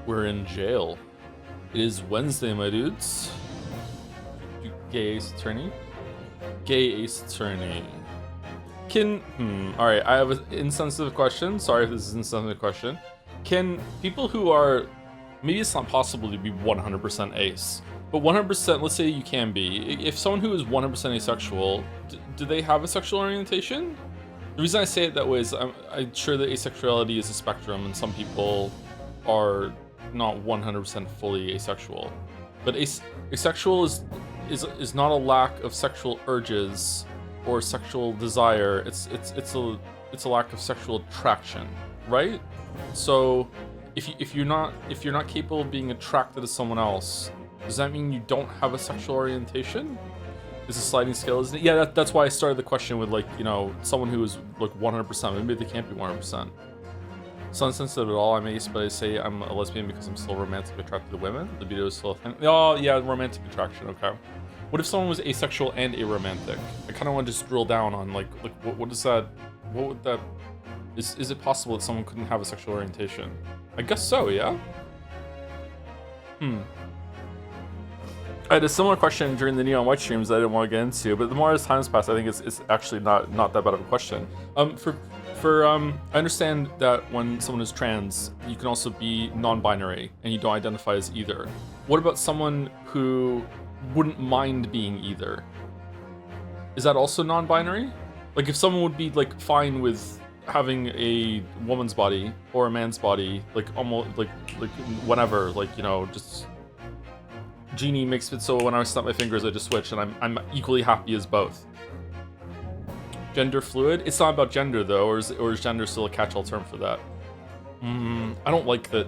We're in jail. It is Wednesday, my dudes. Gay ace attorney. Gay ace attorney. Alright, I have an insensitive question. Sorry if this is an insensitive question. Can people who are, maybe it's not possible to be 100% ace, but 100%, let's say you can be. If someone who is 100% asexual, do they have a sexual orientation? The reason I say it that way is I'm sure that asexuality is a spectrum, and some people are not 100% fully asexual. But asexual is not a lack of sexual urges or sexual desire. It's a lack of sexual attraction, right? So if you're not capable of being attracted to someone else, does that mean you don't have a sexual orientation? It's a sliding scale, isn't it? Yeah, that's why I started the question with, like, you know, someone who is like 100%. Maybe they can't be 100%. It's not insensitive at all. I'm ace, but I say I'm a lesbian because I'm still romantically attracted to women. Libido is still a thing. Oh, yeah, romantic attraction. Okay. What if someone was asexual and aromantic? I kind of want to just drill down on like what is that? What would that? Is it possible that someone couldn't have a sexual orientation? I guess so. Yeah. I had a similar question during the Neon White streams that I didn't want to get into, but the more as time's passed, I think it's actually not that bad of a question. I understand that when someone is trans, you can also be non-binary and you don't identify as either. What about someone who wouldn't mind being either? Is that also non-binary? Like, if someone would be like fine with having a woman's body or a man's body, like almost like whenever, like, you know, just Genie makes it so when I snap my fingers I just switch, and I'm equally happy as both. Gender fluid? It's not about gender though, or is gender still a catch-all term for that? I don't like that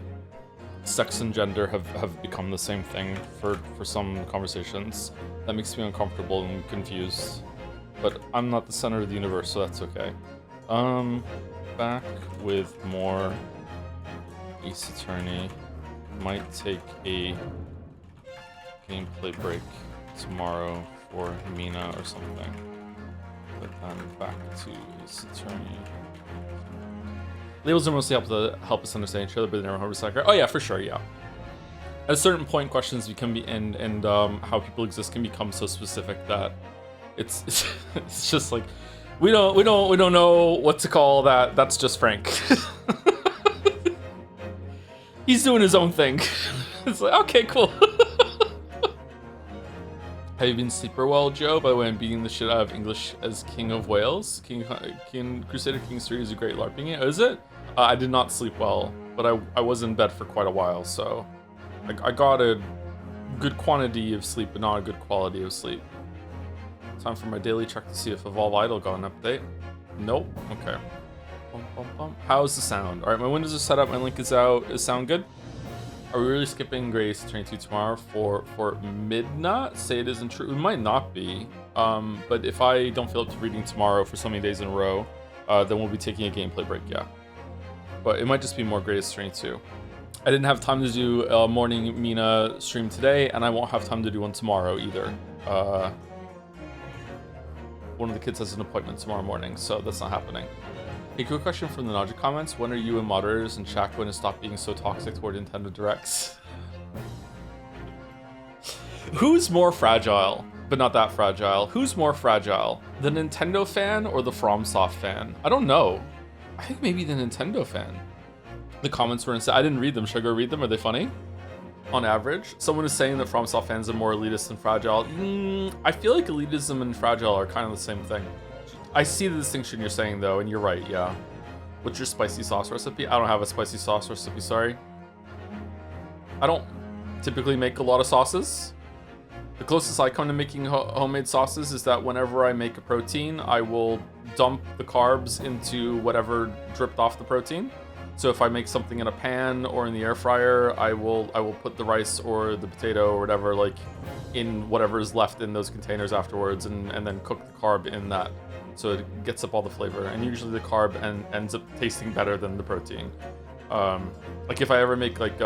sex and gender have become the same thing for some conversations. That makes me uncomfortable and confused. But I'm not the center of the universe, so that's okay. Back with more Ace Attorney. Might take a gameplay break tomorrow for Mina or something. But then back to Ace Attorney. Labels are mostly help us understand each other, but they never 100% accurate. Oh yeah, for sure, yeah. At a certain point, questions become and how people exist can become so specific that it's just like we don't know what to call that. That's just Frank. He's doing his own thing. It's like, okay, cool. Have you been sleeper well, Joe? By the way, I'm beating the shit out of English as King of Wales. King Crusader Kings 3 is a great LARPing game. Oh, is it? I did not sleep well, but I was in bed for quite a while, so I got a good quantity of sleep, but not a good quality of sleep. Time for my daily check to see if Evolve Idol got an update. Nope. Okay. How's the sound? All right, my windows are set up. My link is out. Is sound good? Are we really skipping Grace 22 tomorrow for midnight? Say it isn't true. It might not be. But if I don't feel up to reading tomorrow for so many days in a row, then we'll be taking a gameplay break, yeah. But it might just be more Grace 22. I didn't have time to do a morning Mina stream today, and I won't have time to do one tomorrow either. One of the kids has an appointment tomorrow morning, so that's not happening. A quick question from the Naja comments. When are you and moderators and chat going to stop being so toxic toward Nintendo Directs? Who's more fragile, but not that fragile? Who's more fragile, the Nintendo fan or the FromSoft fan? I don't know. I think maybe the Nintendo fan. The comments were insane. I didn't read them. Should I go read them? Are they funny? On average, someone is saying that FromSoft fans are more elitist than fragile. I feel like elitism and fragile are kind of the same thing. I see the distinction you're saying though, and you're right, yeah. What's your spicy sauce recipe? I don't have a spicy sauce recipe, sorry. I don't typically make a lot of sauces. The closest I come to making homemade sauces is that whenever I make a protein, I will dump the carbs into whatever dripped off the protein. So if I make something in a pan or in the air fryer, I will put the rice or the potato or whatever, like, in whatever is left in those containers afterwards, and then cook the carb in that. So it gets up all the flavor, and usually the carb ends up tasting better than the protein. Like if I ever make like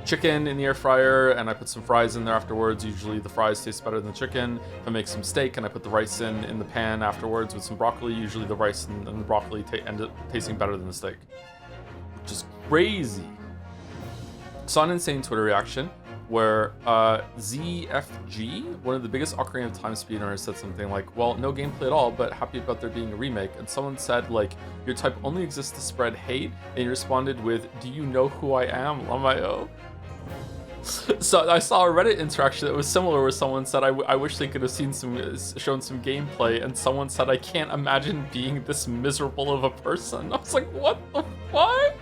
chicken in the air fryer and I put some fries in there afterwards, usually the fries taste better than the chicken. If I make some steak and I put the rice in the pan afterwards with some broccoli, usually the rice and the broccoli end up tasting better than the steak. Which is crazy. Saw an insane Twitter reaction where ZFG, one of the biggest Ocarina of Time speedrunners, said something like, well, no gameplay at all, but happy about there being a remake. And someone said, like, your type only exists to spread hate, and he responded with, do you know who I am, Lamayo? So I saw a Reddit interaction that was similar where someone said, I wish they could have shown some gameplay, and someone said, I can't imagine being this miserable of a person. I was like, what the fuck?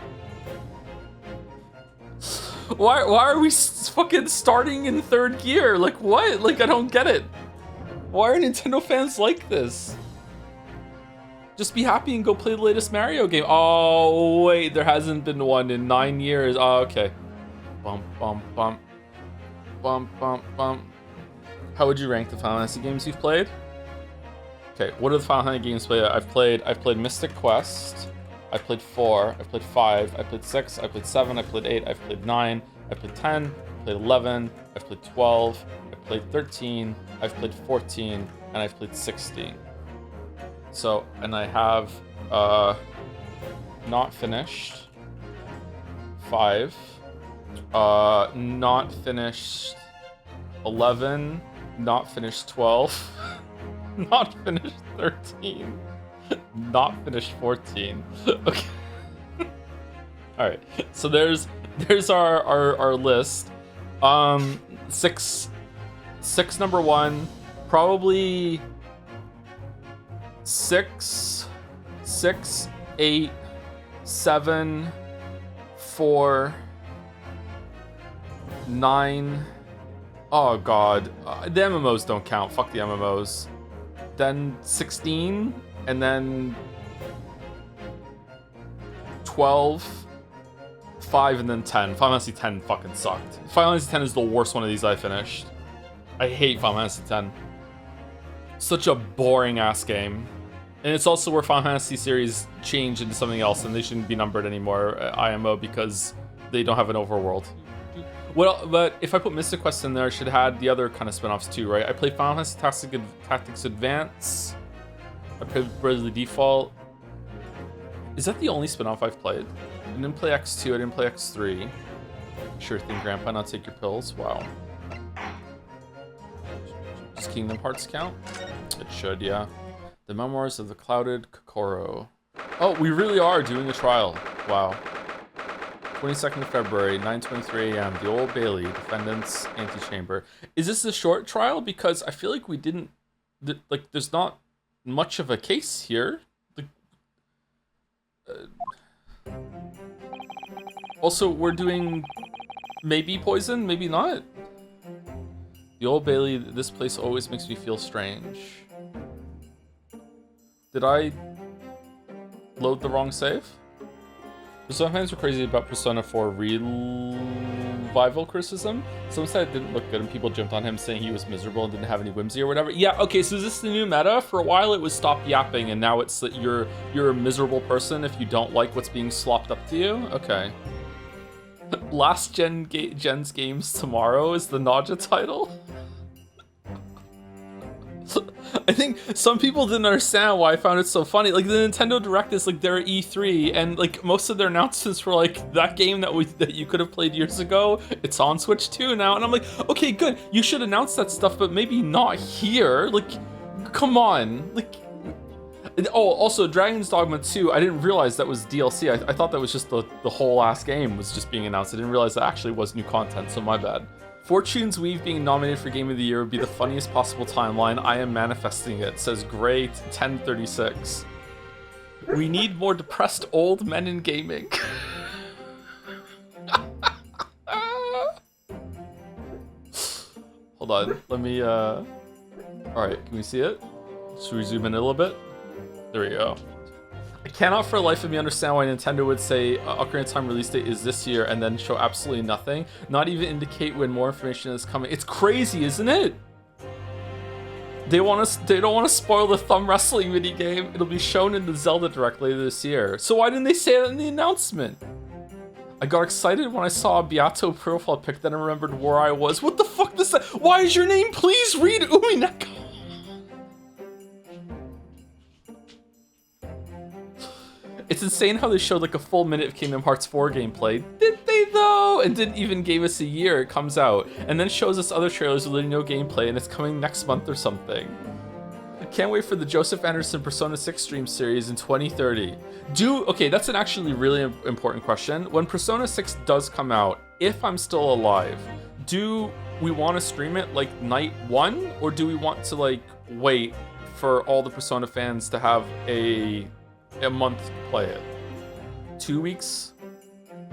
Why are we fucking starting in third gear? Like, what? Like, I don't get it. Why are Nintendo fans like this? Just be happy and go play the latest Mario game. Oh, wait, there hasn't been one in 9 years. Oh, okay. Bump, bump, bump. Bump, bump, bump. How would you rank the Final Fantasy games you've played? Okay, what are the Final Fantasy games played? I've played Mystic Quest. I've played 4, I've played 5, I've played 6, I've played 7, I've played 8, I've played 9, I've played 10, I've played 11, I've played 12, I've played 13, I've played 14, and I've played 16. So, and I have not finished 5, not finished 11, not finished 12, not finished 13. Not finished 14. Okay. All right. So there's our list. 6 number 1, probably 6, 8, 7, 4, 9. Oh god. The MMOs don't count. Fuck the MMOs. Then 16. And then 12, 5, and then 10. Final Fantasy 10 fucking sucked. Final Fantasy 10 is the worst one of these I finished. I hate Final Fantasy 10. Such a boring ass game. And it's also where Final Fantasy series changed into something else and they shouldn't be numbered anymore, IMO, because they don't have an overworld. Well, but if I put Mystic Quest in there, I should have had the other kind of spin-offs too, right? I played Final Fantasy Tactics Advance. I played Bravely Default. Is that the only spin-off I've played? I didn't play X2, I didn't play X3. Sure thing, Grandpa, not take your pills. Wow. Does Kingdom Hearts count? It should, yeah. The Memoirs of the Clouded Kokoro. Oh, we really are doing a trial. Wow. 22nd of February, 9:23 a.m. The Old Bailey, defendant's antechamber. Is this a short trial? Because I feel like we didn't... Like, there's not much of a case here. Also, we're doing maybe poison, maybe not. The Old Bailey, this place always makes me feel strange. Did I load the wrong save? Persona fans were crazy about Persona 4 revival criticism. Someone said it didn't look good and people jumped on him saying he was miserable and didn't have any whimsy or whatever. Yeah, okay, so is this the new meta? For a while it was stop yapping and now it's that you're a miserable person if you don't like what's being slopped up to you? Okay. Last gen's games tomorrow is the Naja title? I think some people didn't understand why I found it so funny. Like, the Nintendo Direct is like their E3, and like most of their announcements were like that game that you could have played years ago. It's on Switch 2 now, and I'm like, okay, good. You should announce that stuff, but maybe not here. Like, come on. Like, oh, also Dragon's Dogma 2. I didn't realize that was DLC. I thought that was just the whole ass game was just being announced. I didn't realize that actually was new content. So my bad. Fortune's Weave being nominated for Game of the Year would be the funniest possible timeline. I am manifesting it, says Great 1036. We need more depressed old men in gaming. Hold on, let me, alright, can we see it? Should we zoom in a little bit? There we go. I cannot for the life of me understand why Nintendo would say Ocarina of Time release date is this year and then show absolutely nothing, not even indicate when more information is coming. It's crazy, isn't it? They don't want to spoil the thumb wrestling minigame. It'll be shown in the Zelda Direct later this year. So why didn't they say that in the announcement? I got excited when I saw a Beato profile pic, then I remembered where I was. What the fuck does that? Why is your name? Please read Umineko. It's insane how they showed like a full minute of Kingdom Hearts 4 gameplay. Did they though? And didn't even give us a year it comes out. And then shows us other trailers with no gameplay and it's coming next month or something. Can't wait for the Joseph Anderson Persona 6 stream series in 2030. Okay, that's an actually really important question. When Persona 6 does come out, if I'm still alive, do we want to stream it like night one? Or do we want to like wait for all the Persona fans to have a month to play it? 2 weeks?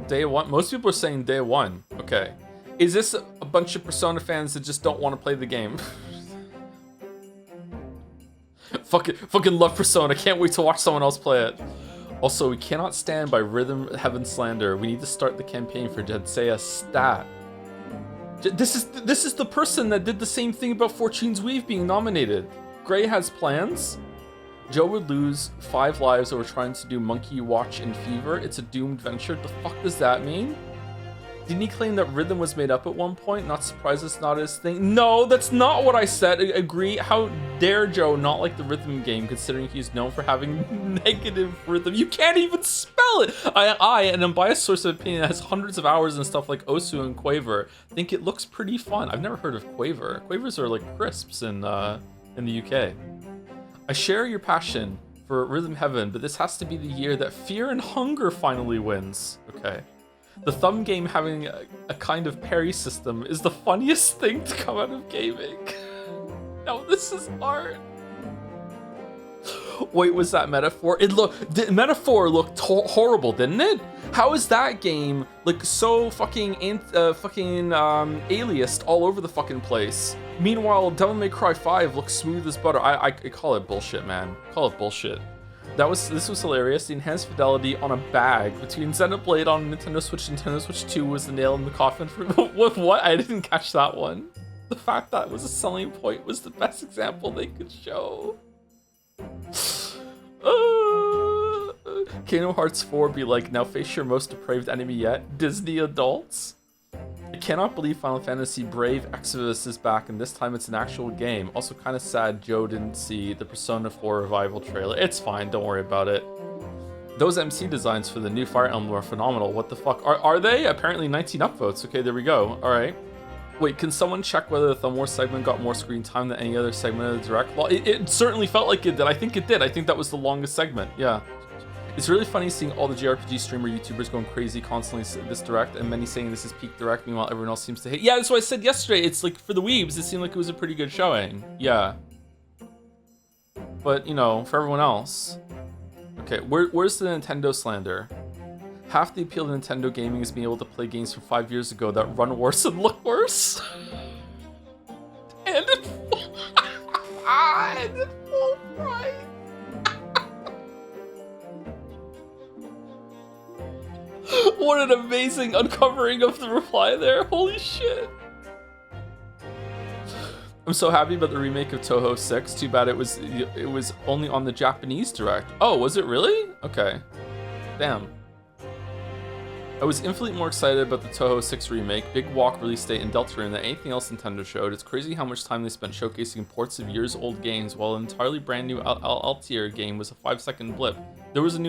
Day one? Most people are saying day one. Okay. Is this a bunch of Persona fans that just don't want to play the game? Fucking love Persona. Can't wait to watch someone else play it. Also, we cannot stand by Rhythm Heaven slander. We need to start the campaign for Jenseiya stat. This is the person that did the same thing about Fortune's Weave being nominated. Gray has plans. Joe would lose 5 lives over trying to do Monkey Watch in Fever. It's a doomed venture. The fuck does that mean? Didn't he claim that rhythm was made up at one point? Not surprised it's not his thing. No, that's not what I said. Agree. How dare Joe not like the rhythm game, considering he's known for having negative rhythm? You can't even spell it. An unbiased source of opinion that has hundreds of hours and stuff like Osu and Quaver, think it looks pretty fun. I've never heard of Quaver. Quavers are like crisps in the UK. I share your passion for Rhythm Heaven, but this has to be the year that Fear and Hunger finally wins. Okay. The thumb game having a kind of parry system is the funniest thing to come out of gaming. No, this is art. Wait, was that Metaphor? Metaphor looked horrible, didn't it? How is that game like so fucking aliased all over the fucking place? Meanwhile, Devil May Cry 5 looks smooth as butter. I call it bullshit, man. Call it bullshit. This was hilarious. The enhanced fidelity on a bag between Xenoblade on Nintendo Switch and Nintendo Switch 2 was the nail in the coffin for what? I didn't catch that one. The fact that was a selling point was the best example they could show. Kingdom Hearts 4 be like, now face your most depraved enemy yet, Disney adults. I cannot believe Final Fantasy Brave Exodus is back, and this time it's an actual game. Also kind of sad Joe didn't see the Persona 4 Revival trailer. It's fine, don't worry about it. Those MC designs for the new Fire Emblem are phenomenal. What the fuck? Are they? Apparently 19 upvotes. Okay, there we go. Alright. Wait, can someone check whether the Thumb War segment got more screen time than any other segment of the Direct? Well, it certainly felt like it did. I think it did. I think that was the longest segment. Yeah. It's really funny seeing all the JRPG streamer YouTubers going crazy constantly this Direct, and many saying this is peak Direct, meanwhile everyone else seems to hate. Yeah, that's what I said yesterday. It's like, for the weebs, it seemed like it was a pretty good showing. Yeah. But, you know, for everyone else. Okay, where's the Nintendo slander? Half the appeal of Nintendo gaming is being able to play games from 5 years ago that run worse and look worse. And it's full price. What an amazing uncovering of the reply there. Holy shit. I'm so happy about the remake of Touhou 6. Too bad it was only on the Japanese Direct. Oh, was it really? Okay. Damn. I was infinitely more excited about the Touhou 6 remake, Big Walk release date, and Deltarune than anything else Nintendo showed. It's crazy how much time they spent showcasing ports of years-old games, while an entirely brand new Altier game was a 5-second blip. There was a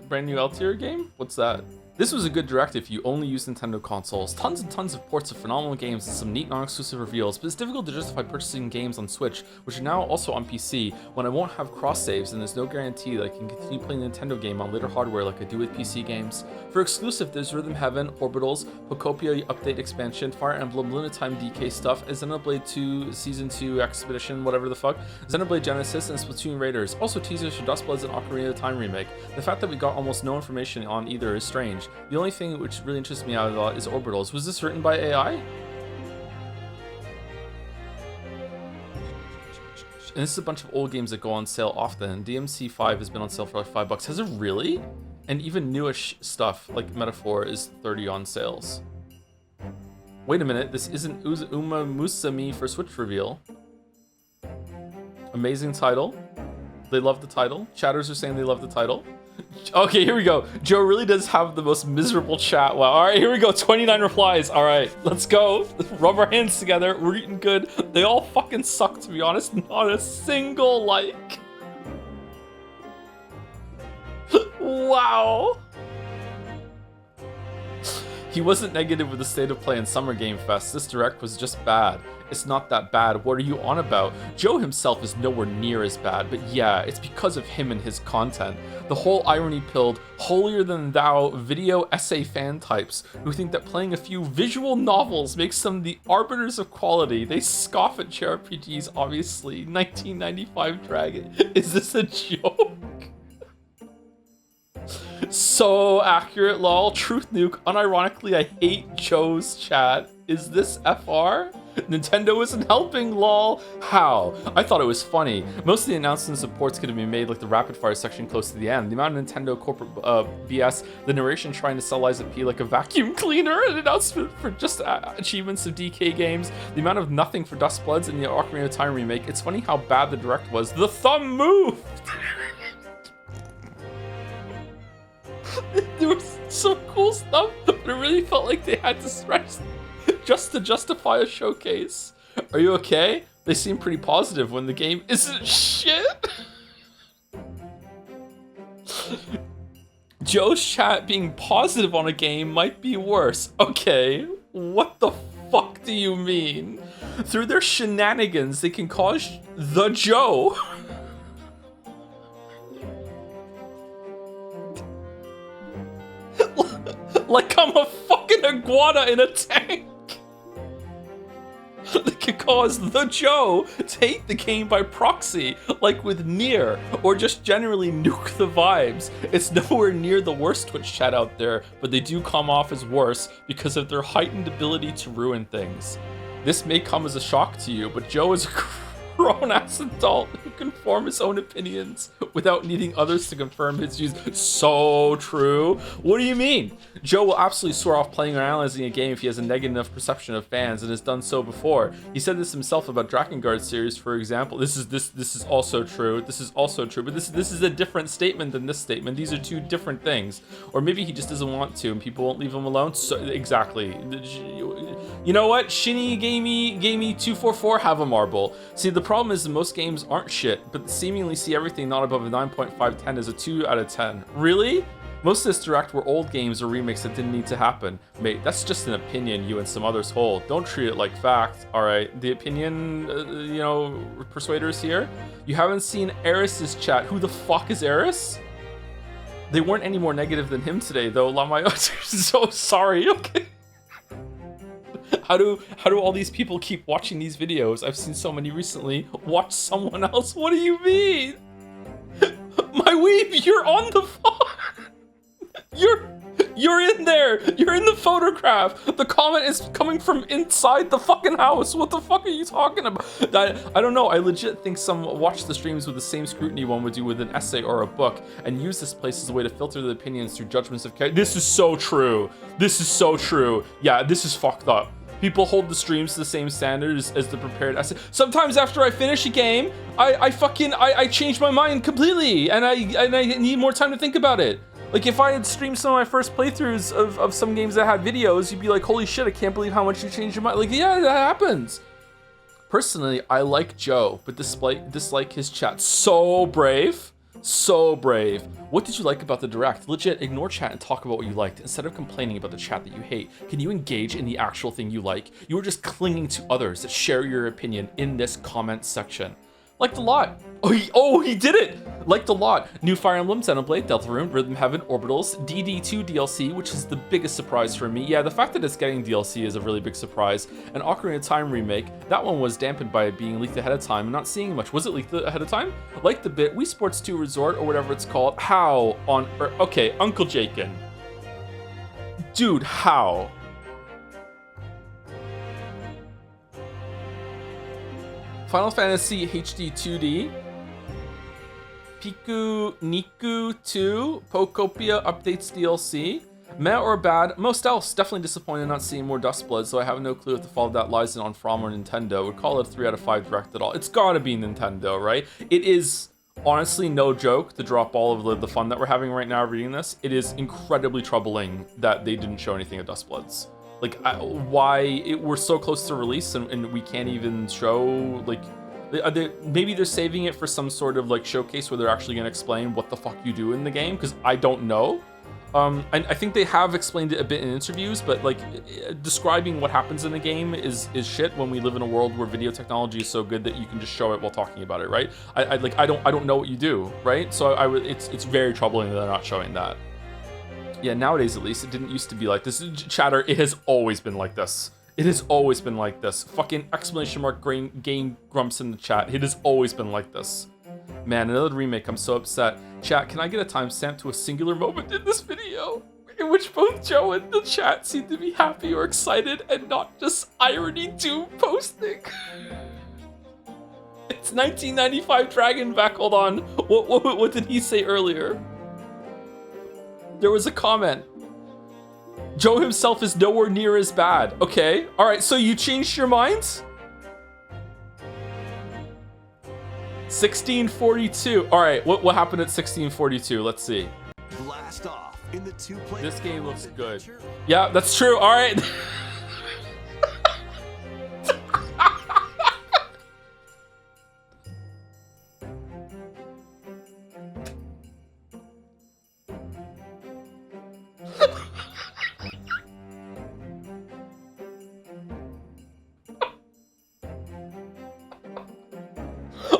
brand new Altier game? What's that? This was a good Direct if you only use Nintendo consoles. Tons and tons of ports of phenomenal games and some neat non-exclusive reveals, but it's difficult to justify purchasing games on Switch, which are now also on PC, when I won't have cross-saves and there's no guarantee that I can continue playing the Nintendo game on later hardware like I do with PC games. For exclusive, there's Rhythm Heaven, Orbitals, Pocopia Update Expansion, Fire Emblem, Lunatime DK stuff, and Xenoblade 2 Season 2 Expedition, whatever the fuck, Xenoblade Genesis, and Splatoon Raiders. Also teasers for Dustbloods and Ocarina of Time remake. The fact that we got almost no information on either is strange. The only thing which really interests me out of that is Orbitals. Was this written by AI? And this is a bunch of old games that go on sale often. DMC 5 has been on sale for like $5. Has it really? And even newish stuff like Metaphor is 30 on sales. Wait a minute, this isn't Uma Musami for Switch reveal. Amazing title. They love the title. Chatters are saying they love the title. Okay, here we go. Joe really does have the most miserable chat. Wow. All right, here we go. 29 replies. All right, let's go. Let's rub our hands together. We're eating good. They all fucking suck, to be honest. Not a single like. Wow. He wasn't negative with the state of play in Summer Game Fest. This direct was just bad. It's not that bad. What are you on about? Joe himself is nowhere near as bad, but yeah, it's because of him and his content. The whole irony-pilled, holier-than-thou video essay fan types who think that playing a few visual novels makes them the arbiters of quality. They scoff at JRPGs, obviously. 1995 Dragon. Is this a joke? So accurate, lol. Truth nuke. Unironically, I hate Joe's chat. Is this FR? Nintendo isn't helping, lol. How? I thought it was funny. Most of the announcements and supports could have been made like the rapid fire section close to the end. The amount of Nintendo corporate BS, the narration trying to sell Lies of P like a vacuum cleaner, an announcement for just achievements of DK games, the amount of nothing for Dust Bloods and the Ocarina of Time remake. It's funny how bad the direct was. The thumb moved! There was some cool stuff, but it really felt like they had to stretch just to justify a showcase. Are you okay? They seem pretty positive when the game isn't shit. Joe's chat being positive on a game might be worse. Okay, what the fuck do you mean? Through their shenanigans, they can cause the Joe. Like I'm a fucking iguana in a tank. They could cause the Joe to hate the game by proxy, like with Nier, or just generally nuke the vibes. It's nowhere near the worst Twitch chat out there, but they do come off as worse because of their heightened ability to ruin things. This may come as a shock to you, but Joe is a grown-ass adult who can form his own opinions without needing others to confirm his views. So true. What do you mean? Joe will absolutely swear off playing or analyzing a game if he has a negative enough perception of fans and has done so before. He said this himself about Drakengard series, for example. This is also true. This is also true, but this is a different statement than this statement. These are two different things. Or maybe he just doesn't want to and people won't leave him alone. So exactly. You know what? Shinny Gamey 244 have a marble. See, the problem is that most games aren't shit, but seemingly see everything not above a 9.5/10 as a 2 out of 10. Really? Most of this direct were old games or remakes that didn't need to happen. Mate, that's just an opinion you and some others hold. Don't treat it like fact, alright? The opinion, persuaders here? You haven't seen Eris's chat. Who the fuck is Eris? They weren't any more negative than him today, though. Lamayo, so sorry, okay? How do all these people keep watching these videos? I've seen so many recently. Watch someone else. What do you mean? My weeb, you're on the phone. You're in there. You're in the photograph. The comment is coming from inside the fucking house. What the fuck are you talking about? I don't know. I legit think some watch the streams with the same scrutiny one would do with an essay or a book and use this place as a way to filter the opinions through judgments of character. This is so true. This is so true. Yeah, this is fucked up. People hold the streams to the same standards as the prepared essay. Sometimes after I finish a game, I change my mind completely and I need more time to think about it. Like if I had streamed some of my first playthroughs of some games that had videos, you'd be like, holy shit, I can't believe how much you changed your mind. Like, yeah, that happens. Personally, I like Joe, but dislike his chat. So brave. So brave. What did you like about the direct? Legit, ignore chat and talk about what you liked instead of complaining about the chat that you hate. Can you engage in the actual thing you like? You are just clinging to others that share your opinion in this comment section. Liked a lot. Oh, he did it! Liked a lot. New Fire Emblem, Xenoblade, Deltarune, Rhythm Heaven, Orbitals, DD2 DLC, which is the biggest surprise for me. Yeah, the fact that it's getting DLC is a really big surprise. An Ocarina of Time remake, that one was dampened by it being leaked ahead of time and not seeing much. Was it leaked ahead of time? Liked the bit, Wii Sports 2 Resort, or whatever it's called. How on earth? Okay, Uncle Jakin. Dude, how? Final Fantasy HD 2D, Piku Niku 2, Pokopia Updates DLC, meh or bad, most else, definitely disappointed not seeing more Dustblood, so I have no clue if the fall of that lies in on From or Nintendo. Would call it a 3 out of 5 direct at all. It's gotta be Nintendo, right? It is honestly, no joke, to drop all of the fun that we're having right now reading this, it is incredibly troubling that they didn't show anything of Dustbloods. Like, we're so close to release and we can't even show, like, maybe they're saving it for some sort of like showcase where they're actually going to explain what the fuck you do in the game, because I don't know. I think they have explained it a bit in interviews, but like describing what happens in the game is shit when we live in a world where video technology is so good that you can just show it while talking about it, right? I don't know what you do, right? So it's very troubling that they're not showing that. Yeah, nowadays at least, it didn't used to be like this. Chatter, it has always been like this. It has always been like this. Fucking exclamation mark game grumps in the chat. It has always been like this. Man, another remake, I'm so upset. Chat, can I get a timestamp to a singular moment in this video in which both Joe and the chat seem to be happy or excited and not just irony doom posting? It's 1995 Dragonback, hold on. What did he say earlier? There was a comment. Joe himself is nowhere near as bad. Okay, all right, so you changed your minds? 1642. All right, what happened at 1642? Let's see. Blast off in the two-player. This game looks good. Yeah, that's true. All right.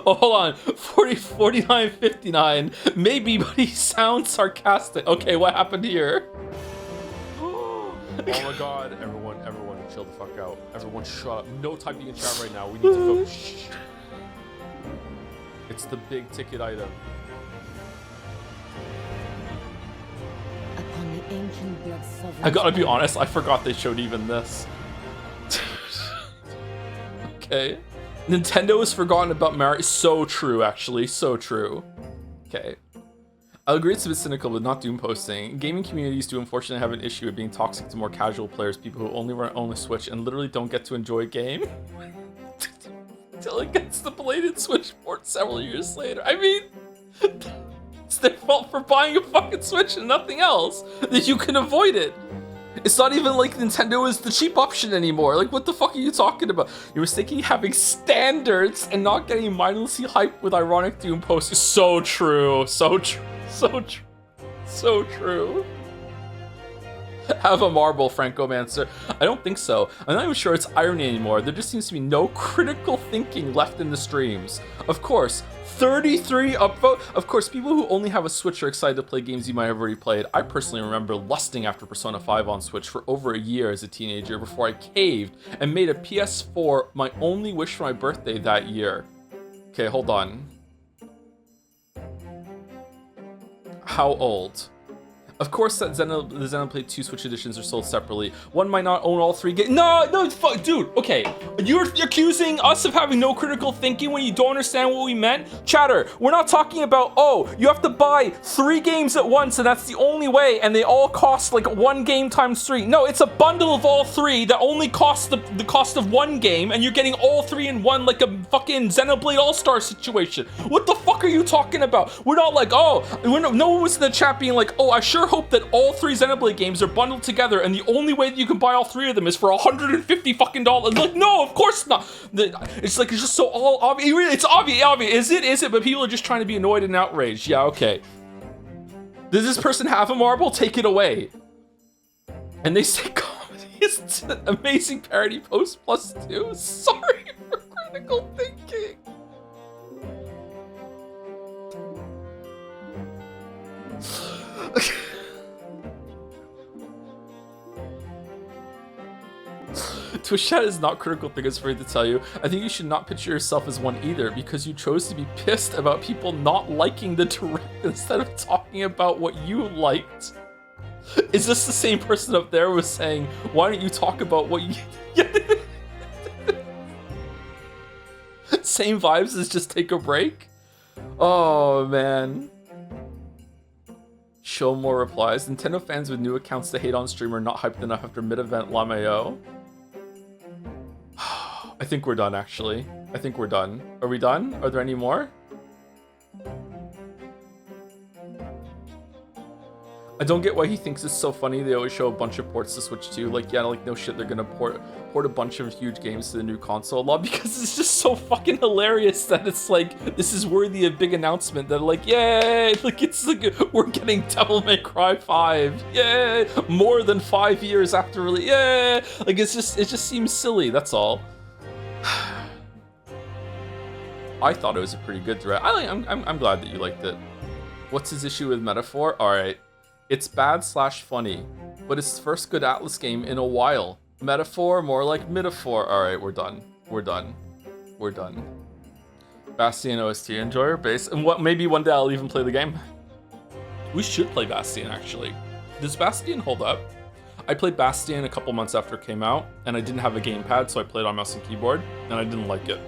Oh, hold on. 49, 59. Maybe, but he sounds sarcastic. Okay, what happened here? Oh my god. Everyone, chill the fuck out. Everyone shut up. No typing in chat right now. We need to focus. Shh. It's the big ticket item. Upon the ancient blood sovereign. I gotta be honest, I forgot they showed even this. Okay. Nintendo has forgotten about Mario. So true, actually. So true. Okay. I'll agree it's a bit cynical, but not doom posting. Gaming communities do unfortunately have an issue with being toxic to more casual players, people who only run only Switch and literally don't get to enjoy a game until it gets the belated Switch port several years later. I mean, it's their fault for buying a fucking Switch and nothing else, that you can avoid it. It's not even like Nintendo is the cheap option anymore. Like, what the fuck are you talking about? You're mistaking having standards and not getting mindlessly hyped with ironic doom posts is so true. So true. So true. So true. Have a marble, Francomancer. I don't think so. I'm not even sure it's irony anymore. There just seems to be no critical thinking left in the streams. Of course, 33 upvote. Of course, people who only have a Switch are excited to play games you might have already played. I personally remember lusting after Persona 5 on Switch for over a year as a teenager before I caved and made a PS4 my only wish for my birthday that year. Okay, hold on. How old? Of course, that the Xenoblade 2 Switch editions are sold separately. One might not own all three games. No, fuck, dude. Okay, you're accusing us of having no critical thinking when you don't understand what we meant. Chatter, we're not talking about, oh, you have to buy 3 games at once and that's the only way, and they all cost like 1 game times 3. No, it's a bundle of all 3 that only costs the cost of 1 game, and you're getting all 3 in one, like a fucking Xenoblade All-Star situation. What the fuck are you talking about? We're not like, oh, no one was in the chat being like, oh, I sure hope that all 3 Xenoblade games are bundled together and the only way that you can buy all 3 of them is for $150 fucking dollars. Like, no, of course not. It's like, it's just so all obvious. It's obvious. Is it? But people are just trying to be annoyed and outraged. Yeah, okay. Does this person have a marble? Take it away. And they say comedy is an amazing parody post +2. Sorry for critical thinking. Twitch chat is not critical thing, it's afraid to tell you. I think you should not picture yourself as one either, because you chose to be pissed about people not liking the direct instead of talking about what you liked. Is this the same person up there who was saying, why don't you talk about what you... Same vibes as just take a break? Oh, man. Sholme replies, Nintendo fans with new accounts to hate on stream are not hyped enough after mid-event LMAO. I think we're done, actually. I think we're done. Are we done? Are there any more? I don't get why he thinks it's so funny. They always show a bunch of ports to Switch 2. Like, yeah, like no shit, they're gonna port a bunch of huge games to the new console a lot, because it's just so fucking hilarious that it's like, this is worthy of big announcement, that like, yay, like it's like, we're getting Devil May Cry 5, yay, more than 5 years after release, yay, like it just seems silly, that's all. I thought it was a pretty good direct. I'm glad that you liked it. What's his issue with Metaphor? Alright. It's bad / funny, but it's the first good Atlas game in a while. Metaphor, more like metaphor. Alright, we're done. We're done. We're done. Bastion OST enjoyer base. And what, maybe one day I'll even play the game. We should play Bastion, actually. Does Bastion hold up? I played Bastion a couple months after it came out, and I didn't have a gamepad, so I played on mouse and keyboard, and I didn't like it.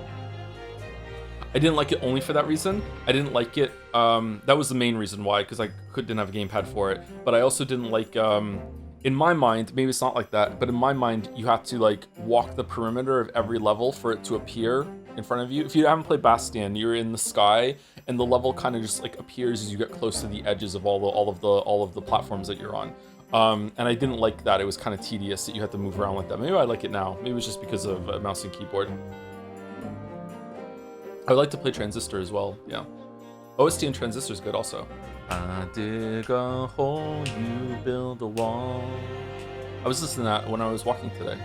I didn't like it only for that reason. I didn't like it, that was the main reason why, because I didn't have a gamepad for it. But I also didn't like, in my mind, maybe it's not like that, but in my mind, you have to like walk the perimeter of every level for it to appear in front of you. If you haven't played Bastion, you're in the sky, and the level kind of just like appears as you get close to the edges of all of the platforms that you're on. And I didn't like that. It was kind of tedious that you had to move around like that. Maybe I like it now. Maybe it's just because of mouse and keyboard. I would like to play Transistor as well, yeah. OST and Transistor is good also. I dig a hole, you build a wall. I was listening to that when I was walking today.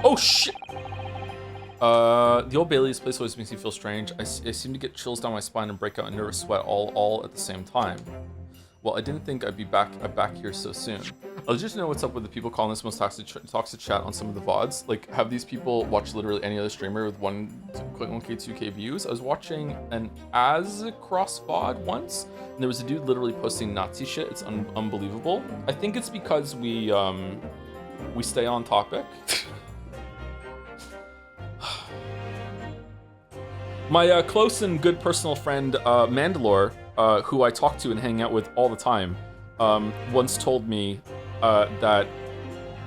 Oh shit! The Old Bailey's place always makes me feel strange. I seem to get chills down my spine and break out in nervous sweat all at the same time. Well, I didn't think I'd be back here so soon. I'll just know what's up with the people calling this most toxic chat on some of the VODs. Like, have these people watched literally any other streamer with 1K, 2K views? I was watching an Cross VOD once, and there was a dude literally posting Nazi shit. It's unbelievable. I think it's because we stay on topic. My close and good personal friend, Mandalore, who I talk to and hang out with all the time, once told me that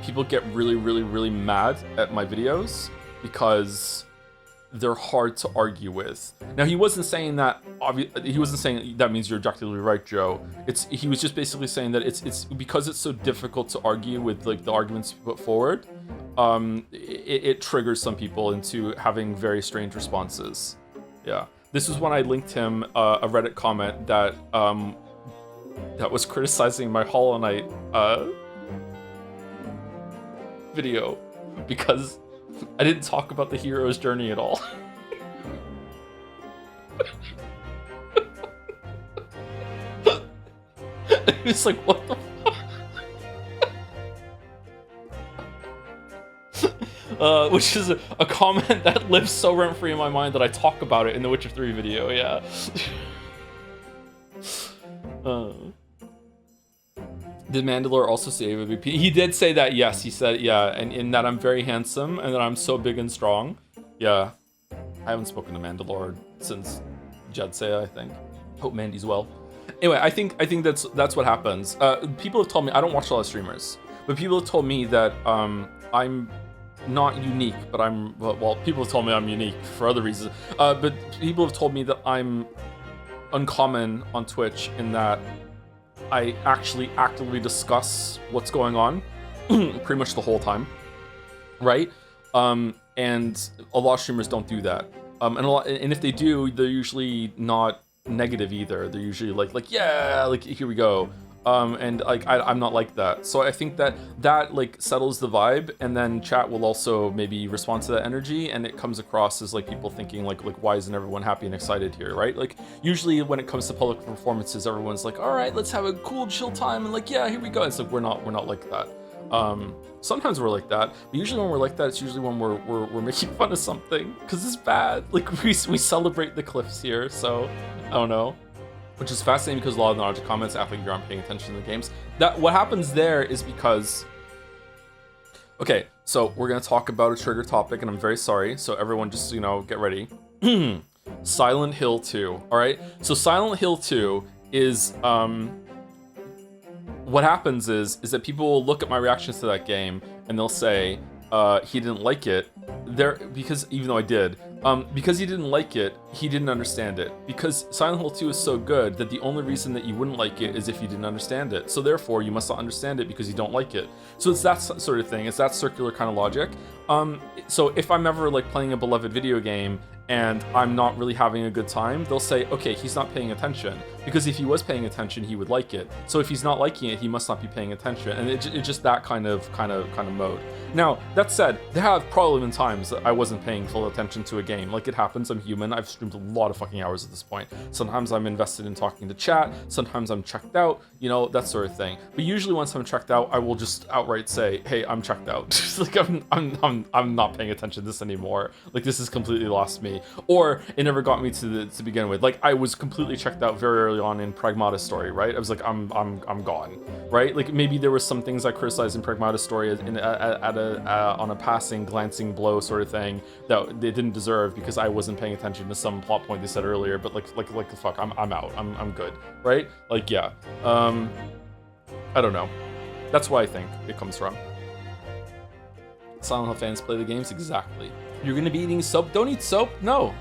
people get really mad at my videos because they're hard to argue with. Now, he wasn't saying that. He wasn't saying that means you're objectively right, Joe. He was just basically saying that it's because it's so difficult to argue with like the arguments you put forward. It triggers some people into having very strange responses. Yeah. This is when I linked him a Reddit comment that was criticizing my Hollow Knight video because I didn't talk about the hero's journey at all. It's like, what the fuck? Which is a comment that lives so rent-free in my mind that I talk about it in the Witcher 3 video, yeah. Did Mandalore also say MVP? He did say that, yes, he said, yeah, and in that I'm very handsome and that I'm so big and strong. Yeah. I haven't spoken to Mandalore since Jedsay, I think. Hope Mandy's well. Anyway, I think that's what happens. People have told me, I don't watch a lot of streamers, but people have told me that I'm not unique, but well, people have told me I'm unique for other reasons. But people have told me that I'm uncommon on Twitch in that I actually actively discuss what's going on pretty much the whole time, right? And a lot of streamers don't do that. And if they do, they're usually not negative either. They're usually like yeah, like here we go. And like I'm not like that, so I think that like settles the vibe, and then chat will also maybe respond to that energy, and it comes across as like people thinking like why isn't everyone happy and excited here, right? Like usually when it comes to public performances, everyone's like, all right, let's have a cool chill time, and like yeah, here we go. It's like we're not like that. Sometimes we're like that, but usually when we're like that, it's usually when we're making fun of something because it's bad. Like we celebrate the cliffs here, so I don't know. Which is fascinating because a lot of the knowledge comments act like you aren't paying attention to the games. That what happens there is because, okay, so we're gonna talk about a trigger topic, and I'm very sorry. So everyone, just get ready. Silent Hill 2. All right. So Silent Hill 2 is what happens is that people will look at my reactions to that game and they'll say he didn't like it. Because even though I did, Because he didn't like it, he didn't understand it. Because Silent Hill 2 is so good that the only reason that you wouldn't like it is if you didn't understand it. So therefore, you must not understand it because you don't like it. So it's that sort of thing. It's that circular kind of logic. So if I'm ever like playing a beloved video game and I'm not really having a good time, they'll say, okay, he's not paying attention. Because if he was paying attention, he would like it. So if he's not liking it, he must not be paying attention. And it's just that kind of mode. Now, that said, there have probably been times that I wasn't paying full attention to a game. Like, it happens, I'm human. I've streamed a lot of fucking hours at this point. Sometimes I'm invested in talking to chat. Sometimes I'm checked out, you know, that sort of thing. But usually once I'm checked out, I will just outright say, hey, I'm checked out. Like, I'm not paying attention to this anymore. Like, this has completely lost me. Or it never got me to begin with. Like, I was completely checked out very early on in Pragmata Story, right? I was like, I'm gone, right? Like, maybe there was some things I criticized in Pragmata Story on a passing, glancing blow sort of thing that they didn't deserve because I wasn't paying attention to some plot point they said earlier. But like the fuck, I'm out. I'm good, right? Like, yeah. I don't know. That's why I think it comes from. Silent Hill fans play the games exactly. You're gonna be eating soap? Don't eat soap. No.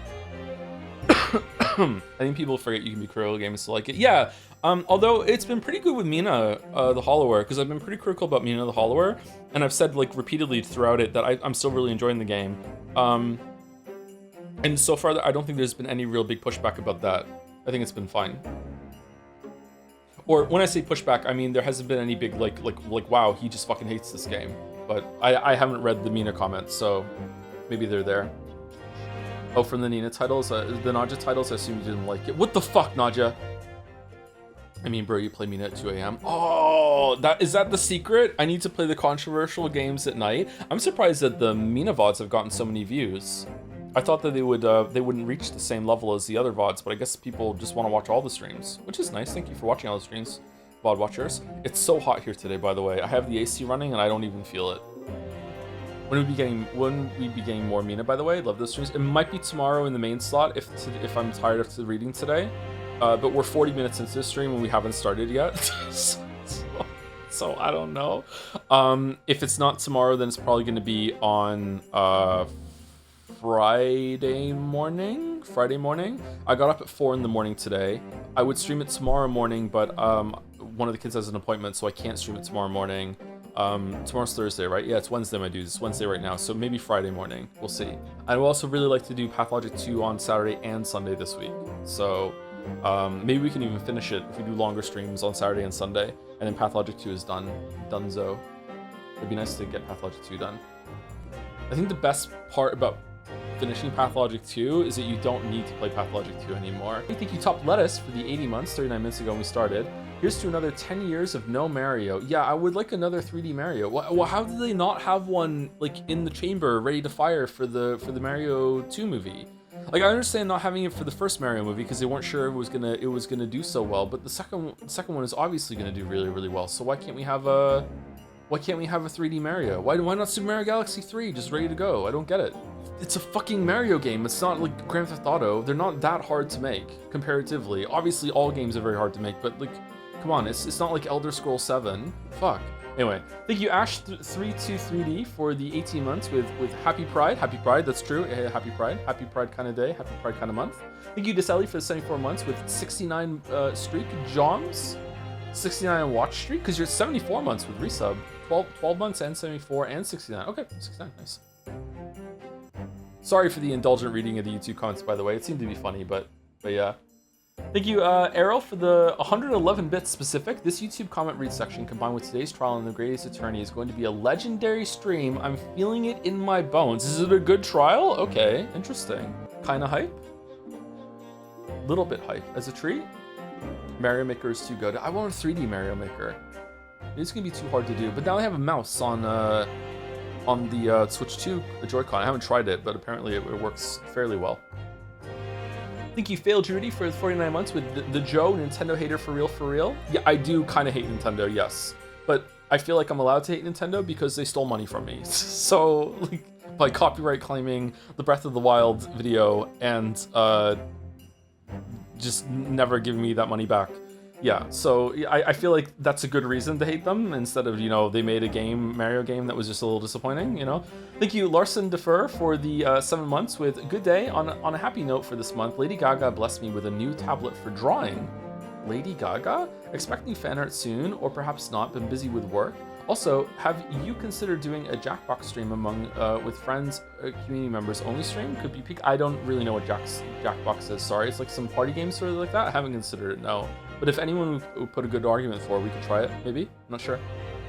I think people forget you can be critical of games to like it. Yeah. Although it's been pretty good with Mina, the Hollower, because I've been pretty critical about Mina, the Hollower, and I've said like repeatedly throughout it that I'm still really enjoying the game. And so far, I don't think there's been any real big pushback about that. I think it's been fine. Or when I say pushback, I mean there hasn't been any big like wow, he just fucking hates this game. But I haven't read the Mina comments, so maybe they're there. Oh, from the Nina titles, the Nadja titles, I assume you didn't like it. What the fuck, Nadja? I mean, bro, you play Mina at 2 a.m. Oh, is that the secret? I need to play the controversial games at night. I'm surprised that the Mina VODs have gotten so many views. I thought that they wouldn't reach the same level as the other VODs, but I guess people just want to watch all the streams, which is nice. Thank you for watching all the streams, VOD watchers. It's so hot here today, by the way. I have the AC running and I don't even feel it. When we be getting more Mina, by the way? Love those streams. It might be tomorrow in the main slot if I'm tired of reading today. But we're 40 minutes into the stream and we haven't started yet. so I don't know. If it's not tomorrow, then it's probably going to be on Friday morning. I got up at 4 in the morning today. I would stream it tomorrow morning, but one of the kids has an appointment, so I can't stream it tomorrow morning. Tomorrow's Thursday, right? Yeah, it's Wednesday, my dudes. It's Wednesday right now, so maybe Friday morning. We'll see. I would also really like to do Pathologic 2 on Saturday and Sunday this week. So maybe we can even finish it if we do longer streams on Saturday and Sunday, and then Pathologic 2 is donezo. It'd be nice to get Pathologic 2 done. I think the best part about finishing Pathologic 2 is that you don't need to play Pathologic 2 anymore. I think you topped Lettuce for the 80 months, 39 minutes ago when we started. Here's to another 10 years of no Mario. Yeah, I would like another 3D Mario. Well, how did they not have one like in the chamber ready to fire for the Mario 2 movie? Like, I understand not having it for the first Mario movie because they weren't sure it was gonna do so well, but the second one is obviously gonna do really, really well. So why can't we have a 3D Mario? Why not Super Mario Galaxy 3 just ready to go? I don't get it. It's a fucking Mario game. It's not like Grand Theft Auto. They're not that hard to make comparatively. Obviously, all games are very hard to make, but like, come on, it's not like Elder Scrolls 7. Fuck. Anyway, thank you Ash323D for the 18 months with Happy Pride. Happy Pride, that's true. Happy Pride kind of day. Happy Pride kind of month. Thank you Deselli for the 74 months with 69 streak. Joms, 69 watch streak, because you're 74 months with resub. 12 months and 74 and 69. Okay, 69, nice. Sorry for the indulgent reading of the YouTube comments, by the way. It seemed to be funny, but yeah. Thank you, Errol, for the 111-bit specific. This YouTube comment read section, combined with today's trial and the greatest attorney, is going to be a legendary stream. I'm feeling it in my bones. Is it a good trial? Okay, interesting. Kinda hype? Little bit hype. As a treat? Mario Maker is too good. I want a 3D Mario Maker. It's gonna be too hard to do, but now I have a mouse on the Switch 2 Joy-Con. I haven't tried it, but apparently it works fairly well. Thank you, Fail Judy, for the 49 months with the Joe, Nintendo hater for real. Yeah, I do kind of hate Nintendo, yes. But I feel like I'm allowed to hate Nintendo because they stole money from me. So, like, by copyright claiming the Breath of the Wild video and just never giving me that money back. Yeah, so I feel like that's a good reason to hate them instead of, they made a Mario game that was just a little disappointing. Thank you, Larson Defer, for the 7 months with good day. On a happy note for this month, Lady Gaga blessed me with a new tablet for drawing. Lady Gaga? Expecting fan art soon, or perhaps not, been busy with work. Also, have you considered doing a Jackbox stream with friends, community members only stream? Could be peak. I don't really know what Jackbox is. Sorry, it's like some party game sort of like that. I haven't considered it. No, but if anyone would put a good argument for, we could try it. Maybe. I'm not sure.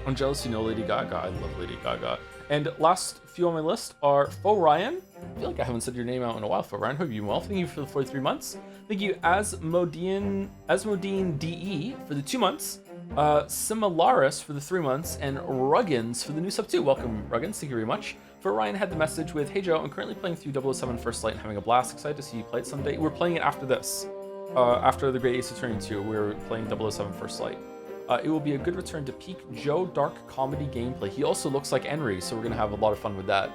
I'm jealous. Lady Gaga. I love Lady Gaga. And last few on my list are Fo Ryan. I feel like I haven't said your name out in a while, Fo Ryan. Hope you've been well. Thank you for the 43 months. Thank you, Asmodine DE for the 2 months. Similaris for the 3 months, and Ruggins for the new sub 2. Welcome, Ruggins. Thank you very much. For Ryan had the message with, "Hey Joe, I'm currently playing through 007 First Light and having a blast. Excited to see you play it someday." We're playing it after this. After the Great Ace Attorney 2, we're playing 007 First Light. It will be a good return to peak Joe dark comedy gameplay. He also looks like Henry, so we're gonna have a lot of fun with that.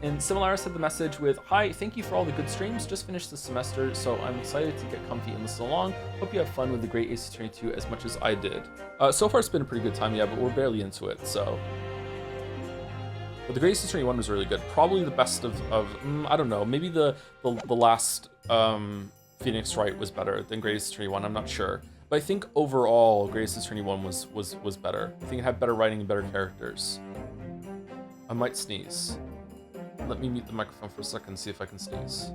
And Similaris had the message with, "Hi, thank you for all the good streams. Just finished the semester, so I'm excited to get comfy and listen along. Hope you have fun with the Great Ace Attorney 2 as much as I did." So far it's been a pretty good time, yeah, but we're barely into it, so. But the Great Ace Attorney 1 was really good. Probably the best of I don't know, maybe the last Phoenix Wright was better than Great Ace Attorney 1, I'm not sure. But I think overall, Great Ace Attorney 1 was better. I think it had better writing and better characters. I might sneeze. Let me mute the microphone for a second and see if I can sneeze.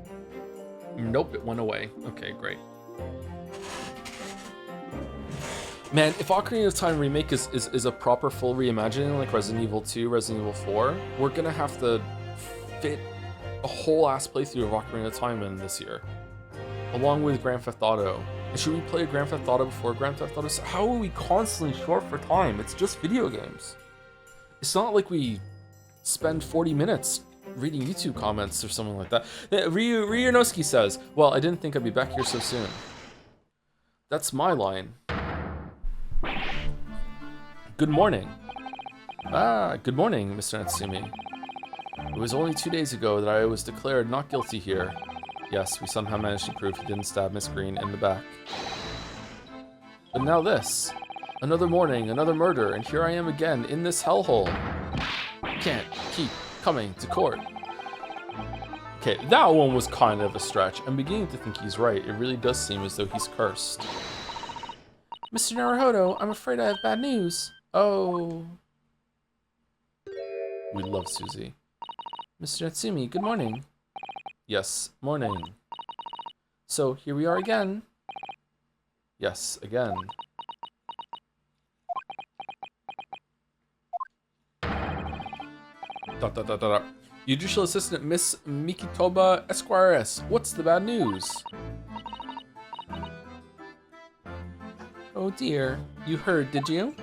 Nope, it went away. Okay, great. Man, if Ocarina of Time Remake is a proper full reimagining like Resident Evil 2, Resident Evil 4, we're gonna have to fit a whole ass playthrough of Ocarina of Time in this year. Along with Grand Theft Auto. And should we play Grand Theft Auto before Grand Theft Auto? How are we constantly short for time? It's just video games. It's not like we spend 40 minutes reading YouTube comments or something like that. Ryunoski says, "Well, I didn't think I'd be back here so soon." That's my line. Good morning. Good morning, Mr. Natsumi. It was only 2 days ago that I was declared not guilty here. Yes, we somehow managed to prove he didn't stab Miss Green in the back. But now this. Another morning, another murder, and here I am again in this hellhole. Can't keep coming to court. Okay, that one was kind of a stretch. I'm beginning to think he's right. It really does seem as though he's cursed. Mr. Naruhodo, I'm afraid I have bad news. Oh. We love Susie. Mr. Natsumi, good morning. Yes, morning. So, here we are again. Yes, again. Judicial Assistant Miss Mikitoba Esquires, what's the bad news? Oh dear, you heard, did you?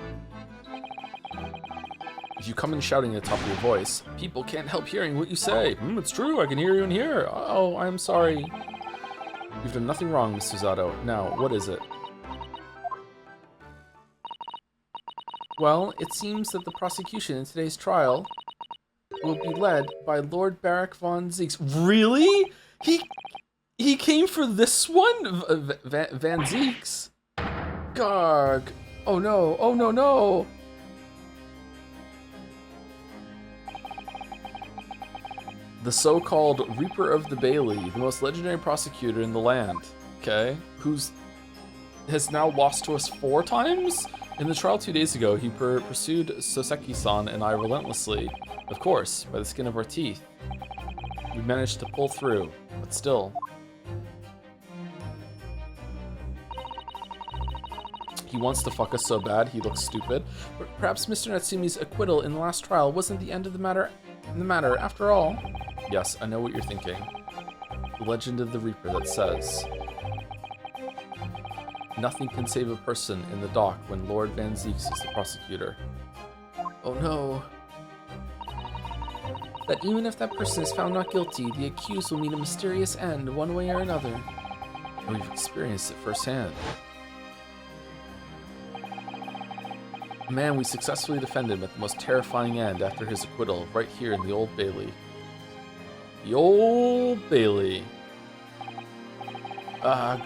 If you come in shouting at the top of your voice, people can't help hearing what you say. It's true, I can hear you in here. Oh, I'm sorry. You've done nothing wrong, Mr. Zato. Now, what is it? Well, it seems that the prosecution in today's trial will be led by Lord Barak von Zeeks. Really? He came for this one? Van Zeeks? Garg. Oh no, oh no, no. The so-called Reaper of the Bailey, the most legendary prosecutor in the land, okay? Has now lost to us 4 times? In the trial 2 days ago, he pursued Soseki-san and I relentlessly. Of course, by the skin of our teeth. We managed to pull through, but still. He wants to fuck us so bad, he looks stupid. But perhaps Mr. Natsumi's acquittal in the last trial wasn't the end of the matter after all. Yes, I know what you're thinking. The legend of the Reaper that says, nothing can save a person in the dock when Lord Van Zeeks is the prosecutor. Oh no. That even if that person is found not guilty, the accused will meet a mysterious end one way or another. And we've experienced it firsthand. Man, we successfully defended him at the most terrifying end after his acquittal, right here in the Old Bailey. The Old Bailey.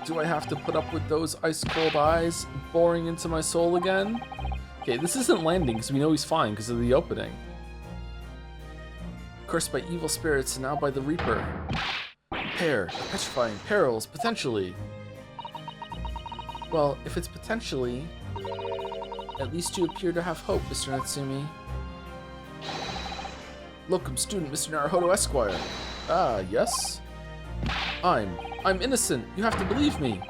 Do I have to put up with those ice-cold eyes boring into my soul again? Okay, this isn't landing because we know he's fine because of the opening. Cursed by evil spirits and now by the Reaper. Petrifying, perils, potentially. Well, if it's potentially, at least you appear to have hope, Mr. Natsumi. Locum student, Mr. Naruhodo Esquire. Ah, yes? I'm innocent. You have to believe me.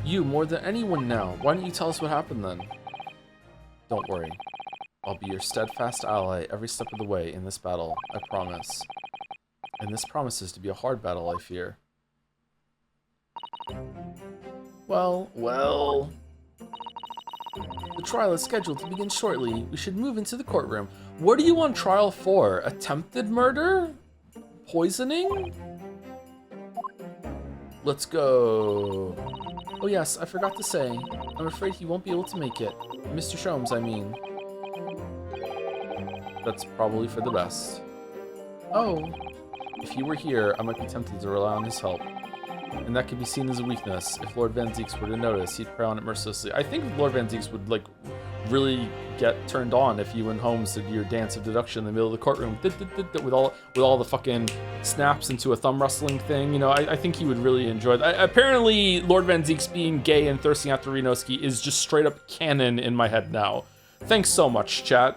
You more than anyone now. Why don't you tell us what happened then? Don't worry. I'll be your steadfast ally every step of the way in this battle, I promise. And this promises to be a hard battle, I fear. Well. The trial is scheduled to begin shortly. We should move into the courtroom. What are you on trial for? Attempted murder? Poisoning? Let's go. Oh yes, I forgot to say. I'm afraid he won't be able to make it. Mr. Sholmes, I mean. That's probably for the best. Oh. If he were here, I might be tempted to rely on his help. And that could be seen as a weakness. If Lord Van Zieks were to notice, he'd prey on it mercilessly. I think Lord Van Zieks would, like, really get turned on if you and Holmes did your dance of deduction in the middle of the courtroom with all the fucking snaps into a thumb wrestling thing. You know, I think he would really enjoy that. Apparently, Lord Van Zieks being gay and thirsting after Renoski is just straight up canon in my head now. Thanks so much, chat.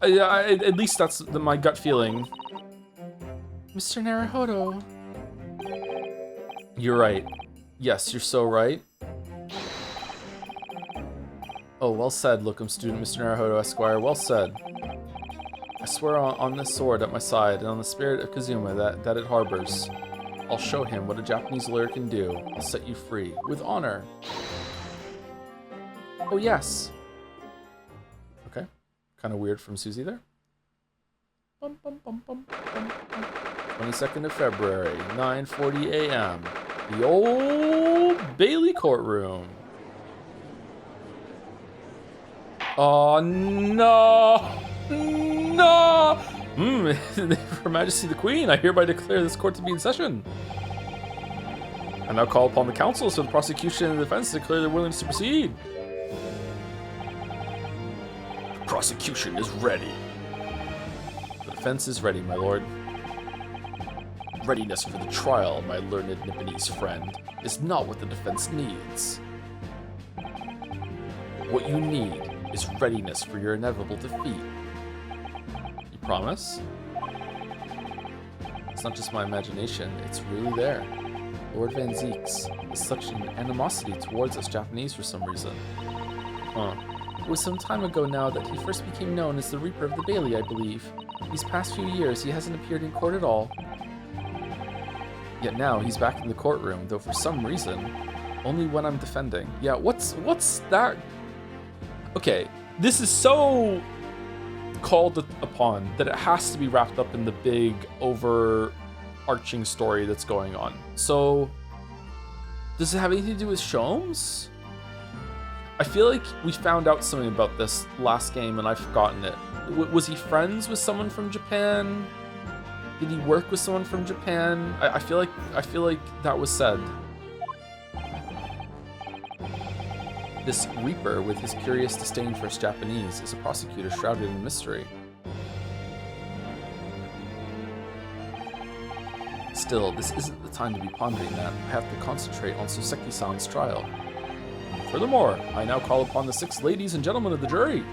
At least that's my gut feeling. Mr. Naruhodo. You're right. Yes, you're so right. Oh, well said, Locum student, Mr. Naruhodo Esquire. Well said. I swear on this sword at my side and on the spirit of Kazuma that it harbors. I'll show him what a Japanese lawyer can do. I'll set you free. With honor. Oh, yes. Okay. Kind of weird from Susie there. 22nd of February, 9:40 a.m. The old Bailey courtroom. Oh, no! No! Her Majesty the Queen, I hereby declare this court to be in session. I now call upon the counsels for the prosecution and the defense to declare their willingness to proceed. The prosecution is ready. The defense is ready, my lord. Readiness for the trial, my learned Nipponese friend, is not what the defense needs. What you need is readiness for your inevitable defeat. You promise? It's not just my imagination, it's really there. Lord Van Zieks has such an animosity towards us Japanese for some reason. Huh. It was some time ago now that he first became known as the Reaper of the Bailey, I believe. These past few years, he hasn't appeared in court at all. Yet now, he's back in the courtroom, though for some reason, only when I'm defending. Yeah, what's that? Okay, this is so called upon that it has to be wrapped up in the big overarching story that's going on. So, does it have anything to do with Sholmes? I feel like we found out something about this last game and I've forgotten it. Was he friends with someone from Japan? Did he work with someone from Japan? I feel like that was said. This Reaper, with his curious disdain for us Japanese, is a prosecutor shrouded in mystery. Still, this isn't the time to be pondering that. I have to concentrate on Soseki-san's trial. Furthermore, I now call upon the 6 ladies and gentlemen of the jury.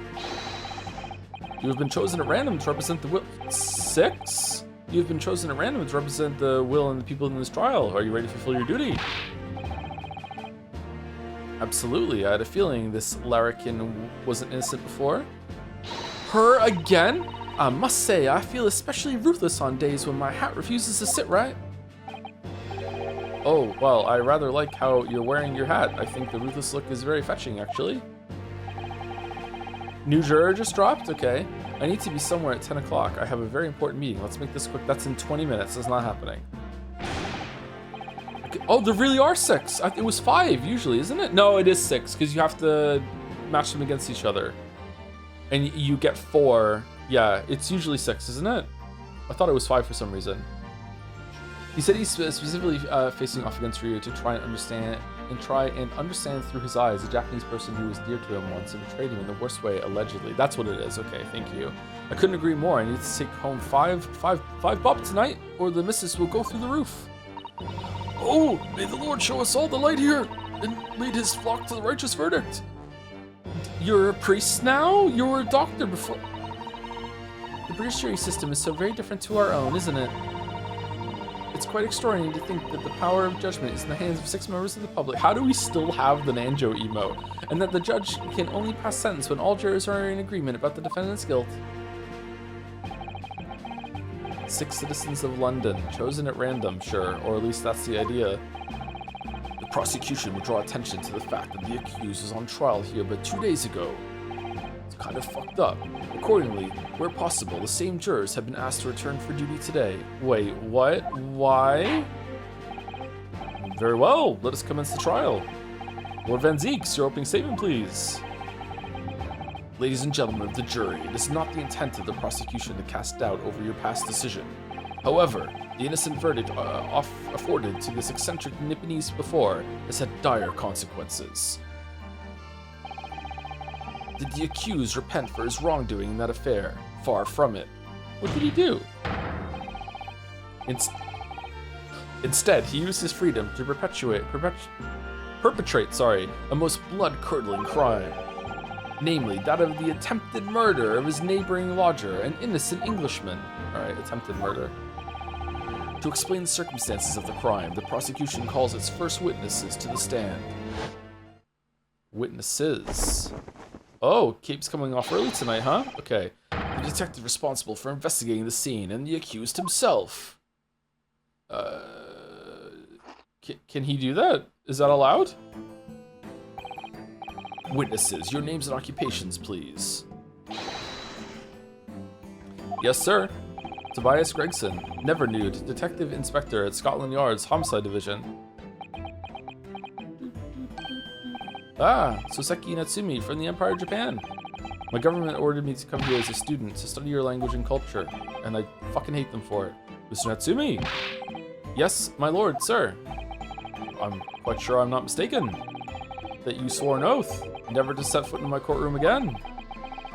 You have been chosen at random to represent the will. 6? You have been chosen at random to represent the will and the people in this trial. Are you ready to fulfill your duty? Absolutely. I had a feeling this larrikin wasn't innocent before. Her again? I must say, I feel especially ruthless on days when my hat refuses to sit right. Oh, well, I rather like how you're wearing your hat. I think the ruthless look is very fetching, actually. New juror just dropped? Okay. I need to be somewhere at 10 o'clock. I have a very important meeting. Let's make this quick. That's in 20 minutes. That's not happening. Okay. Oh, there really are 6. It was 5 usually, isn't it? No, it is 6 because you have to match them against each other. And you get 4. Yeah, it's usually 6, isn't it? I thought it was 5 for some reason. He said he's specifically facing off against Ryu to try and understand through his eyes a Japanese person who was dear to him once and betrayed him in the worst way, allegedly. That's what it is. Okay, thank you. I couldn't agree more. I need to take home five bob tonight, or the missus will go through the roof. Oh, may the Lord show us all the light here and lead his flock to the righteous verdict. You're a priest now? You were a doctor before. The British jury system is so very different to our own, isn't it? It's quite extraordinary to think that the power of judgment is in the hands of 6 members of the public. How do we still have the Nanjo emote? And that the judge can only pass sentence when all jurors are in agreement about the defendant's guilt. 6 citizens of London, chosen at random, sure, or at least that's the idea. The prosecution would draw attention to the fact that the accused was on trial here but 2 days ago. It's kind of fucked up. Accordingly, where possible, the same jurors have been asked to return for duty today. Wait, what? Why? Very well, let us commence the trial. Lord Van Zeeks, your opening statement, please. Ladies and gentlemen of the jury, it is not the intent of the prosecution to cast doubt over your past decision. However, the innocent verdict afforded to this eccentric Nipponese before has had dire consequences. Did the accused repent for his wrongdoing in that affair? Far from it. What did he do? Instead, he used his freedom to perpetrate a most blood-curdling crime. Namely, that of the attempted murder of his neighboring lodger, an innocent Englishman. Alright, attempted murder. To explain the circumstances of the crime, the prosecution calls its first witnesses to the stand. Witnesses. Oh, Cape's coming off early tonight, huh? Okay. The detective responsible for investigating the scene and the accused himself. Can he do that? Is that allowed? Witnesses, your names and occupations, please. Yes, sir. Tobias Gregson, never nude, Detective Inspector at Scotland Yard's Homicide Division. Ah, Soseki Natsumi from the Empire of Japan. My government ordered me to come here as a student to study your language and culture, and I fucking hate them for it. Mr. Natsumi? Yes, my lord, sir. I'm quite sure I'm not mistaken. That you swore an oath, never to set foot in my courtroom again.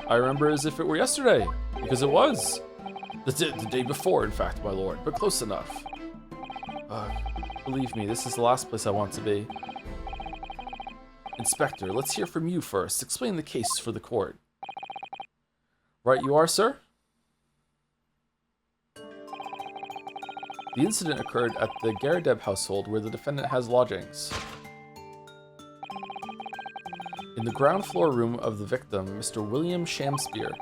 I remember as if it were yesterday, because it was. The day before, in fact, my lord, but close enough. Believe me, this is the last place I want to be. Inspector, let's hear from you first. Explain the case for the court. Right you are, sir? The incident occurred at the Garrideb household where the defendant has lodgings. In the ground floor room of the victim, Mr. William Shamspeare.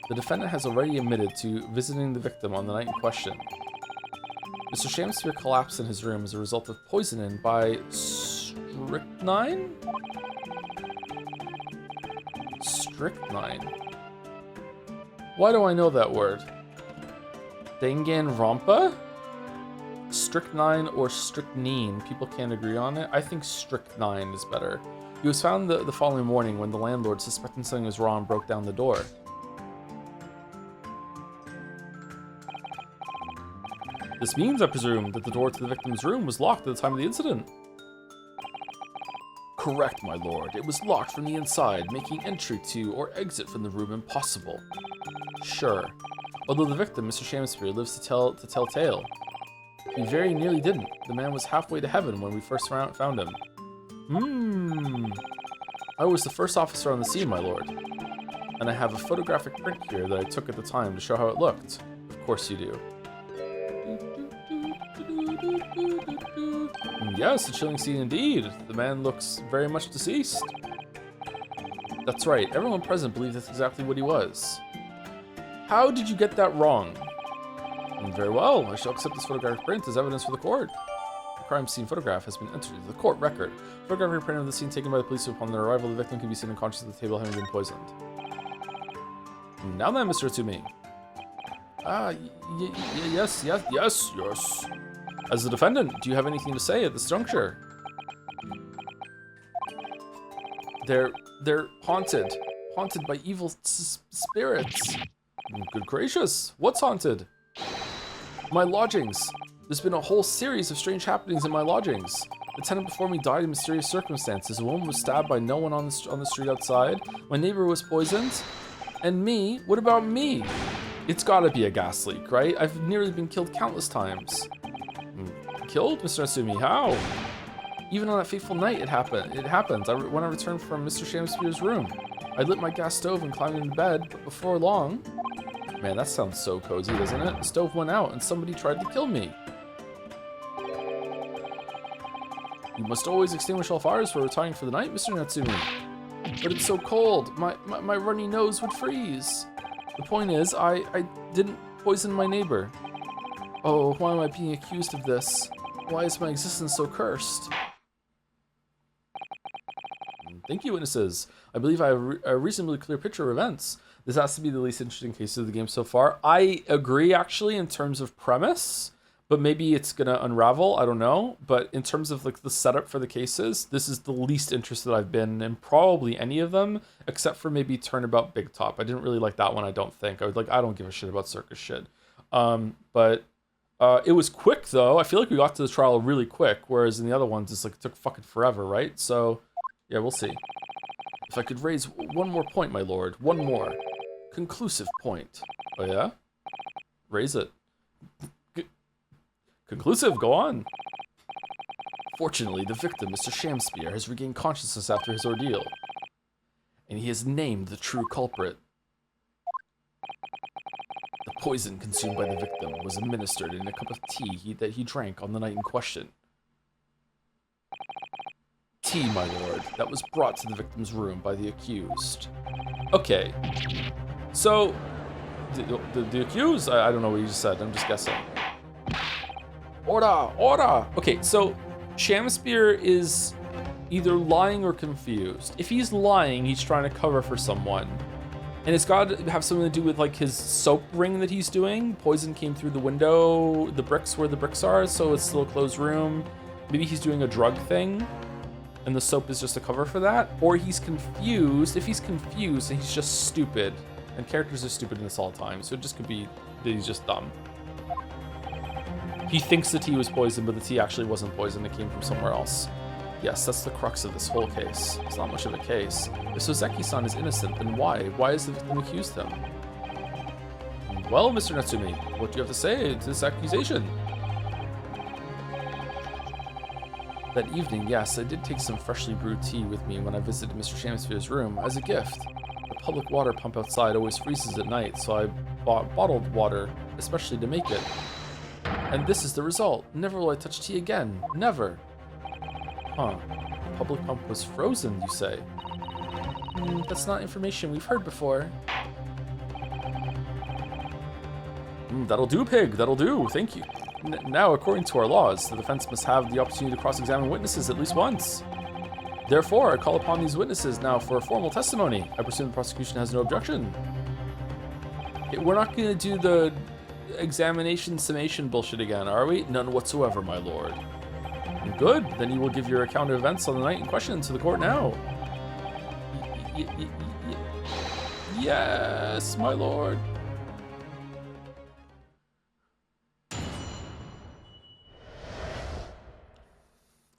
The defendant has already admitted to visiting the victim on the night in question. Mr. Shamspeare collapsed in his room as a result of poisoning by strychnine? Strychnine. Why do I know that word? Danganronpa? Strychnine or strychnine. People can't agree on it. I think strychnine is better. He was found the following morning when the landlord, suspecting something was wrong, broke down the door. This means, I presume, that the door to the victim's room was locked at the time of the incident. Correct, my lord. It was locked from the inside, making entry to or exit from the room impossible. Sure. Although the victim, Mr. Shamspeare, lives to tell tale. He very nearly didn't. The man was halfway to heaven when we first found him. I was the first officer on the scene, my lord. And I have a photographic print here that I took at the time to show how it looked. Of course you do. Yes, a chilling scene indeed. The man looks very much deceased. That's right, everyone present believed that's exactly what he was. How did you get that wrong? Very well, I shall accept this photographic print as evidence for the court. The crime scene photograph has been entered into the court record. Photographic print of the scene taken by the police upon their arrival. The victim can be seen unconscious at the table having been poisoned. Now then, Mr. Tsumi. Yes. As the defendant, do you have anything to say at this juncture? They're haunted by evil spirits. Good gracious, what's haunted? My lodgings. There's been a whole series of strange happenings in my lodgings. The tenant before me died in mysterious circumstances. A woman was stabbed by no one on the street outside. My neighbor was poisoned. And me? What about me? It's gotta be a gas leak, right? I've nearly been killed countless times. Killed, Mr. Natsumi? How? Even on that fateful night, it happened. When I returned from Mr. Shamspeare's room. I lit my gas stove and climbed into bed, but before long... Man, that sounds so cozy, doesn't it? The stove went out and somebody tried to kill me. You must always extinguish all fires for retiring for the night, Mr. Natsumi. But it's so cold. My runny nose would freeze. The point is, I didn't poison my neighbor. Oh, why am I being accused of this? Why is my existence so cursed? Thank you, witnesses. I believe I have a reasonably clear picture of events. This has to be the least interesting case of the game so far. I agree, actually, in terms of premise, but maybe it's gonna unravel. I don't know. But in terms of like the setup for the cases, this is the least interested I've been in probably any of them, except for maybe Turnabout Big Top. I didn't really like that one. I don't think. I don't give a shit about circus shit. But it was quick though. I feel like we got to the trial really quick, whereas in the other ones, it's like it took fucking forever, right? So yeah, we'll see. If I could raise one more point, my lord, one more conclusive point. Oh yeah, raise it. Conclusive, go on. Fortunately, the victim, Mr. Shamspeare, has regained consciousness after his ordeal, and he has named the true culprit. The poison consumed by the victim was administered in a cup of tea that he drank on the night in question. Tea, my lord, that was brought to the victim's room by the accused. Okay, so the accused, I don't know what you just said, I'm just guessing. Order! Okay, so Shamspeare is either lying or confused. If he's lying, he's trying to cover for someone. And it's got to have something to do with like his soap ring that he's doing. Poison came through the window, the bricks where the bricks are, so it's still a closed room. Maybe he's doing a drug thing, and the soap is just a cover for that. Or he's confused. If he's confused, then he's just stupid. And characters are stupid in this all the time, so it just could be that he's just dumb. He thinks the tea was poisoned, but the tea actually wasn't poisoned. It came from somewhere else. Yes, that's the crux of this whole case. It's not much of a case. If Sozeki-san is innocent, then why? Why has the victim accused him? Well, Mr. Natsumi, what do you have to say to this accusation? That evening, yes, I did take some freshly brewed tea with me when I visited Mr. Shamspeare's room as a gift. The public water pump outside always freezes at night, so I bought bottled water, especially to make it. And this is the result. Never will I touch tea again. Never. Huh. The public pump was frozen, you say? That's not information we've heard before. That'll do, pig. That'll do. Thank you. Now, according to our laws, the defense must have the opportunity to cross-examine witnesses at least once. Therefore, I call upon these witnesses now for a formal testimony. I presume the prosecution has no objection. We're not going to do the examination summation bullshit again, are we? None whatsoever, my lord. Good, then you will give your account of events on the night in question to the court now. Yes, my lord.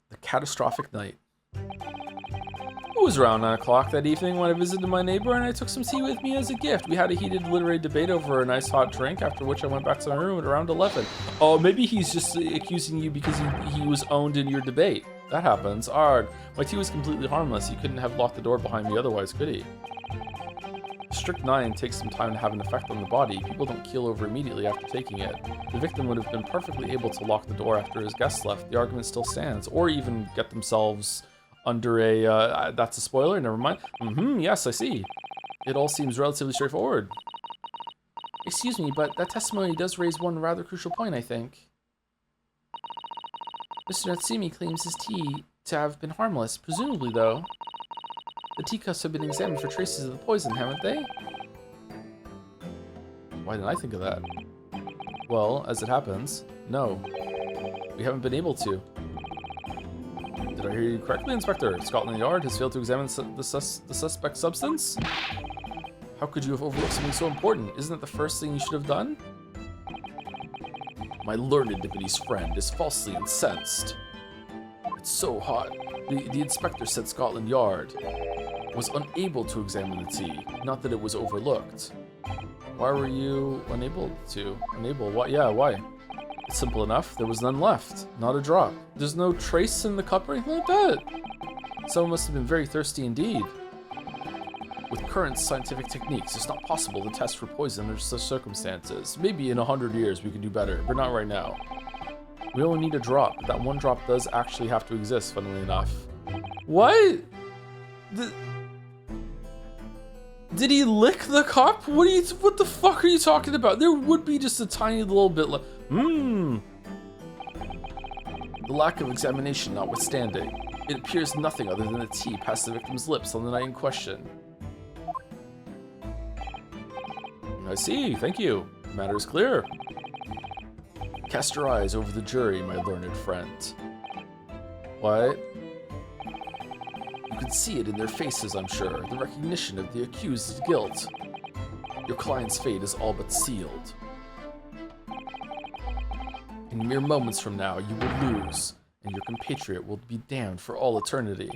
The catastrophic night. It was around 9 o'clock that evening when I visited my neighbor and I took some tea with me as a gift. We had a heated literary debate over a nice hot drink, after which I went back to my room at around 11. Oh, maybe he's just accusing you because he was owned in your debate. That happens. Arg. My tea was completely harmless. He couldn't have locked the door behind me otherwise, could he? Strict 9 takes some time to have an effect on the body. People don't keel over immediately after taking it. The victim would have been perfectly able to lock the door after his guests left. The argument still stands. Or even get themselves under a, that's a spoiler, never mind. Yes, I see. It all seems relatively straightforward. Excuse me, but that testimony does raise one rather crucial point, I think. Mr. Natsumi claims his tea to have been harmless, presumably though. The teacups have been examined for traces of the poison, haven't they? Why didn't I think of that? Well, as it happens, no. We haven't been able to. Did I hear you correctly, Inspector? Scotland Yard has failed to examine the suspect's substance? How could you have overlooked something so important? Isn't that the first thing you should have done? My learned Nipponese friend is falsely incensed. It's so hot. The inspector said Scotland Yard was unable to examine the tea, not that it was overlooked. Why were you unable to? Unable? What? Yeah, why? It's simple enough. There was none left. Not a drop. There's no trace in the cup or anything like that. Someone must have been very thirsty indeed. With current scientific techniques, it's not possible to test for poison under such circumstances. Maybe in 100 years we can do better, but not right now. We only need a drop. That one drop does actually have to exist, funnily enough. What? Did he lick the cup? What the fuck are you talking about? There would be just a tiny little bit like, The lack of examination notwithstanding, it appears nothing other than the tea passed the victim's lips on the night in question. I see, thank you. The matter is clear. Cast your eyes over the jury, my learned friend. What? You can see it in their faces, I'm sure, the recognition of the accused's guilt. Your client's fate is all but sealed. In mere moments from now, you will lose, and your compatriot will be damned for all eternity.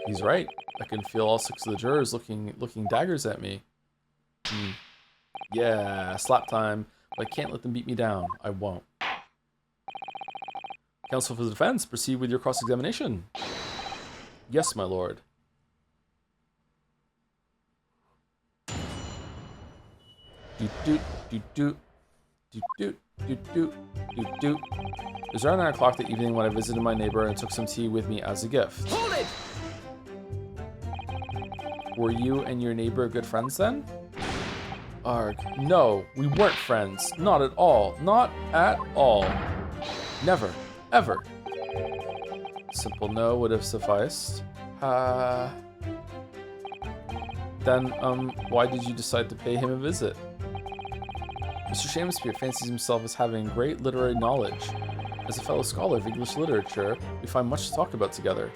He's right. I can feel all 6 of the jurors looking daggers at me. Yeah, slap time. But I can't let them beat me down. I won't. Counsel for the defense, proceed with your cross-examination. Yes, my lord. It was around 9 o'clock that evening when I visited my neighbor and took some tea with me as a gift. Hold it! Were you and your neighbor good friends then? Arg, no, we weren't friends. Not at all. Not at all. Never. Ever. Simple no would have sufficed. Then, why did you decide to pay him a visit? Mr. Shamspeare fancies himself as having great literary knowledge. As a fellow scholar of English literature, we find much to talk about together.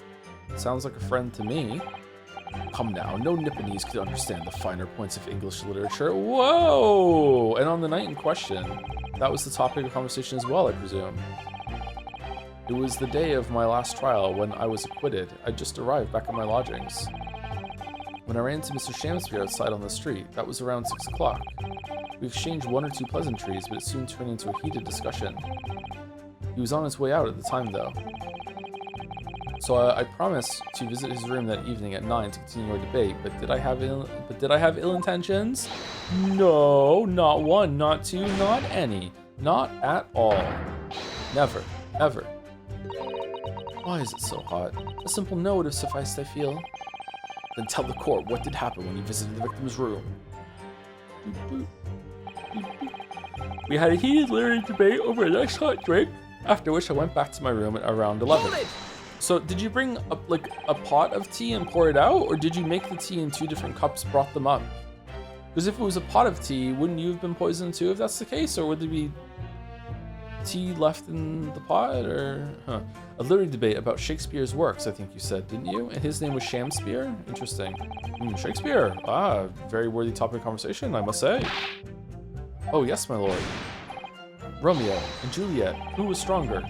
Sounds like a friend to me. Come now, no Nipponese could understand the finer points of English literature. Whoa! And on the night in question, that was the topic of conversation as well, I presume. It was the day of my last trial when I was acquitted. I just arrived back at my lodgings. When I ran into Mr. Shamspeare outside on the street, that was around 6 o'clock. We exchanged 1 or 2 pleasantries, but it soon turned into a heated discussion. He was on his way out at the time, though. So I promised to visit his room that evening at 9 to continue our debate, but did I have ill intentions? No, not one, not two, not any. Not at all. Never, ever. Why is it so hot? A simple no would have sufficed, I feel. Then tell the court what did happen when you visited the victim's room. We had a heated literary debate over a nice hot drink, after which I went back to my room at around 11. So did you bring a pot of tea and pour it out, or did you make the tea in 2 different cups, brought them up? Because if it was a pot of tea, wouldn't you have been poisoned too if that's the case, or would there be tea left in the pot, or a literary debate about Shakespeare's works, I think you said, didn't you? And his name was Shamspeare? Interesting. Shakespeare. Very worthy topic of conversation, I must say. Oh yes, my lord. Romeo and Juliet, who was stronger?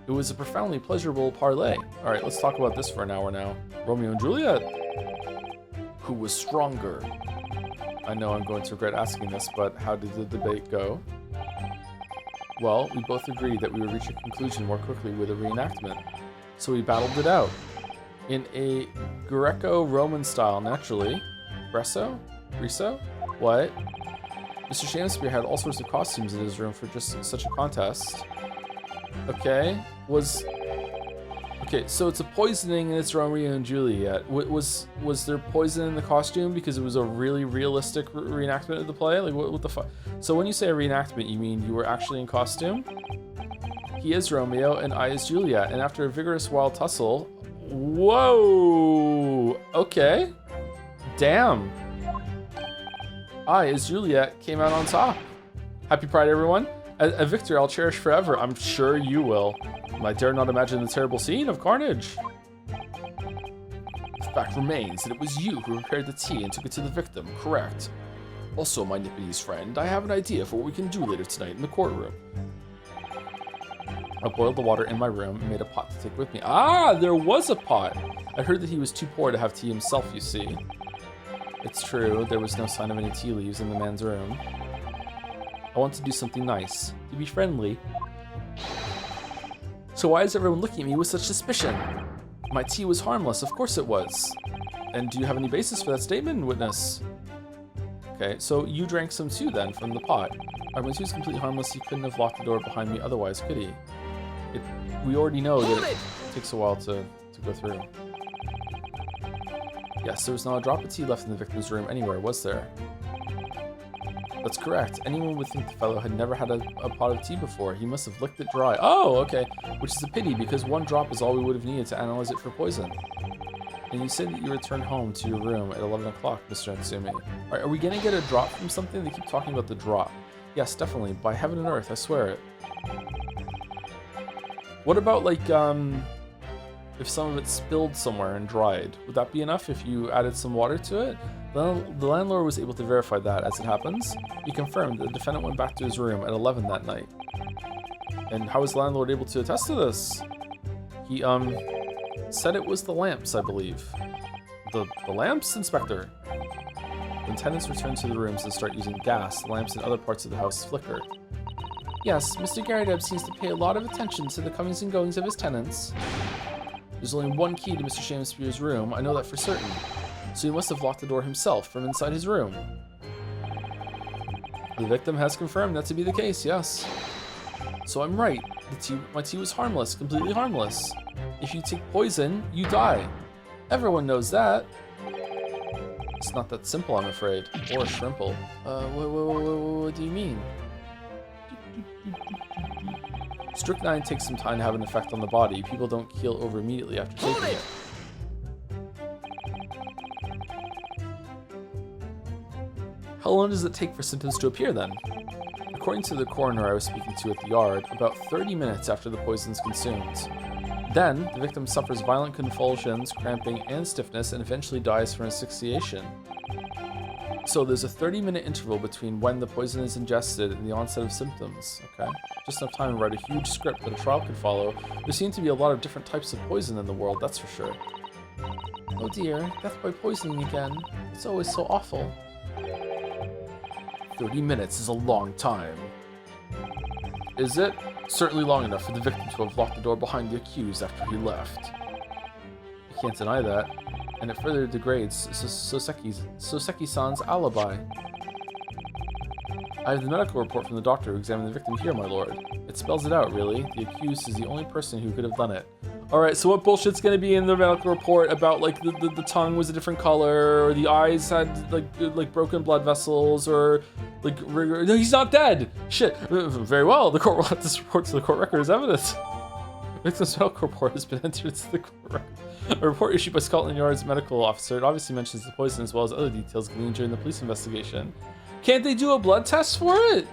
It was a profoundly pleasurable parley. All right, let's talk about this for an hour now. Romeo and Juliet. Who was stronger? I know I'm going to regret asking this, but how did the debate go? Well, we both agreed that we would reach a conclusion more quickly with a reenactment. So we battled it out. In a Greco-Roman style, naturally. Greso? What? Mr. Shamspeare had all sorts of costumes in his room for just such a contest. Okay, so it's a poisoning and it's Romeo and Juliet. Was there poison in the costume because it was a really realistic reenactment of the play? Like, what the fuck? So when you say a reenactment, you mean you were actually in costume? He is Romeo and I is Juliet, and after a vigorous wild tussle... Whoa! Okay. Damn. I, as Juliet, came out on top. Happy Pride, everyone. A victory I'll cherish forever. I'm sure you will. I dare not imagine the terrible scene of carnage. The fact remains that it was you who prepared the tea and took it to the victim, correct? Also, my Nippity's friend, I have an idea for what we can do later tonight in the courtroom. I boiled the water in my room and made a pot to take with me. Ah, there was a pot! I heard that he was too poor to have tea himself, you see. It's true, there was no sign of any tea leaves in the man's room. I want to do something nice, to be friendly. So why is everyone looking at me with such suspicion? My tea was harmless, of course it was. And do you have any basis for that statement, witness? Okay, so you drank some too then from the pot. My tea was completely harmless, he couldn't have locked the door behind me otherwise, could he? We already know that it takes a while to go through. Yes, there was not a drop of tea left in the victim's room anywhere, was there? That's correct. Anyone would think the fellow had never had a pot of tea before. He must have licked it dry. Oh, okay. Which is a pity, because one drop is all we would have needed to analyze it for poison. And you said that you returned home to your room at 11 o'clock, Mr. Natsumi. Alright, are we gonna get a drop from something? They keep talking about the drop. Yes, definitely. By heaven and earth, I swear it. What about, like, if some of it spilled somewhere and dried? Would that be enough if you added some water to it? The landlord was able to verify that, as it happens. He confirmed that the defendant went back to his room at 11 that night. And how was the landlord able to attest to this? He, said it was the lamps, I believe. The lamps, Inspector? When tenants return to the rooms and start using gas, the lamps in other parts of the house flicker. Yes, Mr. Garrideb seems to pay a lot of attention to the comings and goings of his tenants. There's only one key to Mr. Shamspeare's room, I know that for certain. So he must have locked the door himself from inside his room. The victim has confirmed that to be the case, yes. So I'm right. My tea was harmless, completely harmless. If you take poison, you die. Everyone knows that. It's not that simple, I'm afraid. Or shrimple. What do you mean? Strychnine takes some time to have an effect on the body. People don't keel over immediately after taking it. How long does it take for symptoms to appear then? According to the coroner I was speaking to at the yard, about 30 minutes after the poison is consumed. Then, the victim suffers violent convulsions, cramping, and stiffness, and eventually dies from asphyxiation. So there's a 30-minute interval between when the poison is ingested and the onset of symptoms, okay? Just enough time to write a huge script that a trial could follow. There seem to be a lot of different types of poison in the world, that's for sure. Oh dear, death by poisoning again. It's always so awful. 30 minutes is a long time. Is it? Certainly long enough for the victim to have locked the door behind the accused after he left. I can't deny that. And it further degrades Soseki-san's alibi. I have the medical report from the doctor who examined the victim here, my lord. It spells it out, really. The accused is the only person who could have done it. Alright, so what bullshit's gonna be in the medical report about, like, the tongue was a different color, or the eyes had, like broken blood vessels, or, like, no, he's not dead! Shit! Very well, the court will have this report to the court record as evidence. The victim's medical report has been entered into the court record. A report issued by Scotland Yard's medical officer. It obviously mentions the poison as well as other details gleaned during the police investigation. Can't they do a blood test for it?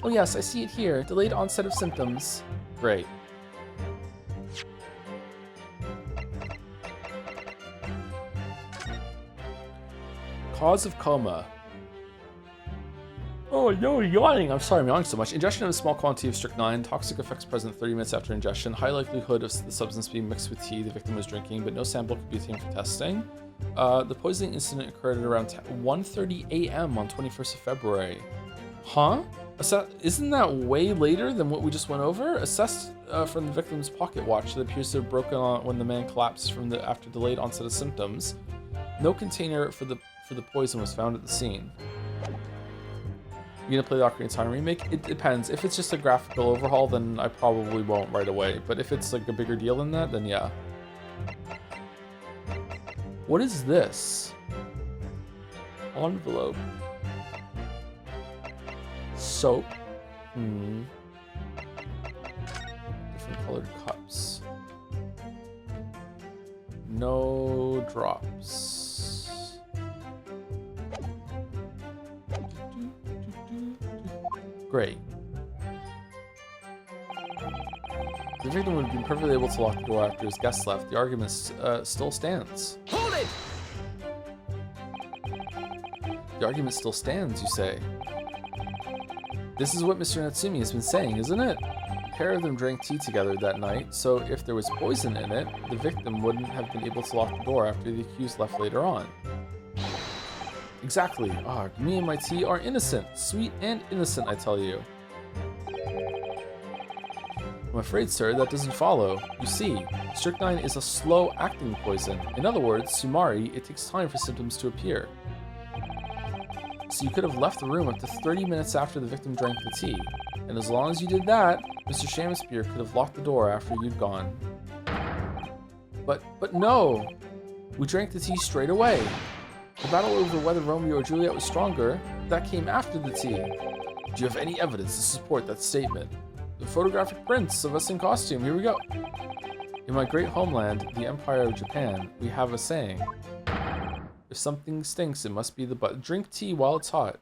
Oh yes, I see it here. Delayed onset of symptoms. Great. Cause of coma. Oh, you're yawning. I'm sorry I'm yawning so much. Ingestion of a small quantity of strychnine. Toxic effects present 30 minutes after ingestion. High likelihood of the substance being mixed with tea the victim was drinking, but no sample could be obtained for testing. The poisoning incident occurred at around 1:30 a.m. on 21st of February. Huh? Isn't that way later than what we just went over? Assessed from the victim's pocket watch that appears to have broken on when the man collapsed after delayed onset of symptoms. No container for the poison was found at the scene. You gonna play the Ocarina of Time remake? It depends. If it's just a graphical overhaul, then I probably won't right away. But if it's like a bigger deal than that, then yeah. What is this? Envelope. Soap. Different colored cups. No drops. Great. The victim would have been perfectly able to lock the door after his guests left. The argument still stands. Hold it! The argument still stands, you say. This is what Mr. Natsumi has been saying, isn't it? A pair of them drank tea together that night, so if there was poison in it, the victim wouldn't have been able to lock the door after the accused left later on. Exactly. Ah, me and my tea are innocent. Sweet and innocent, I tell you. I'm afraid, sir, that doesn't follow. You see, strychnine is a slow-acting poison. In other words, sumari, it takes time for symptoms to appear. So you could have left the room up to 30 minutes after the victim drank the tea. And as long as you did that, Mr. Shamspeare could have locked the door after you'd gone. But no! We drank the tea straight away. The battle over whether Romeo or Juliet was stronger, that came after the tea. Do you have any evidence to support that statement? The photographic prints of us in costume, here we go. In my great homeland, the Empire of Japan, we have a saying. If something stinks, it must be the butt. Drink tea while it's hot.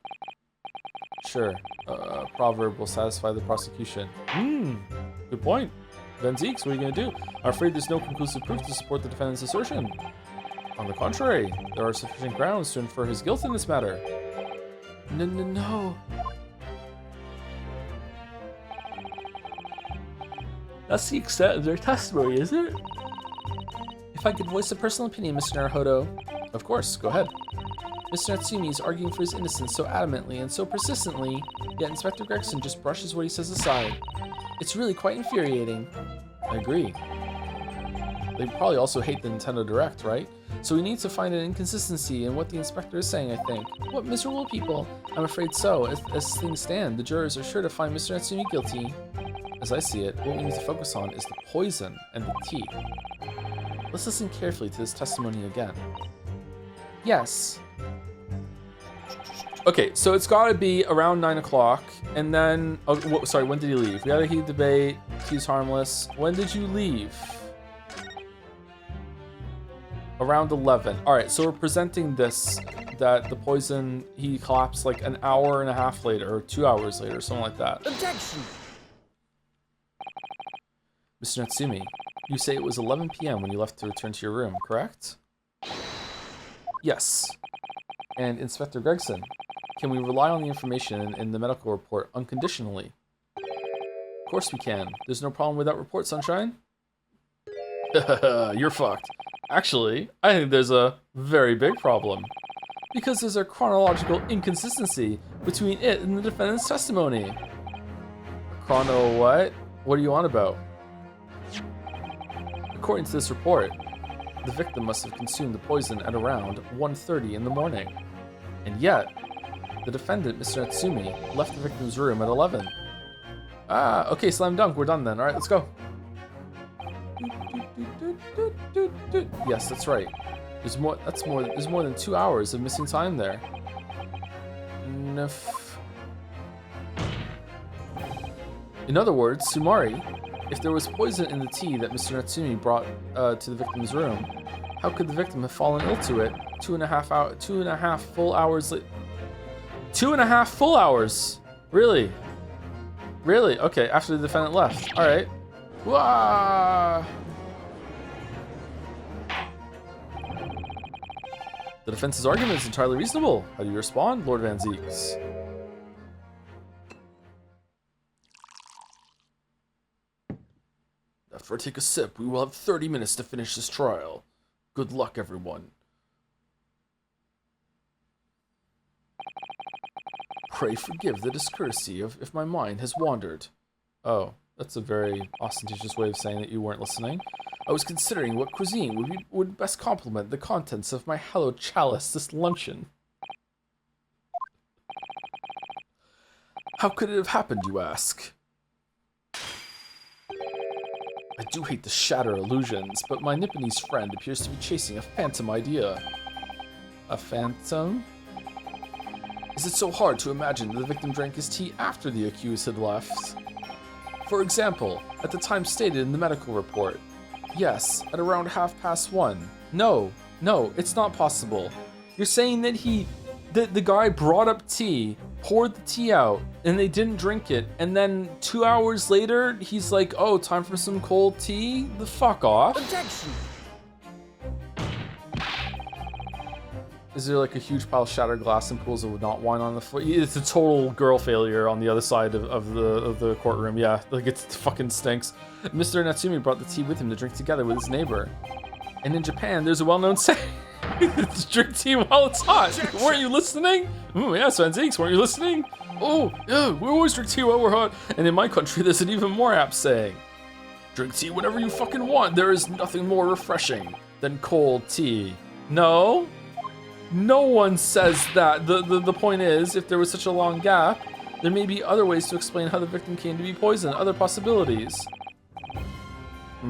Sure, a proverb will satisfy the prosecution. Good point. Van Zieks, what are you going to do? I'm afraid there's no conclusive proof to support the defendant's assertion. On the contrary, there are sufficient grounds to infer his guilt in this matter. No. That's the extent of their testimony, isn't it? If I could voice a personal opinion, Mr. Naruhodo. Of course, go ahead. Mr. Natsumi is arguing for his innocence so adamantly and so persistently, yet Inspector Gregson just brushes what he says aside. It's really quite infuriating. I agree. They probably also hate the Nintendo Direct, right? So we need to find an inconsistency in what the inspector is saying, I think. What miserable people. I'm afraid so. As things stand, the jurors are sure to find Mr. Natsumi guilty. As I see it, what we need to focus on is the poison and the tea. Let's listen carefully to this testimony again. Yes. Okay, so it's gotta be around 9 o'clock, and then... Oh, sorry, when did he leave? We had a heated debate. He's harmless. When did you leave? Around 11. Alright, so we're presenting this, that the poison, he collapsed like an hour and a half later, or 2 hours later, something like that. Objection! Mr. Natsumi, you say it was 11 p.m. when you left to return to your room, correct? Yes. And Inspector Gregson, can we rely on the information in the medical report unconditionally? Of course we can. There's no problem with that report, Sunshine. You're fucked. Actually, I think there's a very big problem. Because there's a chronological inconsistency between it and the defendant's testimony. Chrono what? What are you on about? According to this report, the victim must have consumed the poison at around 1:30 in the morning. And yet, the defendant, Mr. Natsumi, left the victim's room at 11. Ah, okay, slam dunk, we're done then. Alright, let's go. Yes, that's right. There's more than 2 hours of missing time there. In other words, Sumari, if there was poison in the tea that Mr. Natsumi brought to the victim's room, how could the victim have fallen ill to it 2.5 full hours later? 2.5 full hours? Really? Really? Okay, after the defendant left. Alright. Wah! The defense's argument is entirely reasonable. How do you respond, Lord Van Zieks? After I take a sip, we will have 30 minutes to finish this trial. Good luck, everyone. Pray forgive the discourtesy if my mind has wandered. Oh, that's a very ostentatious way of saying that you weren't listening. I was considering what cuisine would best complement the contents of my hallowed chalice this luncheon. How could it have happened, you ask? I do hate to shatter illusions, but my Nipponese friend appears to be chasing a phantom idea. A phantom? Is it so hard to imagine that the victim drank his tea after the accused had left? For example, at the time stated in the medical report. Yes, at around 1:30. No, it's not possible. You're saying that the guy brought up tea, poured the tea out, and they didn't drink it, and then 2 hours later, he's like, oh, time for some cold tea? The fuck off. Objection! Is there like a huge pile of shattered glass and pools of not wine on the floor? It's a total girl failure on the other side of the courtroom. Yeah, like it fucking stinks. Mr. Natsumi brought the tea with him to drink together with his neighbor. And in Japan, there's a well-known saying: drink tea while it's hot. Weren't you listening? Oh yeah, Svenzeeks, weren't you listening? Oh yeah, we always drink tea while we're hot. And in my country, there's an even more apt saying: drink tea whenever you fucking want. There is nothing more refreshing than cold tea. No? No one says that. The point is, if there was such a long gap, there may be other ways to explain how the victim came to be poisoned, other possibilities.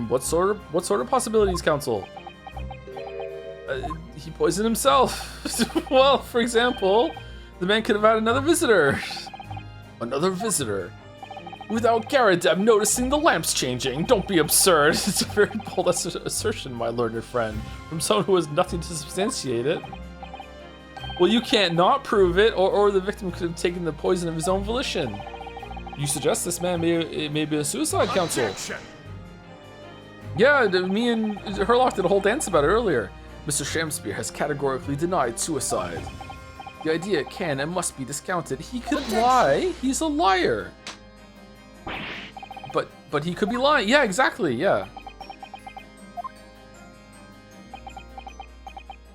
What sort of possibilities, counsel? He poisoned himself. Well, for example, the man could have had another visitor. Another visitor. Without Garrideb noticing the lamps changing. Don't be absurd. It's a very bold assertion, my learned friend, from someone who has nothing to substantiate it. Well, you can't not prove it, or the victim could have taken the poison of his own volition. You suggest this man may be a suicide, counsel? Objection. Yeah, me and Herlock did a whole dance about it earlier. Mr. Shamspeare has categorically denied suicide. The idea can and must be discounted. He could lie. He's a liar. But he could be lying. Yeah, exactly. Yeah.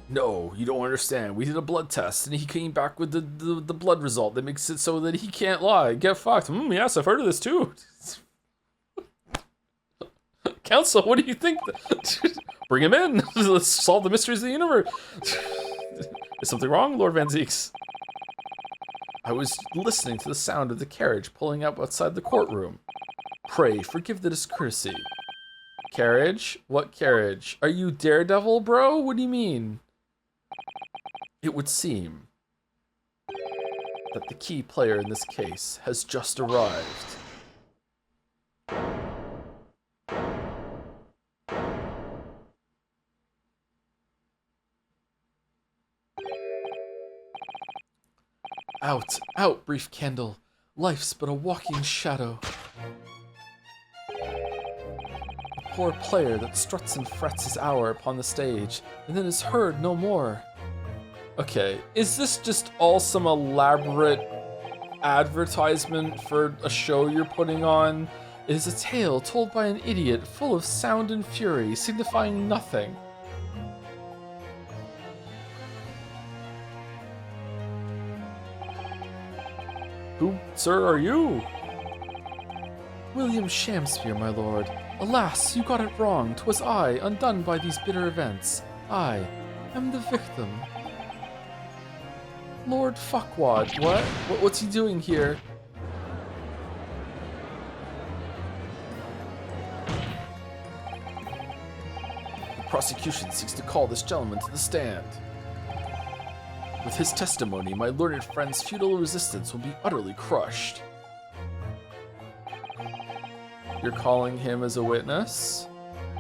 No, you don't understand. We did a blood test, and he came back with the blood result that makes it so that he can't lie. Get fucked. Yes, I've heard of this too. Counsel, what do you think? Bring him in. Let's solve the mysteries of the universe. Is something wrong, Lord Van Zeeks? I was listening to the sound of the carriage pulling up outside the courtroom. Pray, forgive the discourtesy. Carriage? What carriage? Are you Daredevil, bro? What do you mean? It would seem that the key player in this case has just arrived. Out, out, brief candle. Life's but a walking shadow. A poor player that struts and frets his hour upon the stage, and then is heard no more. Okay, is this just all some elaborate advertisement for a show you're putting on? It is a tale told by an idiot, full of sound and fury, signifying nothing. Who, sir, are you? William Shamspeare, my lord. Alas, you got it wrong. 'Twas I, undone by these bitter events. I am the victim. Lord Fuckwad, what? What's he doing here? The prosecution seeks to call this gentleman to the stand. With his testimony, my learned friend's futile resistance will be utterly crushed. You're calling him as a witness?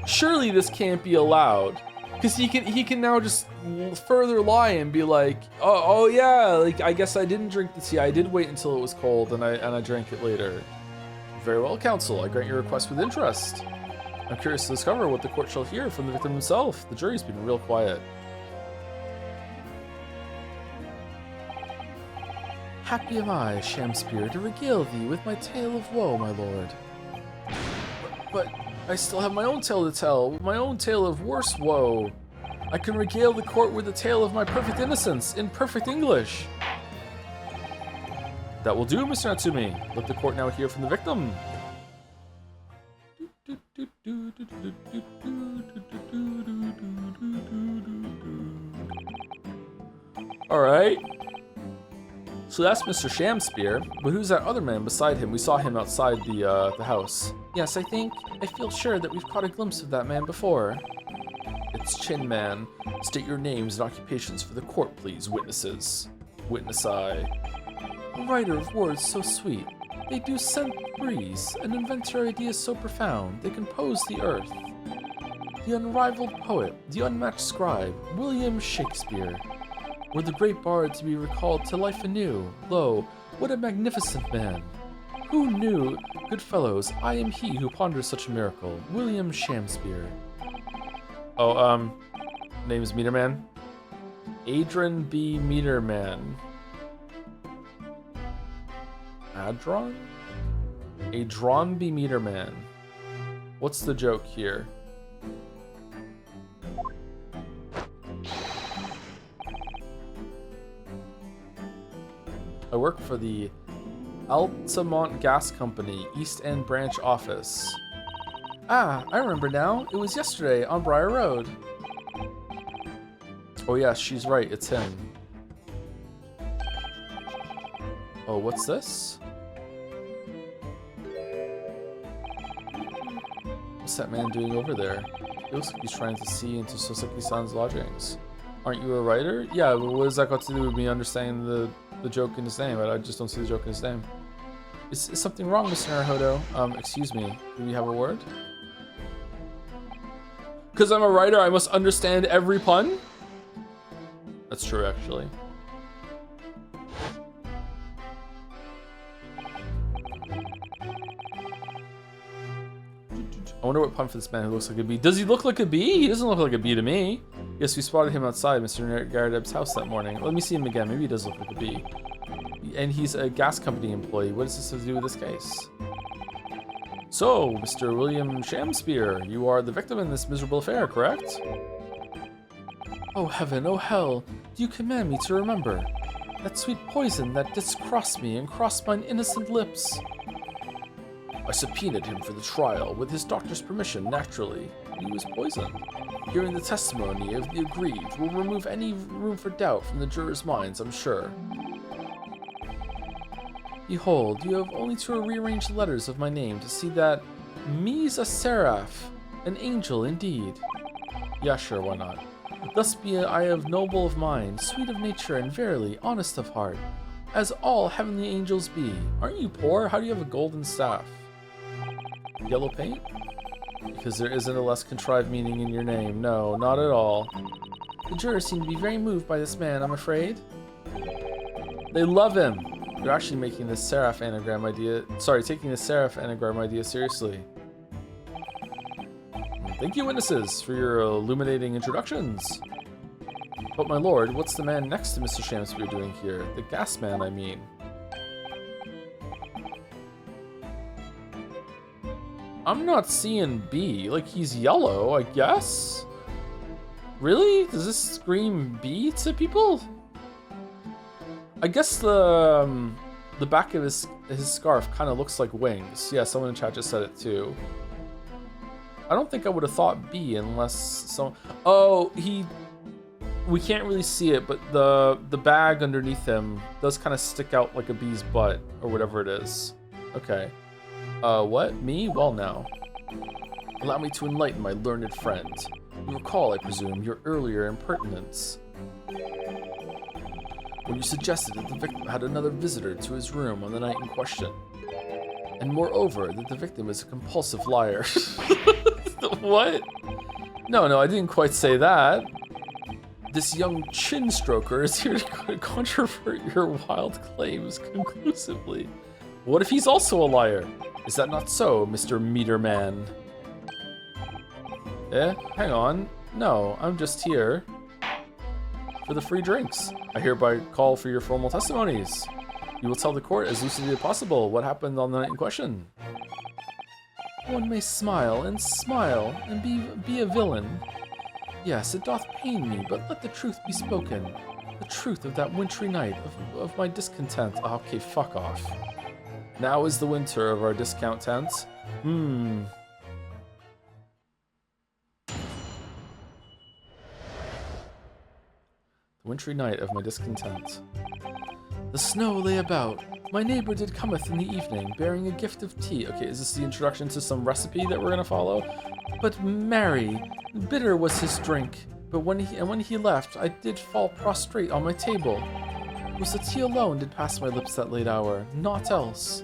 Surely this can't be allowed. Because he can now just further lie and be like, oh yeah, like I guess I didn't drink the tea. I did wait until it was cold and I drank it later. Very well, counsel. I grant your request with interest. I'm curious to discover what the court shall hear from the victim himself. The jury's been real quiet. Happy am I, Shamspeare, to regale thee with my tale of woe, my lord. But I still have my own tale to tell, my own tale of worse woe. I can regale the court with the tale of my perfect innocence, in perfect English. That will do, Mr. Natsumi. Let the court now hear from the victim. Alright. So that's Mr. Shamspeare, but who's that other man beside him? We saw him outside the house. Yes, I feel sure that we've caught a glimpse of that man before. It's Chin Man. State your names and occupations for the court, please, witnesses. Witness I. A writer of words so sweet, they do scent the breeze, and invent your ideas so profound, they compose the earth. The unrivaled poet, the unmatched scribe, William Shakespeare. Were the great bard to be recalled to life anew, lo, what a magnificent man! Who knew, good fellows, I am he who ponders such a miracle, William Shamspeare. Oh, name's Meterman. Adron B. Meterman. Adron? Adron B. Meterman. What's the joke here? I work for the Altamont Gas Company, East End Branch Office. Ah, I remember now. It was yesterday on Briar Road. Oh yeah, she's right. It's him. Oh, what's this? What's that man doing over there? It looks like he's trying to see into Soseki-san's lodgings. Aren't you a writer? Yeah, but what does that got to do with me understanding the joke in his name? I just don't see the joke in his name. Is something wrong, Mr. Naruhodo? Excuse me. Do we have a word? Because I'm a writer, I must understand every pun? That's true, actually. I wonder what pun for this man who looks like a bee. Does he look like a bee? He doesn't look like a bee to me. Yes, we spotted him outside Mr. Garrideb's house that morning. Let me see him again. Maybe he does look like a bee. And he's a gas company employee. What does this have to do with this case? So, Mr. William Shamspeare, you are the victim in this miserable affair, correct? Oh heaven, oh hell, do you command me to remember that sweet poison that didst cross me and crossed mine innocent lips? I subpoenaed him for the trial with his doctor's permission, naturally. He was poisoned. Hearing the testimony of the aggrieved will remove any room for doubt from the jurors' minds, I'm sure. Behold, you have only to rearrange the letters of my name to see that me's a seraph, an angel indeed. Yeah, sure, why not? Thus be I of noble of mind, sweet of nature, and verily honest of heart, as all heavenly angels be. Aren't you poor? How do you have a golden staff? Yellow paint? Because there isn't a less contrived meaning in your name. No, not at all. The jurors seem to be very moved by this man, I'm afraid. They love him. They're actually making this seraph anagram idea, taking the seraph anagram idea seriously. Thank you, witnesses, for your illuminating introductions. But my lord, what's the man next to Mr. Shamspeare doing here? The gas man, I mean. I'm not seeing B. Like, he's yellow, I guess? Really? Does this scream B to people? I guess the back of his scarf kind of looks like wings. Yeah, someone in chat just said it too. I don't think I would have thought B unless someone... Oh, we can't really see it, but the bag underneath him does kind of stick out like a bee's butt or whatever it is. Okay. What? Me? Well, now. Allow me to enlighten my learned friend. You recall, I presume, your earlier impertinence. When you suggested that the victim had another visitor to his room on the night in question. And moreover, that the victim is a compulsive liar. What? No, I didn't quite say that. This young chin stroker is here to controvert your wild claims conclusively. What if he's also a liar? Is that not so, Mr. Meterman? Hang on. No, I'm just here for the free drinks. I hereby call for your formal testimonies. You will tell the court as lucidly as possible what happened on the night in question. One may smile and be a villain. Yes, it doth pain me, but let the truth be spoken. The truth of that wintry night of my discontent. Okay, fuck off. Now is the winter of our discount tent. The wintry night of my discontent. The snow lay about. My neighbor did cometh in the evening, bearing a gift of tea. Okay, is this the introduction to some recipe that we're gonna follow? But marry, bitter was his drink. But when he left, I did fall prostrate on my table. It was the tea alone did pass my lips that late hour, naught else.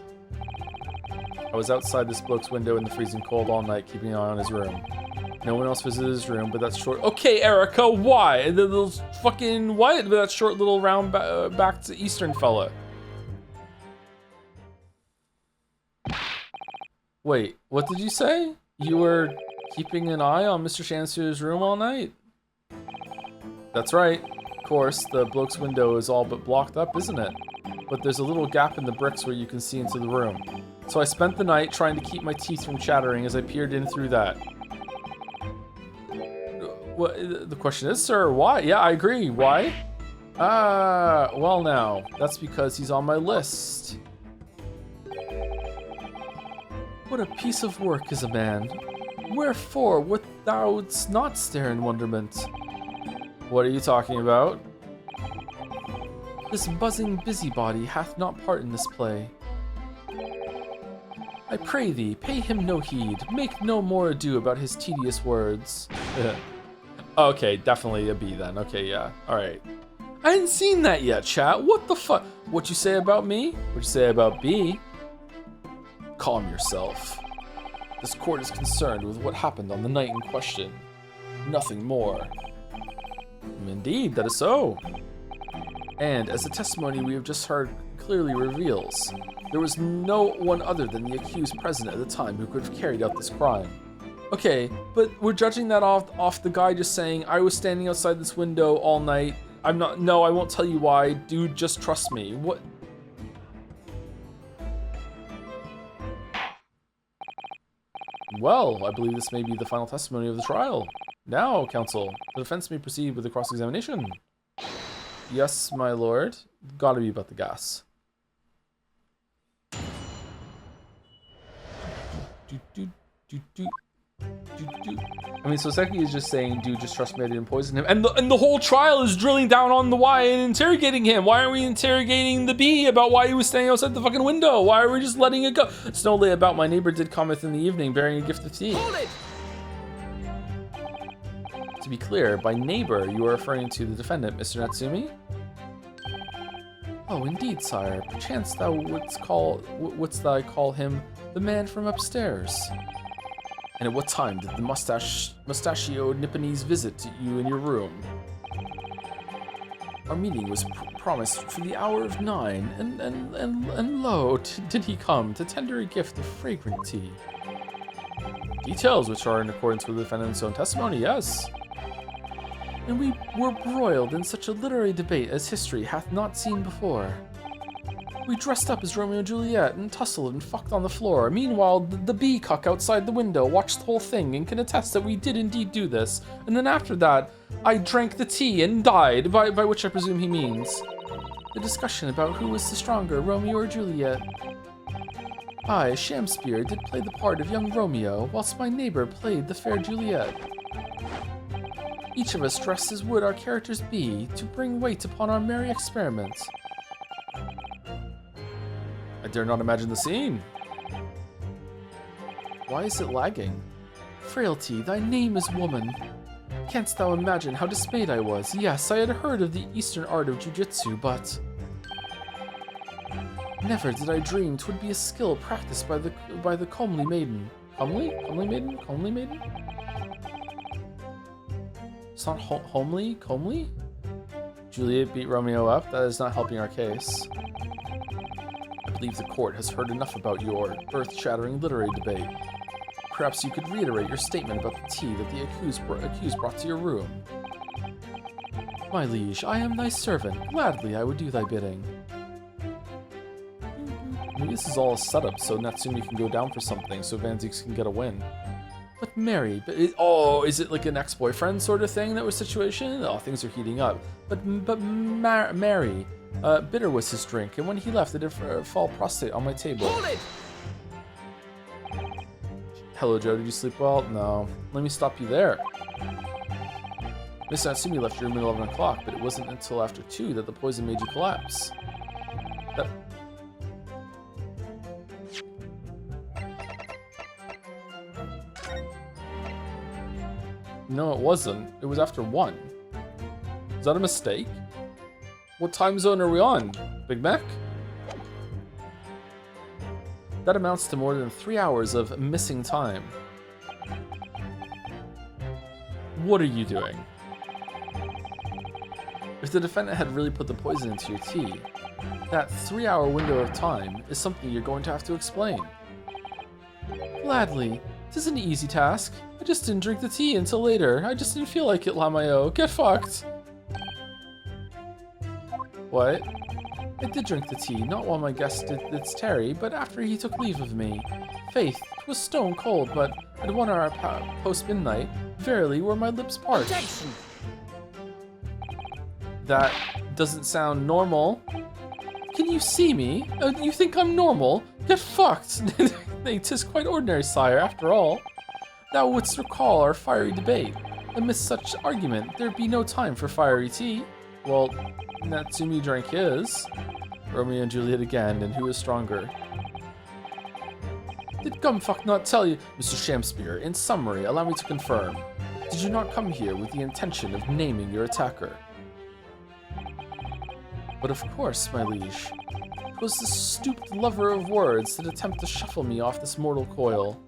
I was outside this bloke's window in the freezing cold all night, keeping an eye on his room. No one else visited his room, but that's short. Okay, Erica, why? And the little fucking what? That short little round back to Eastern fella. Wait, what did you say? You were keeping an eye on Mr. Shamspeare's room all night? That's right. course, the bloke's window is all but blocked up, isn't it? But there's a little gap in the bricks where you can see into the room. So I spent the night trying to keep my teeth from chattering as I peered in through that. What, the question is, sir, why? Yeah, I agree. Why? Well now, that's because he's on my list. What a piece of work is a man. Wherefore wilt thou not stare in wonderment? What are you talking about? This buzzing busybody hath not part in this play. I pray thee, pay him no heed. Make no more ado about his tedious words. Okay, definitely a B then. Okay, yeah. Alright. I hadn't seen that yet, chat. What the fuck? What you say about me? What you say about B? Calm yourself. This court is concerned with what happened on the night in question. Nothing more. Indeed, that is so. And as the testimony we have just heard clearly reveals, there was no one other than the accused present at the time who could have carried out this crime. Okay, but we're judging that off the guy just saying, I was standing outside this window all night. No, I won't tell you why. Dude, just trust me. What? Well, I believe this may be the final testimony of the trial. Now, counsel, the defense may proceed with the cross-examination. Yes, my lord. Gotta be about the gas. I mean, so Seki is just saying, dude, just trust me, I didn't poison him. And the whole trial is drilling down on the Y and interrogating him. Why aren't we interrogating the B about why he was standing outside the fucking window? Why are we just letting it go? It's no lay about my neighbor did cometh in the evening bearing a gift of tea. Hold it! To be clear, by neighbor, you are referring to the defendant, Mr. Natsumi? Oh, indeed, sire. Perchance thou wouldst thou call him the man from upstairs? And at what time did the mustachioed Nipponese visit you in your room? Our meeting was promised for the hour of 9, and lo, did he come to tender a gift of fragrant tea. Details which are in accordance with the defendant's own testimony, yes. And we were broiled in such a literary debate as history hath not seen before. We dressed up as Romeo and Juliet and tussled and fucked on the floor. Meanwhile, the bee-cuck outside the window watched the whole thing and can attest that we did indeed do this. And then after that, I drank the tea and died, by which I presume he means the discussion about who was the stronger, Romeo or Juliet. I, Shamspeare, did play the part of young Romeo, whilst my neighbor played the fair Juliet. Each of us dressed as would our characters be, to bring weight upon our merry experiment. I dare not imagine the scene. Why is it lagging? Frailty, thy name is woman. Canst thou imagine how dismayed I was? Yes, I had heard of the eastern art of jujitsu, but never did I dream 'twould be a skill practiced by the comely maiden. Comely? Comely maiden? Comely maiden? It's not homely? Comely? Juliet beat Romeo up? That is not helping our case. I believe the court has heard enough about your earth-shattering literary debate. Perhaps you could reiterate your statement about the tea that the accused brought to your room. My liege, I am thy servant. Gladly I would do thy bidding. Maybe this is all a setup so Natsumi can go down for something so Van Zieks can get a win. But Mary, is it like an ex-boyfriend sort of thing that was situation? Oh, things are heating up. But Mary, bitter was his drink, and when he left, it did fall prostrate on my table. Hold it! Hello, Joe. Did you sleep well? No. Let me stop you there. Miss Natsumi left your room at 11 o'clock, but it wasn't until after 2 that the poison made you collapse. No, it wasn't. It was after 1. Is that a mistake? What time zone are we on? Big Mac? That amounts to more than 3 hours of missing time. What are you doing? If the defendant had really put the poison into your tea, that 3-hour window of time is something you're going to have to explain. Gladly. 'Tis an easy task. I just didn't drink the tea until later. I just didn't feel like it, Lamayo. Get fucked. What? I did drink the tea, not while my guest did its tarry, but after he took leave of me. Faith, 'twas stone cold, but at 1 hour post midnight, verily were my lips parched. Objection! That doesn't sound normal. Can you see me? You think I'm normal? Get fucked! Nay, 'tis quite ordinary, sire, after all. Thou wouldst recall our fiery debate. Amidst such argument, there'd be no time for fiery tea. Well, Natsumi drank his. Romeo and Juliet again, and who is stronger? Did Gumfuck not tell you, Mr. Shamspeare? In summary, allow me to confirm. Did you not come here with the intention of naming your attacker? But of course, my liege. 'Twas the stooped lover of words that attempt to shuffle me off this mortal coil.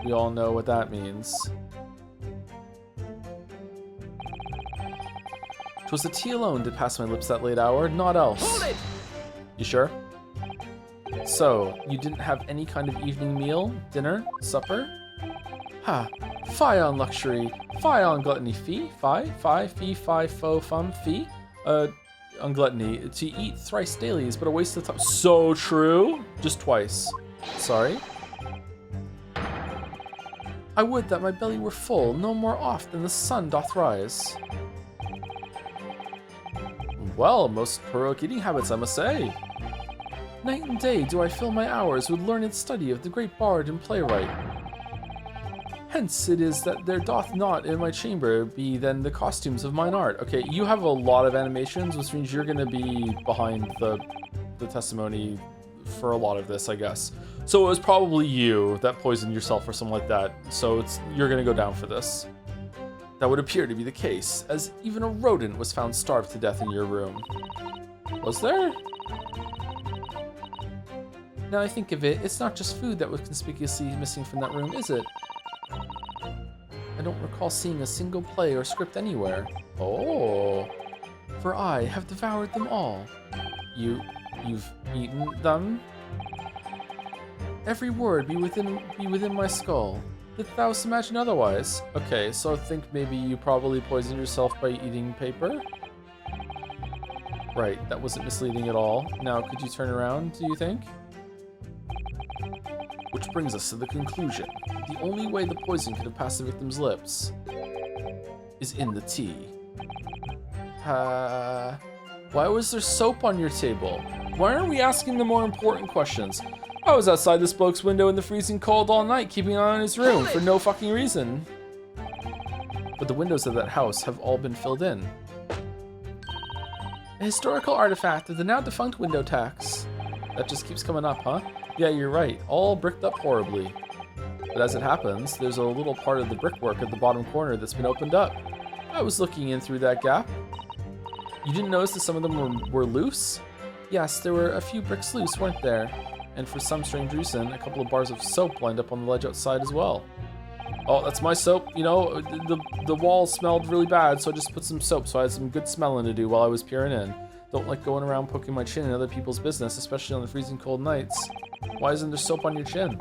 We all know what that means. 'Twas the tea alone did pass my lips that late hour, naught else. Hold it! You sure? So, you didn't have any kind of evening meal, dinner, supper? Ha! Fie on luxury, fie on gluttony, fee, fo, fum, fee. On gluttony, to eat thrice daily is but a waste of time. So true! Just twice. Sorry? I would that my belly were full, no more oft than the sun doth rise. Well, most heroic eating habits, I must say. Night and day do I fill my hours with learned study of the great bard and playwright. Hence it is that there doth not in my chamber be then the costumes of mine art. Okay, you have a lot of animations, which means you're gonna be behind the testimony for a lot of this, I guess. So it was probably you that poisoned yourself or something like that. So you're gonna go down for this. That would appear to be the case, as even a rodent was found starved to death in your room. Was there? Now I think of it, it's not just food that was conspicuously missing from that room, is it? I don't recall seeing a single play or script anywhere. Oh, for I have devoured them all. You've eaten them? Every word be within my skull. Didst thou imagine otherwise? Okay, so I think maybe you probably poisoned yourself by eating paper? Right, that wasn't misleading at all. Now, could you turn around, do you think? Which brings us to the conclusion. The only way the poison could have passed the victim's lips is in the tea. Why was there soap on your table? Why aren't we asking the more important questions? I was outside this bloke's window in the freezing cold all night, keeping an eye on his room for no fucking reason. But the windows of that house have all been filled in. A historical artifact of the now defunct window tax. That just keeps coming up, huh? Yeah, you're right. All bricked up horribly. But as it happens, there's a little part of the brickwork at the bottom corner that's been opened up. I was looking in through that gap. You didn't notice that some of them were loose? Yes, there were a few bricks loose, weren't there? And for some strange reason, a couple of bars of soap lined up on the ledge outside as well. Oh, that's my soap. You know, the wall smelled really bad, so I just put some soap so I had some good smelling to do while I was peering in. Don't like going around poking my chin in other people's business, especially on the freezing cold nights. Why isn't there soap on your chin?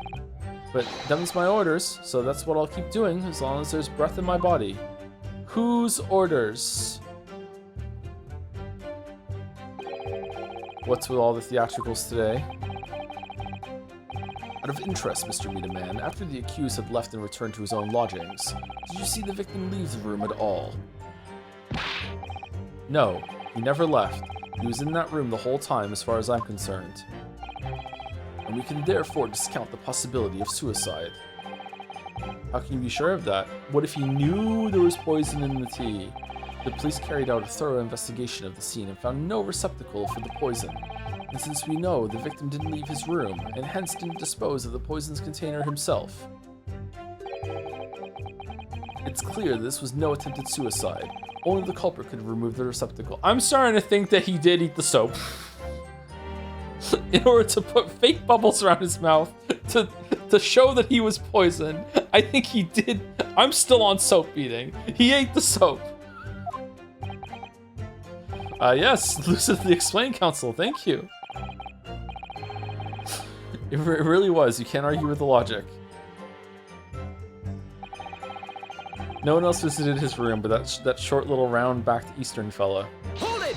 But them's my orders, so that's what I'll keep doing as long as there's breath in my body. Whose orders? What's with all the theatricals today? Out of interest, Mr. Meat Man, after the accused had left and returned to his own lodgings, did you see the victim leave the room at all? No, he never left. He was in that room the whole time as far as I'm concerned. And we can therefore discount the possibility of suicide. How can you be sure of that? What if he knew there was poison in the tea? The police carried out a thorough investigation of the scene and found no receptacle for the poison. And since we know the victim didn't leave his room, and hence didn't dispose of the poison's container himself, it's clear this was no attempted suicide. Only the culprit could have removed the receptacle. I'm starting to think that he did eat the soap in order to put fake bubbles around his mouth to show that he was poisoned. I think he did. I'm still on soap eating. He ate the soap. Yes, lucidly explained, Counsel. Thank you. It really was. You can't argue with the logic. No one else visited his room, but that short little round-backed Eastern fella. Hold it!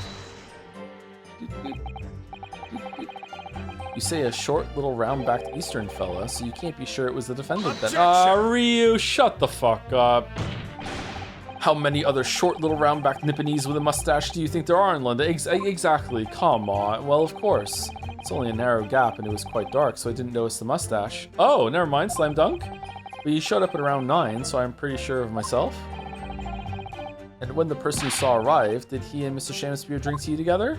You say a short little round-backed Eastern fella, so you can't be sure it was the defendant then. Ah, Ryu, shut the fuck up. How many other short little round-backed Nipponese with a mustache do you think there are in London? Exactly, come on. Well, of course. It's only a narrow gap and it was quite dark, so I didn't notice the mustache. Oh, never mind, slam dunk. But you showed up at around 9, so I'm pretty sure of myself. And when the person you saw arrived, did he and Mr. Shamspeare drink tea together?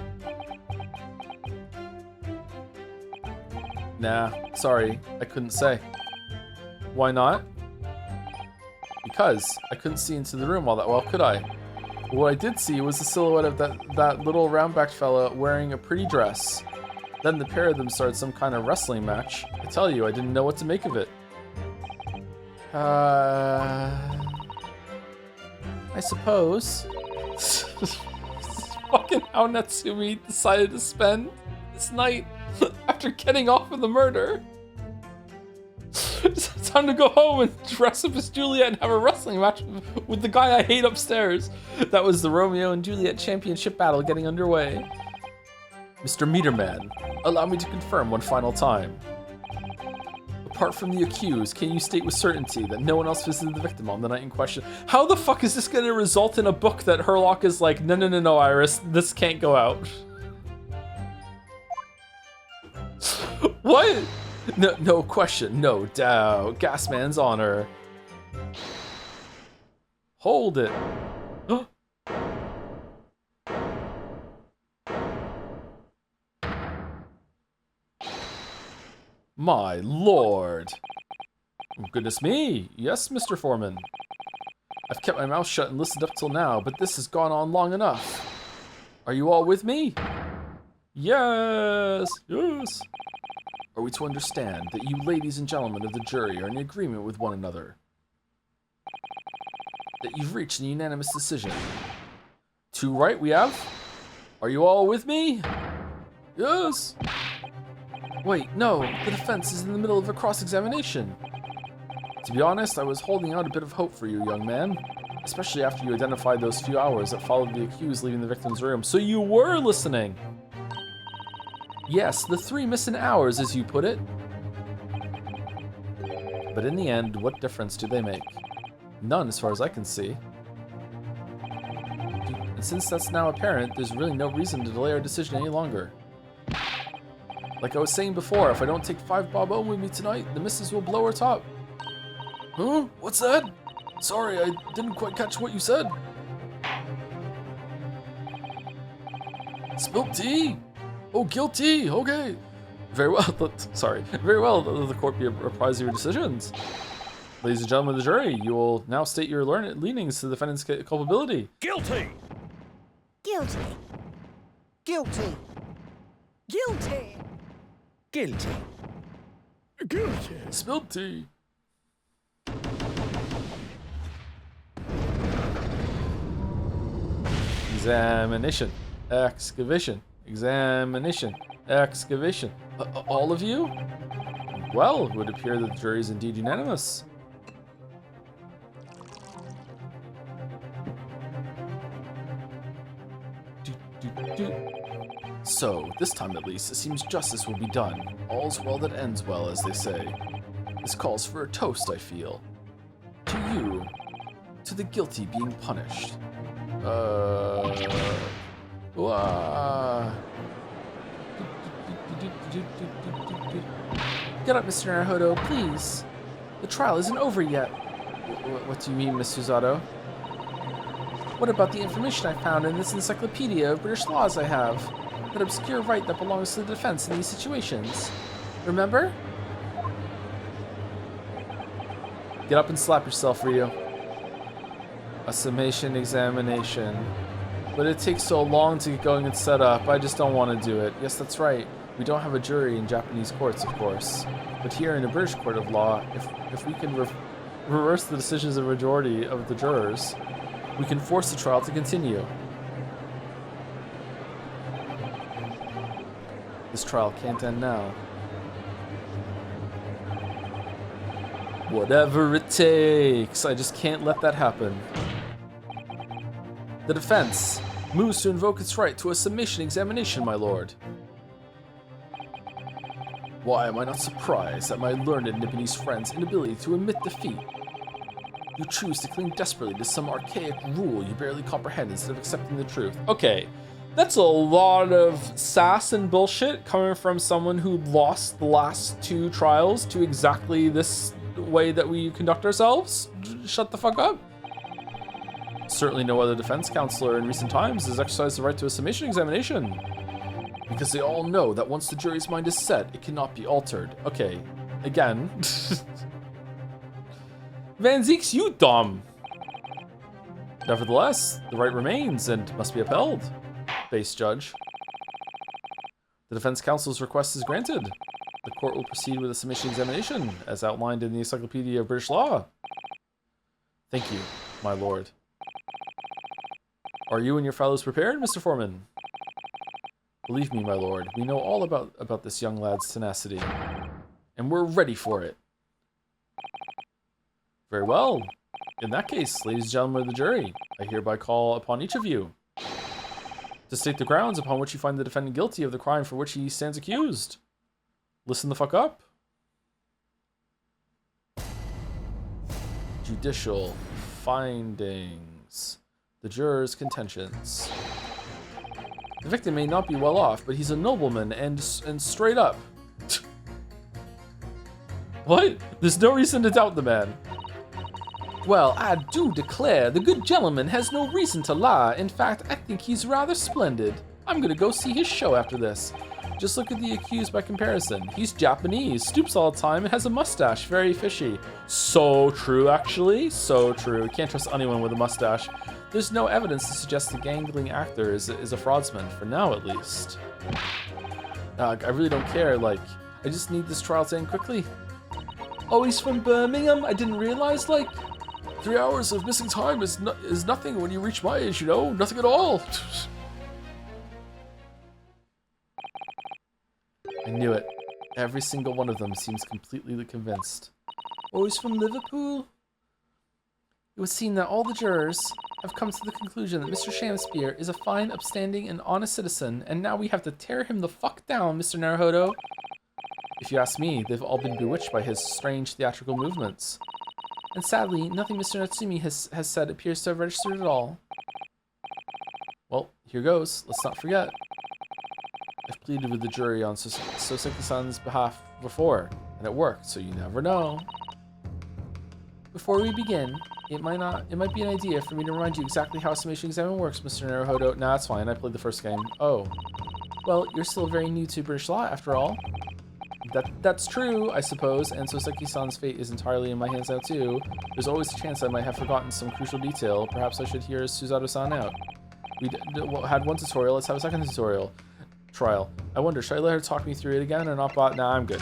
Nah, sorry, I couldn't say. Why not? Because I couldn't see into the room all that well, could I? What I did see was the silhouette of that little round-backed fella wearing a pretty dress. Then the pair of them started some kind of wrestling match. I tell you, I didn't know what to make of it. I suppose. Fucking how Natsumi decided to spend this night after getting off of the murder. It's time to go home and dress up as Juliet and have a wrestling match with the guy I hate upstairs. That was the Romeo and Juliet championship battle getting underway. Mr. Meterman, allow me to confirm one final time. Apart from the accused, can you state with certainty that no one else visited the victim on the night in question? How the fuck is this going to result in a book that Herlock is like, no, Iris, this can't go out? What? No question, no doubt. Gasman's honor. Hold it. My lord. Goodness me. Yes, Mr. Foreman. I've kept my mouth shut and listened up till now, but this has gone on long enough. Are you all with me? Yes. Yes. Are we to understand that you ladies and gentlemen of the jury are in agreement with one another? That you've reached an unanimous decision? Two right we have? Are you all with me? Yes. Wait, no, the defense is in the middle of a cross-examination. To be honest, I was holding out a bit of hope for you, young man. Especially after you identified those few hours that followed the accused leaving the victim's room. So you were listening! Yes, the 3 missing hours, as you put it. But in the end, what difference do they make? None, as far as I can see. And since that's now apparent, there's really no reason to delay our decision any longer. Like I was saying before, if I don't take 5 bob home with me tonight, the missus will blow her top. Huh? What's that? Sorry, I didn't quite catch what you said. Spilt tea? Oh, guilty. Okay. Very well. Sorry. Very well. The court be apprised of your decisions. Ladies and gentlemen of the jury, you will now state your leanings to the defendant's culpability. Guilty! Guilty. Guilty. Guilty. Guilty. Guilty. Spilled tea. Examination. Excavation. Examination. Excavation. All of you? Well, it would appear that the jury is indeed unanimous. So, this time at least, it seems justice will be done. All's well that ends well, as they say. This calls for a toast, I feel. To you. To the guilty being punished. Get up, Mr. Naruhodo, please. The trial isn't over yet. What do you mean, Miss Suzato? What about the information I found in this encyclopedia of British laws I have? That obscure right that belongs to the defense in these situations. Remember? Get up and slap yourself, Ryu. A summation examination. But it takes so long to get going and set up, I just don't want to do it. Yes, that's right. We don't have a jury in Japanese courts, of course. But here in a British court of law, if we can reverse the decisions of the majority of the jurors, we can force the trial to continue. This trial can't end now. Whatever it takes. I just can't let that happen. The defense moves to invoke its right to a summation examination, my lord. Why am I not surprised at my learned Nipponese friend's inability to admit defeat? You choose to cling desperately to some archaic rule you barely comprehend instead of accepting the truth. Okay, that's a lot of sass and bullshit coming from someone who lost the last 2 trials to exactly this way that we conduct ourselves. Shut the fuck up. Certainly no other defense counselor in recent times has exercised the right to a summation examination. Because they all know that once the jury's mind is set, it cannot be altered. Okay, again. Van Zeeks, you dumb. Nevertheless, the right remains and must be upheld. Base judge. The defense counsel's request is granted. The court will proceed with a summation examination, as outlined in the Encyclopedia of British Law. Thank you, my lord. Are you and your fellows prepared, Mr. Foreman? Believe me, my lord, we know all about this young lad's tenacity, and we're ready for it. Very well. In that case, ladies and gentlemen of the jury, I hereby call upon each of you to state the grounds upon which you find the defendant guilty of the crime for which he stands accused. Listen the fuck up. Judicial findings. The jurors' contentions. The victim may not be well off, but he's a nobleman and straight up. What? There's no reason to doubt the man. Well, I do declare the good gentleman has no reason to lie. In fact, I think he's rather splendid. I'm gonna go see his show after this. Just look at the accused by comparison. He's Japanese, stoops all the time, and has a mustache. Very fishy. So true, actually. So true. Can't trust anyone with a mustache. There's no evidence to suggest the gangling actor is a fraudsman, for now at least. I really don't care, like, I just need this trial to end quickly. Oh, he's from Birmingham? I didn't realize, like, 3 hours of missing time is nothing when you reach my age, you know? Nothing at all. I knew it. Every single one of them seems completely convinced. Oh, he's from Liverpool? It would seem that all the jurors have come to the conclusion that Mr. Shamspeare is a fine, upstanding, and honest citizen, and now we have to tear him the fuck down, Mr. Naruhodo. If you ask me, they've all been bewitched by his strange theatrical movements. And sadly, nothing Mr. Natsumi has said appears to have registered at all. Well, here goes. Let's not forget. I've pleaded with the jury on Soseki-san's behalf before, and it worked, so you never know. Before we begin, it might be an idea for me to remind you exactly how a summation exam works, Mr. Naruhodo. Nah, that's fine. I played the first game. Oh. Well, you're still very new to British law, after all. That's true, I suppose, and Soseki-san's fate is entirely in my hands now, too. There's always a chance I might have forgotten some crucial detail. Perhaps I should hear Suzato-san out. We had one tutorial. Let's have a second tutorial. Trial. I wonder, should I let her talk me through it again or not? Nah, I'm good.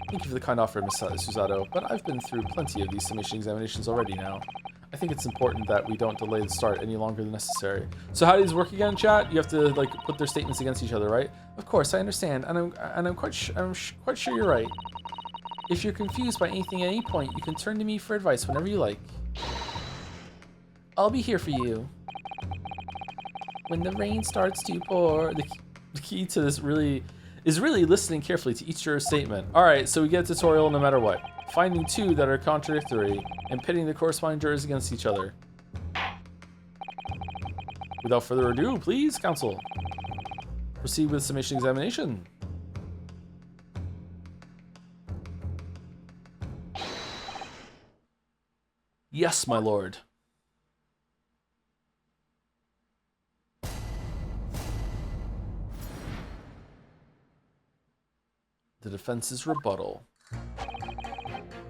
Thank you for the kind offer, Miss Suzato, but I've been through plenty of these summation examinations already now. I think it's important that we don't delay the start any longer than necessary. So how do these work again, chat? You have to like put their statements against each other, right? Of course, I understand, and I'm quite sure you're right. If you're confused by anything at any point, you can turn to me for advice whenever you like. I'll be here for you. When the rain starts to pour, the key to this is really listening carefully to each juror's statement. All right, so we get a tutorial no matter what. Finding two that are contradictory and pitting the corresponding jurors against each other. Without further ado, please, counsel, proceed with summation examination. Yes, my lord. The defense's rebuttal.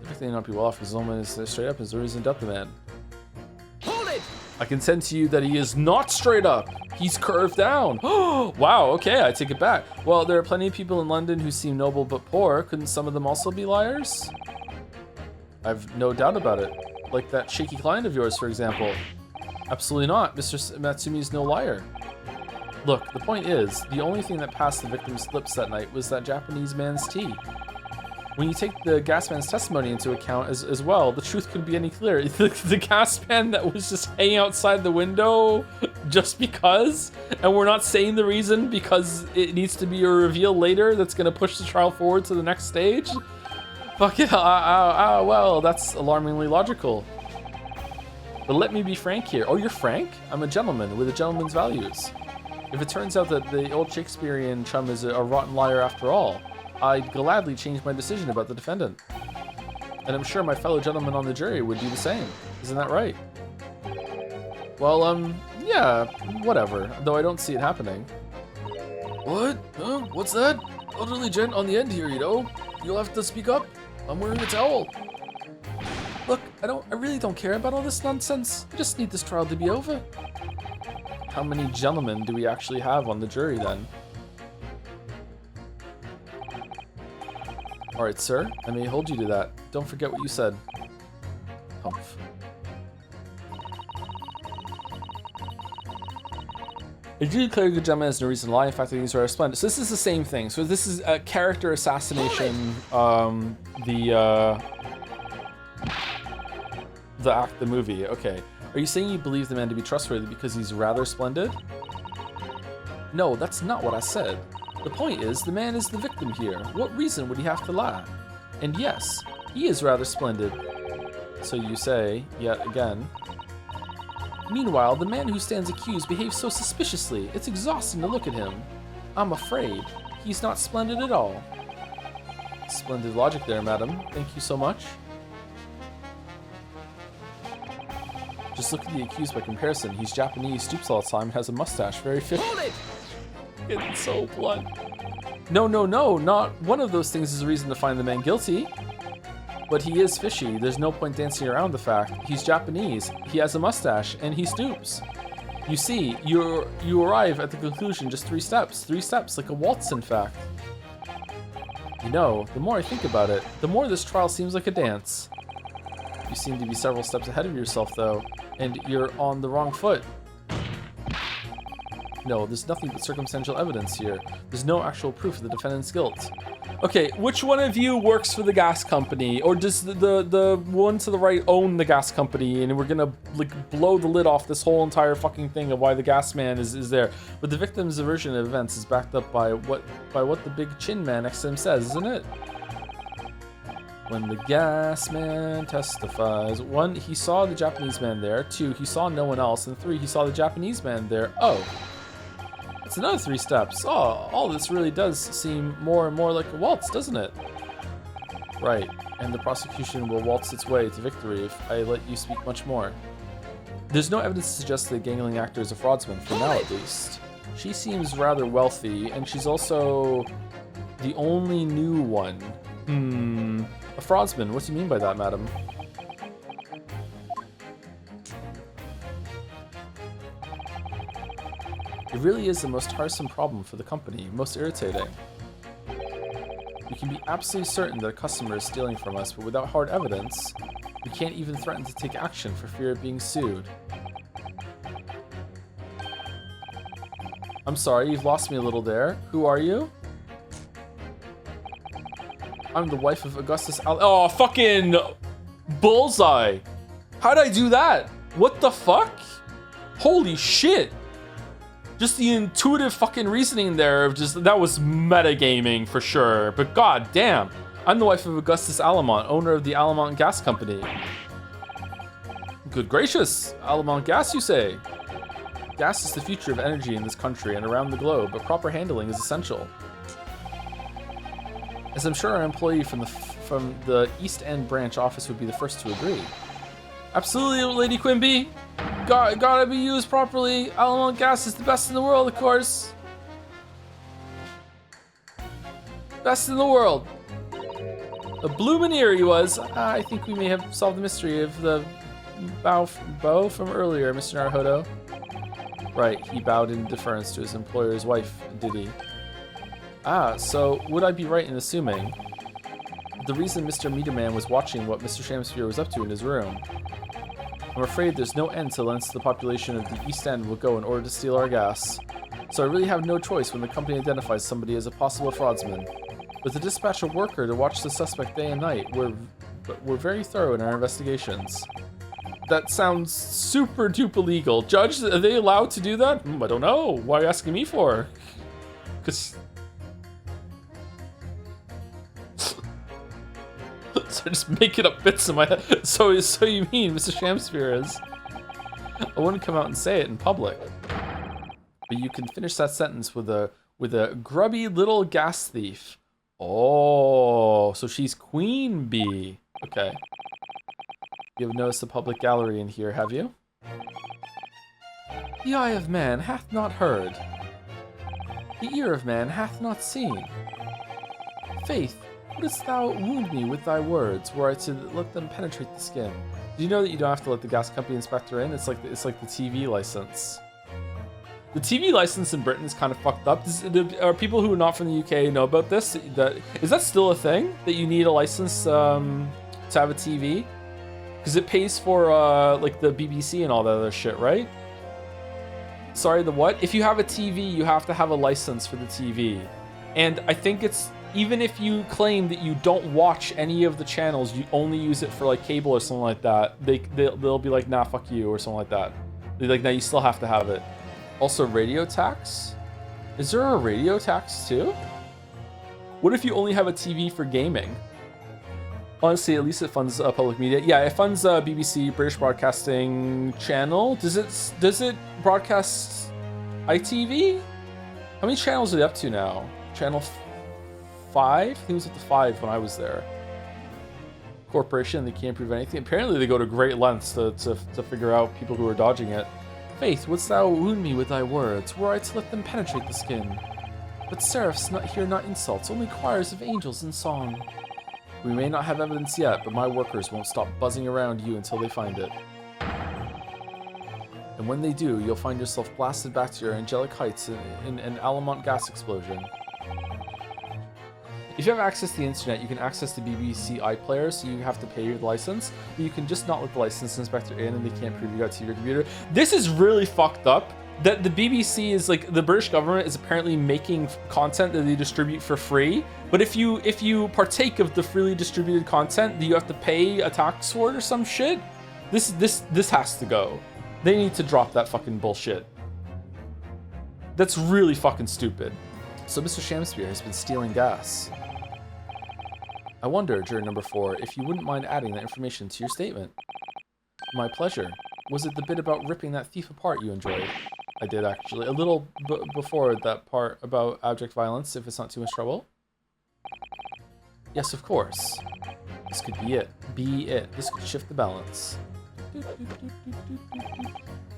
Everything may not be well off because Sholme is straight up. Is the reason to doubt the man? Hold it! I contend to you that he is not straight up. He's curved down. Oh, wow. Okay, I take it back. Well, there are plenty of people in London who seem noble but poor. Couldn't some of them also be liars? I've no doubt about it. Like that shaky client of yours, for example. Absolutely not. Mr. Natsumi is no liar. Look, the point is, the only thing that passed the victim's lips that night was that Japanese man's tea. When you take the gas man's testimony into account as well, the truth couldn't be any clearer. The gas man that was just hanging outside the window just because, and we're not saying the reason because it needs to be a reveal later that's gonna push the trial forward to the next stage? Fuck yeah, well, that's alarmingly logical. But let me be frank here. Oh, you're frank? I'm a gentleman with a gentleman's values. If it turns out that the old Shakespearean chum is a rotten liar after all, I'd gladly change my decision about the defendant. And I'm sure my fellow gentlemen on the jury would do the same. Isn't that right? Well, yeah, whatever. Though I don't see it happening. What? Huh? What's that? Elderly gent on the end here, you know? You'll have to speak up. I'm wearing a towel. Look, I really don't care about all this nonsense. I just need this trial to be over. How many gentlemen do we actually have on the jury then? Alright, sir, I may hold you to that. Don't forget what you said. Humph. I do declare good gentleman has no reason to lie. In fact, I think these are splendid. So this is the same thing. So this is a character assassination. The movie. Okay. Are you saying you believe the man to be trustworthy because he's rather splendid? No, that's not what I said. The point is, the man is the victim here. What reason would he have to lie? And yes, he is rather splendid. So you say, yet again. Meanwhile, the man who stands accused behaves so suspiciously. It's exhausting to look at him. I'm afraid he's not splendid at all. Splendid logic there, madam. Thank you so much. Just look at the accused by comparison. He's Japanese, stoops all the time, has a mustache, very fit. Hold it! It's so blunt. No, not one of those things is a reason to find the man guilty. But he is fishy. There's no point dancing around the fact. He's Japanese, he has a mustache, and he stoops. You see, you arrive at the conclusion just 3 steps. 3 steps, like a waltz, in fact. You know, the more I think about it, the more this trial seems like a dance. You seem to be several steps ahead of yourself, though, and you're on the wrong foot. No, there's nothing but circumstantial evidence here. There's no actual proof of the defendant's guilt. Okay, which one of you works for the gas company? Or does the one to the right own the gas company and we're gonna like blow the lid off this whole entire fucking thing of why the gas man is there? But the victim's version of events is backed up by what the big chin man next to him says, isn't it? When the gas man testifies. 1, he saw the Japanese man there. 2, he saw no one else. And 3, he saw the Japanese man there. Oh. It's another 3 steps. Oh, all this really does seem more and more like a waltz, doesn't it? Right, and the prosecution will waltz its way to victory if I let you speak much more. There's no evidence to suggest the gangling actor is a fraudsman, for now at least. She seems rather wealthy, and she's also the only new one. A fraudsman, what do you mean by that, madam? It really is the most tiresome problem for the company, most irritating. We can be absolutely certain that a customer is stealing from us, but without hard evidence, we can't even threaten to take action for fear of being sued. I'm sorry, you've lost me a little there. Who are you? I'm the wife of Augustus Oh, fucking bullseye. How'd I do that? What the fuck? Holy shit. Just the intuitive fucking reasoning there of just, that was metagaming for sure. But god damn, I'm the wife of Augustus Allamont, owner of the Allamont Gas Company. Good gracious, Allamont Gas, you say? Gas is the future of energy in this country and around the globe, but proper handling is essential. As I'm sure our employee from the East End branch office would be the first to agree. Absolutely, Lady Quimby. Gotta be used properly. Allamont Gas is the best in the world, of course. Best in the world. A bloomineer he was. I think we may have solved the mystery of the bow from earlier, Mr. Naruhodo. Right, he bowed in deference to his employer's wife, did he? Ah, so would I be right in assuming the reason Mr. Meterman was watching what Mr. Shamspeare was up to in his room? I'm afraid there's no end to lengths the population of the East End will go in order to steal our gas. So I really have no choice when the company identifies somebody as a possible fraudsman. But to dispatch a worker to watch the suspect day and night, we're very thorough in our investigations. that sounds super duper legal. Judge, are they allowed to do that? I don't know. Why are you asking me for? Because... So just making up bits in my head. So you mean Mr. Shamspeare is? I wouldn't come out and say it in public. But you can finish that sentence with a grubby little gas thief. Oh, so she's Queen Bee. Okay. You have noticed the public gallery in here, have you? The eye of man hath not heard. The ear of man hath not seen. Faith, wouldst thou wound me with thy words, were I to let them penetrate the skin? Do you know that you don't have to let the gas company inspector in? It's like the TV license. The TV license in Britain is kind of fucked up. Are people who are not from the UK know about this? Is that still a thing? That you need a license to have a TV? Because it pays for like the BBC and all that other shit, right? Sorry, the what? If you have a TV, you have to have a license for the TV. And I think it's, even if you claim that you don't watch any of the channels, you only use it for like cable or something like that, they'll be like, nah, fuck you, or something like that. They're like, nah, you still have to have it. Also, radio tax? Is there a radio tax too? What if you only have a TV for gaming? Honestly, at least it funds public media. Yeah, it funds BBC, British Broadcasting Channel. Does it broadcast ITV? How many channels are they up to now? Channel 5? I think it was up to 5 when I was there. Corporation, they can't prove anything. Apparently they go to great lengths to figure out people who are dodging it. Faith, wouldst thou wound me with thy words, were I to let them penetrate the skin? But seraphs hear not insults, only choirs of angels in song. We may not have evidence yet, but my workers won't stop buzzing around you until they find it. And when they do, you'll find yourself blasted back to your angelic heights in an Allamont gas explosion. If you have access to the internet, you can access the BBC iPlayer, so you have to pay your license, but you can just not let the license inspector in and they can't prove you got to your computer. This is really fucked up, that the BBC is like, the British government is apparently making content that they distribute for free, but if you partake of the freely distributed content, do you have to pay a tax for it or some shit? This has to go. They need to drop that fucking bullshit. That's really fucking stupid. So Mr. Shamspeare has been stealing gas. I wonder, juror number 4, if you wouldn't mind adding that information to your statement. My pleasure. Was it the bit about ripping that thief apart you enjoyed? I did, actually. A little before that part about abject violence, if it's not too much trouble. Yes, of course. This could be it. This could shift the balance.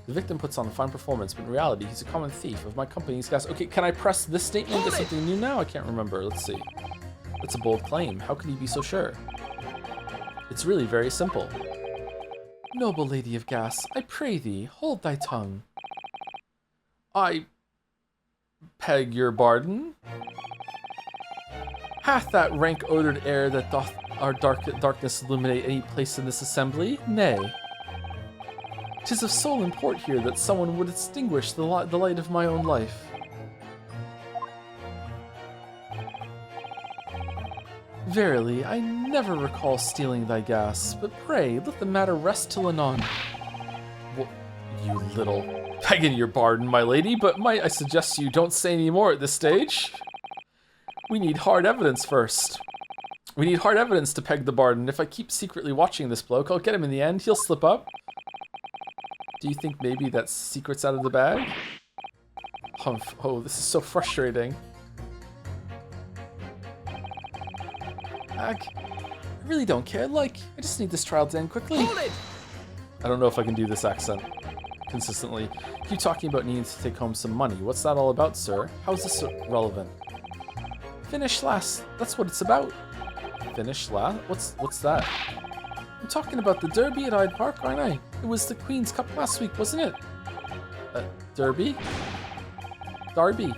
The victim puts on a fine performance, but in reality, he's a common thief of my company's gas. Okay, can I press this statement? Get something new now? I can't remember. Let's see. That's a bold claim. How can you be so sure? It's really very simple. Noble lady of gas, I pray thee, hold thy tongue. I beg your pardon? Hath that rank-odored air that doth our darkness illuminate any place in this assembly? Nay. 'Tis of sole import here that someone would extinguish the light of my own life. Verily, I never recall stealing thy gas, but pray, let the matter rest till anon. Well, you little... Begging your pardon, my lady, but might I suggest you don't say any more at this stage? We need hard evidence first. We need hard evidence to peg the pardon. If I keep secretly watching this bloke, I'll get him in the end. He'll slip up. Do you think maybe that secret's out of the bag? Humph. Oh, this is so frustrating. I really don't care. I just need this trial to end quickly. Hold it! I don't know if I can do this accent consistently. Keep talking about needing to take home some money. What's that all about, sir? How is this relevant? Finish last. That's what it's about. Finish last? What's that? I'm talking about the Derby at Hyde Park, aren't I? It was the Queen's Cup last week, wasn't it? Derby? Derby.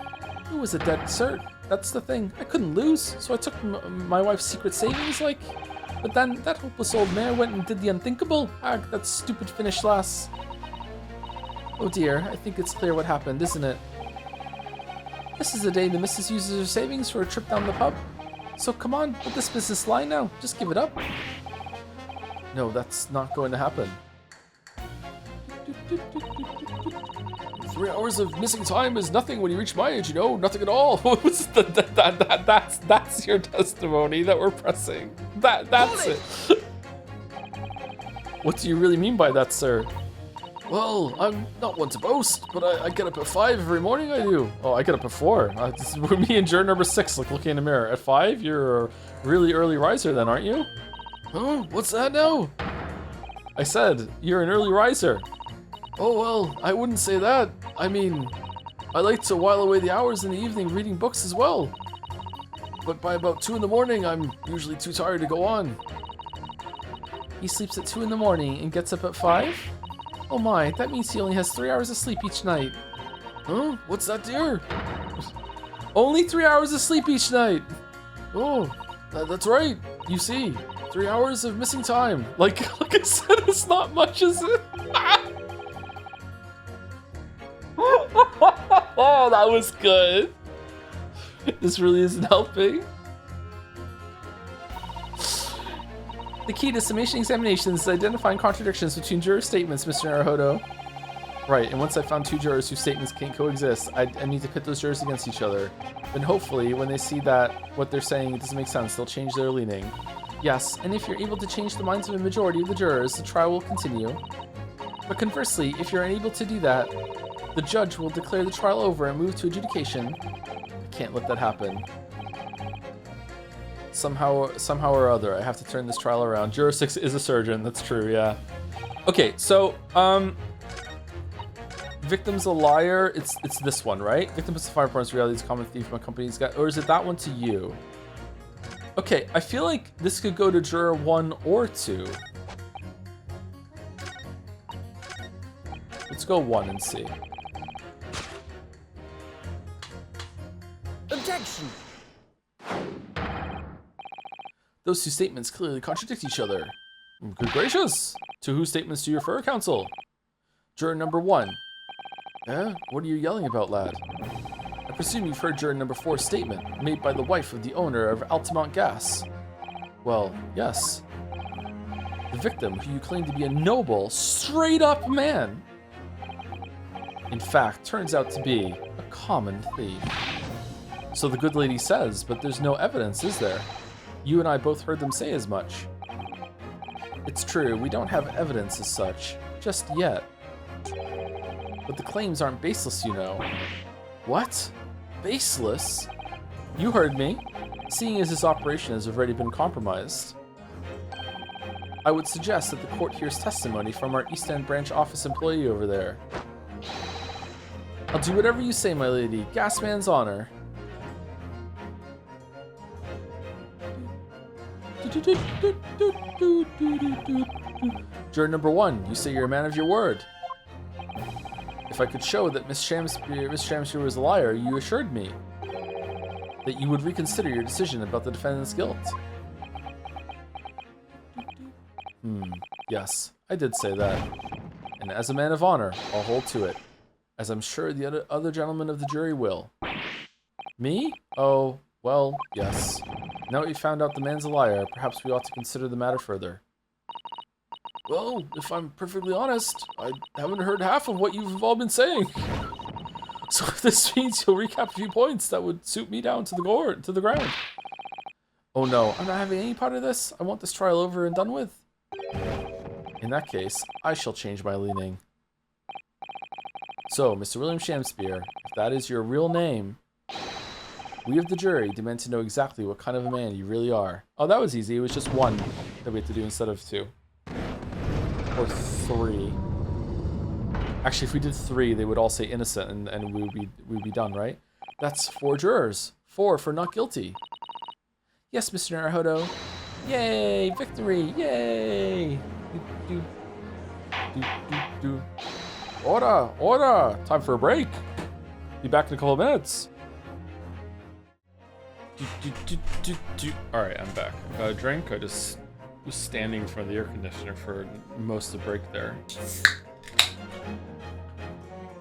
It was a dead cert. That's the thing. I couldn't lose, so I took my wife's secret savings, But then that hopeless old mare went and did the unthinkable. That stupid finish last. Oh dear, I think it's clear what happened, isn't it? This is the day the missus uses her savings for a trip down the pub. So come on, let this business lie now. Just give it up. No, that's not going to happen. 3 hours of missing time is nothing when you reach my age, you know, nothing at all. That's your testimony that we're pressing. That's it. What do you really mean by that, sir? Well, I'm not one to boast, but I get up at 5 every morning, I do. Oh, I get up at 4. This is me and juror number 6, like looking in the mirror. At 5, you're a really early riser then, aren't you? Huh? What's that now? I said, you're an early riser. Oh, well, I wouldn't say that. I mean, I like to while away the hours in the evening reading books as well. But by about 2 in the morning, I'm usually too tired to go on. He sleeps at 2 in the morning and gets up at 5? Oh my, that means he only has 3 hours of sleep each night. Huh? What's that, dear? Only 3 hours of sleep each night. Oh, that's right. You see, 3 hours of missing time. Like I said, it's not much, is it? Oh, that was good. This really isn't helping. The key to summation examinations is identifying contradictions between juror statements, Mr. Naruhodo. Right, and once I found 2 jurors whose statements can't coexist, I need to pit those jurors against each other. Then hopefully, when they see that what they're saying doesn't make sense, they'll change their leaning. Yes, and if you're able to change the minds of a majority of the jurors, the trial will continue. But conversely, if you're unable to do that, the judge will declare the trial over and move to adjudication. I can't let that happen. Somehow or other, I have to turn this trial around. Juror 6 is a surgeon, that's true, yeah. Okay, so, victim's a liar, it's this one, right? Victim is a fire department's reality is a common thief my company's got, or is it that one to you? Okay, I feel like this could go to juror 1 or 2. Let's go 1 and see. Objection. Those 2 statements clearly contradict each other. Good gracious! To whose statements do you refer, counsel? Juror number 1. Eh? What are you yelling about, lad? I presume you've heard juror number 4's statement, made by the wife of the owner of Altamont Gas. Well, yes. The victim, who you claim to be a noble, straight-up man, in fact, turns out to be a common thief. So the good lady says, but there's no evidence, is there? You and I both heard them say as much. It's true, we don't have evidence as such, just yet. But the claims aren't baseless, you know. What? Baseless? You heard me. Seeing as this operation has already been compromised, I would suggest that the court hears testimony from our East End branch office employee over there. I'll do whatever you say, my lady. Gasman's honor. Juror number 1, you say you're a man of your word. If I could show that Miss Shamspeare was a liar, you assured me that you would reconsider your decision about the defendant's guilt. Yes, I did say that. And as a man of honor, I'll hold to it. As I'm sure the other gentlemen of the jury will. Me? Oh, well, yes. Now that you found out the man's a liar, perhaps we ought to consider the matter further. Well, if I'm perfectly honest, I haven't heard half of what you've all been saying. So if this means you'll recap a few points, that would suit me down to the ground. Oh no, I'm not having any part of this. I want this trial over and done with. In that case, I shall change my leaning. So, Mr. William Shamspeare, if that is your real name, we of the jury demand to know exactly what kind of a man you really are. Oh, that was easy. It was just 1 that we had to do instead of 2. Or 3. Actually, if we did 3, they would all say innocent and we'd be done, right? That's 4 jurors. 4 for not guilty. Yes, Mr. Naruhodo. Yay! Victory! Yay! Order! Order! Time for a break. Be back in a couple of minutes. Alright, I'm back. Drink. I just was standing in front of the air conditioner for most of the break there.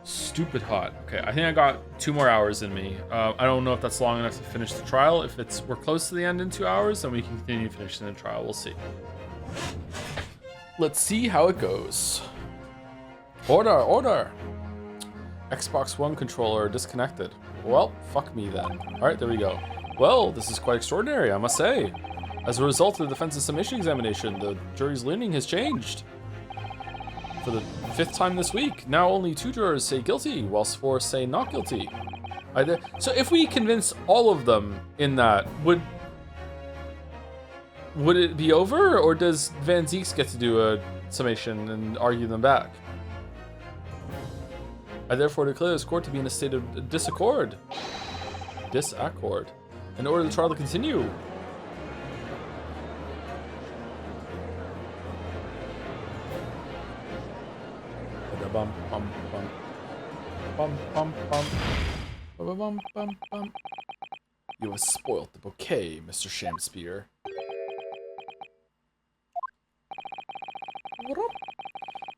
Stupid hot. Okay, I think I got 2 more hours in me. I don't know if that's long enough to finish the trial. If we're close to the end in 2 hours, then we can continue finishing the trial. We'll see. Let's see how it goes. Order, order! Xbox One controller disconnected. Well, fuck me then. Alright, there we go. Well, this is quite extraordinary, I must say. As a result of the defense's summation examination, the jury's leaning has changed. For the 5th time this week, now only 2 jurors say guilty, whilst 4 say not guilty. So if we convince all of them in that, would it be over, or does Van Zieks get to do a summation and argue them back? I therefore declare this court to be in a state of disaccord. Disaccord. In order the trial to continue. Bum bum bum bum bum bum bum bum bum bum. You have spoilt the bouquet, Mr. Shamspeare.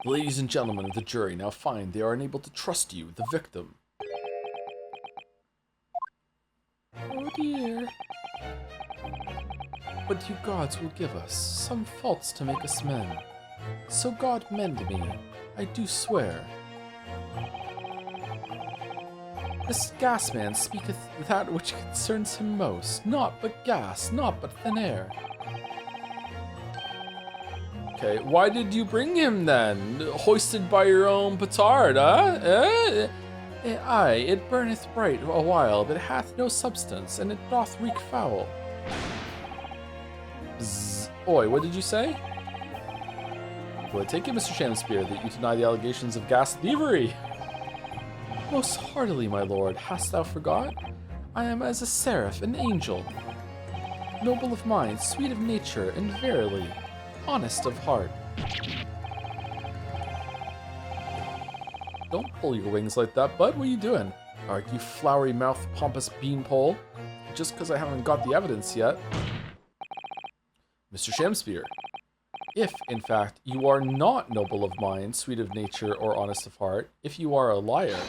The ladies and gentlemen of the jury now find they are unable to trust you, the victim. Oh dear. But you gods will give us some faults to make us men. So God mend me, I do swear. This gas man speaketh that which concerns him most, naught but gas, naught but thin air. Okay, why did you bring him then? Hoisted by your own petard, huh? Aye, it burneth bright a while, but it hath no substance, and it doth reek foul. Bzz. Oi, what did you say? Well, I take it, Mr. Shamspeare, that you deny the allegations of gas thievery. Most heartily, my lord, hast thou forgot? I am as a seraph, an angel, noble of mind, sweet of nature, and verily, honest of heart. Don't pull your wings like that, bud. What are you doing? Alright, you flowery-mouthed, pompous beanpole. Just because I haven't got the evidence yet. Mr. Shamspeare, if, in fact, you are not noble of mind, sweet of nature, or honest of heart, if you are a liar,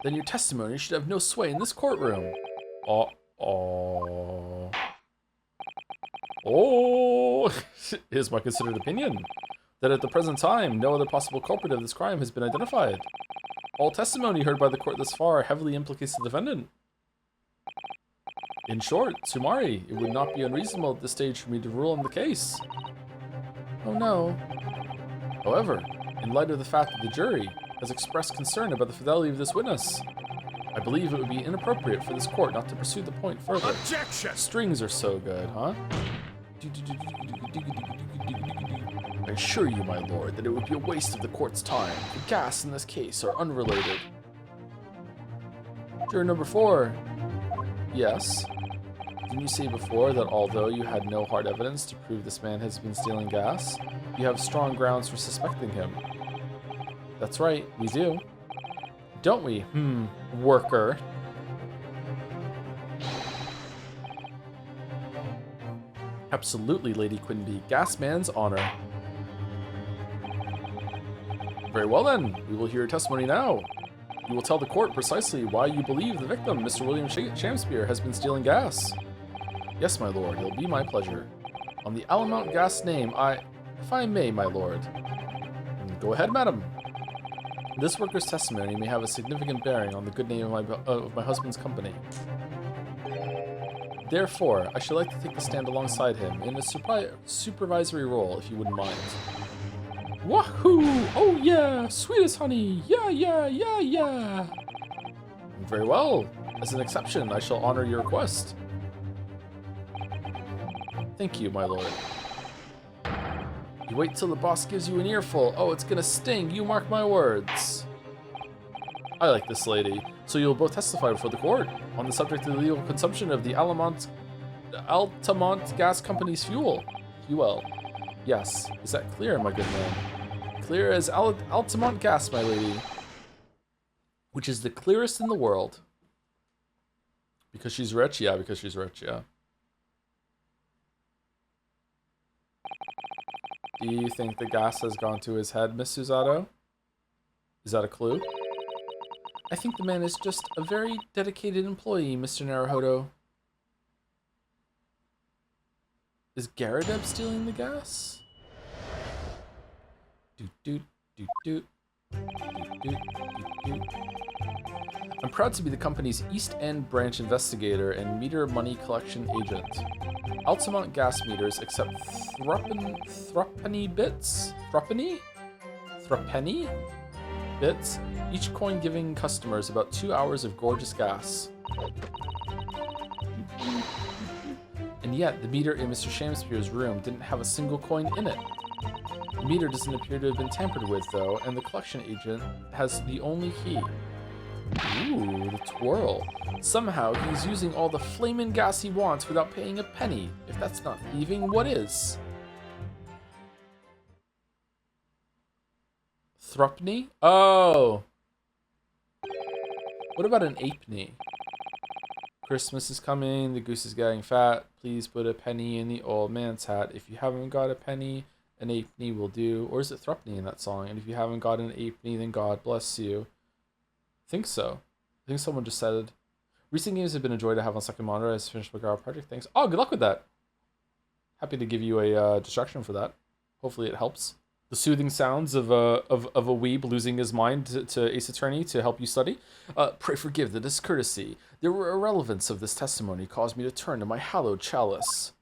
then your testimony should have no sway in this courtroom. Oh. Here's my considered opinion. That at the present time, no other possible culprit of this crime has been identified. All testimony heard by the court thus far heavily implicates the defendant. In short, sumari, it would not be unreasonable at this stage for me to rule on the case. Oh no. However, in light of the fact that the jury has expressed concern about the fidelity of this witness, I believe it would be inappropriate for this court not to pursue the point further. Objection! Strings are so good, huh? I assure you, my lord, that it would be a waste of the court's time. The gas in this case are unrelated. Juror number 4. Yes. Didn't you say before that although you had no hard evidence to prove this man has been stealing gas, you have strong grounds for suspecting him? That's right, we do. Don't we? Worker. Absolutely, Lady Quinby. Gasman's honor. Very well then, we will hear your testimony now. You will tell the court precisely why you believe the victim, Mr. William Shamspeare, has been stealing gas. Yes, my lord, it'll be my pleasure. On the Alamount gas name, if I may, my lord. Go ahead, madam. This worker's testimony may have a significant bearing on the good name of my husband's company. Therefore, I should like to take the stand alongside him in a supervisory role, if you wouldn't mind. Wahoo! Oh yeah! Sweet as honey! Yeah, yeah, yeah, yeah! Very well. As an exception, I shall honor your request. Thank you, my lord. You wait till the boss gives you an earful. Oh, it's gonna sting. You mark my words. I like this lady. So you'll both testify before the court on the subject of the legal consumption of the Altamont Gas Company's fuel. Yes. Is that clear, my good man? Clear as Altamont gas, my lady. Which is the clearest in the world. Because she's rich? Yeah, because she's rich, yeah. Do you think the gas has gone to his head, Miss Susato? Is that a clue? I think the man is just a very dedicated employee, Mr. Naruhodo. Is Garrideb stealing the gas? Doot doot doot doot. I'm proud to be the company's East End branch investigator and meter money collection agent. Altamont gas meters accept threepenny bits? Threepenny bits? Each coin giving customers about 2 hours of gorgeous gas. And yet, the meter in Mr. Shamspeare's room didn't have a single coin in it. The meter doesn't appear to have been tampered with, though, and the collection agent has the only key. Ooh, the twirl. Somehow, he's using all the flamin' gas he wants without paying a penny. If that's not thieving, what is? Thrupney? Oh! What about an apeny? Christmas is coming, the goose is getting fat. Please put a penny in the old man's hat. If you haven't got a penny, an apeny will do. Or is it Thrupney in that song? And if you haven't got an apeny, then God bless you. I think so. I think someone just said, recent games have been a joy to have on second monitor. I just finished my Garrideb project. Thanks. Oh, good luck with that. Happy to give you a distraction for that. Hopefully it helps. The soothing sounds of a weeb losing his mind to Ace Attorney to help you study. Pray forgive the discourtesy. The irrelevance of this testimony caused me to turn to my hallowed chalice.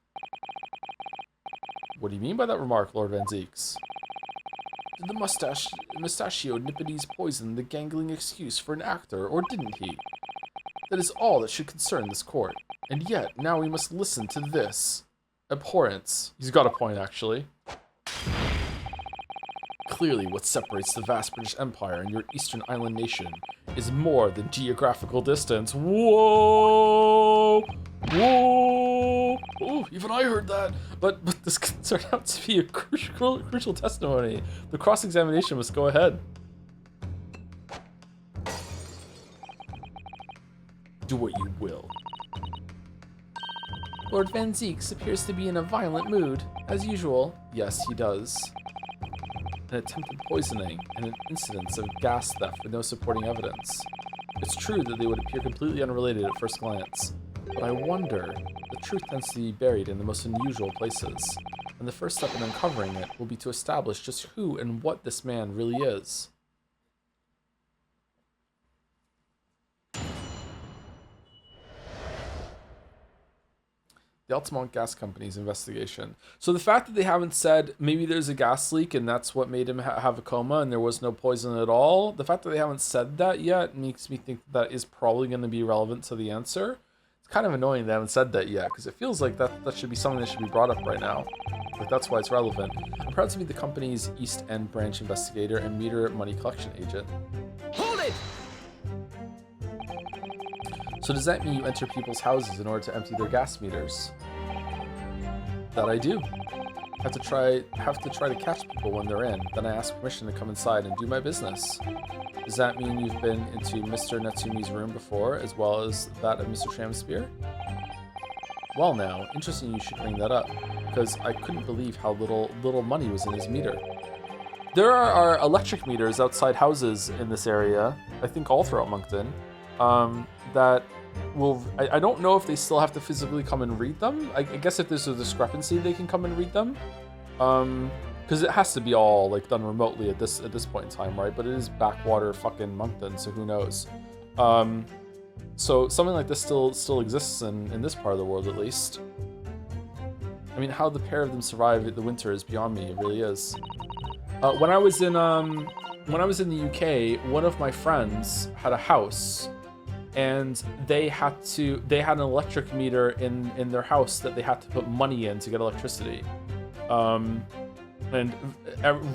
What do you mean by that remark, Lord Van Zeeks? Did the mustachioed nippities poison the gangling excuse for an actor, or didn't he? That is all that should concern this court. And yet, now we must listen to this. Abhorrence. He's got a point, actually. Clearly, what separates the vast British Empire and your eastern island nation is more than geographical distance. Whoa! Whoa! Oh, even I heard that. But this turned out to be a crucial testimony. The cross-examination must go ahead. Do what you will. Lord Van Zeeks appears to be in a violent mood, as usual. Yes, he does. An attempted poisoning, and an incidence of gas theft with no supporting evidence. It's true that they would appear completely unrelated at first glance, but I wonder, the truth tends to be buried in the most unusual places, and the first step in uncovering it will be to establish just who and what this man really is. The Altamont Gas Company's investigation. So the fact that they haven't said maybe there's a gas leak and that's what made him have a coma and there was no poison at all, the fact that they haven't said that yet makes me think that is probably going to be relevant to the answer. It's kind of annoying they haven't said that yet because it feels like that should be something that should be brought up right now. But that's why it's relevant. I'm proud to be the company's East End branch investigator and meter money collection agent. Hold it! So does that mean you enter people's houses in order to empty their gas meters? That I do. Have to try to catch people when they're in. Then I ask permission to come inside and do my business. Does that mean you've been into Mr. Natsumi's room before, as well as that of Mr. Shamspeare? Well now, interesting you should bring that up, because I couldn't believe how little money was in his meter. There are electric meters outside houses in this area, I think all throughout Moncton, that will, I don't know if they still have to physically come and read them. I guess if there's a discrepancy, they can come and read them. Because it has to be all like done remotely at this point in time, right? But it is backwater fucking Moncton, so who knows? So something like this still exists in this part of the world, at least. I mean, how the pair of them survive the winter is beyond me. It really is. When I was in the UK, one of my friends had a house. And they had an electric meter in their house that they had to put money in to get electricity. And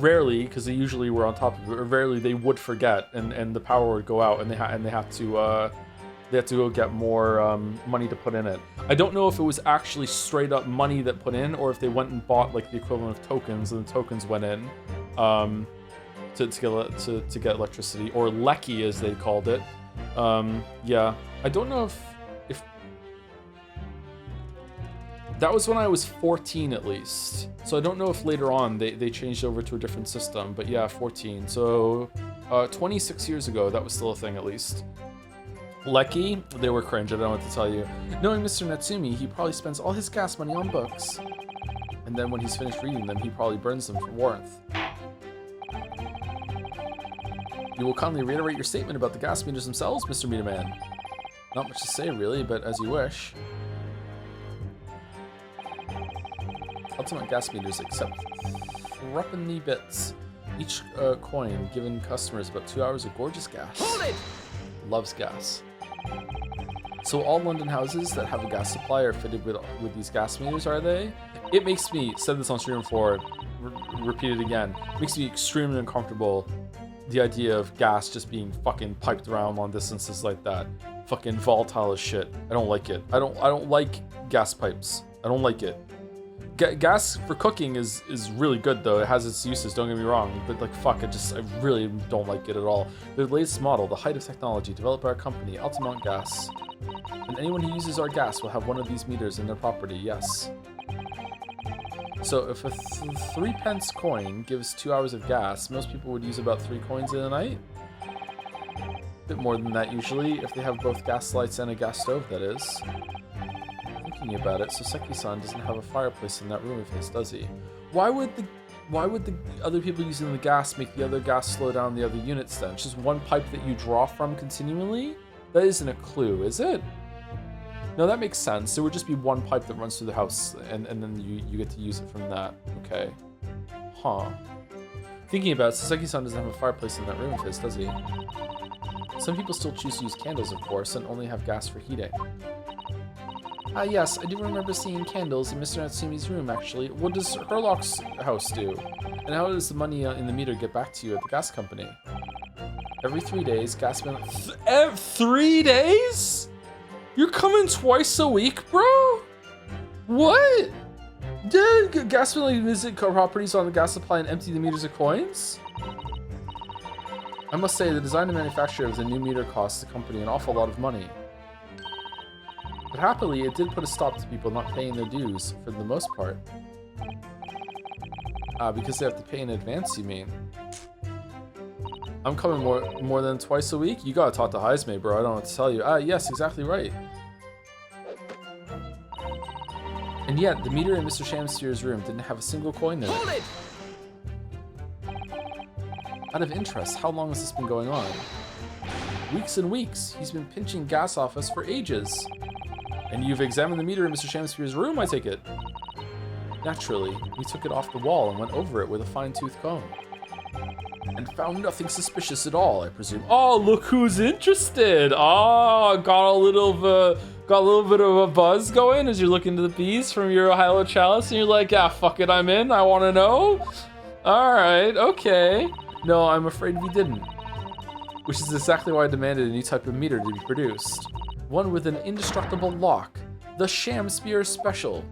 rarely, because they usually were on top of it, or rarely they would forget, and the power would go out, and they had to go get more money to put in it. I don't know if it was actually straight up money that put in, or if they went and bought like the equivalent of tokens, and the tokens went in to get electricity, or lecky as they called it. Yeah, I don't know if that was when I was 14 at least. So I don't know if later on they changed over to a different system, but yeah, 14. So 26 years ago, that was still a thing at least. Lecky, they were cringe, I don't know what to tell you. Knowing Mr. Natsumi, he probably spends all his gas money on books. And then when he's finished reading them, he probably burns them for warmth. You will kindly reiterate your statement about the gas meters themselves, Mr. Meter Man. Not much to say, really, but as you wish. Ultimate gas meters accept threepenny bits. Each coin given customers about 2 hours of gorgeous gas. Hold it! Loves gas. So all London houses that have a gas supply are fitted with these gas meters, are they? It makes me, said this on stream before, repeat it again, makes me extremely uncomfortable, the idea of gas just being fucking piped around long distances like that. Fucking volatile as shit. I don't like it. I don't like gas pipes. I don't like it. Gas for cooking is really good though. It has its uses, don't get me wrong. But like fuck, I really don't like it at all. The latest model, the height of technology, developed by our company, Altamont Gas. And anyone who uses our gas will have one of these meters in their property, yes. So if a 3 pence coin gives 2 hours of gas, most people would use about 3 coins in a night. A bit more than that usually, if they have both gas lights and a gas stove, that is. Thinking about it, Soseki-san doesn't have a fireplace in that room of his, does he? Why would the other people using the gas make the other gas slow down the other units then? It's just one pipe that you draw from continually? That isn't a clue, is it? No, that makes sense. There would just be one pipe that runs through the house, and then you get to use it from that. Okay. Huh. Thinking about it, Soseki-san doesn't have a fireplace in that room of his, does he? Some people still choose to use candles, of course, and only have gas for heating. Ah, yes, I do remember seeing candles in Mr. Natsumi's room, actually. What does Herlock's house do? And how does the money in the meter get back to you at the gas company? Every 3 days, gas man... 3 days? You're coming twice a week, bro? What? Did gas man visit properties on the gas supply and empty the meters of coins? I must say, the design and manufacture of the new meter costs the company an awful lot of money. But happily, it did put a stop to people not paying their dues, for the most part. Because they have to pay in advance, you mean? I'm coming more than twice a week? You gotta talk to Heisme, bro. I don't know what to tell you. Yes, exactly right. And yet, the meter in Mr. Shamspeare's room didn't have a single coin in it. Hold it! Out of interest, how long has this been going on? Weeks and weeks. He's been pinching gas off us for ages. And you've examined the meter in Mr. Shamspeare's room, I take it? Naturally, we took it off the wall and went over it with a fine-tooth comb. And found nothing suspicious at all, I presume. Oh, look who's interested! Oh, got a little bit of a buzz going as you look into the bees from your Hilo Chalice, and you're like, yeah, fuck it, I'm in. I want to know. All right, okay. No, I'm afraid we didn't. Which is exactly why I demanded a new type of meter to be produced. One with an indestructible lock. The Shamspeare Special.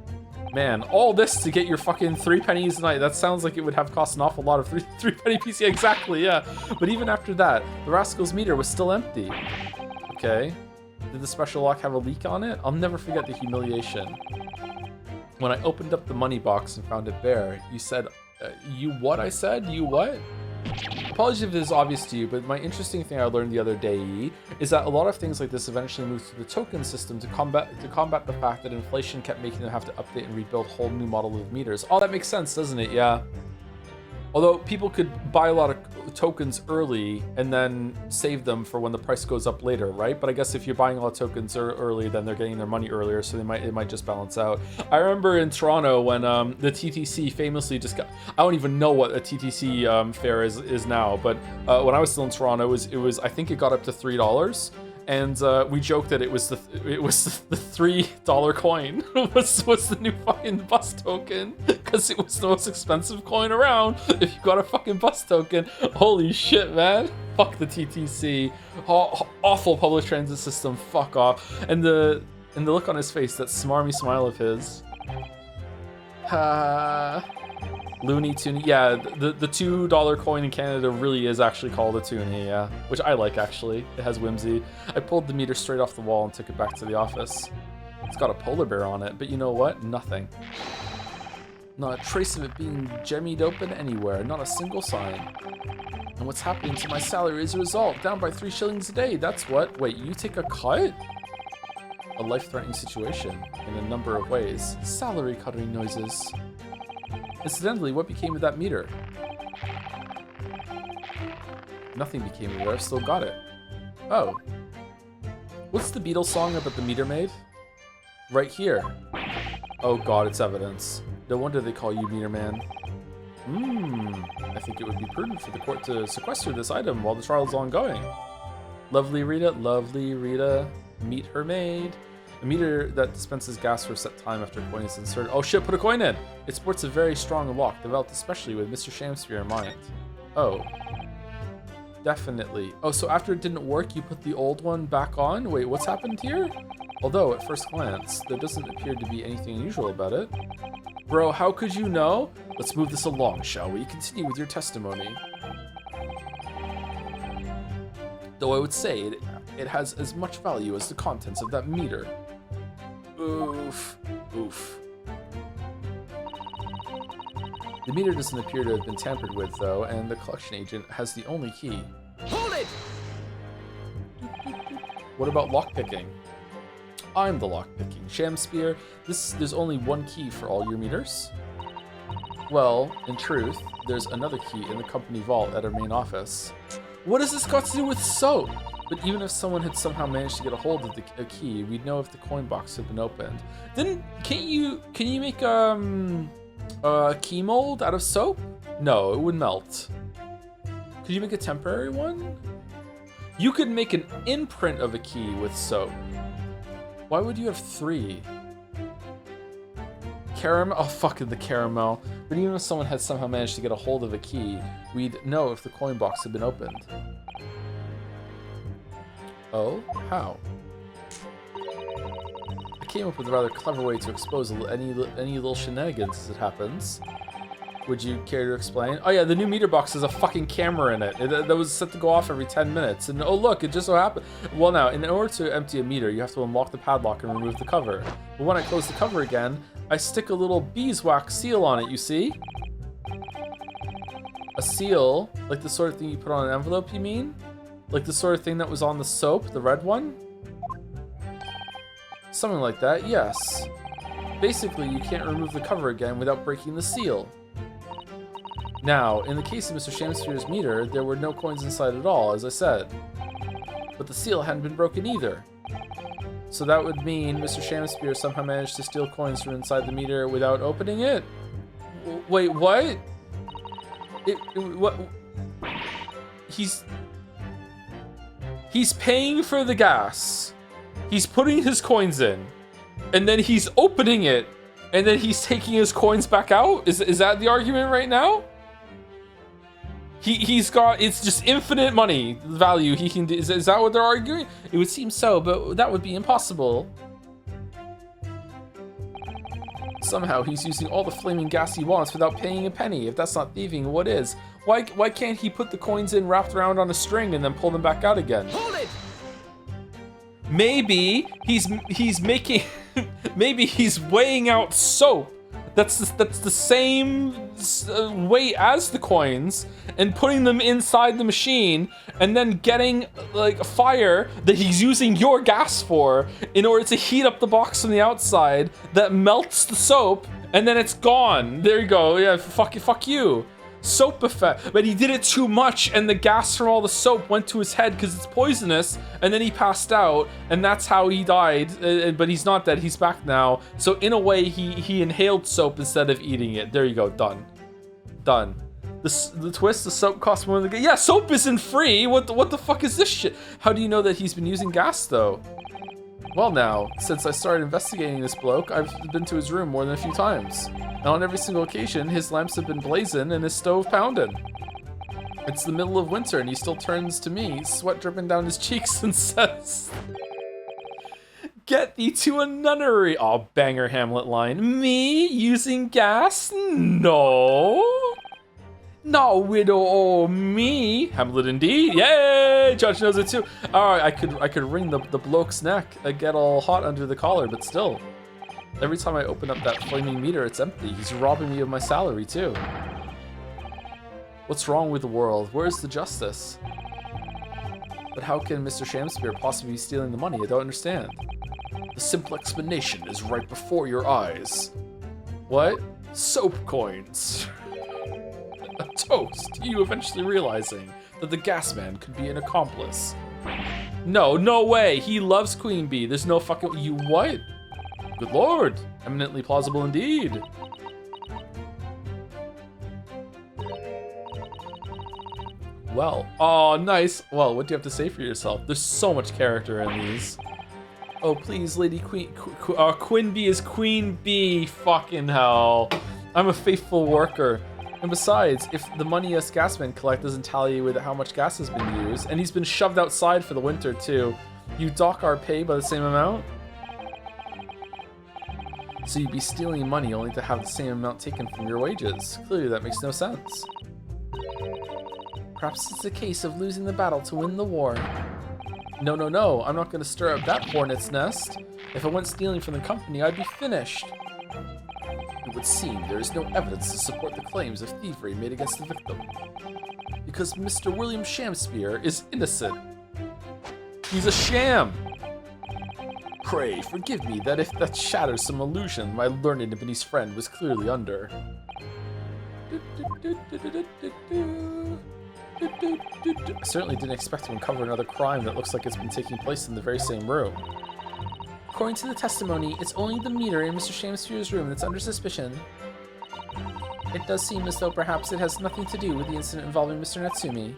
Man, all this to get your fucking 3 pennies a night. That sounds like it would have cost an awful lot of 3 penny PC. Exactly, yeah. But even after that, the rascal's meter was still empty. Okay. Did the special lock have a leak on it? I'll never forget the humiliation. When I opened up the money box and found it bare, you said, you what? I said? You what? Apologies if this is obvious to you, but my interesting thing I learned the other day is that a lot of things like this eventually moved to the token system to combat the fact that inflation kept making them have to update and rebuild a whole new model of meters. Oh, that makes sense, doesn't it? Yeah. Although people could buy a lot of tokens early and then save them for when the price goes up later, right? But I guess if you're buying a lot of tokens early, then they're getting their money earlier, so it might just balance out. I remember in Toronto when the TTC famously just got, I don't even know what a TTC fare is now, but when I was still in Toronto, it was I think it got up to $3. And we joked that it was the $3 coin was the new fucking bus token, because it was the most expensive coin around. If you got a fucking bus token, holy shit, man! Fuck the TTC, awful public transit system. Fuck off. And the look on his face, that smarmy smile of his. Looney Tune, yeah, the $2 coin in Canada really is actually called a toonie, yeah, which I like actually. It has whimsy. I pulled the meter straight off the wall and took it back to the office. It's got a polar bear on it, but you know what? Nothing. Not a trace of it being jemmied open anywhere, not a single sign. And what's happening to my salary as a result? Down by 3 shillings a day, that's what? Wait, you take a cut? A life-threatening situation in a number of ways. Salary cutting noises. Incidentally, what became of that meter? Nothing became of it. I've still got it. Oh. What's the Beatles song about the meter maid? Right here. Oh god, it's evidence. No wonder they call you Meter Man. I think it would be prudent for the court to sequester this item while the trial is ongoing. Lovely Rita, meet her maid. A meter that dispenses gas for a set time after a coin is inserted. Oh shit, put a coin in! It sports a very strong lock, developed especially with Mr. Shamspeare in mind. Oh. Definitely. Oh, so after it didn't work, you put the old one back on? Wait, what's happened here? Although, at first glance, there doesn't appear to be anything unusual about it. Bro, how could you know? Let's move this along, shall we? Continue with your testimony. Though I would say it has as much value as the contents of that meter. Oof. Oof. The meter doesn't appear to have been tampered with, though, and the collection agent has the only key. Hold it! What about lockpicking? I'm the lockpicking. Shamspeare, there's only one key for all your meters? Well, in truth, there's another key in the company vault at our main office. What has this got to do with soap? But even if someone had somehow managed to get a hold of a key, we'd know if the coin box had been opened. Then, can you make a key mold out of soap? No, it would melt. Could you make a temporary one? You could make an imprint of a key with soap. Why would you have 3? Caramel? Oh, fucking the caramel. But even if someone had somehow managed to get a hold of a key, we'd know if the coin box had been opened. Oh? How? I came up with a rather clever way to expose any little shenanigans as it happens. Would you care to explain? Oh yeah, the new meter box has a fucking camera in it. That was set to go off every 10 minutes. And oh look, it just so happened. Well now, in order to empty a meter, you have to unlock the padlock and remove the cover. But when I close the cover again, I stick a little beeswax seal on it, you see? A seal? Like the sort of thing you put on an envelope, you mean? Like the sort of thing that was on the soap, the red one? Something like that, yes. Basically, you can't remove the cover again without breaking the seal. Now, in the case of Mr. Shamspeare's meter, there were no coins inside at all, as I said. But the seal hadn't been broken either. So that would mean Mr. Shamspeare somehow managed to steal coins from inside the meter without opening it? Wait, what? What? He's paying for the gas. He's putting his coins in. And then he's opening it. And then he's taking his coins back out? Is that the argument right now? He's got, it's just infinite money value he can do. Is that what they're arguing? It would seem so, but that would be impossible. Somehow he's using all the flaming gas he wants without paying a penny. If that's not thieving, what is? Why can't he put the coins in wrapped around on a string and then pull them back out again? Hold it! Maybe he's making, maybe he's weighing out soap that's the same weight as the coins and putting them inside the machine and then getting like a fire that he's using your gas for in order to heat up the box from the outside that melts the soap and then it's gone. There you go. Yeah, fuck you. Soap effect. But he did it too much and the gas from all the soap went to his head because it's poisonous and then he passed out and that's how he died. But he's not dead. He's back now. So in a way, he inhaled soap instead of eating it. There you go. Done. Done. The twist, the soap costs more than the... Yeah, soap isn't free. What the fuck is this shit? How do you know that he's been using gas though? Well now, since I started investigating this bloke, I've been to his room more than a few times. And on every single occasion, his lamps have been blazing and his stove pounding. It's the middle of winter and he still turns to me, sweat dripping down his cheeks and says, "Get thee to a nunnery." Aw, banger Hamlet line. Me using gas? No. No, widow, oh me. Hamlet indeed. Yay! Judge knows it too. Alright, I could wring the bloke's neck. I get all hot under the collar, but still. Every time I open up that flaming meter, it's empty. He's robbing me of my salary too. What's wrong with the world? Where's the justice? But how can Mr. Shamspeare possibly be stealing the money? I don't understand. The simple explanation is right before your eyes. What? Soap coins. A toast to you eventually realizing but the gas man could be an accomplice. No, no way. He loves Queen Bee. There's no fucking... You what? Good lord. Eminently plausible indeed. Well, oh, nice. Well, what do you have to say for yourself? There's so much character in these. Oh, please, Lady Queen Bee is Queen Bee. Fucking hell. I'm a faithful worker. And besides, if the money us gasmen collect doesn't tally with how much gas has been used, and he's been shoved outside for the winter too, you dock our pay by the same amount? So you'd be stealing money only to have the same amount taken from your wages. Clearly that makes no sense. Perhaps it's a case of losing the battle to win the war. No, no, no, I'm not going to stir up that hornet's nest. If I went stealing from the company, I'd be finished. It would seem there is no evidence to support the claims of thievery made against the victim. Because Mr. William Shamspeare is innocent. He's a sham. Pray, forgive me that if that shatters some illusion my learned Ebony's friend was clearly under. I certainly didn't expect to uncover another crime that looks like it's been taking place in the very same room. According to the testimony, it's only the meter in Mr. Shamspeare's room that's under suspicion. It does seem as though perhaps it has nothing to do with the incident involving Mr. Natsumi.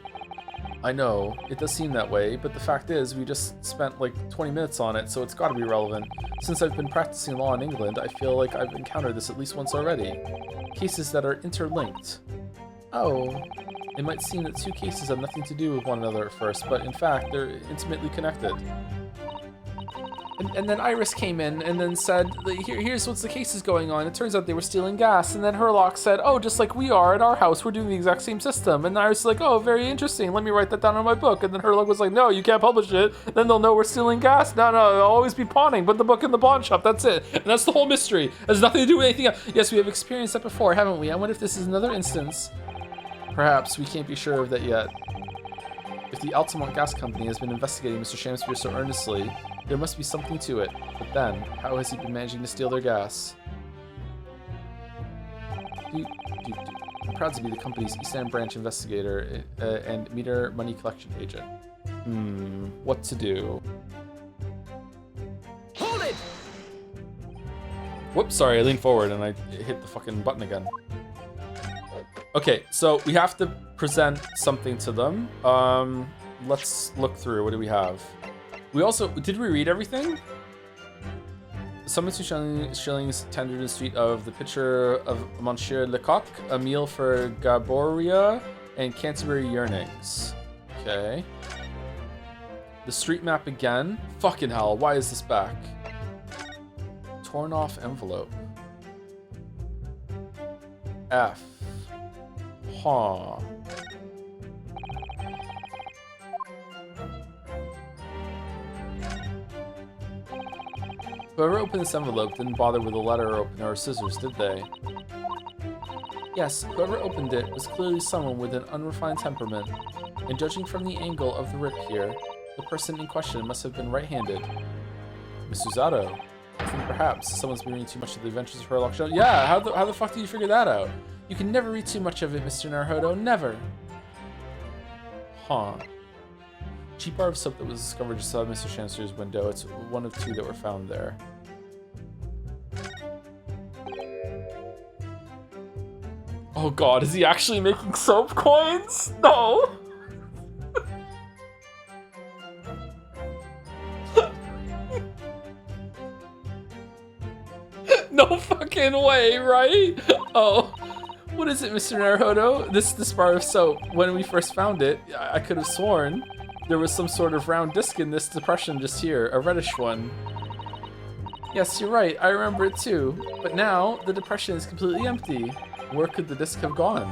I know, it does seem that way, but the fact is we just spent like 20 minutes on it, so it's gotta be relevant. Since I've been practicing law in England, I feel like I've encountered this at least once already. Cases that are interlinked. Oh. It might seem that two cases have nothing to do with one another at first, but in fact, they're intimately connected. And then Iris came in and then said, here's what's the case is going on. It turns out they were stealing gas. And then Herlock said, oh, just like we are at our house, we're doing the exact same system. And Iris was like, oh, very interesting. Let me write that down on my book. And then Herlock was like, no, you can't publish it. Then they'll know we're stealing gas. No, I'll always be pawning. Put the book in the pawn shop. That's it. And that's the whole mystery. It has nothing to do with anything else. Yes, we have experienced that before, haven't we? I wonder if this is another instance. Perhaps. We can't be sure of that yet. If the Altamont Gas Company has been investigating Mr. Shamspeare so earnestly, there must be something to it. But then, how has he been managing to steal their gas? I'm proud to be the company's East End branch investigator and meter money collection agent. What to do? Hold it! Whoops, sorry, I leaned forward and I hit the fucking button again. Okay, so we have to present something to them. Let's look through. What do we have? We also, did we read everything? Summon 2 shillings tendered in the street of the pitcher of Monsieur Lecoq, a meal for Gaboria, and Canterbury Yearnings. Okay. The street map again. Fucking hell, why is this back? Torn off envelope. F. Huh. Whoever opened this envelope didn't bother with a letter opener or scissors, did they? Yes, whoever opened it was clearly someone with an unrefined temperament, and judging from the angle of the rip here, the person in question must have been right-handed. Miss Susato, I think perhaps someone's been reading too much of the Adventures of Herlock Sholme. Yeah, how the fuck did you figure that out? You can never read too much of it, Mr. Naruhodo, never. Huh. Cheap bar of soap that was discovered just outside Mr. Shamspeare's window. It's one of 2 that were found there. Oh god, is he actually making soap coins? No! No fucking way, right? Oh. What is it, Mr. Naruhodo? This bar of soap, when we first found it, I could have sworn there was some sort of round disc in this depression just here, a reddish one. Yes, you're right, I remember it too. But now, the depression is completely empty. Where could the disc have gone?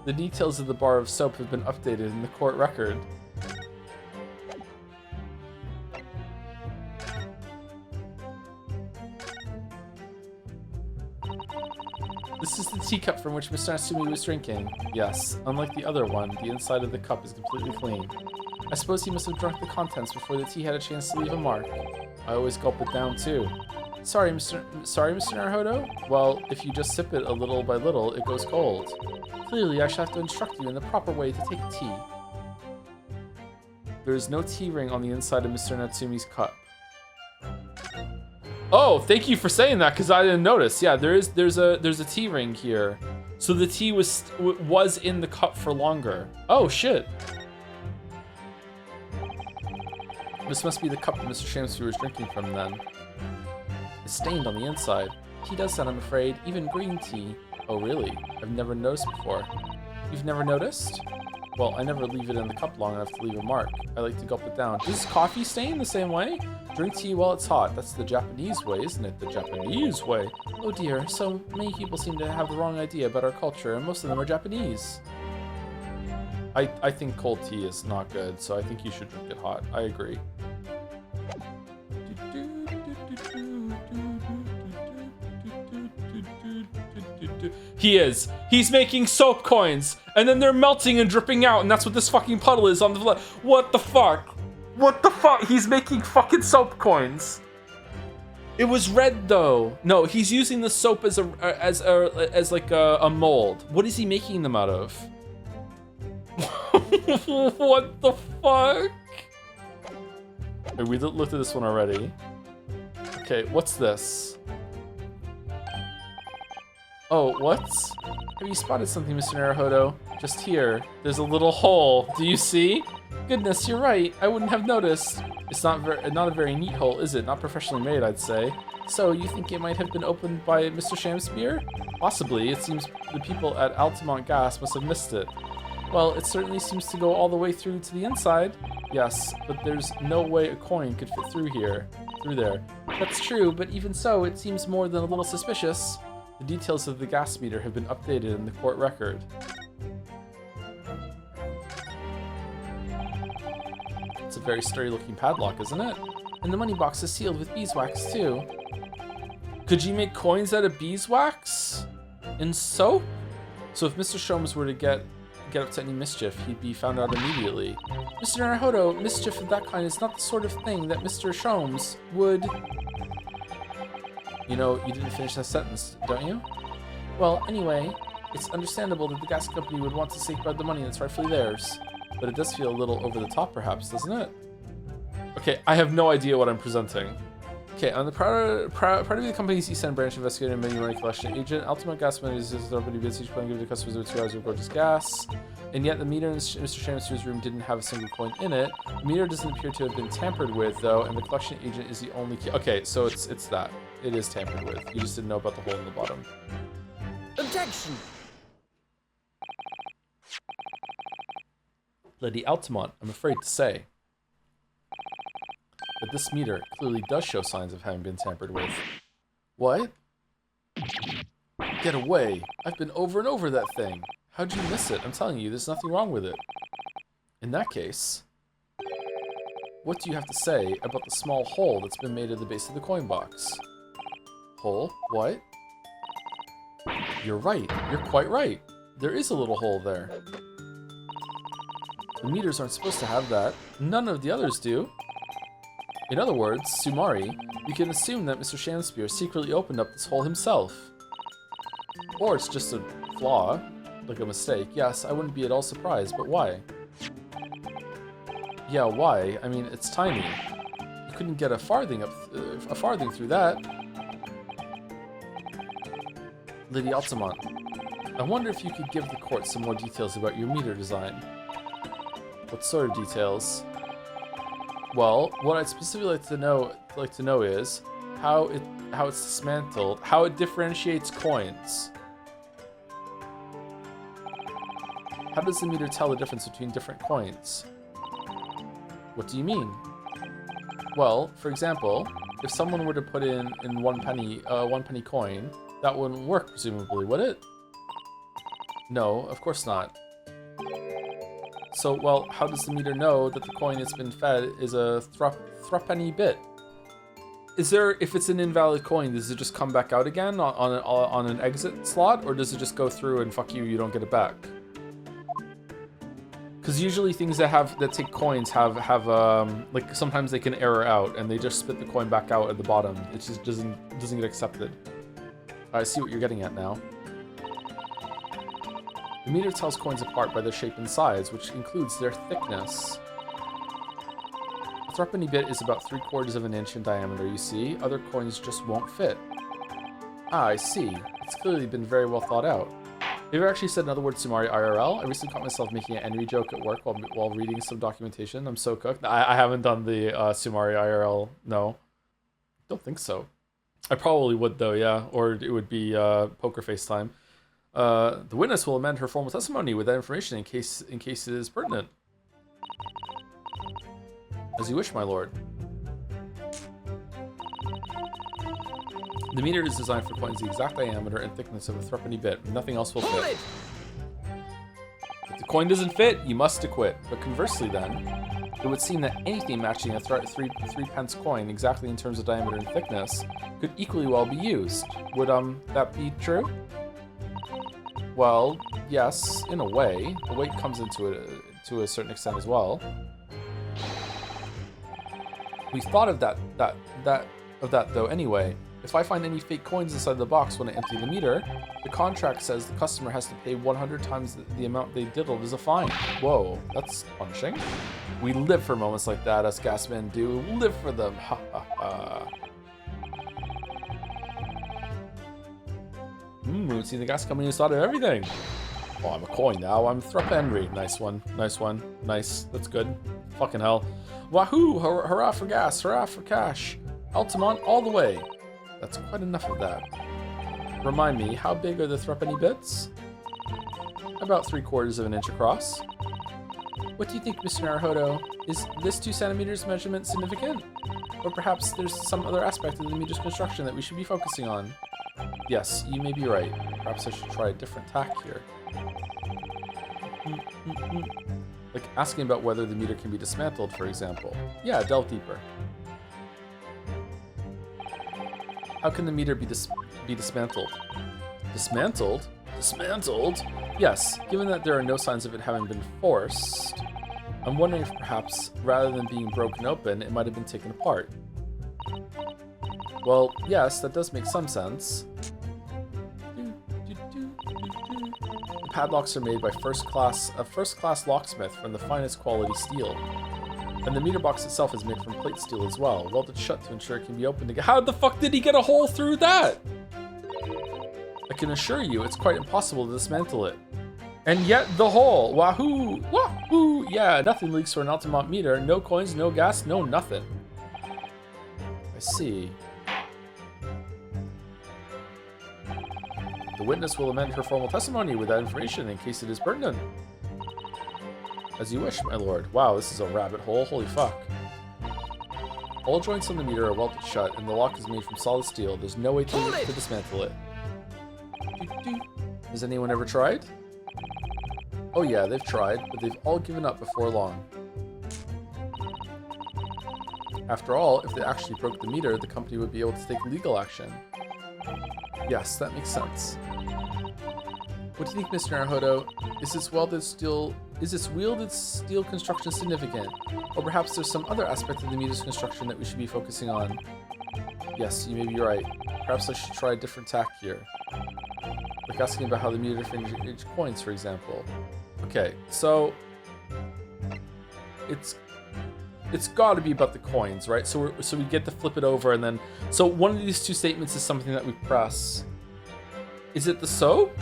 The details of the bar of soap have been updated in the court record. This is the teacup from which Mr. Natsumi was drinking. Yes, unlike the other one, the inside of the cup is completely clean. I suppose he must have drunk the contents before the tea had a chance to leave a mark. I always gulp it down too. Sorry, Mr. Naruhodo? Well, if you just sip it a little by little, it goes cold. Clearly, I shall have to instruct you in the proper way to take tea. There's no T-ring on the inside of Mr. Natsumi's cup. Oh, thank you for saying that, because I didn't notice. Yeah, there's a T-ring here. So the tea was in the cup for longer. Oh, shit. This must be the cup that Mr. Shamspeare was drinking from then. It's stained on the inside. Tea does that, I'm afraid. Even green tea. Oh, really? I've never noticed before. You've never noticed? Well, I never leave it in the cup long enough to leave a mark. I like to gulp it down. Does coffee stain the same way? Drink tea while it's hot. That's the Japanese way, isn't it? The Japanese way. Oh dear, so many people seem to have the wrong idea about our culture, and most of them are Japanese. I think cold tea is not good, so I think you should drink it hot. I agree. He is. He's making soap coins, and then they're melting and dripping out, and that's what this fucking puddle is on the floor. What the fuck? What the fuck? He's making fucking soap coins. It was red though. No, he's using the soap as like a mold. What is he making them out of? What the fuck? We looked at this one already. Okay, what's this? Oh, what? Have you spotted something, Mr. Naruhodo? Just here. There's a little hole. Do you see? Goodness, you're right. I wouldn't have noticed. It's not a very neat hole, is it? Not professionally made, I'd say. So, you think it might have been opened by Mr. Shamspeare? Possibly. It seems the people at Altamont Gas must have missed it. Well, it certainly seems to go all the way through to the inside. Yes, but there's no way a coin could fit through there. That's true, but even so, it seems more than a little suspicious. The details of the gas meter have been updated in the court record. It's a very sturdy looking padlock, isn't it? And the money box is sealed with beeswax too. Could you make coins out of beeswax? In soap? So if Mr. Sholmes were to get up to any mischief, he'd be found out immediately. Mr. Naruhodo, mischief of that kind is not the sort of thing that Mr. Sholmes would... You know, you didn't finish that sentence, don't you? Well, anyway, it's understandable that the gas company would want to safeguard the money that's rightfully theirs. But it does feel a little over the top, perhaps, doesn't it? Okay, I have no idea what I'm presenting. Okay, on the proud to be the company's East End branch investigator and menu money collection agent, Altamont Gas Money is authority to each plan give to customers over 2 hours of gorgeous gas. And yet the meter in Mr. Shamspeare's room didn't have a single coin in it. The meter doesn't appear to have been tampered with, though, and the collection agent is the only key. Okay, so it's that. It is tampered with. You just didn't know about the hole in the bottom. Objection! Lady Altamont, I'm afraid to say that this meter clearly does show signs of having been tampered with. What? Get away! I've been over and over that thing. How'd you miss it? I'm telling you, there's nothing wrong with it. In that case, what do you have to say about the small hole that's been made at the base of the coin box? Hole? What? You're right. You're quite right. There is a little hole there. The meters aren't supposed to have that. None of the others do. In other words, Sumari, we can assume that Mr. Shamspeare secretly opened up this hole himself. Or it's just a flaw, like a mistake. Yes, I wouldn't be at all surprised, but why? Yeah, why? I mean, it's tiny. You couldn't get a farthing through that. Lady Altamont, I wonder if you could give the court some more details about your meter design. What sort of details? Well, what I'd specifically like to know is how it's dismantled, how it differentiates coins. How does the meter tell the difference between different coins? What do you mean? Well, for example, if someone were to put in 1 penny coin, that wouldn't work, presumably, would it? No, of course not. So, well, how does the meter know that the coin it's been fed is a threepenny bit? If it's an invalid coin, does it just come back out again on an exit slot, or does it just go through and fuck you, you don't get it back? Because usually things that take coins have like sometimes they can error out and they just spit the coin back out at the bottom. It just doesn't get accepted. I see what you're getting at now. The meter tells coins apart by their shape and size, which includes their thickness. A threepenny bit is about 3/4 of an inch in diameter, you see. Other coins just won't fit. Ah, I see. It's clearly been very well thought out. Have you ever actually said another word Sumari IRL? I recently caught myself making an Enry joke at work while reading some documentation. I'm so cooked. I haven't done the Sumari IRL, no. Don't think so. I probably would though, yeah. Or it would be poker face time. The witness will amend her formal testimony with that information in case it is pertinent. As you wish, my lord. The meter is designed for coins the exact diameter and thickness of a threepenny bit. Nothing else will fit. If the coin doesn't fit, you must acquit. But conversely then, it would seem that anything matching a three-pence coin exactly in terms of diameter and thickness could equally well be used. Would that be true? Well, yes, in a way. The weight comes into it to a certain extent as well. We thought of that though anyway. If I find any fake coins inside the box when I empty the meter, the contract says the customer has to pay 100 times the amount they diddled as a fine. Whoa, that's punishing. We live for moments like that, us gasmen do. Live for them. Ha ha ha. We've seen the gas company who's thought of everything. Oh, I'm a coin now. I'm threepenny. Nice one. Nice one. Nice. That's good. Fucking hell. Wahoo! Hurrah for gas. Hurrah for cash. Altamont all the way. That's quite enough of that. Remind me, how big are the threepenny bits? About 3/4 of an inch across. What do you think, Mr. Naruhodo? Is this 2 centimeters measurement significant? Or perhaps there's some other aspect of the meter's construction that we should be focusing on? Yes, you may be right. Perhaps I should try a different tack here. Like asking about whether the meter can be dismantled, for example. Yeah, delve deeper. How can the meter be dismantled? Dismantled? Dismantled? Yes, given that there are no signs of it having been forced, I'm wondering if perhaps, rather than being broken open, it might have been taken apart. Well, yes, that does make some sense. The padlocks are made by a first-class locksmith from the finest quality steel. And the meter box itself is made from plate steel as well, welded shut to ensure it can be opened again. How the fuck did he get a hole through that? I can assure you, it's quite impossible to dismantle it. And yet the hole, wahoo, wahoo, yeah, nothing leaks for an Altamont meter. No coins, no gas, no nothing. I see. The witness will amend her formal testimony with that information in case it is pertinent. As you wish, my lord. Wow, this is a rabbit hole. Holy fuck. All joints on the meter are welded shut, and the lock is made from solid steel. There's no way to dismantle it. Has anyone ever tried? Oh yeah, they've tried, but they've all given up before long. After all, if they actually broke the meter, the company would be able to take legal action. Yes, that makes sense. What do you think, Mr. Naruhodo? Is this wielded steel construction significant? Or perhaps there's some other aspect of the meter's construction that we should be focusing on? Yes, you may be right. Perhaps I should try a different tack here. Like asking about how the meter differentiates coins, for example. Okay, so it's got to be about the coins, right? So we get to flip it over, and then so one of these two statements is something that we press. Is it the soap?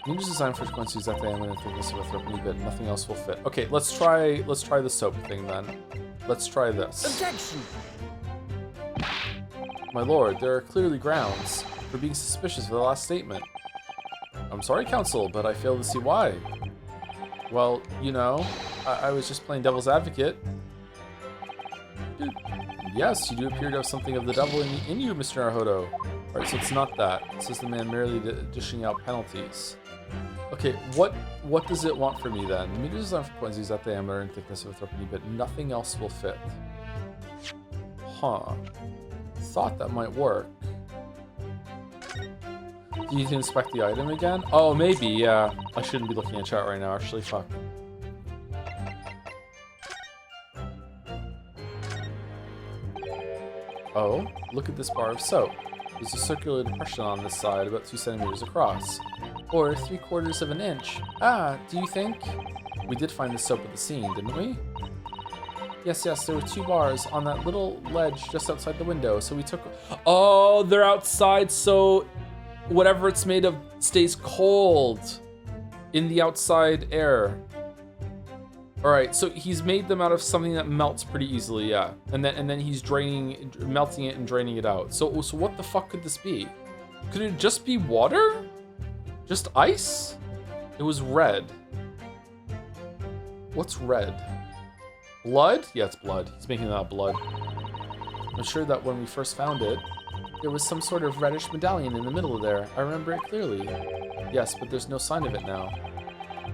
Meter's designed for coins to use that diameter and thickness of a threepenny bit. Nothing else will fit. Okay, let's try the soap thing then. Let's try this. Objection! My lord, there are clearly grounds for being suspicious of the last statement. I'm sorry, counsel, but I fail to see why. Well, you know, I was just playing devil's advocate. Yes, you do appear to have something of the devil in you, Mr. Naruhodo. Alright, so it's not that. This is the man merely dishing out penalties. Okay, what does it want from me then? The meter is designed for coins use that diameter and thickness of a threepenny, but nothing else will fit. Huh. Thought that might work. Do you need to inspect the item again? Oh, maybe, yeah. I shouldn't be looking at chat right now, actually, fuck. Oh, look at this bar of soap. There's a circular depression on this side, about 2 centimeters across. Or 3/4 of an inch. Ah, do you think? We did find the soap at the scene, didn't we? Yes, there were 2 bars on that little ledge just outside the window, so we took... Oh, they're outside, so whatever it's made of stays cold in the outside air. All right, so he's made them out of something that melts pretty easily, yeah. And then he's melting it and draining it out. So what the fuck could this be? Could it just be water? Just ice? It was red. What's red? Blood? Yeah, it's blood. He's making that blood. I'm sure that when we first found it, there was some sort of reddish medallion in the middle of there. I remember it clearly. Yes, but there's no sign of it now.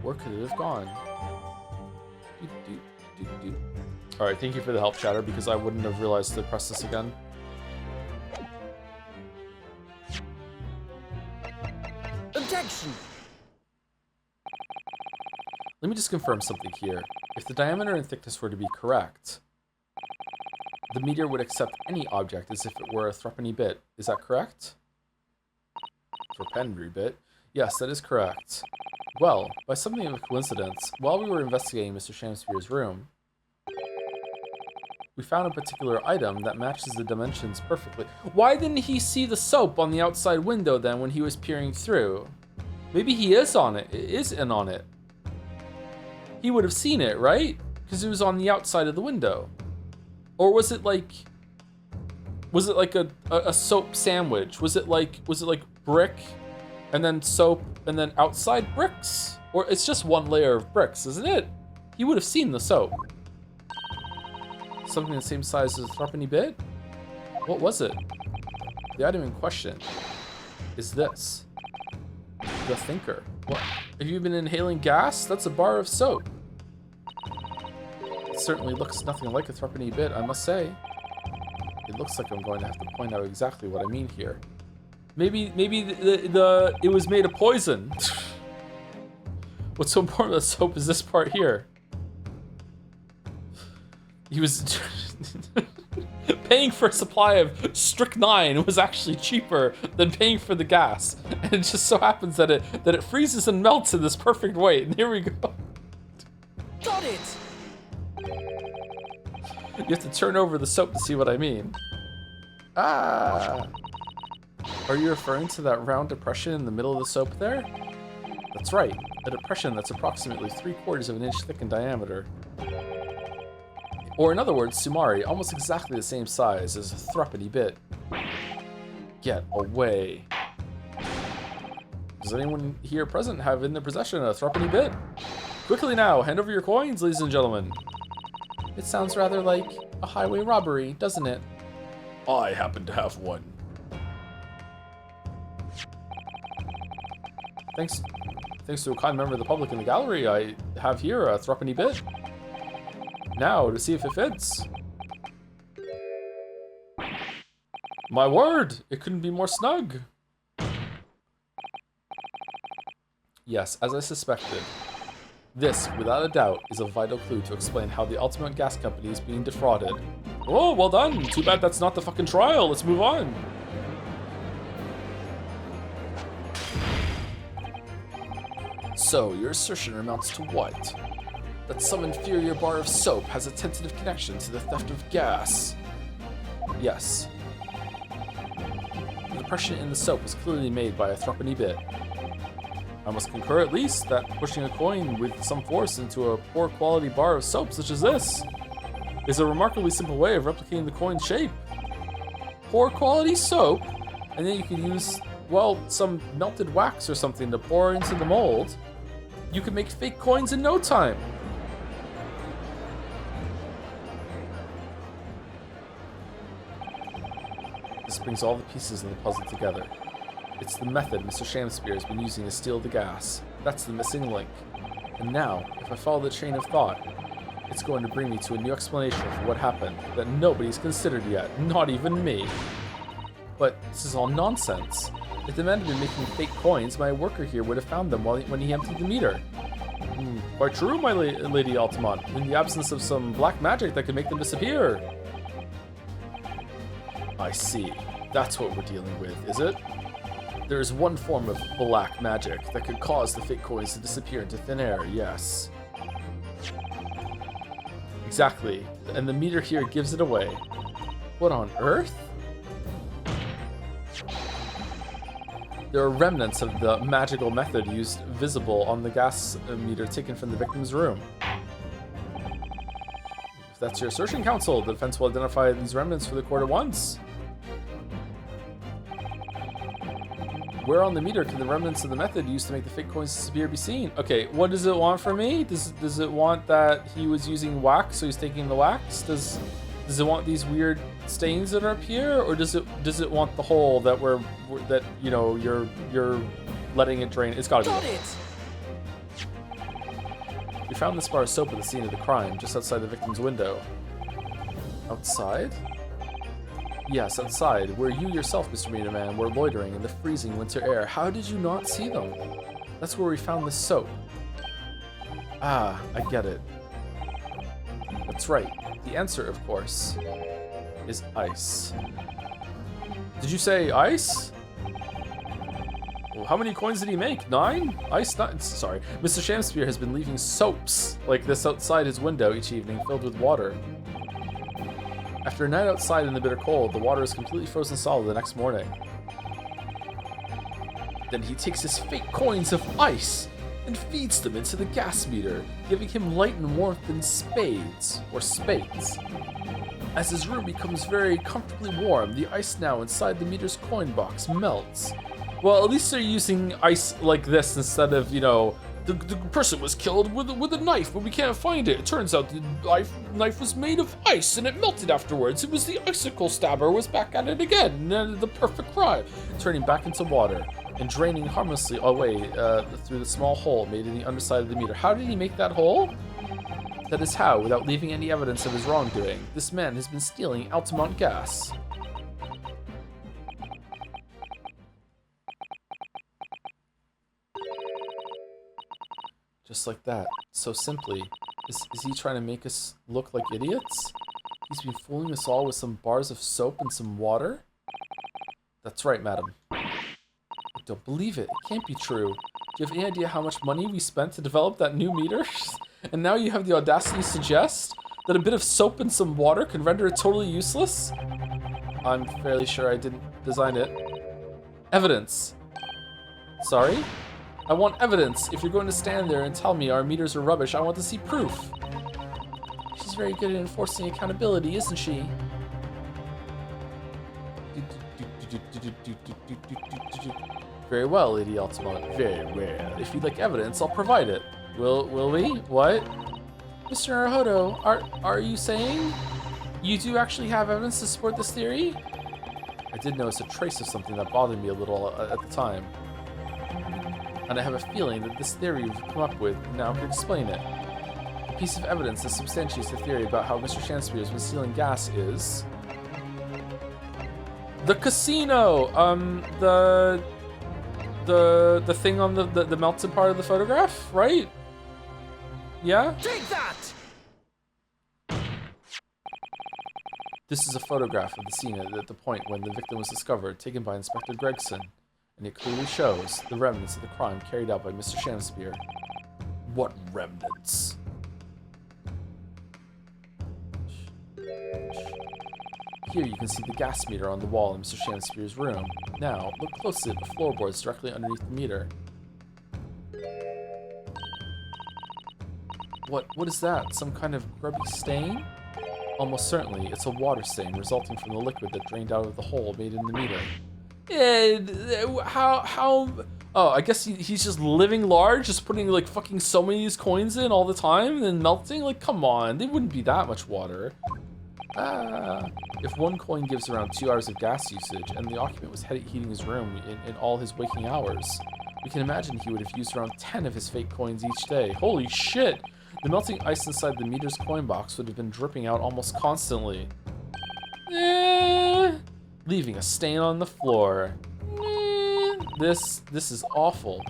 Where could it have gone? Alright, thank you for the help, chatter, because I wouldn't have realized to press this again. Objection! Let me just confirm something here. If the diameter and thickness were to be correct, the meteor would accept any object as if it were a threepenny bit. Is that correct? Threepenny bit? Yes, that is correct. Well, by something of a coincidence, while we were investigating Mr. Shamspeare's room, we found a particular item that matches the dimensions perfectly. Why didn't he see the soap on the outside window then when he was peering through? Maybe he is on it. It is in on it. He would have seen it, right? Because it was on the outside of the window. Or was it like a soap sandwich? Was it like brick and then soap and then outside bricks? Or it's just one layer of bricks, isn't it? He would have seen the soap. Something the same size as a threepenny bit? What was it? The item in question is this. The thinker. What? Have you been inhaling gas? That's a bar of soap. It certainly looks nothing like a threepenny bit, I must say. It looks like I'm going to have to point out exactly what I mean here. Maybe it was made of poison. What's so important about soap is this part here. He was paying for a supply of strychnine was actually cheaper than paying for the gas. And it just so happens that it freezes and melts in this perfect way. And here we go. Got it! You have to turn over the soap to see what I mean. Ah! Are you referring to that round depression in the middle of the soap there? That's right, a depression that's approximately 3/4 of an inch thick in diameter. Or in other words, Sumari, almost exactly the same size as a threepenny bit. Get away. Does anyone here present have in their possession a threepenny bit? Quickly now, hand over your coins, ladies and gentlemen. It sounds rather like a highway robbery, doesn't it? I happen to have one. Thanks to a kind member of the public in the gallery, I have here a threepenny bit. Now, to see if it fits. My word, it couldn't be more snug. Yes, as I suspected. This, without a doubt, is a vital clue to explain how the Ultimate Gas Company is being defrauded. Oh, well done. Too bad that's not the fucking trial. Let's move on. So, your assertion amounts to what? That some inferior bar of soap has a tentative connection to the theft of gas. Yes. The depression in the soap was clearly made by a threepenny bit. I must concur at least that pushing a coin with some force into a poor quality bar of soap such as this is a remarkably simple way of replicating the coin's shape. Poor quality soap, and then you can use, well, some melted wax or something to pour into the mold. You can make fake coins in no time. This brings all the pieces in the puzzle together. It's the method Mr. Shamspeare has been using to steal the gas. That's the missing link. And now, if I follow the train of thought, it's going to bring me to a new explanation for what happened that nobody's considered yet, not even me. But this is all nonsense. If the man had been making fake coins, my worker here would have found them when he emptied the meter. Quite true, my Lady Altamont. In the absence of some black magic that could make them disappear. I see. That's what we're dealing with, is it? There is one form of black magic that could cause the fake coins to disappear into thin air, yes. Exactly. And the meter here gives it away. What on earth? There are remnants of the magical method used visible on the gas meter taken from the victim's room. If that's your assertion, counsel, the defense will identify these remnants for the court at once. Where on the meter can the remnants of the method used to make the fake coins disappear be seen? Okay, what does it want from me? Does it want that he was using wax, so he's taking the wax? Does it want these weird stains that are up here, or does it want the hole that you're letting it drain? It's gotta be. Got it! We found this bar of soap at the scene of the crime, just outside the victim's window. Outside? Yes, outside, where you yourself, Mr. Meter Man, were loitering in the freezing winter air. How did you not see them? That's where we found the soap. Ah, I get it. That's right. The answer, of course, is ice. Did you say ice? Well, how many coins did he make? 9? Ice? Not, sorry. Mr. Shamspeare has been leaving soaps like this outside his window each evening, filled with water. After a night outside in the bitter cold, the water is completely frozen solid the next morning. Then he takes his fake coins of ice and feeds them into the gas meter, giving him light and warmth in spades. As his room becomes very comfortably warm, the ice now inside the meter's coin box melts. Well, at least they're using ice like this instead of, the person was killed with a knife, but we can't find it. It turns out the knife was made of ice and it melted afterwards. It was the icicle stabber was back at it again. The perfect crime. Turning back into water and draining harmlessly away through the small hole made in the underside of the meter. How did he make that hole? That is how, without leaving any evidence of his wrongdoing, this man has been stealing Altamont gas. Just like that, so simply. Is he trying to make us look like idiots? He's been fooling us all with some bars of soap and some water? That's right, madam. I don't believe it. It can't be true. Do you have any idea how much money we spent to develop that new meter? And now you have the audacity to suggest that a bit of soap and some water could render it totally useless? I'm fairly sure I didn't design it. Evidence. Sorry? I want evidence. If you're going to stand there and tell me our meters are rubbish, I want to see proof. She's very good at enforcing accountability, isn't she? Very well, Lady Altamont. Very well. If you'd like evidence, I'll provide it. Will we? What? Mr. Naruhodo, are you saying you do actually have evidence to support this theory? I did notice a trace of something that bothered me a little at the time. And I have a feeling that this theory you've come up with now could explain it. A piece of evidence that substantiates the theory about how Mr. Shamspeare has been stealing gas is... the casino! The thing on the melted part of the photograph, right? Yeah? Take that! This is a photograph of the scene at the point when the victim was discovered, taken by Inspector Gregson. And it clearly shows the remnants of the crime carried out by Mr. Shamspeare. What remnants? Here you can see the gas meter on the wall in Mr. Shamspeare's room. Now, look closely at the floorboards directly underneath the meter. What is that? Some kind of grubby stain? Almost certainly, it's a water stain resulting from the liquid that drained out of the hole made in the meter. How? Oh, I guess he's just living large, just putting like fucking so many of these coins in all the time and then melting? Like, come on, they wouldn't be that much water. If one coin gives around 2 hours of gas usage and the occupant was heating his room in all his waking hours, we can imagine he would have used around 10 of his fake coins each day. Holy shit! The melting ice inside the meter's coin box would have been dripping out almost constantly. Leaving a stain on the floor. This is awful.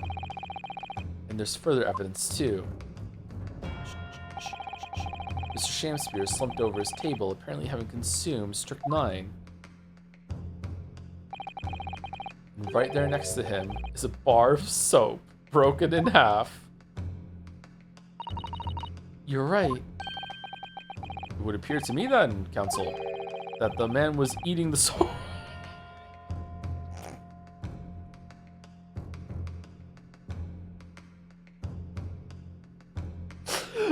And there's further evidence too. Mr. Shamspeare slumped over his table, apparently having consumed strychnine. And right there next to him is a bar of soap, broken in half. You're right. It would appear to me then, counsel, that the man was eating the soap.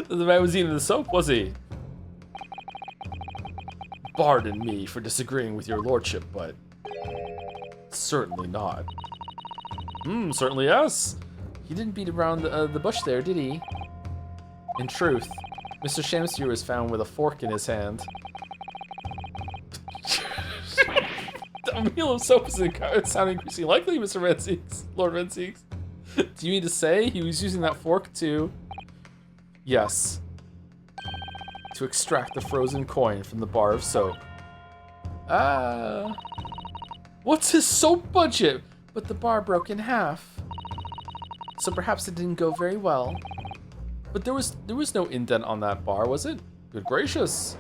The man was eating the soap, was he? Pardon me for disagreeing with your lordship, but certainly not. Certainly yes. He didn't beat around the bush there, did he? In truth, Mr. Shamspeare was found with a fork in his hand. The meal of soap is sounding increasingly likely, Mr. Van Zieks, Lord Van Zieks. Do you mean to say he was using that fork to... Yes. To extract the frozen coin from the bar of soap. What's his soap budget? But the bar broke in half. So perhaps it didn't go very well. But there was no indent on that bar, was it? Good gracious.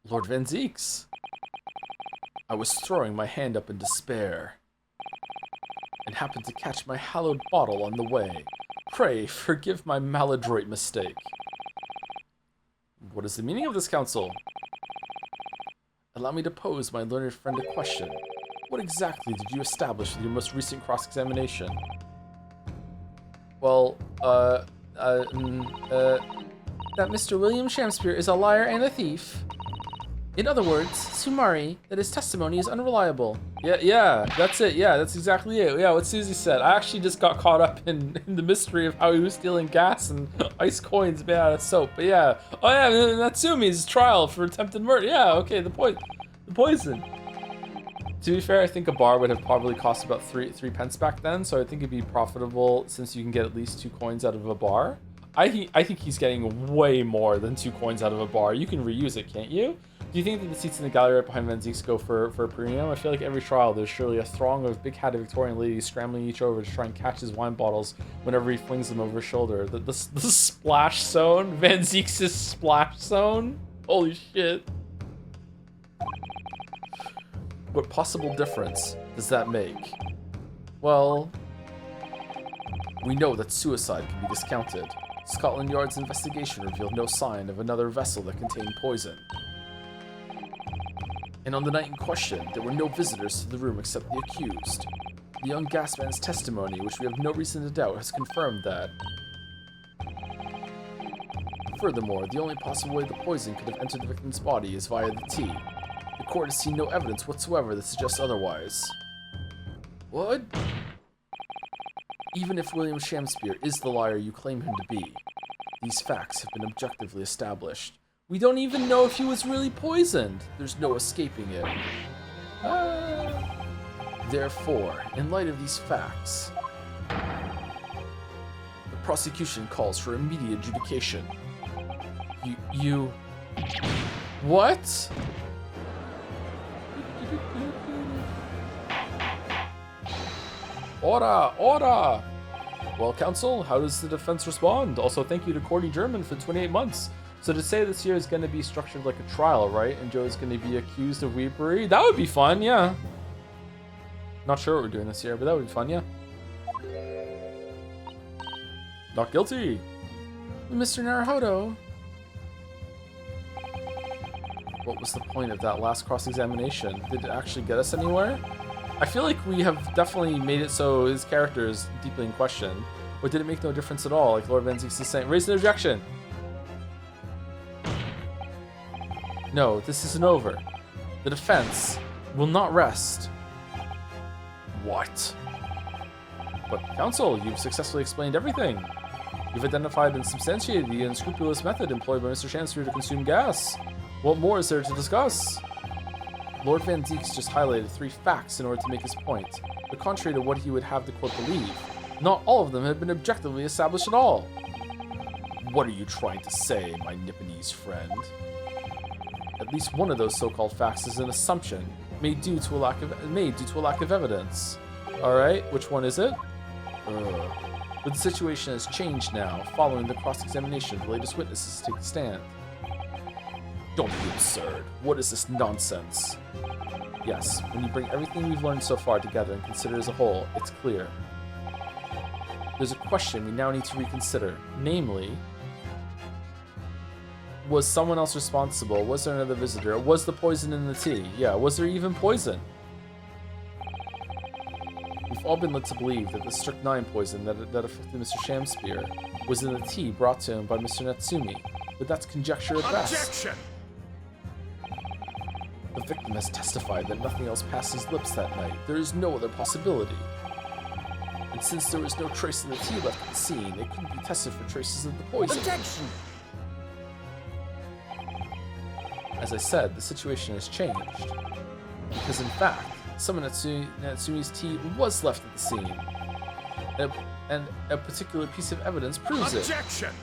Lord Van Zieks. I was throwing my hand up in despair and happened to catch my hallowed bottle on the way. Pray forgive my maladroit mistake. What is the meaning of this, counsel? Allow me to pose my learned friend a question. What exactly did you establish with your most recent cross-examination? Well, that Mr. William Shamspeare is a liar and a thief. In other words, sumari, that his testimony is unreliable. Yeah, that's it. Yeah, that's exactly it. Yeah, what Susie said. I actually just got caught up in the mystery of how he was stealing gas and ice coins made out of soap. But yeah, oh yeah, Natsumi's trial for attempted murder. Yeah, okay, the poison. To be fair, I think a bar would have probably cost about three pence back then, so I think it'd be profitable since you can get at least 2 coins out of a bar. I think he's getting way more than 2 coins out of a bar. You can reuse it, can't you? Do you think that the seats in the gallery right behind Van Zieks go for a premium? I feel like every trial there's surely a throng of big-hatted Victorian ladies scrambling each over to try and catch his wine bottles whenever he flings them over his shoulder. The splash zone? Van Zieks' splash zone? Holy shit. What possible difference does that make? Well, we know that suicide can be discounted. Scotland Yard's investigation revealed no sign of another vessel that contained poison. And on the night in question, there were no visitors to the room except the accused. The young gasman's testimony, which we have no reason to doubt, has confirmed that. Furthermore, the only possible way the poison could have entered the victim's body is via the tea. The court has seen no evidence whatsoever that suggests otherwise. What? Even if William Shamspeare is the liar you claim him to be, these facts have been objectively established. We don't even know if he was really poisoned. There's no escaping it. Therefore, in light of these facts, the prosecution calls for immediate adjudication. You... What? Order! Order! Well, counsel, how does the defense respond? Also, thank you to Cordy German for 28 months. So to say this year is going to be structured like a trial, right? And Joe's going to be accused of weepery? That would be fun, yeah. Not sure what we're doing this year, but that would be fun, yeah. Not guilty. Mr. Naruhodo. What was the point of that last cross-examination? Did it actually get us anywhere? I feel like we have definitely made it so his character is deeply in question. But did it make no difference at all? Like Lord Van Zieks is saying, raise an objection. No, this isn't over. The defense will not rest. What? But counsel, you've successfully explained everything. You've identified and substantiated the unscrupulous method employed by Mr. Shamspeare to consume gas. What more is there to discuss? Lord Van Zieks just highlighted 3 facts in order to make his point, but contrary to what he would have the court believe, not all of them have been objectively established at all. What are you trying to say, my Nipponese friend? At least one of those so-called facts is an assumption made due to a lack of evidence. All right, which one is it? But the situation has changed now, following the cross-examination of the latest witnesses to take the stand. Don't be absurd. What is this nonsense? Yes, when you bring everything we've learned so far together and consider as a whole, it's clear. There's a question we now need to reconsider, namely, was someone else responsible? Was there another visitor? Was the poison in the tea? Yeah, was there even poison? We've all been led to believe that the strychnine poison that affected Mr. Shamspeare was in the tea brought to him by Mr. Natsumi, but that's conjecture at best. Objection! The victim has testified that nothing else passed his lips that night. There is no other possibility. And since there was no trace of the tea left at the scene, it couldn't be tested for traces of the poison. Objection! As I said, the situation has changed. Because in fact, some of Natsumi's tea was left at the scene. And a particular piece of evidence proves it. Objection!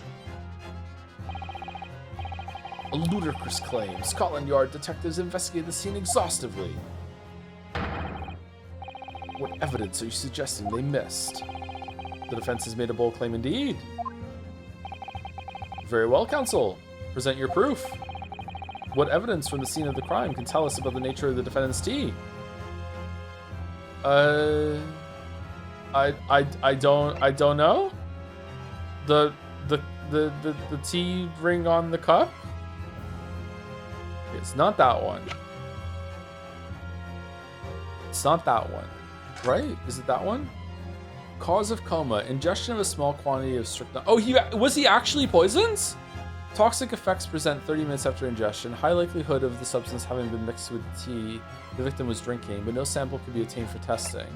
A ludicrous claim. Scotland Yard detectives investigated the scene exhaustively. What evidence are you suggesting they missed? The defense has made a bold claim indeed. Very well, counsel. Present your proof. What evidence from the scene of the crime can tell us about the nature of the defendant's tea? I don't know. The tea ring on the cup? It's not that one. It's not that one. Right? Is it that one? Cause of coma. Ingestion of a small quantity of strychnine. Oh, was he actually poisoned? Toxic effects present 30 minutes after ingestion. High likelihood of the substance having been mixed with the tea the victim was drinking, but no sample could be obtained for testing.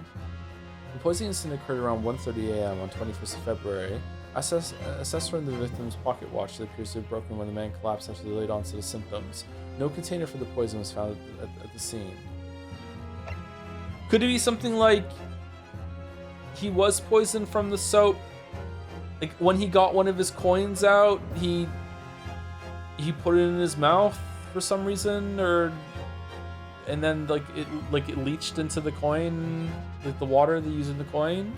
The poisoning incident occurred around 1:30 a.m. on 21st of February. Assessed from the victim's pocket watch that appears to have broken when the man collapsed after the late onset of symptoms. No container for the poison was found at the scene. Could it be something like he was poisoned from the soap? Like when he got one of his coins out, he put it in his mouth for some reason, and then it leached into the coin, like the water they use in the coin,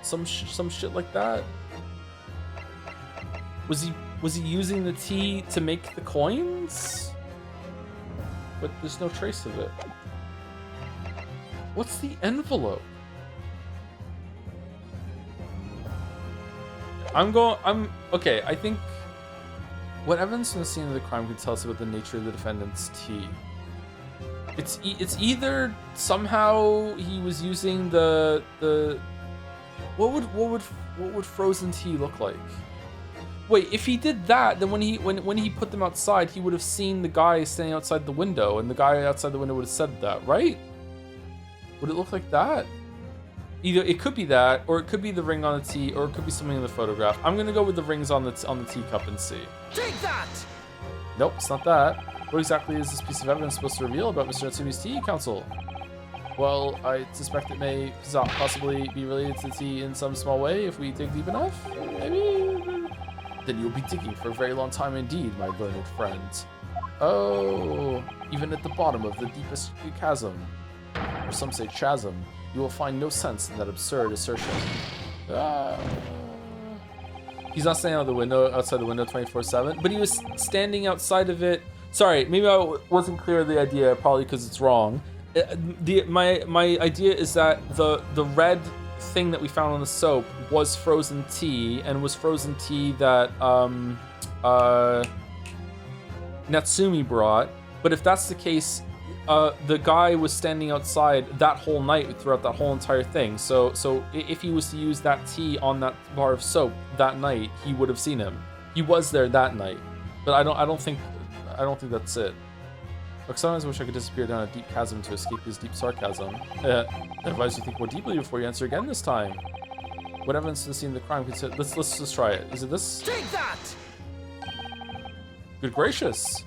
some shit like that. Was he using the tea to make the coins? But there's no trace of it. What's the envelope? Okay, I think what evidence from the scene of the crime could tell us about the nature of the defendant's tea? It's either somehow he was using the what would frozen tea look like? Wait, if he did that, then when he put them outside, he would have seen the guy standing outside the window, and the guy outside the window would have said that, right? Would it look like that? Either it could be that, or it could be the ring on the tea, or it could be something in the photograph. I'm gonna go with the rings on the teacup and see. Take that! Nope, it's not that. What exactly is this piece of evidence supposed to reveal about Mr. Natsumi's tea, counsel? Well, I suspect it may possibly be related to the tea in some small way if we dig deep enough. Maybe. Then you'll be digging for a very long time indeed, my learned friend. Oh, even at the bottom of the deepest chasm, or some say chasm, you will find no sense in that absurd assertion. He's not standing outside the window 24/7, but he was standing outside of it. Sorry, maybe I wasn't clear of the idea, probably because it's wrong. My idea is that the red thing that we found on the soap was frozen tea, and was frozen tea that Natsumi brought. But if that's the case, the guy was standing outside that whole night throughout that whole entire thing. So if he was to use that tea on that bar of soap that night, he would have seen him. He was there that night. But I don't think that's it. Look, sometimes I wish I could disappear down a deep chasm to escape his deep sarcasm. I advise you think more deeply before you answer again this time. What evidence to the scene of the crime? Let's just try it. Is it this? Take that! Good gracious!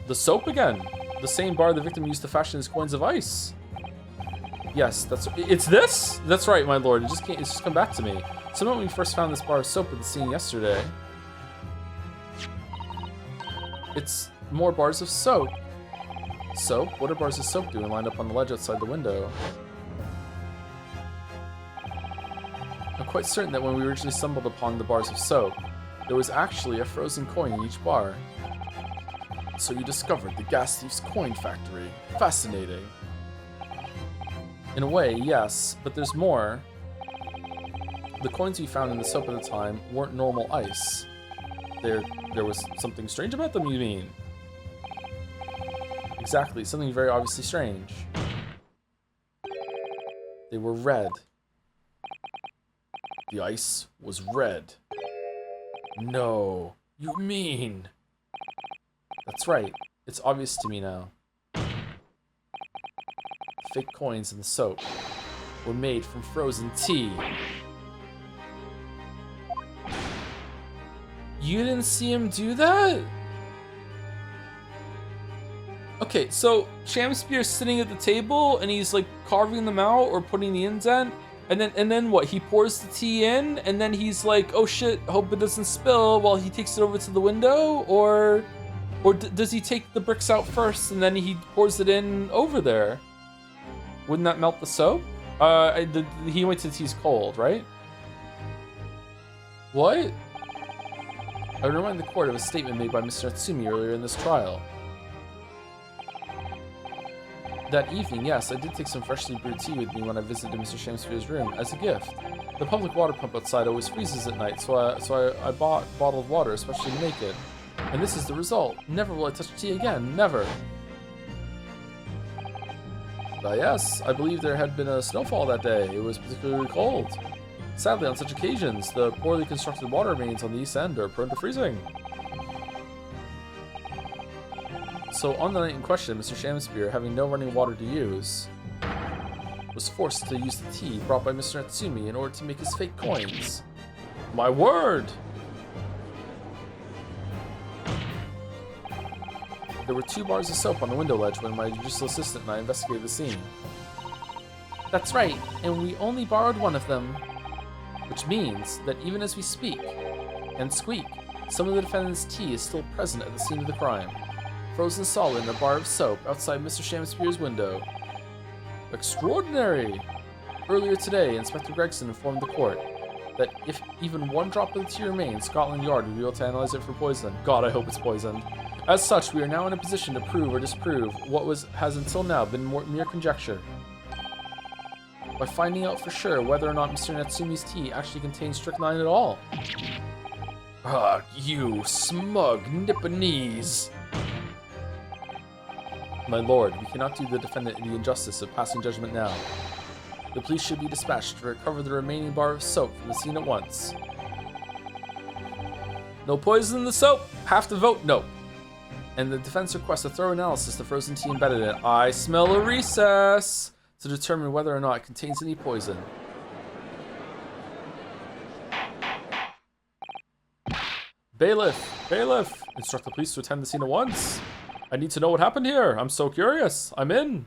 The soap again. The same bar the victim used to fashion his coins of ice. Yes, it's this? That's right, my lord. It's just come back to me. Somehow when we first found this bar of soap at the scene yesterday. It's more bars of soap. Soap? What are bars of soap doing lined up on the ledge outside the window? I'm quite certain that when we originally stumbled upon the bars of soap, there was actually a frozen coin in each bar. So you discovered the gas thief's coin factory. Fascinating. In a way, yes, but there's more. The coins we found in the soap at the time weren't normal ice. There was something strange about them, you mean? Exactly, something very obviously strange. They were red. The ice was red. No, you mean? That's right, it's obvious to me now. The fake coins in the soap were made from frozen tea. You didn't see him do that? Okay, so Shamspeare's sitting at the table and he's like carving them out or putting the indent, and then what? He pours the tea in and then he's like, "Oh shit, hope it doesn't spill," while he takes it over to the window, or does he take the bricks out first and then he pours it in over there? Wouldn't that melt the soap? He waits till the tea's cold, right? What? I would remind the court of a statement made by Mr. Natsumi earlier in this trial. That evening, yes, I did take some freshly brewed tea with me when I visited Mr. Shamspeare's room as a gift. The public water pump outside always freezes at night, so I bought bottled water, especially to make it. And this is the result. Never will I touch tea again. Never. Yes, I believe there had been a snowfall that day. It was particularly cold. Sadly, on such occasions, the poorly constructed water mains on the east end are prone to freezing. So on the night in question, Mr. Shamspeare, having no running water to use, was forced to use the tea brought by Mr. Natsumi in order to make his fake coins. My word! There were 2 bars of soap on the window ledge when my judicial assistant and I investigated the scene. That's right, and we only borrowed one of them. Which means that even as we speak and squeak, some of the defendant's tea is still present at the scene of the crime, frozen solid in a bar of soap outside Mr. Shamspeare's window. Extraordinary! Earlier today, Inspector Gregson informed the court that if even one drop of the tea remained, Scotland Yard would be able to analyze it for poison. God, I hope it's poisoned. As such, we are now in a position to prove or disprove what has until now been mere conjecture. By finding out for sure whether or not Mr. Natsumi's tea actually contains strychnine at all. Ah, you smug Nipponese! My lord, we cannot do the defendant the injustice of passing judgment now. The police should be dispatched to recover the remaining bar of soap from the scene at once. No poison in the soap! Have to vote no. And the defense requests a thorough analysis of the frozen tea embedded in it. I smell a recess! To determine whether or not it contains any poison. Bailiff! Bailiff! Instruct the police to attend the scene at once. I need to know what happened here. I'm so curious. I'm in.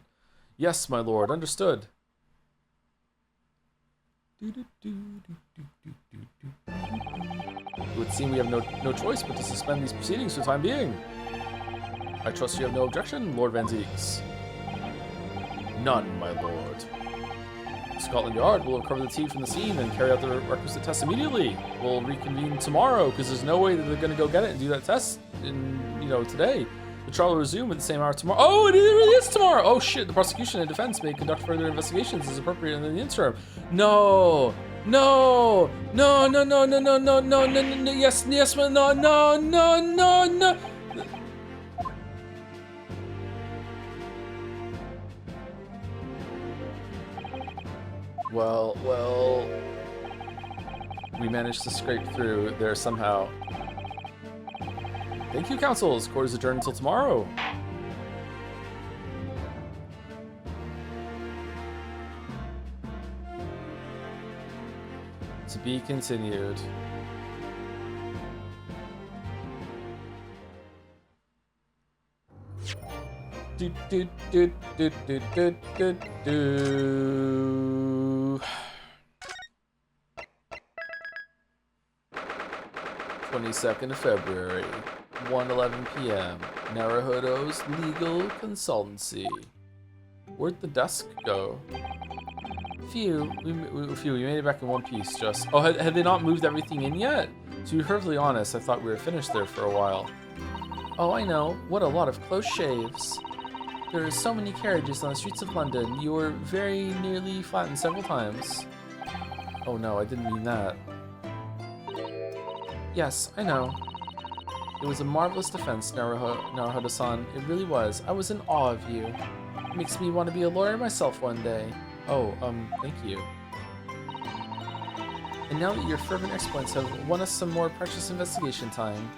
Yes, my lord. Understood. It would seem we have no choice but to suspend these proceedings for the time being. I trust you have no objection, Lord Van Zeeks. None, my lord. Scotland Yard will recover the tea from the scene and carry out the requisite test immediately. We'll reconvene tomorrow because there's no way that they're going to go get it and do that test today. The trial will resume at the same hour tomorrow. Oh, it really is tomorrow! Oh shit, the prosecution and defense may conduct further investigations as appropriate in the interim. No! No! No, no, no, no, no, no, no, no, no, yes, no, no, no, no, no. Well, we managed to scrape through there somehow. Thank you, counsels. Court is adjourned until tomorrow. To be continued. Do do do do do do do do. 22nd of February, 1:11 p.m. Naruhodo's legal consultancy. Where'd the desk go? Phew, we made it back in one piece. Just had they not moved everything in yet? To be perfectly honest, I thought we were finished there for a while. Oh, I know. What a lot of close shaves. There are so many carriages on the streets of London. You were very nearly flattened several times. Oh no, I didn't mean that. Yes, I know. It was a marvelous defense, Naruhodo-san. It really was. I was in awe of you. It makes me want to be a lawyer myself one day. Oh, thank you. And now that your fervent exploits have won us some more precious investigation time,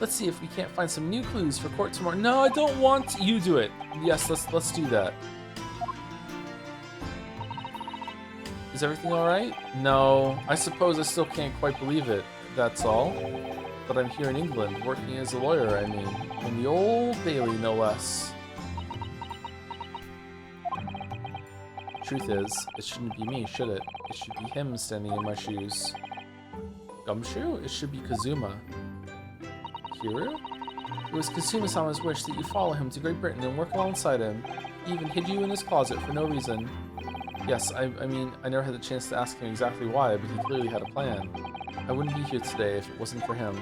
let's see if we can't find some new clues for court tomorrow. No, I don't want you do it. Yes, let's do that. Is everything all right? No, I suppose I still can't quite believe it. That's all. But I'm here in England, working as a lawyer, I mean. In the Old Bailey, no less. Truth is, it shouldn't be me, should it? It should be him standing in my shoes. Gumshoe? It should be Kazuma. Kiru? It was Kazuma-sama's wish that you follow him to Great Britain and work alongside him. He even hid you in his closet for no reason. Yes, I mean, I never had the chance to ask him exactly why, but he clearly had a plan. I wouldn't be here today if it wasn't for him.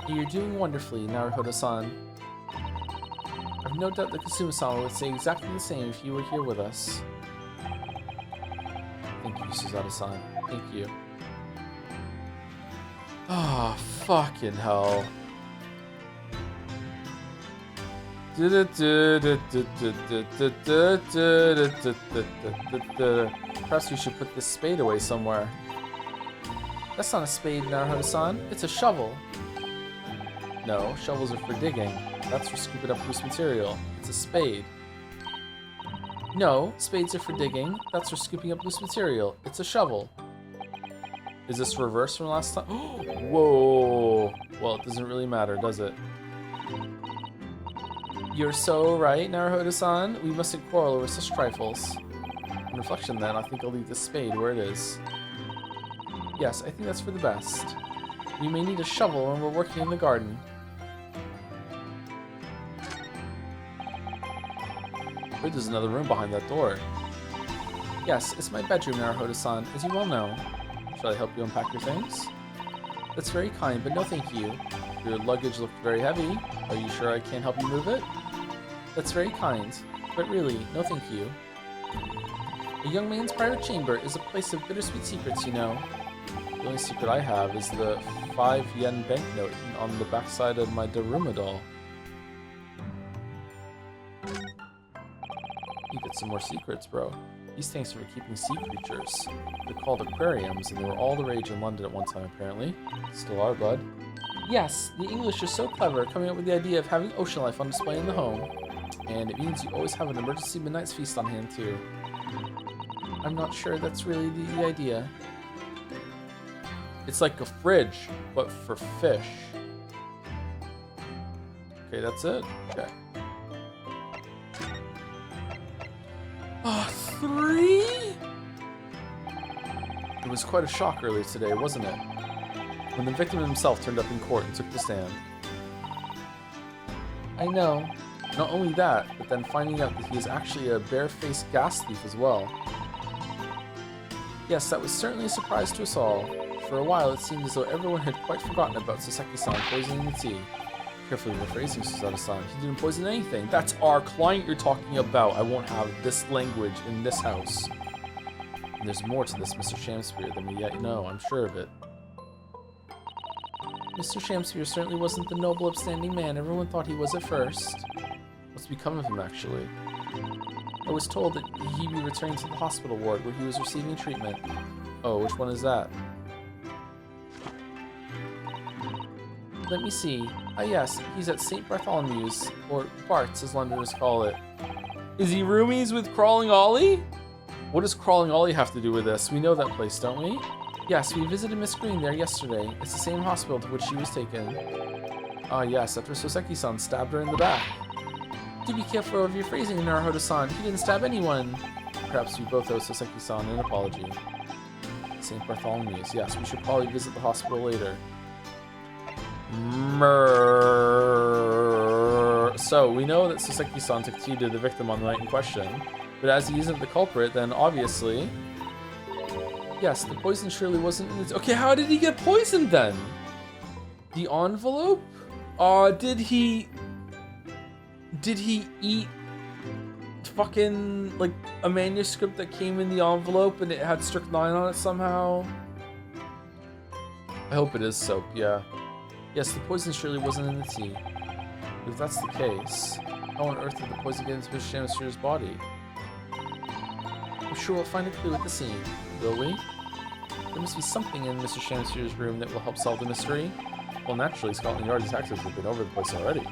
You're doing wonderfully, Naruhodo-san. I've no doubt that Kazuma-sama would say exactly the same if you were here with us. Thank you, Suzato-san. Thank you. Ah, fucking hell. Perhaps we should put this spade away somewhere. That's not a spade, Naruhodo-san. It's a shovel. No, shovels are for digging. That's for scooping up loose material. It's a spade. No, spades are for digging. That's for scooping up loose material. It's a shovel. Is this reverse from last time? Whoa. Well, it doesn't really matter, does it? You're so right, Naruhodo-san. We mustn't quarrel over such trifles. On reflection, then, I think I'll leave the spade where it is. Yes, I think that's for the best. We may need a shovel when we're working in the garden. Wait, there's another room behind that door. Yes, it's my bedroom, Naruhodo-san, as you well know. Shall I help you unpack your things? That's very kind, but no thank you. Your luggage looked very heavy. Are you sure I can't help you move it? That's very kind, but really, no thank you. A young man's private chamber is a place of bittersweet secrets, you know. The only secret I have is the 5-yen banknote on the backside of my Daruma doll. You get some more secrets, bro. These things are for keeping sea creatures. They're called aquariums, and they were all the rage in London at one time, apparently. Still are, bud. Yes, the English are so clever, coming up with the idea of having ocean life on display in the home. And it means you always have an emergency midnight's feast on hand, too. I'm not sure that's really the idea. It's like a fridge, but for fish. Okay, that's it? Okay. 3? It was quite a shock earlier today, wasn't it? When the victim himself turned up in court and took the stand. I know. Not only that, but then finding out that he is actually a bare-faced gas thief as well. Yes, that was certainly a surprise to us all. For a while, it seemed as though everyone had quite forgotten about Soseki-san poisoning the tea. Carefully rephrasing, Suzato-san. He didn't poison anything. That's our client you're talking about. I won't have this language in this house. And there's more to this Mr. Shamspeare than we yet know, I'm sure of it. Mr. Shamspeare certainly wasn't the noble, upstanding man everyone thought he was at first. What's become of him, actually? I was told that he'd be returning to the hospital ward where he was receiving treatment. Oh, which one is that? Let me see. Ah yes, he's at St. Bartholomew's, or Bart's as Londoners call it. Is he roomies with Crawling Ollie? What does Crawling Ollie have to do with this? We know that place, don't we? Yes, we visited Miss Green there yesterday. It's the same hospital to which she was taken. Ah yes, after Soseki-san stabbed her in the back. Do be careful of your phrasing, Naruhodo-san. He didn't stab anyone. Perhaps we both owe Soseki-san an apology. St. Bartholomew's. Yes, we should probably visit the hospital later. So, we know that Soseki-san took tea to the victim on the night in question, but as he isn't the culprit, then obviously... Yes, the poison surely wasn't in his... Okay, how did he get poisoned then? The envelope? Did he... Did he eat fucking, like, a manuscript that came in the envelope and it had strychnine on it somehow? I hope it is soap, yeah. Yes, the poison surely wasn't in the tea. If that's the case, how on earth did the poison get into Mr. Shamsphere's body? I'm sure we'll find a clue at the scene. Will we? There must be something in Mr. Shamsphere's room that will help solve the mystery. Well, naturally, Scotland Yard detectives have been over the place already,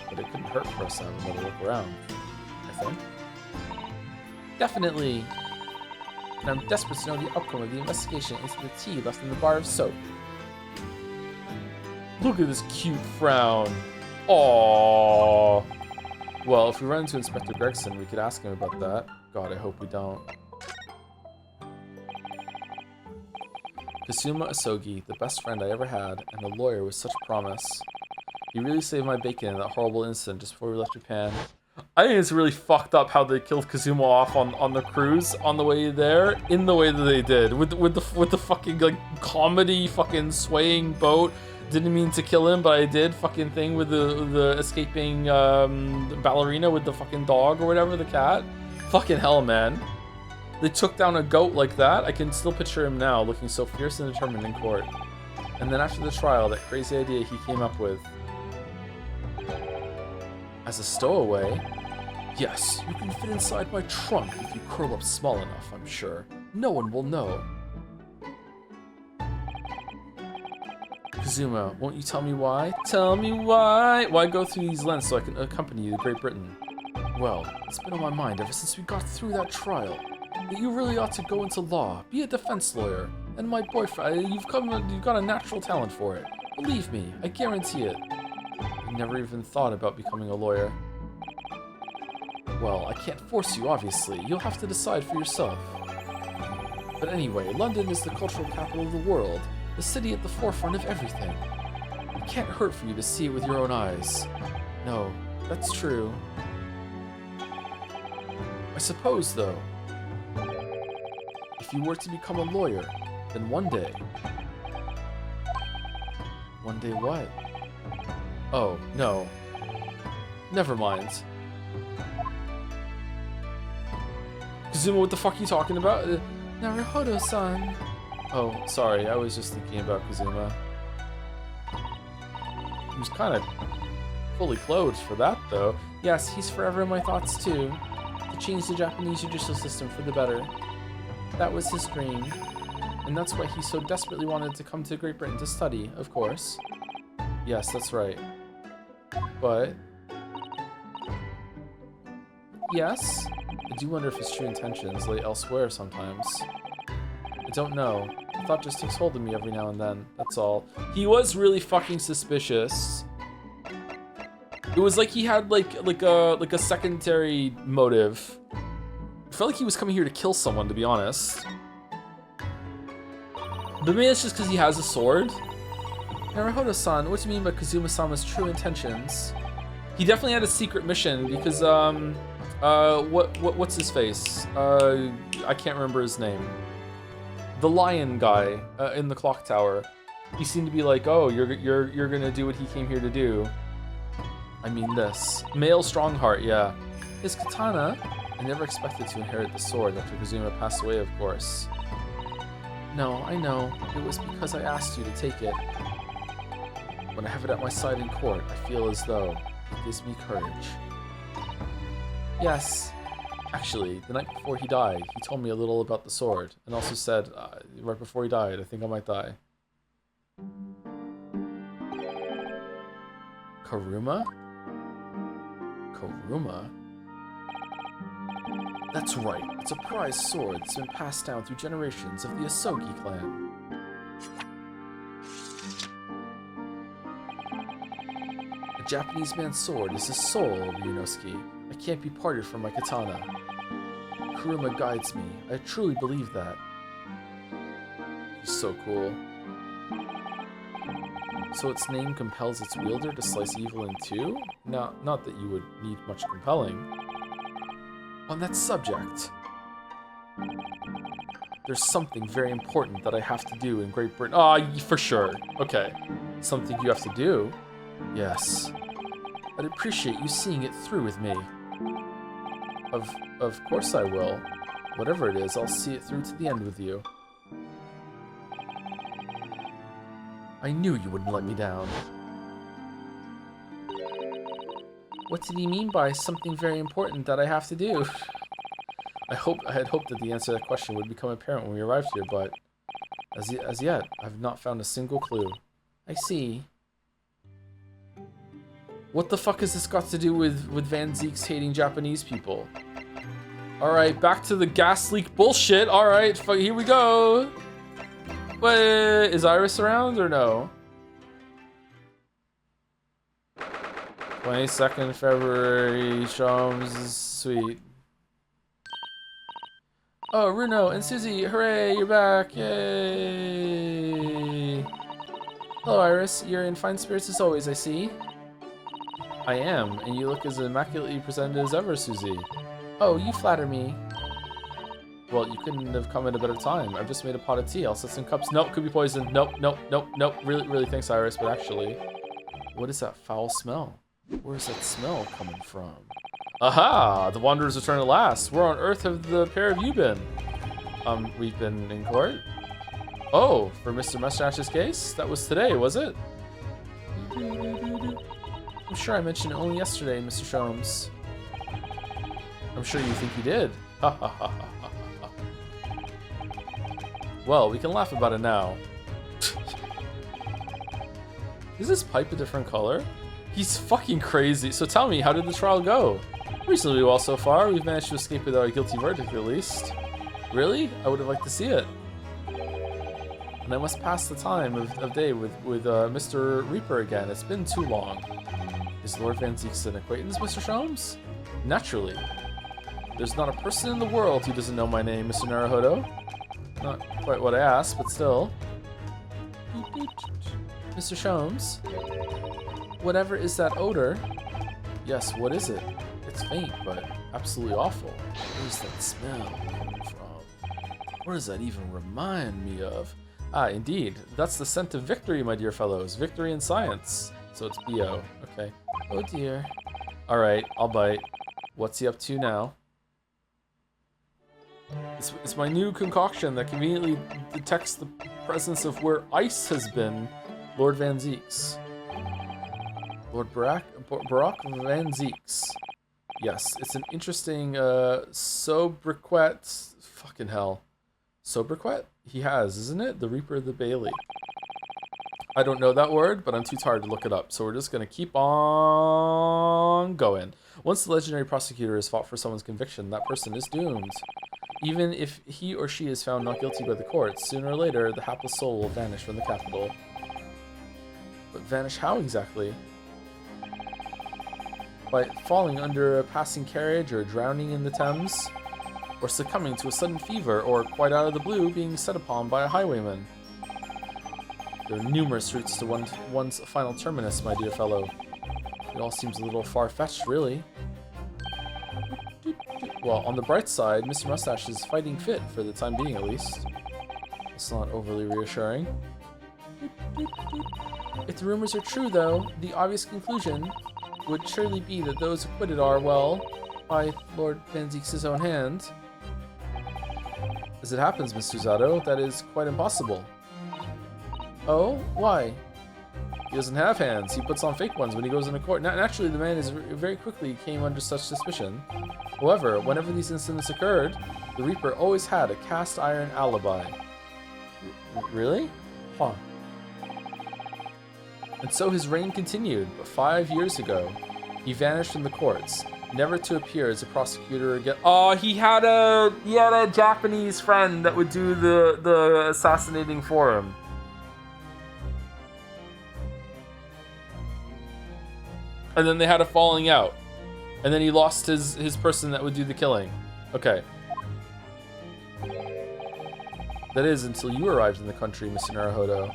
but it couldn't hurt for us to have another look around, I think. Definitely! And I'm desperate to know the outcome of the investigation into the tea left in the bar of soap. Look at this cute frown. Aww. Well, if we run into Inspector Gregson, we could ask him about that. God, I hope we don't. Kazuma Asogi, the best friend I ever had, and a lawyer with such promise. He really saved my bacon in that horrible incident just before we left Japan. I think it's really fucked up how they killed Kazuma off on the cruise on the way there in the way that they did with the fucking like comedy fucking swaying boat. Didn't mean to kill him, but I did. Fucking thing with the escaping ballerina with the fucking dog or whatever, the cat. Fucking hell, man. They took down a goat like that. I can still picture him now, looking so fierce and determined in court. And then after the trial, that crazy idea he came up with. As a stowaway? Yes, you can fit inside my trunk if you curl up small enough, I'm sure. No one will know. Kazuma, won't you tell me why? Tell me why! Why go through these lengths so I can accompany you to Great Britain? Well, it's been on my mind ever since we got through that trial. That you really ought to go into law, be a defense lawyer. And my boyfriend, you've got a natural talent for it. Believe me, I guarantee it. I never even thought about becoming a lawyer. Well, I can't force you, obviously. You'll have to decide for yourself. But anyway, London is the cultural capital of the world. The city at the forefront of everything. It can't hurt for you to see it with your own eyes. No, that's true. I suppose, though, if you were to become a lawyer, then one day... One day what? Oh, no. Never mind. Kazuma, what the fuck are you talking about? Naruhodo-san. Oh, sorry, I was just thinking about Kazuma. He was kind of fully clothed for that, though. Yes, he's forever in my thoughts, too. To change the Japanese judicial system for the better. That was his dream. And that's why he so desperately wanted to come to Great Britain to study, of course. Yes, that's right. But... Yes? I do wonder if his true intentions lay elsewhere sometimes. I don't know. The thought just takes hold of me every now and then, that's all. He was really fucking suspicious. It was like he had like a secondary motive. I felt like he was coming here to kill someone, to be honest. But maybe it's just because he has a sword. Naruhodo-san, what do you mean by Kazuma-sama's true intentions? He definitely had a secret mission because what's his face? I can't remember his name. The lion guy in the clock tower. He seemed to be like, oh, you're gonna do what he came here to do. I mean this. Male Strongheart, yeah. His katana. I never expected to inherit the sword after Kazuma passed away, of course. No, I know. It was because I asked you to take it. When I have it at my side in court, I feel as though it gives me courage. Yes. Actually, the night before he died, he told me a little about the sword, and also said, right before he died, I think I might die. Karuma? Karuma? That's right, it's a prized sword that's been passed down through generations of the Asogi clan. A Japanese man's sword is his soul, Ryunosuke. I can't be parted from my katana. Kuruma guides me. I truly believe that. He's so cool. So its name compels its wielder to slice evil in two? Not that you would need much compelling. On that subject, there's something very important that I have to do in Great Britain. Ah, for sure. Okay. Something you have to do? Yes. I'd appreciate you seeing it through with me. Of course I will. Whatever it is, I'll see it through to the end with you. I knew you wouldn't let me down. What did he mean by something very important that I have to do? I had hoped that the answer to that question would become apparent when we arrived here, but as yet, I've not found a single clue. I see. What the fuck has this got to do with Van Zieks hating Japanese people? Alright, back to the gas leak bullshit. Alright, here we go. Wait, is Iris around or no? 22nd February, Shamspeare Suite. Oh, Runo and Susie, hooray, you're back, yay! Hello, Iris, you're in fine spirits as always, I see. I am, and you look as immaculately presented as ever, Susie. Oh, you flatter me. Well, you couldn't have come at a better time. I've just made a pot of tea. I'll set some cups. Nope, could be poison. Nope, nope, nope, nope. Really, really thanks, Iris, but actually, what is that foul smell? Where's that smell coming from? Aha! The Wanderers return at last. Where on earth have the pair of you been? We've been in court? Oh, for Mr. Mustache's case? That was today, was it? I'm sure I mentioned it only yesterday, Mr. Sholmes. I'm sure you think you did. Ha ha ha ha ha ha. Well, we can laugh about it now. Is this pipe a different color? He's fucking crazy. So tell me, how did the trial go? Reasonably well so far. We've managed to escape without a guilty verdict, at least. Really? I would have liked to see it. And I must pass the time of day with Mr. Reaper again. It's been too long. Is Lord Van Zieks an acquaintance, Mr. Sholmes? Naturally. There's not a person in the world who doesn't know my name, Mr. Naruhodo. Not quite what I asked, but still. Mr. Sholmes? Whatever is that odor? Yes, what is it? It's faint, but absolutely awful. Where's that smell coming from? What does that even remind me of? Ah, indeed. That's the scent of victory, my dear fellows. Victory in science. So it's B.O. Okay. Oh dear. Alright, I'll bite. What's he up to now? It's my new concoction that conveniently detects the presence of where ice has been. Lord Van Zieks. Lord Barack Van Zieks. Yes, it's an interesting sobriquet. Fucking hell. Sobriquet? He has, isn't it? The Reaper of the Bailey. I don't know that word, but I'm too tired to look it up, so we're just going to keep on going. Once the legendary prosecutor has fought for someone's conviction, that person is doomed. Even if he or she is found not guilty by the courts, sooner or later, the hapless soul will vanish from the capital. But vanish how exactly? By falling under a passing carriage, or drowning in the Thames, or succumbing to a sudden fever, or quite out of the blue, being set upon by a highwayman. There are numerous routes to one's final terminus, my dear fellow. It all seems a little far-fetched, really. Well, on the bright side, Mr. Mustache is fighting fit, for the time being at least. It's not overly reassuring. If the rumors are true, though, the obvious conclusion would surely be that those acquitted are, well, by Lord Van Zieks' own hand. As it happens, Mr. Zato, that is quite impossible. Oh? Why? He doesn't have hands. He puts on fake ones when he goes into court. Naturally, the man is very quickly came under such suspicion. However, whenever these incidents occurred, the Reaper always had a cast iron alibi. Really? Huh. And so his reign continued, but 5 years ago, he vanished from the courts, never to appear as a prosecutor again. Oh, he had a Japanese friend that would do the assassinating for him. And then they had a falling out. And then he lost his person that would do the killing. Okay. That is until you arrived in the country, Mr. Naruhodo.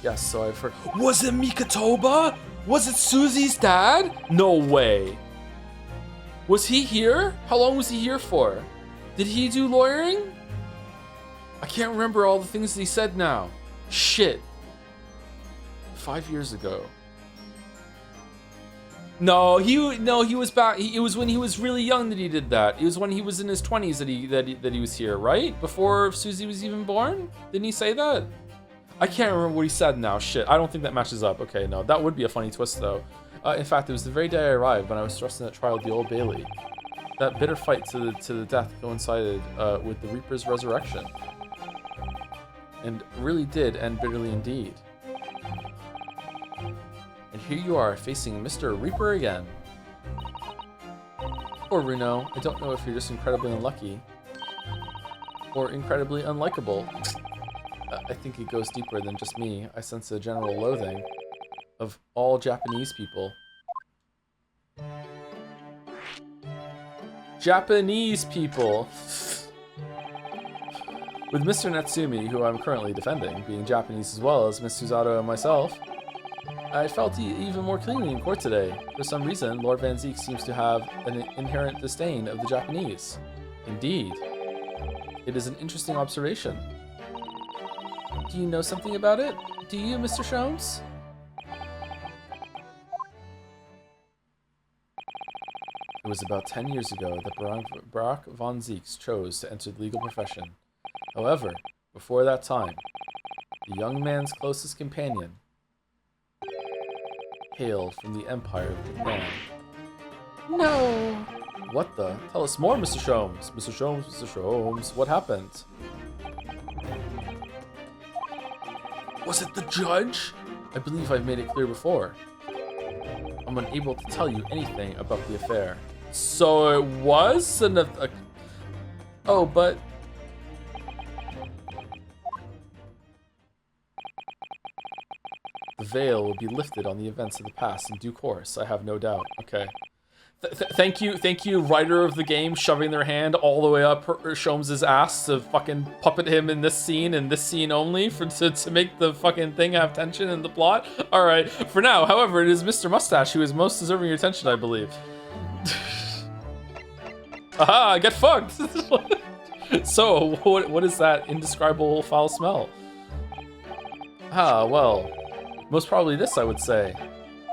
Yes, so I've heard. Was it Mikatoba? Was it Susie's dad? No way. Was he here? How long was he here for? Did he do lawyering? I can't remember all the things that he said now. Shit. 5 years ago. No, he was back. It was when he was really young that he did that. It was when he was in his 20s that he was here, right? Before Susie was even born? Didn't he say that? I can't remember what he said now. Shit, I don't think that matches up. Okay, no, that would be a funny twist though. In fact, it was the very day I arrived when I was thrust in that trial at the Old Bailey. That bitter fight to the death coincided with the Reaper's resurrection, and really did end bitterly indeed. And here you are, facing Mr. Reaper again. Poor Runo, I don't know if you're just incredibly unlucky, or incredibly unlikable. I think it goes deeper than just me. I sense a general loathing of all Japanese people. Japanese people! With Mr. Natsumi, who I'm currently defending, being Japanese as well as Miss Susato and myself, I felt even more keenly in court today. For some reason, Lord Van Zeek seems to have an inherent disdain of the Japanese. Indeed. It is an interesting observation. Do you know something about it? Do you, Mr. Sholmes? It was about 10 years ago that Barak von Zeeks chose to enter the legal profession. However, before that time, the young man's closest companion hailed from the Empire of Japan. No! What the? Tell us more, Mr. Sholmes. Mr. Sholmes, Mr. Sholmes, what happened? Was it the judge? I believe I've made it clear before. I'm unable to tell you anything about the affair. So it was oh, but... The veil will be lifted on the events of the past in due course, I have no doubt. Okay. Thank you, writer of the game, shoving their hand all the way up Sholmes' ass to fucking puppet him in this scene and this scene only to make the fucking thing have tension in the plot. All right, for now, however, it is Mr. Mustache who is most deserving your attention, I believe. Aha, get fucked! So, what is that indescribable foul smell? Ah, well, most probably this, I would say.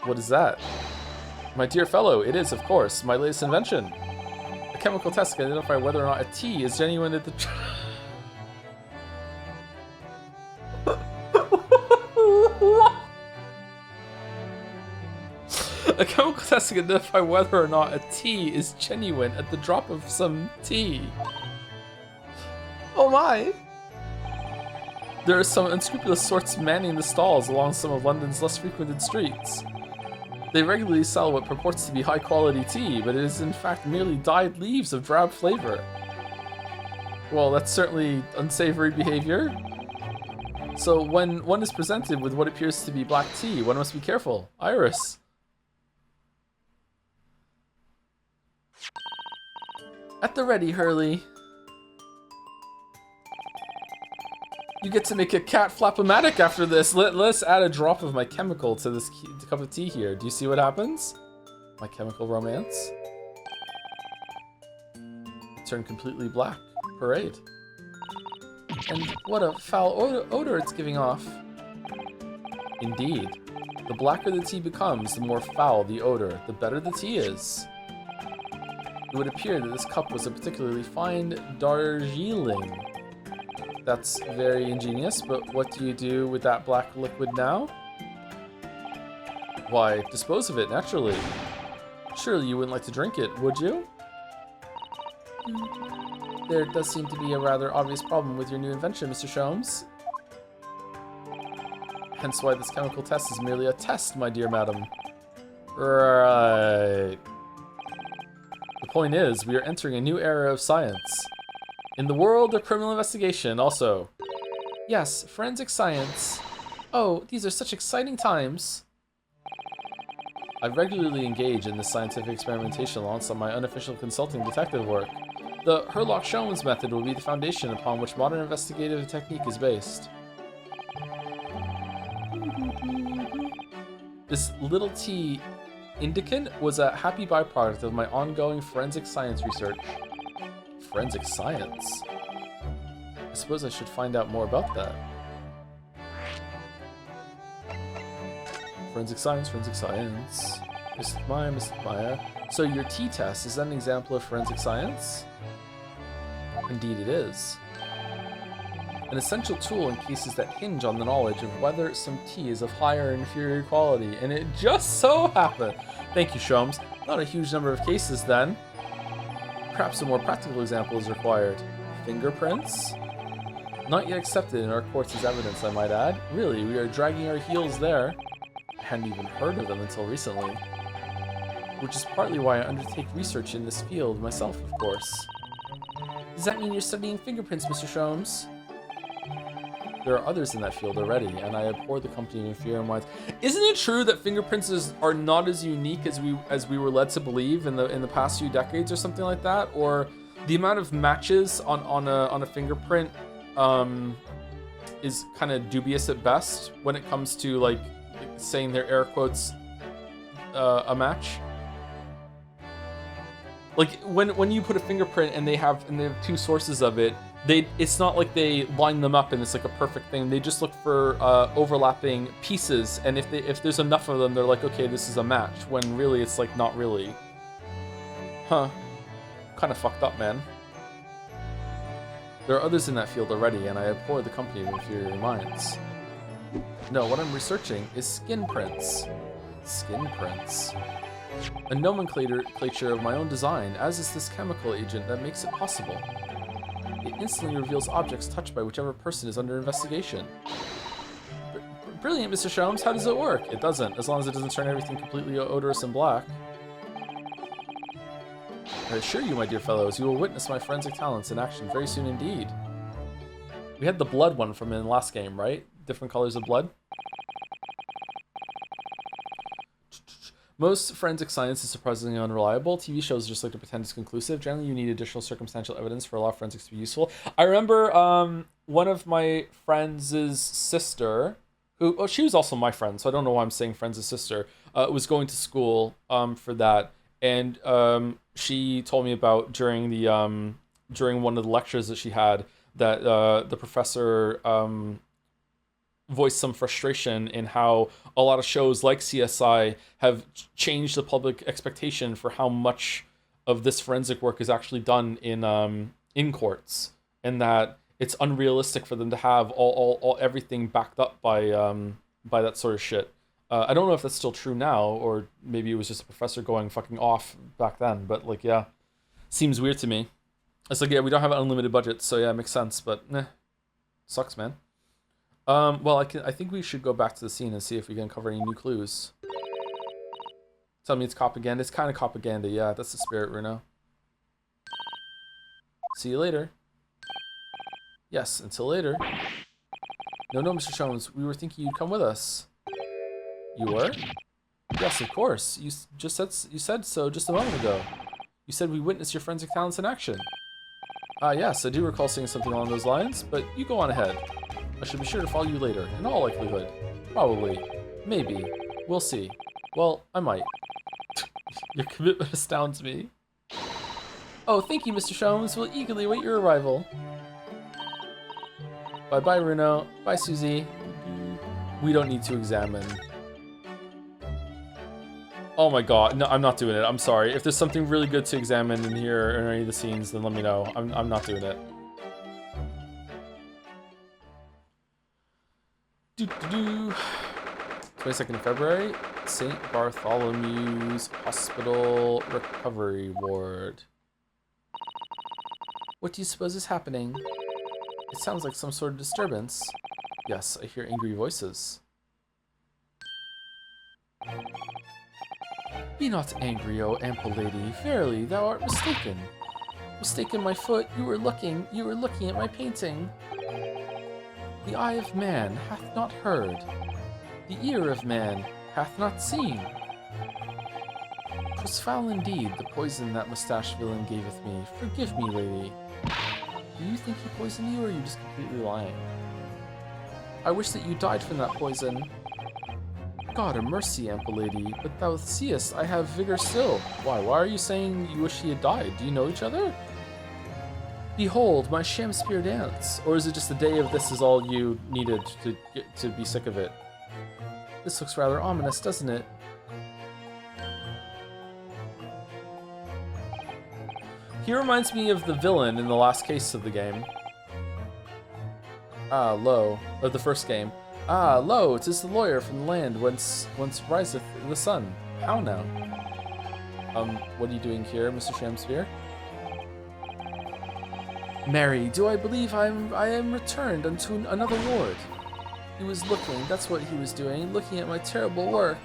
What is that? My dear fellow, it is, of course, my latest invention. A chemical test can identify whether or not a tea is genuine at the... A chemical test can identify whether or not a tea is genuine at the drop of some tea. Oh my! There are some unscrupulous sorts manning the stalls along some of London's less frequented streets. They regularly sell what purports to be high-quality tea, but it is in fact merely dyed leaves of drab flavor. Well, that's certainly unsavory behavior. So when one is presented with what appears to be black tea, one must be careful. Iris. At the ready, Hurley. You get to make a cat flap-o-matic after this. Let's add a drop of my chemical to this cup of tea here. Do you see what happens? My chemical romance. Turn completely black. Parade. And what a foul odor it's giving off. Indeed. The blacker the tea becomes, the more foul the odor, the better the tea is. It would appear that this cup was a particularly fine Darjeeling. That's very ingenious, but what do you do with that black liquid now? Why, dispose of it, naturally. Surely you wouldn't like to drink it, would you? There does seem to be a rather obvious problem with your new invention, Mr. Sholmes. Hence why this chemical test is merely a test, my dear madam. Right. The point is, we are entering a new era of science. In the world of criminal investigation, also. Yes, forensic science. Oh, these are such exciting times. I regularly engage in this scientific experimentation alongside my unofficial consulting detective work. The Herlock-Sholmes method will be the foundation upon which modern investigative technique is based. This little tea indicant was a happy byproduct of my ongoing forensic science research. Forensic science? I suppose I should find out more about that. Forensic science, forensic science. Mr. Maya. So your t-test, is that an example of forensic science? Indeed it is. An essential tool in cases that hinge on the knowledge of whether some tea is of higher or inferior quality, and it just so happened. Thank you, Sholmes. Not a huge number of cases then. Perhaps a more practical example is required. Fingerprints? Not yet accepted in our courts as evidence, I might add. Really, we are dragging our heels there. I hadn't even heard of them until recently. Which is partly why I undertake research in this field myself, of course. Does that mean you're studying fingerprints, Mr. Sholmes? There are others in that field already, and I abhor the company of inferior minds. Isn't it true that fingerprints are not as unique as we were led to believe in the past few decades, or something like that? Or the amount of matches on a fingerprint is kind of dubious at best when it comes to like saying their air quotes a match. Like when you put a fingerprint and they have two sources of it. It's not like they line them up and it's like a perfect thing. They just look for overlapping pieces, and if there's enough of them, they're like, okay, this is a match. When really, it's like not really. Huh? Kind of fucked up, man. There are others in that field already, and I abhor the company of inferior minds. No, what I'm researching is skin prints. Skin prints. A nomenclature of my own design, as is this chemical agent that makes it possible. It instantly reveals objects touched by whichever person is under investigation. Brilliant, Mr. Sholmes. How does it work? It doesn't, as long as it doesn't turn everything completely odorous and black. I assure you, my dear fellows, you will witness my forensic talents in action very soon indeed. We had the blood one from in the last game, right? Different colors of blood. Most forensic science is surprisingly unreliable. TV shows just like to pretend it's conclusive. Generally, you need additional circumstantial evidence for a lot of forensics to be useful. I remember one of my friends' sister, who she was also my friend, so I don't know why I'm saying friend's sister, was going to school for that, and she told me about during one of the lectures that she had that the professor voiced some frustration in how a lot of shows like CSI have changed the public expectation for how much of this forensic work is actually done in courts, and that it's unrealistic for them to have all everything backed up by that sort of shit. I don't know if that's still true now, or maybe it was just a professor going fucking off back then, but like, yeah, seems weird to me. It's like, yeah, we don't have an unlimited budget, so yeah, it makes sense, but sucks, man. Well, I think we should go back to the scene and see if we can uncover any new clues. Tell me it's propaganda. It's kind of propaganda, yeah. That's the spirit, Runo. See you later. Yes, until later. No, Mr. Sholmes. We were thinking you'd come with us. You were? Yes, of course. You said so just a moment ago. You said we witnessed your forensic talents in action. Yes, I do recall saying something along those lines, but you go on ahead. I should be sure to follow you later, in all likelihood. Probably. Maybe. We'll see. Well, I might. Your commitment astounds me. Oh, thank you, Mr. Sholmes. We'll eagerly await your arrival. Bye-bye, Runo. Bye, Susie. We don't need to examine. Oh my god. No, I'm not doing it. I'm sorry. If there's something really good to examine in here or any of the scenes, then let me know. I'm not doing it. 22nd of February, St. Bartholomew's Hospital Recovery Ward. What do you suppose is happening? It sounds like some sort of disturbance. Yes, I hear angry voices. Be not angry, O ample lady. Verily, thou art mistaken. Mistaken my foot, you were looking at my painting. The eye of man hath not heard, the ear of man hath not seen. 'Twas foul indeed, the poison that mustached villain gaveth me. Forgive me, lady. Do you think he poisoned you, or are you just completely lying? I wish that you died from that poison. God a mercy, ample lady, but thou seest I have vigor still. Why are you saying you wish he had died? Do you know each other? Behold, my Shamspeare dance. Or is it just the day of this is all you needed to be sick of it? This looks rather ominous, doesn't it? He reminds me of the villain in the last case of the game. Ah, lo. Of the first game. Ah, lo, 'tis the lawyer from the land whence riseth the sun. How now? What are you doing here, Mr. Shamspeare? Marry, do I believe I am returned unto another lord? He was looking, that's what he was doing, looking at my terrible work.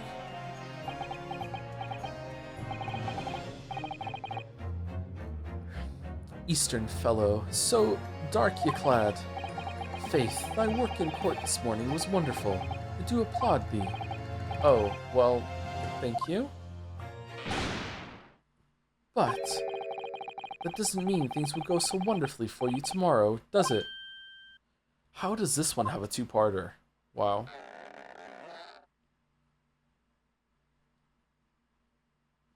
Eastern fellow, so dark ye clad. Faith, thy work in court this morning was wonderful. I do applaud thee. Oh, well, thank you. But that doesn't mean things will go so wonderfully for you tomorrow, does it? How does this one have a two-parter? Wow.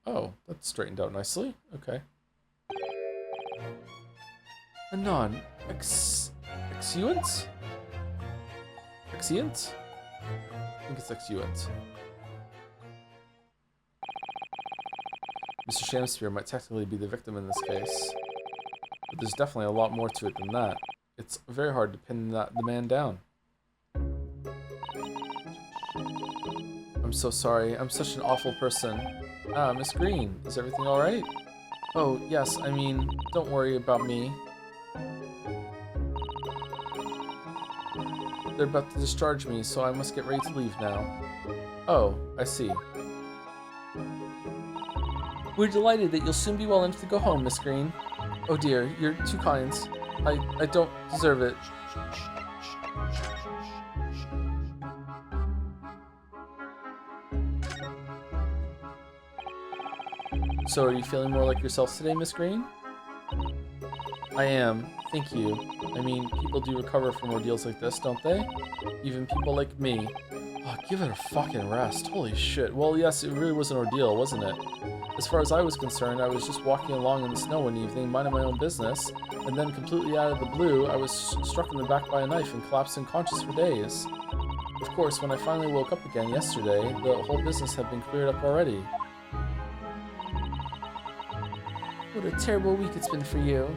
Oh, that's straightened out nicely. Okay. Anon, exuent? Exeunt? I think it's exuent. Mr. Shamspeare might technically be the victim in this case, but there's definitely a lot more to it than that. It's very hard to pin the man down. I'm so sorry. I'm such an awful person. Ah, Miss Green, is everything alright? Oh, yes, I mean, don't worry about me. They're about to discharge me, so I must get ready to leave now. Oh, I see. We're delighted that you'll soon be well enough to go home, Miss Green. Oh dear, you're too kind. I don't deserve it. So are you feeling more like yourself today, Miss Green? I am, thank you. I mean, people do recover from ordeals like this, don't they? Even people like me. Oh, give it a fucking rest. Holy shit. Well, yes, it really was an ordeal, wasn't it? As far as I was concerned, I was just walking along in the snow one evening, minding my own business, and then completely out of the blue, I was struck in the back by a knife and collapsed unconscious for days. Of course, when I finally woke up again yesterday, the whole business had been cleared up already. What a terrible week it's been for you.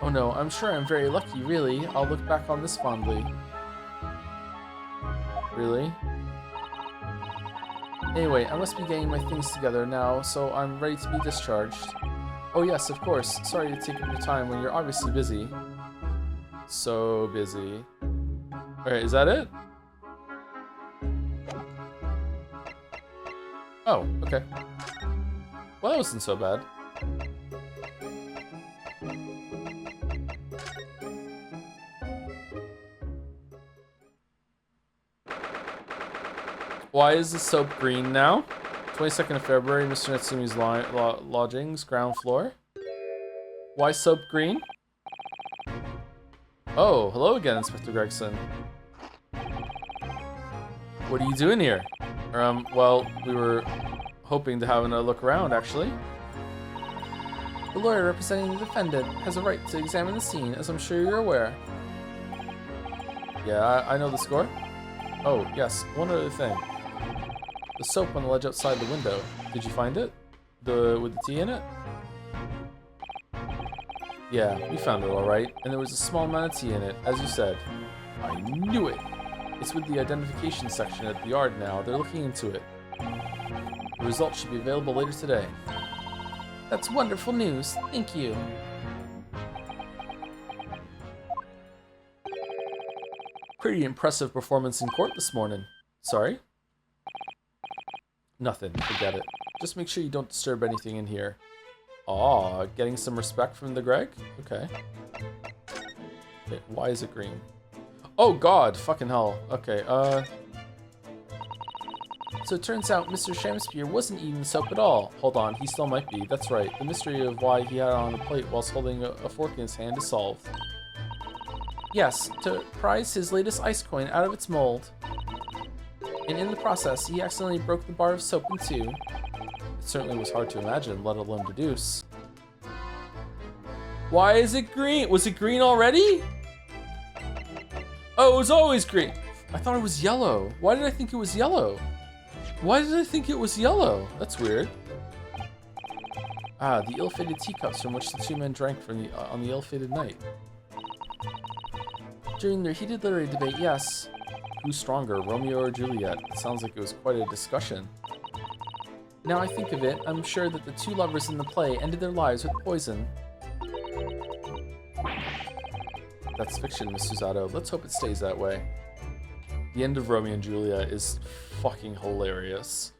Oh no, I'm sure I'm very lucky, really. I'll look back on this fondly. Really? Anyway, I must be getting my things together now, so I'm ready to be discharged. Oh yes, of course. Sorry to take up your time when you're obviously busy. So busy. Alright, is that it? Oh, okay. Well, that wasn't so bad. Why is the soap green now? 22nd of February, Mr. Natsumi's lodgings, ground floor. Why soap green? Oh, hello again, Inspector Gregson. What are you doing here? Well, we were hoping to have another look around, actually. The lawyer representing the defendant has a right to examine the scene, as I'm sure you're aware. Yeah, I know the score. Oh, yes, one other thing. The soap on the ledge outside the window. Did you find it? With the tea in it? Yeah, we found it alright, and there was a small amount of tea in it, as you said. I knew it! It's with the identification section at the yard now. They're looking into it. The results should be available later today. That's wonderful news. Thank you. Pretty impressive performance in court this morning. Sorry? Nothing. Forget it. Just make sure you don't disturb anything in here. Aw, getting some respect from the Greg? Okay. Okay, why is it green? Oh god, fucking hell. Okay, So it turns out Mr. Shamspeare wasn't eating the soap at all. Hold on, he still might be. That's right. The mystery of why he had it on the plate whilst holding a fork in his hand is solved. Yes, to prise his latest ice coin out of its mold. And in the process, he accidentally broke the bar of soap in two. It certainly was hard to imagine, let alone deduce. Why is it green? Was it green already? Oh, it was always green. I thought it was yellow. Why did I think it was yellow? Why did I think it was yellow? That's weird. Ah, the ill-fated teacups from which the two men drank on the ill-fated night. During their heated literary debate, yes. Who's stronger, Romeo or Juliet? It sounds like it was quite a discussion. Now I think of it, I'm sure that the two lovers in the play ended their lives with poison. That's fiction, Miss Susato. Let's hope it stays that way. The end of Romeo and Juliet is fucking hilarious.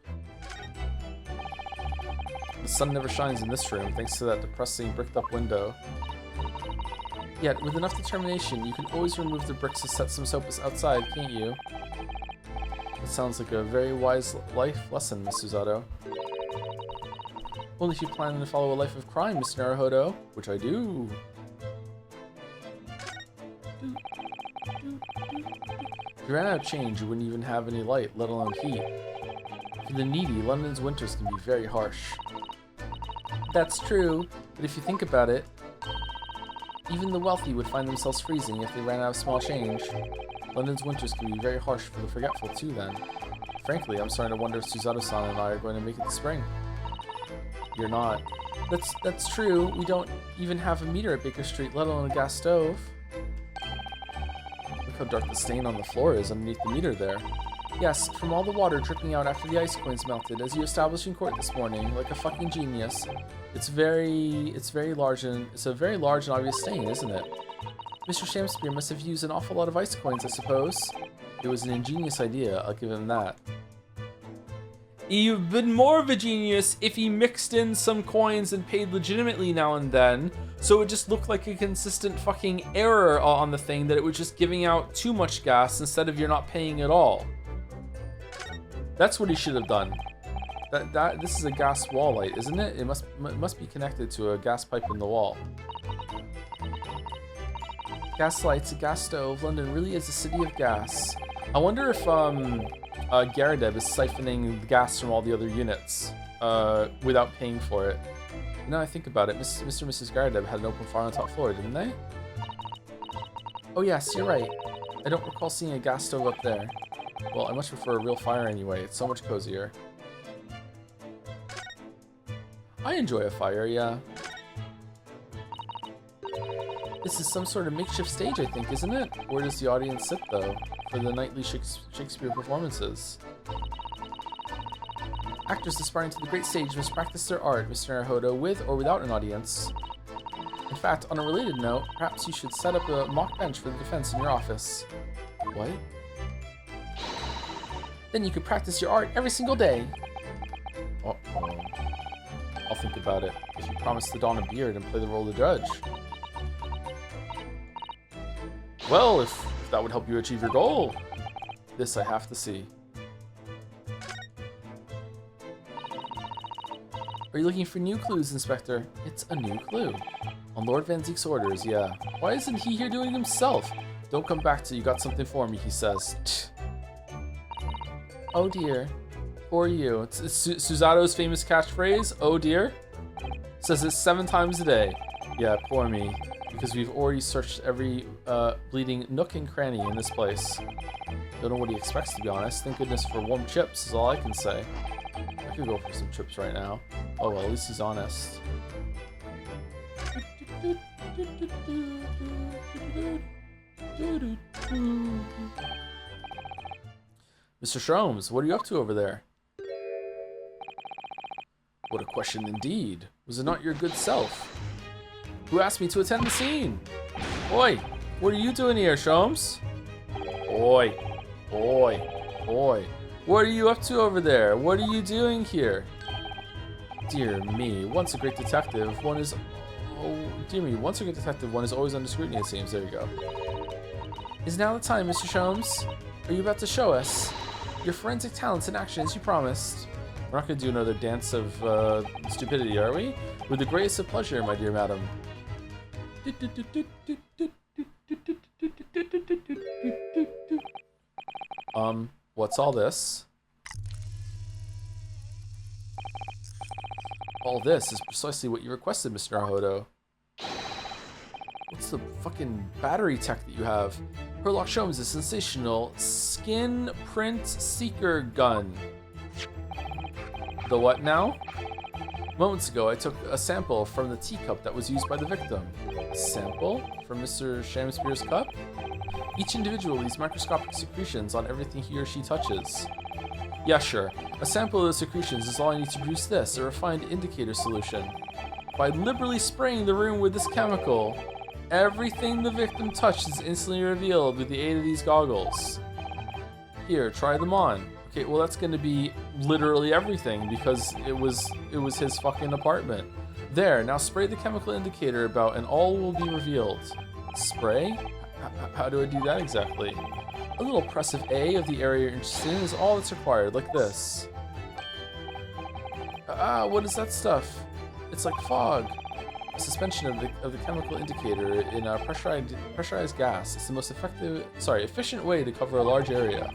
The sun never shines in this room, thanks to that depressing bricked-up window. Yet, with enough determination, you can always remove the bricks to set some soap outside, can't you? It sounds like a very wise life lesson, Miss Susato. Only if you plan to follow a life of crime, Miss Naruhodo, which I do. If you ran out of change, you wouldn't even have any light, let alone heat. For the needy, London's winters can be very harsh. That's true, but if you think about it, even the wealthy would find themselves freezing if they ran out of small change. London's winters can be very harsh for the forgetful too then. Frankly, I'm starting to wonder if Susato-san and I are going to make it to spring. You're not. That's true, we don't even have a meter at Baker Street, let alone a gas stove. Look how dark the stain on the floor is underneath the meter there. Yes, from all the water dripping out after the ice coins melted, as you established in court this morning, like a fucking genius. It's a very large and obvious stain, isn't it? Mr. Shamspeare must have used an awful lot of ice coins, I suppose. It was an ingenious idea, I'll give him that. He'd been more of a genius if he mixed in some coins and paid legitimately now and then, so it just looked like a consistent fucking error on the thing, that it was just giving out too much gas instead of you're not paying at all. That's what he should have done. This is a gas wall light, isn't it? It must be connected to a gas pipe in the wall. Gas lights, a gas stove. London really is a city of gas. I wonder if Garrideb is siphoning the gas from all the other units without paying for it. Now I think about it, Mr. and Mrs. Garrideb had an open fire on the top floor, didn't they? Oh yes, you're right. I don't recall seeing a gas stove up there. Well, I much prefer a real fire anyway. It's so much cozier. I enjoy a fire, yeah. This is some sort of makeshift stage, I think, isn't it? Where does the audience sit, though, for the nightly Shakespeare performances? Actors aspiring to the great stage must practice their art, Mr. Naruhodo, with or without an audience. In fact, on a related note, perhaps you should set up a mock bench for the defense in your office. What? Then you could practice your art every single day. Uh-oh. I'll think about it. If you promise to don a beard and play the role of the judge. Well, if that would help you achieve your goal. This I have to see. Are you looking for new clues, Inspector? It's a new clue. On Lord Van Zeek's orders, yeah. Why isn't he here doing it himself? Don't come back till you got something for me, he says. Oh dear. Poor you. It's Susato's famous catchphrase, oh dear. Says it 7 times a day. Yeah, poor me. Because we've already searched every bleeding nook and cranny in this place. Don't know what he expects, to be honest. Thank goodness for warm chips is all I can say. I could go for some chips right now. Oh well, at least he's honest. Mr. Sholmes, what are you up to over there? What a question indeed. Was it not your good self who asked me to attend the scene? Oi, what are you doing here, Sholmes? Oi, oi, oi. What are you up to over there? What are you doing here? Dear me, once a great detective, one is... Oh, dear me, once a great detective, one is always under scrutiny, it seems. There you go. Is now the time, Mr. Sholmes? Are you about to show us your forensic talents in action as you promised? We're not going to do another dance of stupidity, are we? With the greatest of pleasure, my dear madam. What's all this? All this is precisely what you requested, Mr. Naruhodo. What's the fucking battery tech that you have? Herlock Sholmes' a sensational skin print seeker gun. The what now? Moments ago, I took a sample from the teacup that was used by the victim. A sample from Mr. Shamspeare's cup? Each individual leaves microscopic secretions on everything he or she touches. Yeah, sure. A sample of the secretions is all I need to produce this, a refined indicator solution. By liberally spraying the room with this chemical, everything the victim touched is instantly revealed with the aid of these goggles. Here, try them on. Okay, well that's gonna be literally everything because it was his fucking apartment. There, now spray the chemical indicator about and all will be revealed. Spray? How do I do that exactly? A little press of A of the area you're interested in is all that's required, like this. What is that stuff? It's like fog. A suspension of the chemical indicator in a pressurized gas. It's the most efficient way to cover a large area.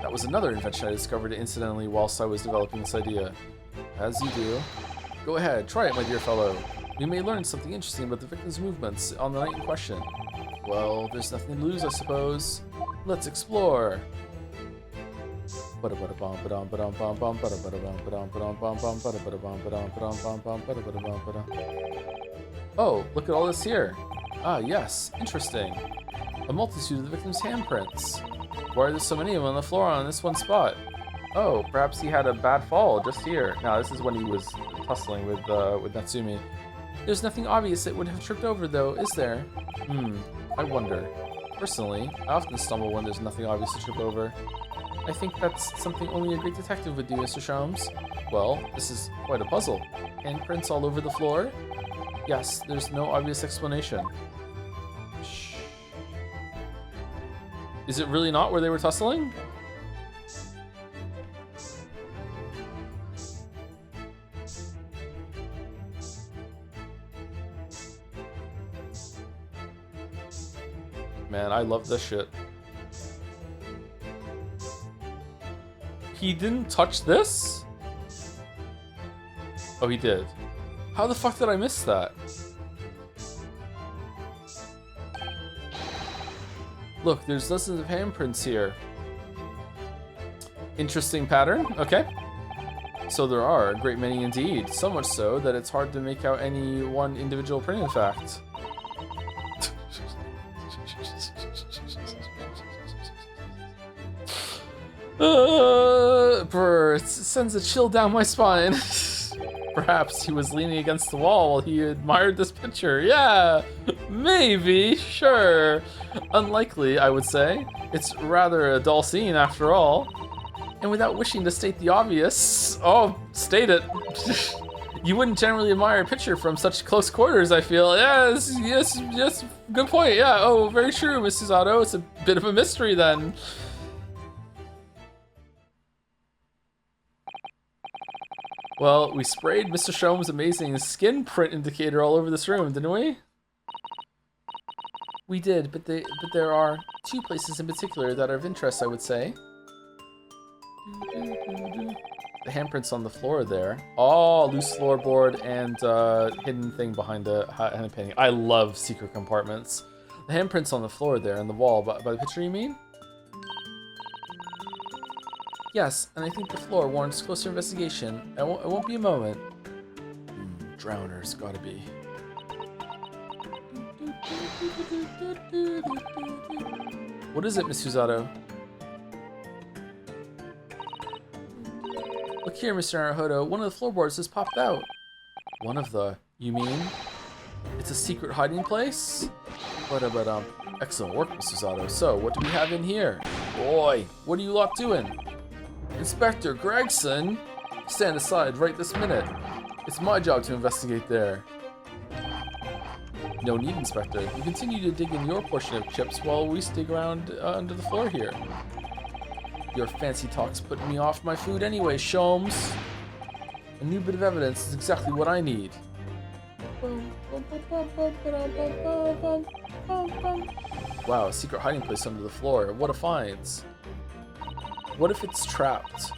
That was another invention I discovered incidentally whilst I was developing this idea. As you do. Go ahead, try it, my dear fellow. We may learn something interesting about the victim's movements on the night in question. Well, there's nothing to lose, I suppose. Let's explore. Oh, look at all this here. Ah, yes, interesting. A multitude of the victim's handprints. Why are there so many of them on the floor on this one spot? Oh, perhaps he had a bad fall just here. Now, this is when he was tussling with Natsumi. There's nothing obvious that would have tripped over, though, is there? I wonder. Personally, I often stumble when there's nothing obvious to trip over. I think that's something only a great detective would do, Mr. Sholmes. Well, this is quite a puzzle. Handprints all over the floor? Yes, there's no obvious explanation. Shh. Is it really not where they were tussling? Man, I love this shit. He didn't touch this? Oh, he did. How the fuck did I miss that? Look, there's dozens of handprints here. Interesting pattern, okay. So there are a great many indeed. So much so that it's hard to make out any one individual print, in fact. It sends a chill down my spine. Perhaps he was leaning against the wall while he admired this picture. Yeah, maybe, sure. Unlikely, I would say. It's rather a dull scene after all. And without wishing to state the obvious, state it. You wouldn't generally admire a picture from such close quarters, I feel. Yes, good point. Yeah, oh, very true, Mrs. Otto. It's a bit of a mystery then. Well, we sprayed Mr. Sholme's amazing skin print indicator all over this room, didn't we? We did, but there are two places in particular that are of interest, I would say. The handprints on the floor there. Oh, loose floorboard and hidden thing behind the hand painting. I love secret compartments. The handprints on the floor there and the wall, by the picture you mean? Yes, and I think the floor warrants closer investigation. It won't be a moment. Drowners, gotta be. What is it, Miss Suzato? Look here, Mr. Naruhodo. One of the floorboards has popped out. One of the... You mean? It's a secret hiding place? Excellent work, Mr. Suzato. So, what do we have in here? Boy, what are you lot doing? Inspector Gregson, stand aside right this minute. It's my job to investigate there. No need, Inspector. You continue to dig in your portion of chips while we dig around under the floor here. Your fancy talk's putting me off my food anyway, Sholmes. A new bit of evidence is exactly what I need. Wow, a secret hiding place under the floor. What a find. What if it's trapped?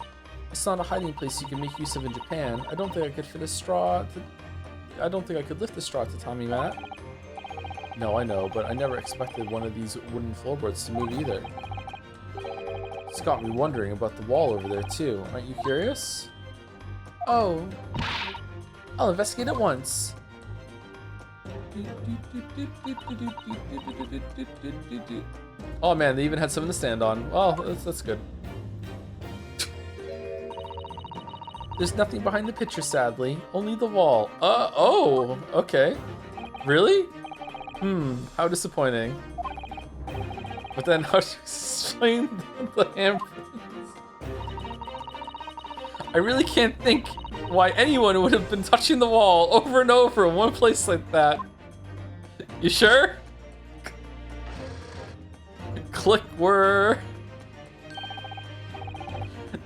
It's not a hiding place you can make use of in Japan. I don't think I could fit a straw to... I don't think I could lift a straw to Tommy Matt. No, I know, but I never expected one of these wooden floorboards to move either. It's got me wondering about the wall over there too. Aren't you curious? Oh. I'll investigate at once. Oh man, they even had something to stand on. Well, that's good. There's nothing behind the picture, sadly. Only the wall. Oh, okay. Really? How disappointing. But then how to explain the handprints? I really can't think why anyone would have been touching the wall over and over in one place like that. You sure? Click were.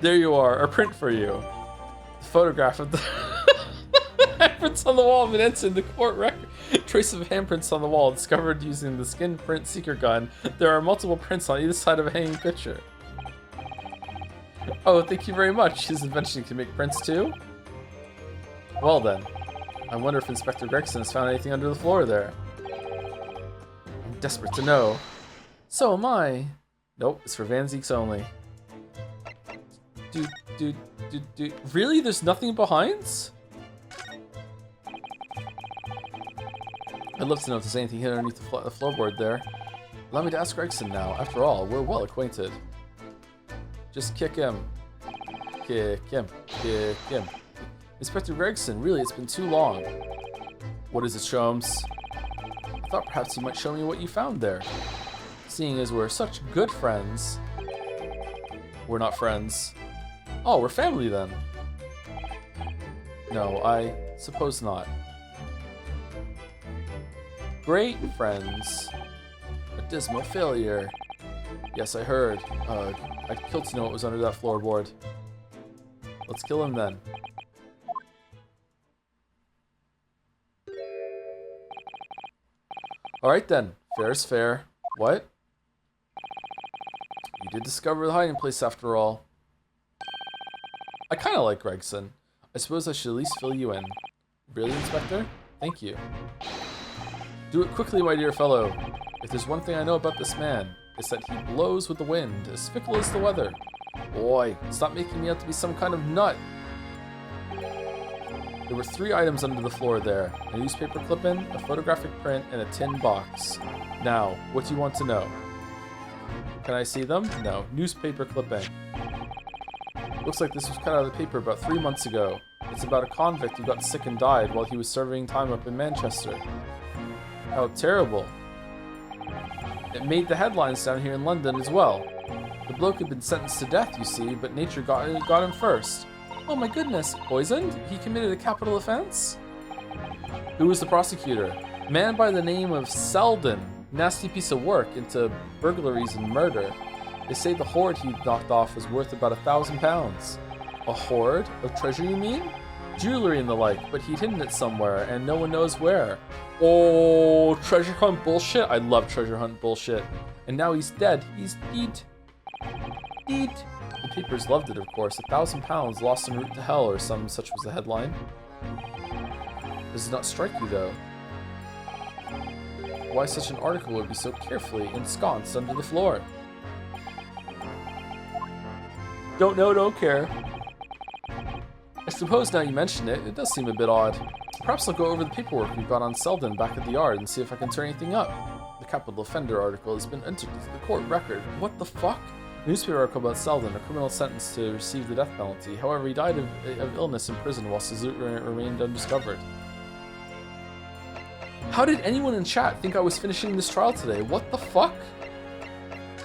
There you are, a print for you. The photograph of the handprints on the wall have been entered in the court record. Trace of handprints on the wall discovered using the skin print seeker gun. There are multiple prints on either side of a hanging picture. Oh, thank you very much. His invention can make prints too? Well then, I wonder if Inspector Gregson has found anything under the floor there. I'm desperate to know. So am I. Nope, it's for Van Zeeks only. Really? There's nothing behind? I'd love to know if there's anything hidden underneath the floorboard there. Allow me to ask Gregson now. After all, we're well acquainted. Just kick him. Kick him. Kick him. Inspector Gregson, really, it's been too long. What is it, Sholmes? I thought perhaps you might show me what you found there. Seeing as we're such good friends. We're not friends. Oh, we're family then. No, I suppose not. Great friends. A dismal failure. Yes, I heard. I'd kill to know what was under that floorboard. Let's kill him then. Alright then. Fair is fair. What? You did discover the hiding place after all. I kinda like Gregson. I suppose I should at least fill you in. Really, Inspector? Thank you. Do it quickly, my dear fellow. If there's one thing I know about this man, it's that he blows with the wind, as fickle as the weather. Boy, stop making me out to be some kind of nut. There were 3 items under the floor there. A newspaper clipping, a photographic print, and a tin box. Now, what do you want to know? Can I see them? No. Newspaper clipping. Looks like this was cut out of the paper about 3 months ago. It's about a convict who got sick and died while he was serving time up in Manchester. How terrible. It made the headlines down here in London as well. The bloke had been sentenced to death, you see, but nature got him first. Oh my goodness, poisoned? He committed a capital offense? Who was the prosecutor? A man by the name of Selden. Nasty piece of work into burglaries and murder. They say the hoard he knocked off was worth about £1,000. A hoard? Of treasure, you mean? Jewelry and the like, but he'd hidden it somewhere, and no one knows where. Oh, treasure hunt bullshit? I love treasure hunt bullshit. And now he's dead. He's dead. Dead. The papers loved it, of course. £1,000 lost en route to hell, or some such was the headline. Does not strike you, though? Why such an article would be so carefully ensconced under the floor? Don't know, don't care. I suppose now you mention it, it does seem a bit odd. Perhaps I'll go over the paperwork we've got on Selden back at the yard and see if I can turn anything up. The capital offender article has been entered into the court record. What the fuck? A newspaper article about Selden, a criminal sentenced to receive the death penalty. However, he died of illness in prison whilst his loot remained undiscovered. How did anyone in chat think I was finishing this trial today? What the fuck?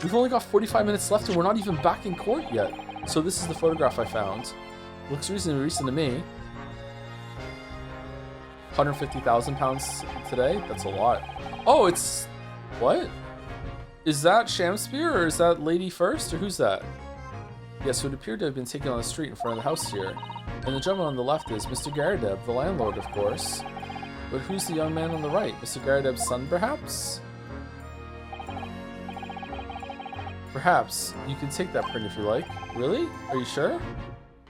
We've only got 45 minutes left and we're not even back in court yet. So this is the photograph I found. Looks reasonably recent to me. £150,000 today? That's a lot. Oh, it's... What? Is that Shamspeare or is that Lady First or who's that? Yes, who would appear to have been taken on the street in front of the house here. And the gentleman on the left is Mr. Garrideb, the landlord, of course. But who's the young man on the right? Mr. Garrideb's son, perhaps? Perhaps. You can take that print if you like. Really? Are you sure?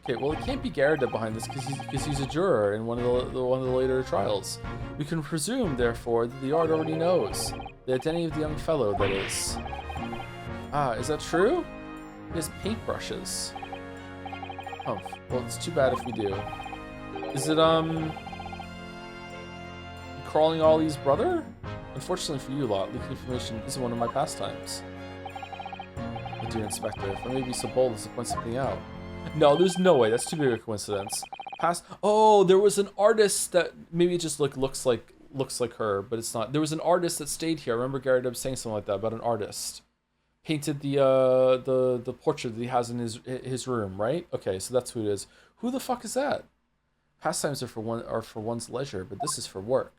Okay, well it can't be Garrideb behind this because he's a juror in one of the later trials. We can presume, therefore, that the yard already knows the identity of the young fellow, that is. Ah, is that true? He has paintbrushes. Oh, well it's too bad if we do. Is it, Crawling Ollie's brother? Unfortunately for you lot, leaking information isn't one of my pastimes. My dear Inspector, if I may be so bold as to point something out. No, there's no way. That's too big a coincidence. Oh, there was an artist that maybe it just looks like her, but it's not. There was an artist that stayed here. I remember Garrideb saying something like that about an artist. Painted the portrait that he has in his room, right? Okay, so that's who it is. Who the fuck is that? Pastimes are for one's leisure, but this is for work.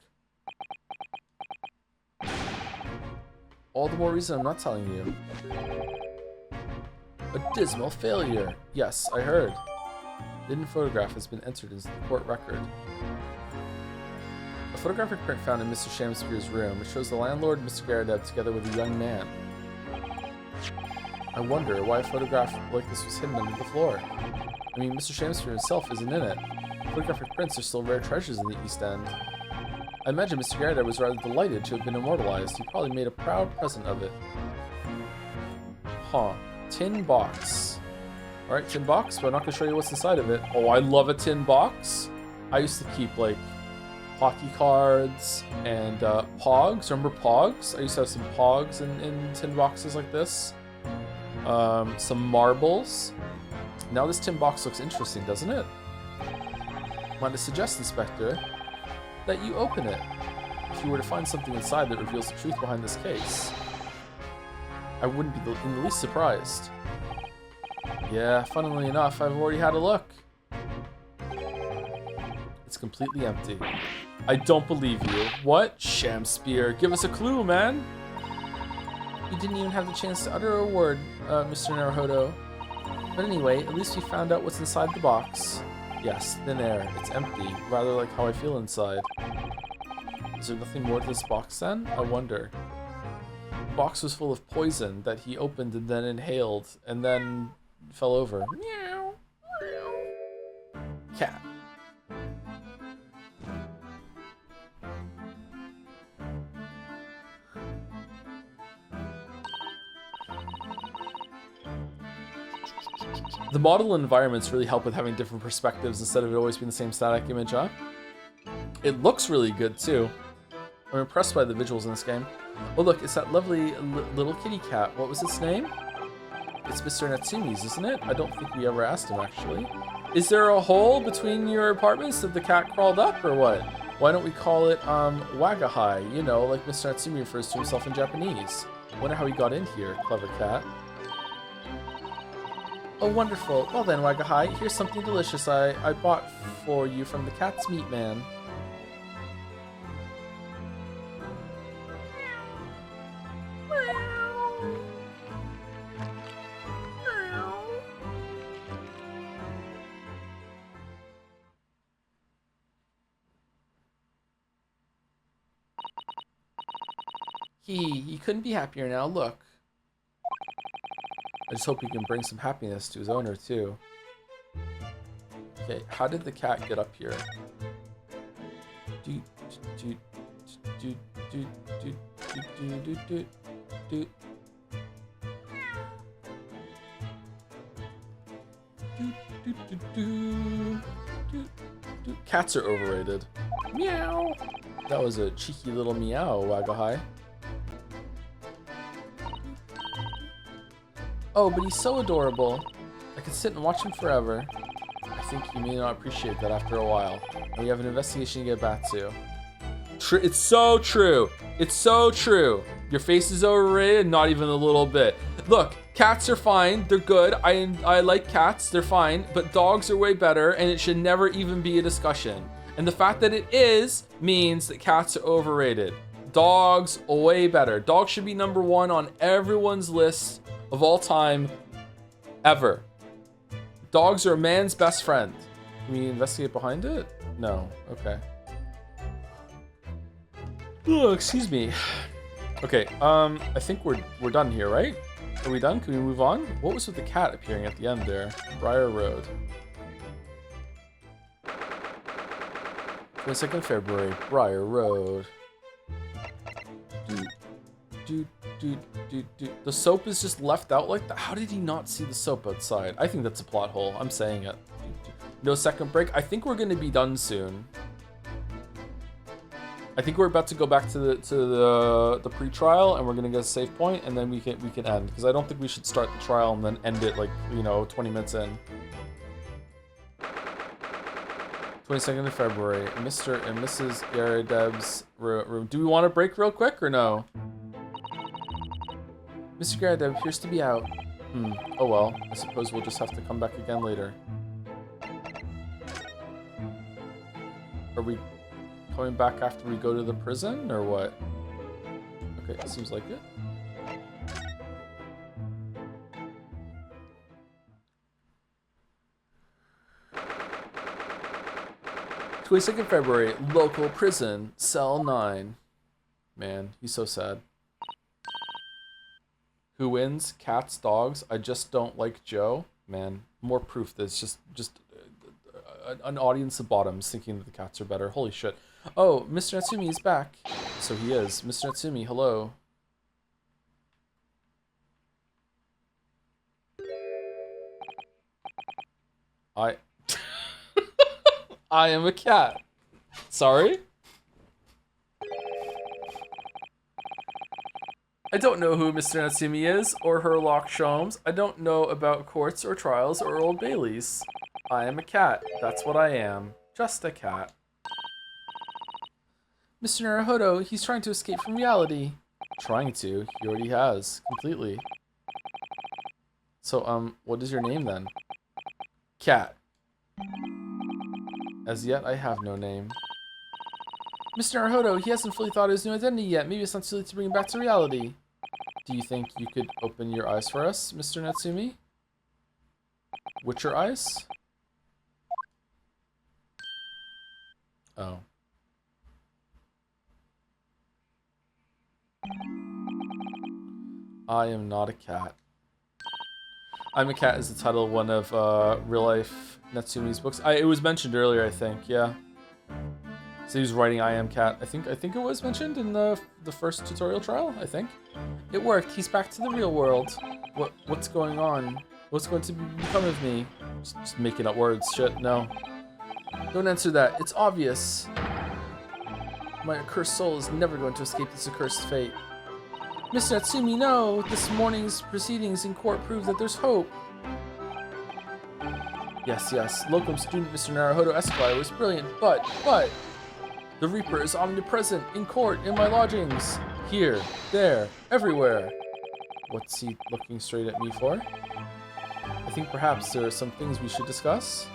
All the more reason I'm not telling you. A dismal failure. Yes, I heard. The hidden photograph has been entered into the court record. A photographic print found in Mr. Shamspeare's room. It shows the landlord, Mr. Garrideb, together with a young man. I wonder why a photograph like this was hidden under the floor. I mean, Mr. Shamspeare himself isn't in it. Photographic prints are still rare treasures in the East End. I imagine Mr. Garrideb was rather delighted to have been immortalized. He probably made a proud present of it. Huh. Tin box. Alright, tin box, but I'm not going to show you what's inside of it. Oh, I love a tin box. I used to keep, like, hockey cards and Pogs. Remember Pogs? I used to have some Pogs in tin boxes like this. Some marbles. Now this tin box looks interesting, doesn't it? Might I suggest, Inspector, that you open it if you were to find something inside that reveals the truth behind this case. I wouldn't be in the least surprised. Yeah, funnily enough, I've already had a look. It's completely empty. I don't believe you. What? Shamspeare, give us a clue, man! You didn't even have the chance to utter a word, Mr. Naruhodo. But anyway, at least we found out what's inside the box. Yes, thin air. It's empty, rather like how I feel inside. Is there nothing more to this box then? I wonder. The box was full of poison that he opened and then inhaled, and then fell over. Meow. Cat. The model environments really help with having different perspectives instead of it always being the same static image, huh? It looks really good too. I'm impressed by the visuals in this game. Oh look, it's that lovely little kitty cat. What was its name? It's Mr. Natsumi's, isn't it? I don't think we ever asked him actually. Is there a hole between your apartments that the cat crawled up or what? Why don't we call it Wagahai? You know, like Mr. Natsumi refers to himself in Japanese. Wonder how he got in here, clever cat. Oh, wonderful. Well then, Wagahai, here's something delicious I bought for you from the Cat's Meat Man. He couldn't be happier now, look. I just hope he can bring some happiness to his owner, too. Okay, how did the cat get up here? Cats are overrated. Meow! That was a cheeky little meow, Wagahai. Oh, but he's so adorable. I could sit and watch him forever. I think you may not appreciate that after a while. We have an investigation to get back to. It's so true. It's so true. Your face is overrated, not even a little bit. Look, cats are fine. They're good. I like cats. They're fine. But dogs are way better, and it should never even be a discussion. And the fact that it is means that cats are overrated. Dogs are way better. Dogs should be number one on everyone's list of all time, ever. Dogs are a man's best friend. Can we investigate behind it? No. Okay. Oh, excuse me. Okay. I think we're done here, right? Are we done? Can we move on? What was with the cat appearing at the end there? Briar Road. 22nd February, Briar Road. The soap is just left out like that. How did he not see the soap outside? I think that's a plot hole. I'm saying it. No second break. I think we're gonna be done soon. I think we're about to go back to the pre-trial, and we're gonna get a save point, and then we can end, because I don't think we should start the trial and then end it like, you know, 20 minutes in. 22nd of February, Mr. and Mrs. Garrideb's room. Do we want to break real quick or no? Mr. Garrideb appears to be out. Oh well, I suppose we'll just have to come back again later. Are we coming back after we go to the prison, or what? Okay, it seems like it. "22nd February, local prison, cell 9. Man, he's so sad. Who wins? Cats, dogs? I just don't like Joe. Man, more proof that it's just an audience of bottoms thinking that the cats are better. Holy shit. Oh, Mr. Natsumi is back. So he is. Mr. Natsumi, hello. I am a cat. Sorry? I don't know who Mr. Natsumi is, or Herlock Sholmes. I don't know about courts or trials or Old Baileys. I am a cat. That's what I am. Just a cat. Mr. Naruhodo, he's trying to escape from reality. Trying to. He already has. Completely. So, what is your name then? Cat. As yet, I have no name. Mr. Naruhodo, he hasn't fully thought of his new identity yet. Maybe it's not too late to bring him back to reality. Do you think you could open your eyes for us, Mr. Natsumi? Witcher eyes? Oh. I am not a cat. I'm a Cat is the title of one of real life Natsumi's books. It was mentioned earlier, I think, yeah. So he was writing I Am Cat. I think it was mentioned in the first tutorial trial, I think. It worked. He's back to the real world. What's going on? What's going to become of me? Just making up words. Shit, no. Don't answer that. It's obvious. My accursed soul is never going to escape this accursed fate. Mr. Natsumi, no! This morning's proceedings in court prove that there's hope. Yes, Locum student Mr. Naruhodo Esquire was brilliant, but... The Reaper is omnipresent, in court, in my lodgings. Here, there, everywhere. What's he looking straight at me for? I think perhaps there are some things we should discuss.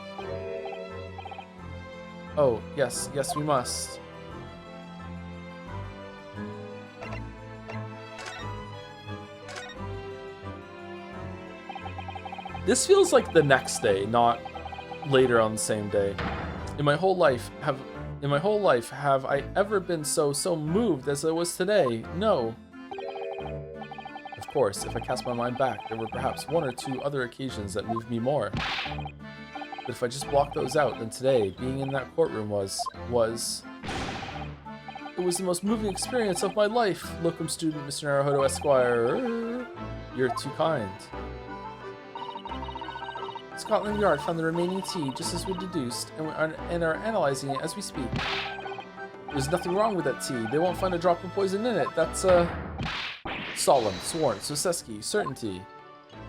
Oh, yes, we must. This feels like the next day, not later on the same day. In my whole life, have I ever been so moved as I was today? No. Of course, if I cast my mind back, there were perhaps one or two other occasions that moved me more. But if I just block those out, then today, being in that courtroom was... It was the most moving experience of my life, Locum student Mr. Naruhodo Esquire. You're too kind. Scotland Yard found the remaining tea, just as we deduced, and are analyzing it as we speak. There's nothing wrong with that tea. They won't find a drop of poison in it. That's, solemn, sworn, Soseski, certainty.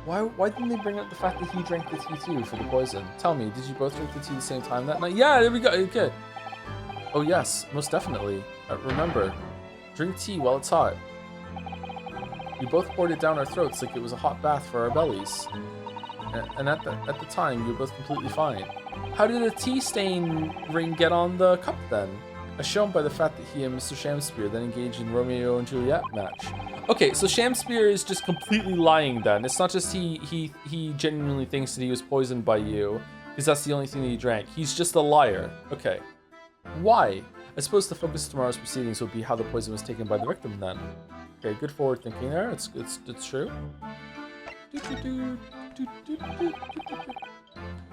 Why didn't they bring up the fact that he drank the tea too for the poison? Tell me, did you both drink the tea at the same time that night? Yeah, there we go, okay. Oh yes, most definitely. Remember, drink tea while it's hot. We both poured it down our throats like it was a hot bath for our bellies. And at the time, you were both completely fine. How did a tea stain ring get on the cup then? As shown by the fact that he and Mr. Shamspeare then engaged in Romeo and Juliet match. Okay, so Shamspeare is just completely lying then. It's not just he genuinely thinks that he was poisoned by you, because that's the only thing that he drank. He's just a liar. Okay. Why? I suppose the focus of tomorrow's proceedings will be how the poison was taken by the victim then. Okay, good forward thinking there. It's true.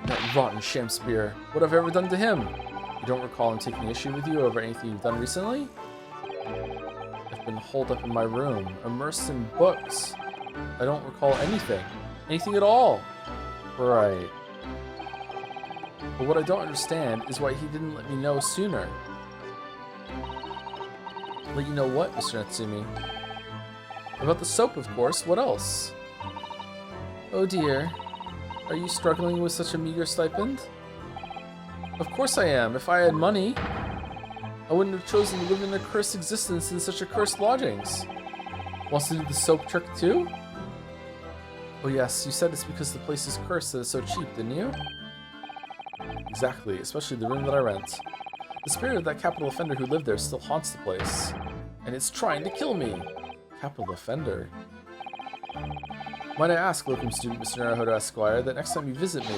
That rotten Shamspeare. What have I ever done to him? You don't recall him taking issue with you over anything you've done recently? I've been holed up in my room, immersed in books. I don't recall anything. Anything at all. Right. But what I don't understand is why he didn't let me know sooner. Let you know what, Mr. Natsumi? About the soap, of course. What else? Oh dear. Are you struggling with such a meager stipend? Of course I am. If I had money, I wouldn't have chosen to live in a cursed existence in such a cursed lodgings. Wants to do the soap trick too? Oh yes, you said it's because the place is cursed that it's so cheap, didn't you? Exactly, especially the room that I rent. The spirit of that capital offender who lived there still haunts the place. And it's trying to kill me. Capital offender. Might I ask, locum student Mr. Naruhodo Esquire, that next time you visit me,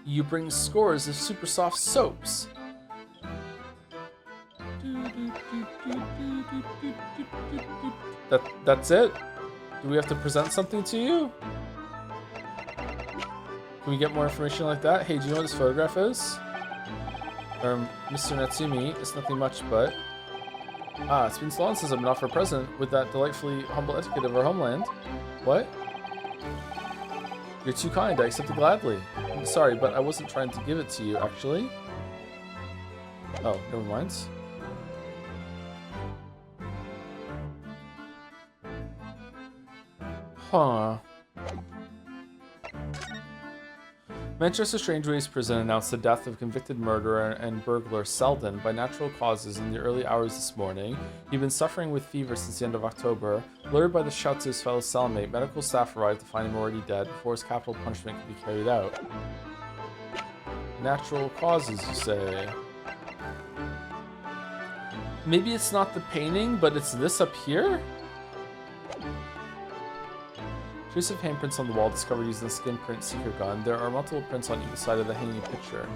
you bring scores of super soft soaps. That's it? Do we have to present something to you? Can we get more information like that? Hey, do you know what this photograph is? Mr. Natsumi, it's nothing much, but... Ah, it's been so long since I've been offered a present with that delightfully humble etiquette of our homeland. What? You're too kind, I accept it gladly. I'm sorry, but I wasn't trying to give it to you, actually. Oh, never mind. Huh. Manchester Strangeways Prison announced the death of convicted murderer and burglar Selden by natural causes in the early hours this morning. He'd been suffering with fever since the end of October. Lured by the shouts of his fellow cellmate, medical staff arrived to find him already dead before his capital punishment could be carried out. Natural causes, you say? Maybe it's not the painting, but it's this up here? Trace of handprints on the wall discovered using the skin print seeker gun. There are multiple prints on either side of the hanging picture.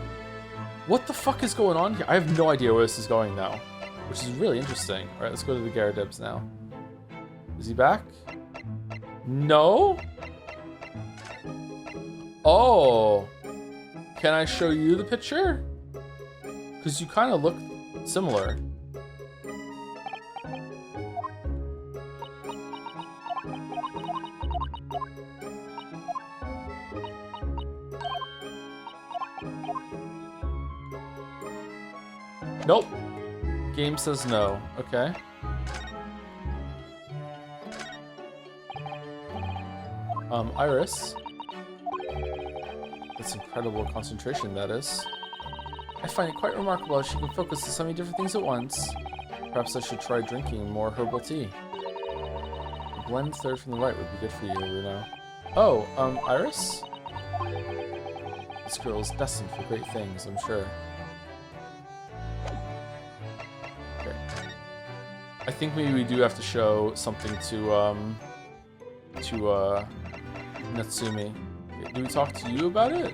What the fuck is going on here? I have no idea where this is going now, which is really interesting. All right, let's go to the Garridebs now. Is he back? No? Oh. Can I show you the picture? Because you kind of look similar. Nope. Game says no. Okay. Iris. That's incredible concentration, that is. I find it quite remarkable how she can focus on so many different things at once. Perhaps I should try drinking more herbal tea. A blend third from the right would be good for you, Runo. Oh, Iris? This girl is destined for great things, I'm sure. I think maybe we do have to show something to Natsumi. Do we talk to you about it?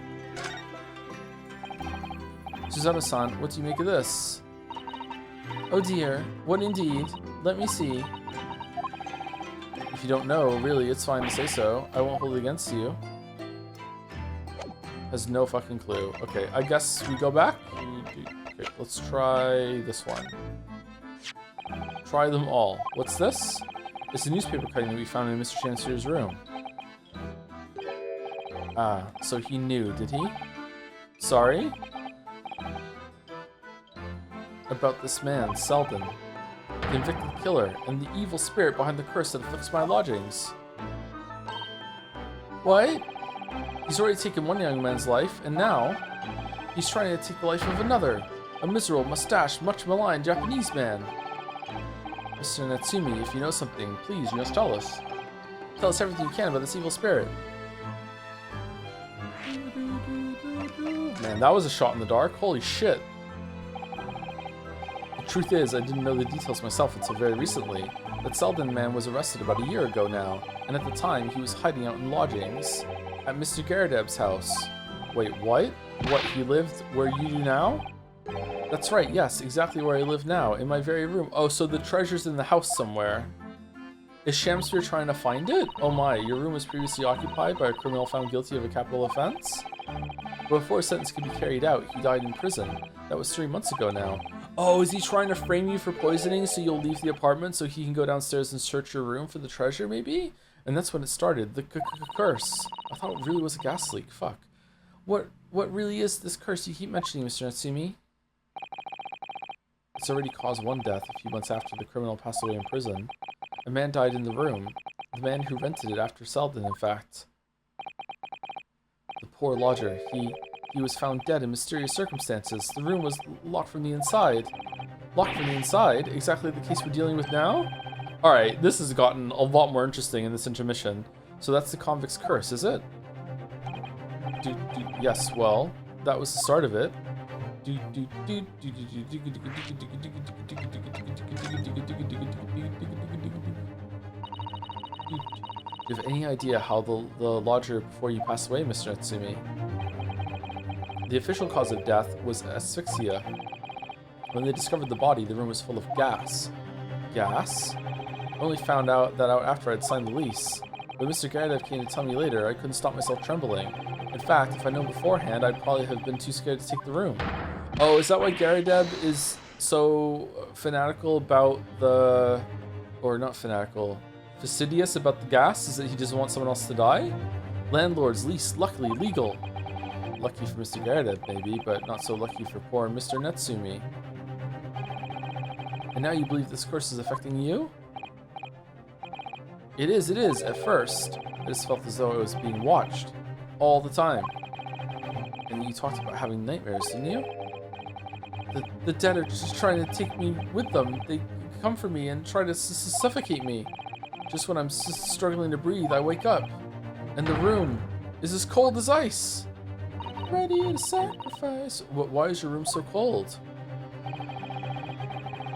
Susanoo-san, what do you make of this? Oh dear, what indeed? Let me see. If you don't know, really, it's fine to say so. I won't hold it against you. Has no fucking clue. Okay, I guess we go back. Okay, let's try this one. Try them all. What's this? It's a newspaper cutting that we found in Mr. Shamspiere's room. Ah, so he knew, did he? Sorry? About this man, Selden. The convicted killer, and the evil spirit behind the curse that afflicts my lodgings. What? He's already taken one young man's life, and now he's trying to take the life of another. A miserable, mustached, much maligned Japanese man. Mr. Natsumi, if you know something, please, you must tell us. Tell us everything you can about this evil spirit. Man, that was a shot in the dark. Holy shit. The truth is, I didn't know the details myself until very recently. That Selden man was arrested about a year ago now, and at the time he was hiding out in lodgings at Mr. Garrideb's house. Wait, what? What, he lived where you do now? That's right, yes, exactly where I live now, in my very room. Oh, so the treasure's in the house somewhere. Is Shamspeare trying to find it? Oh my, your room was previously occupied by a criminal found guilty of a capital offense? But before a sentence could be carried out, he died in prison. That was 3 months ago now. Oh, is he trying to frame you for poisoning so you'll leave the apartment so he can go downstairs and search your room for the treasure, maybe? And that's when it started, the curse. I thought it really was a gas leak, fuck. What really is this curse you keep mentioning, Mr. Natsumi? It's already caused one death a few months after the criminal passed away in prison. A man died in the room. The man who rented it after Selden, in fact. The poor lodger, he was found dead in mysterious circumstances. The room was locked from the inside. Locked from the inside? Exactly the case we're dealing with now? Alright, this has gotten a lot more interesting in this intermission. So that's the convict's curse, is it? Yes, well, that was the start of it. Do you have any idea how the lodger before you passed away, Mr. Natsumi? The official cause of death was asphyxia. When they discovered the body, the room was full of gas. Gas? I only found out after I'd signed the lease. When Mr. Garrideb came to tell me later, I couldn't stop myself trembling. In fact, if I'd known beforehand, I'd probably have been too scared to take the room. Oh, is that why Garrideb is so fanatical about the... Or not fanatical. Fastidious about the gas? Is that he doesn't want someone else to die? Landlord's lease, luckily legal. Lucky for Mr. Garrideb, maybe, but not so lucky for poor Mr. Natsumi. And now you believe this curse is affecting you? It is, at first. I just felt as though I was being watched. All the time. And you talked about having nightmares, didn't you? The dead are just trying to take me with them. They come for me and try to suffocate me. Just when I'm struggling to breathe, I wake up. And the room is as cold as ice. Ready to sacrifice. Why is your room so cold?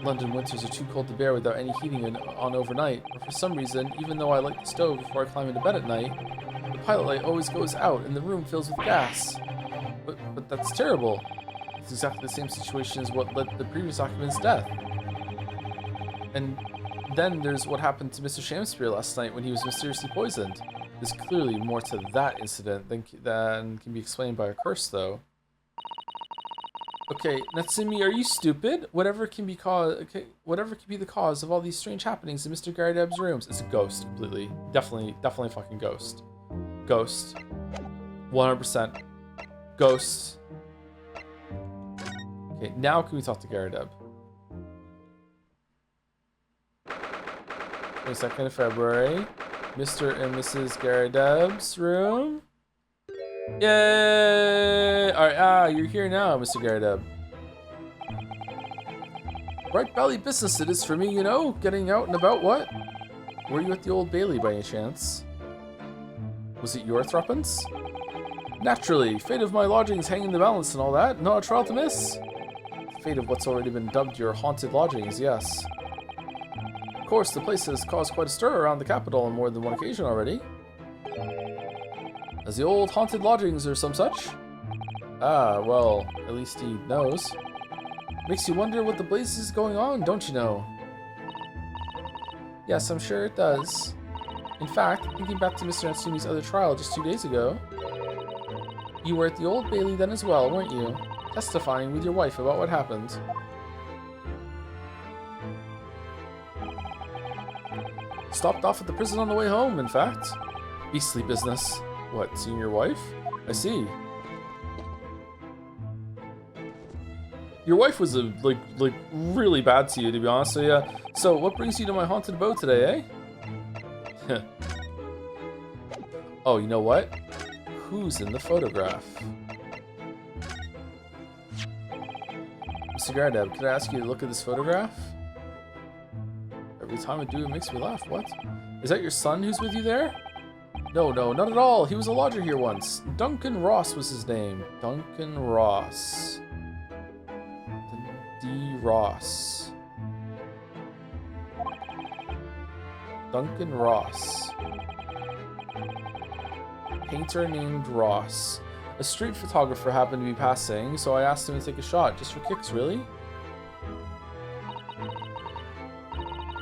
London winters are too cold to bear without any heating on overnight, or for some reason, even though I light the stove before I climb into bed at night, the pilot light always goes out and the room fills with gas. But that's terrible. It's exactly the same situation as what led to the previous occupant's death. And then there's what happened to Mr. Shamspeare last night when he was mysteriously poisoned. There's clearly more to that incident than can be explained by a curse, though. Okay, Natsumi, are you stupid? Whatever can be the cause of all these strange happenings in Mr. Garrideb's rooms. It's a ghost, completely. Definitely a fucking ghost. Ghost. 100%. Ghost. Okay, now can we talk to Garrideb? 22nd of February. Mr. and Mrs. Garrideb's room. Yay! Alright, you're here now, Mr. Garrideb. Right belly business it is for me, you know? Getting out and about, what? Were you at the Old Bailey by any chance? Was it your threepence? Naturally, fate of my lodgings hang in the balance and all that. Not a trial to miss. Fate of what's already been dubbed your haunted lodgings, yes. Of course, the place has caused quite a stir around the capital on more than one occasion already. As the old haunted lodgings or some such? Ah, well, at least he knows. Makes you wonder what the blazes is going on, don't you know? Yes, I'm sure it does. In fact, thinking back to Mr. Natsumi's other trial just 2 days ago, you were at the Old Bailey then as well, weren't you? Testifying with your wife about what happened. Stopped off at the prison on the way home, in fact. Beastly business. What, seeing your wife? I see. Your wife was like really bad to you, to be honest with you. So what brings you to my haunted abode today, eh? Oh, you know what? Who's in the photograph? Mr. Garrideb, could I ask you to look at this photograph? Every time I do, it makes me laugh. What? Is that your son who's with you there? No, not at all. He was a lodger here once. Duncan Ross was his name. Duncan Ross. D. Ross. Duncan Ross. Painter named Ross. A street photographer happened to be passing, so I asked him to take a shot, just for kicks, really?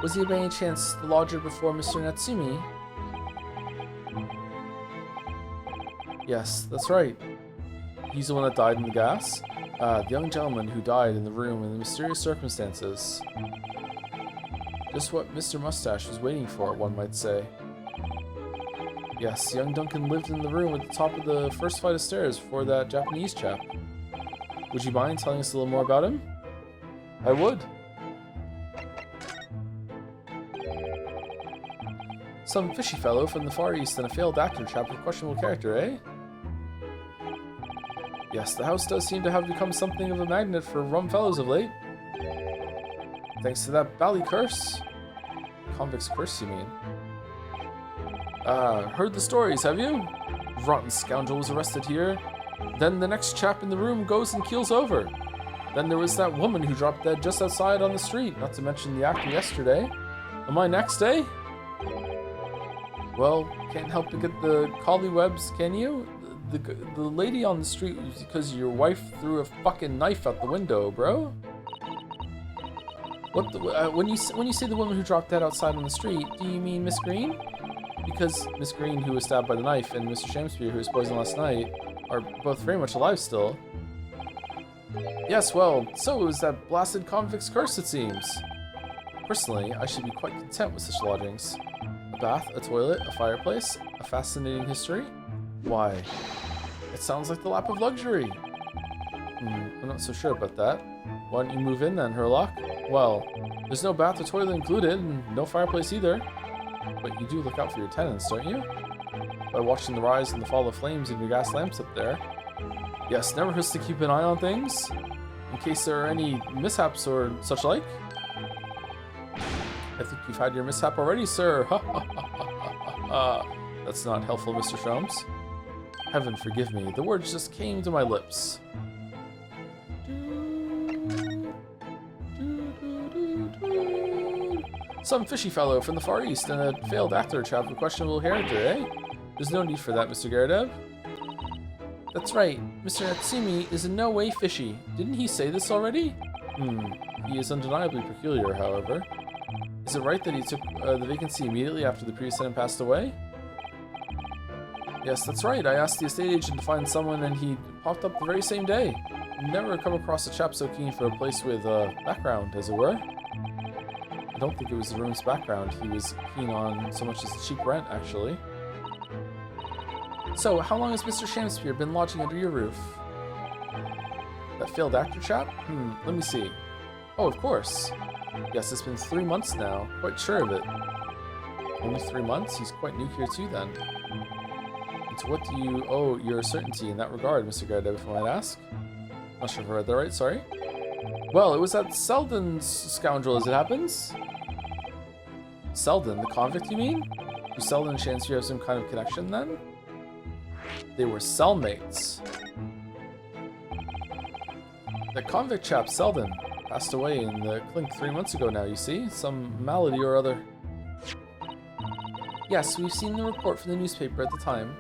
Was he by any chance the lodger before Mr. Natsumi? Yes, that's right. He's the one that died in the gas? The young gentleman who died in the room in the mysterious circumstances. Just what Mr. Mustache was waiting for, one might say. Yes, young Duncan lived in the room at the top of the first flight of stairs before that Japanese chap. Would you mind telling us a little more about him? I would. Some fishy fellow from the Far East and a failed actor chap with questionable character, eh? Yes, the house does seem to have become something of a magnet for rum fellows of late. Thanks to that bally curse. Convict's curse, you mean? Heard the stories, have you? Rotten scoundrel was arrested here. Then the next chap in the room goes and keels over. Then there was that woman who dropped dead just outside on the street, not to mention the actor yesterday. Am I next, eh? Well, can't help but get the collie webs, can you? The lady on the street was because your wife threw a fucking knife out the window, bro. What the, when you say the woman who dropped dead outside on the street, do you mean Miss Green? Because Miss Green, who was stabbed by the knife, and Mr. Shamspeare, who was poisoned last night, are both very much alive still. Yes, well, so it was that blasted convict's curse, it seems. Personally, I should be quite content with such lodgings. A bath, a toilet, a fireplace, a fascinating history? Why? It sounds like the lap of luxury. I'm not so sure about that. Why don't you move in then, Herlock? Well, there's no bath or toilet included, and no fireplace either. But you do look out for your tenants, don't you? By watching the rise and the fall of flames in your gas lamps up there. Yes, never hurts to keep an eye on things, in case there are any mishaps or such like. I think you've had your mishap already, sir. That's not helpful, Mr. Sholmes. Heaven forgive me, the words just came to my lips. Some fishy fellow from the Far East and a failed actor chap with questionable character, eh? There's no need for that, Mr. Garrideb. That's right, Mr. Natsumi is in no way fishy. Didn't he say this already? He is undeniably peculiar, however. Is it right that he took the vacancy immediately after the previous tenant passed away? Yes, that's right. I asked the estate agent to find someone and he popped up the very same day. Never come across a chap so keen for a place with background, as it were. I don't think it was the room's background he was keen on so much as the cheap rent, actually. So, how long has Mr. Shamspeare been lodging under your roof? That failed actor chap? Let me see. Oh, of course. Yes, it's been 3 months now. Quite sure of it. Only 3 months? He's quite new here too, then. And to what do you owe your certainty in that regard, Mr. Garrideb, if I might ask? Not sure if I read that right, sorry. Well, it was that Selden scoundrel, as it happens. Selden, the convict, you mean? Do Selden and Shamspeare have some kind of connection, then? They were cellmates. The convict chap, Selden, passed away in the clink 3 months ago now, you see? Some malady or other. Yes, we've seen the report from the newspaper at the time.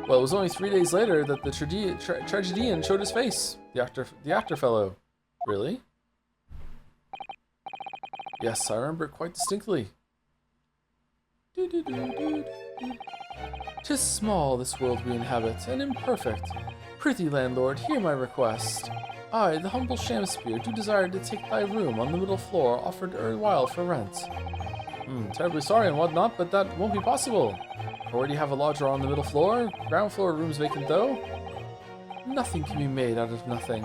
Well, it was only 3 days later that the tragedian showed his face. The actor fellow. Really? Yes, I remember it quite distinctly. 'Tis small, this world we inhabit, and imperfect. Prithee, landlord, hear my request. I, the humble Shamspeare, do desire to take thy room on the middle floor offered erewhile for rent. Terribly sorry and whatnot, but that won't be possible. Already have a lodger on the middle floor, ground floor rooms vacant though. Nothing can be made out of nothing.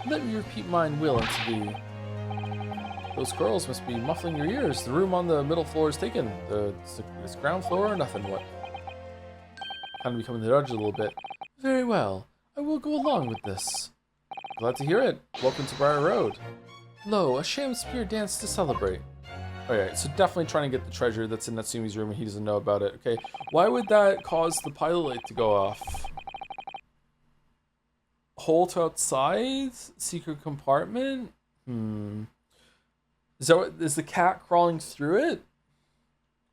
Let me repeat mine will unto thee. Those girls must be muffling your ears. The room on the middle floor is taken. It's ground floor or nothing, what? Kind of becoming the judge a little bit. Very well, I will go along with this. Glad to hear it. Welcome to Briar Road. Lo, a Shamspeare dance to celebrate. Alright, so definitely trying to get the treasure that's in Natsumi's room and he doesn't know about it. Okay, why would that cause the pilot light to go off? Holt outside? Secret compartment? Is the cat crawling through it?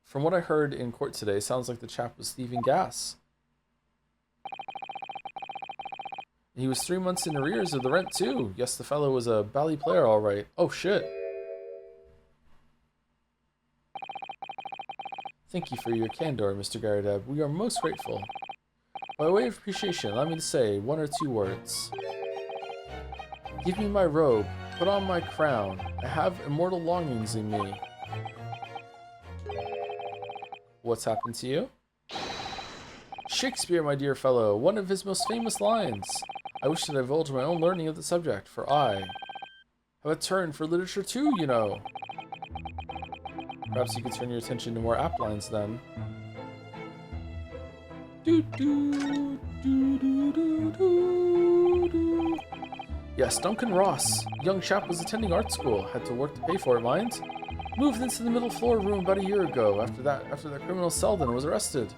From what I heard in court today, sounds like the chap was thieving gas. He was 3 months in arrears of the rent too. Yes, the fellow was a bally player, alright. Oh shit. Thank you for your candor, Mr. Garrideb. We are most grateful. By way of appreciation, allow me to say 1 or 2 words. Give me my robe. Put on my crown. I have immortal longings in me. What's happened to you? Shakespeare, my dear fellow, one of his most famous lines. I wish to divulge my own learning of the subject, for I have a turn for literature too, you know. Perhaps you could turn your attention to more apt lines then. Yes, Duncan Ross. Young chap was attending art school. Had to work to pay for it, mind. Moved into the middle floor room about a year ago. After that criminal Selden was arrested.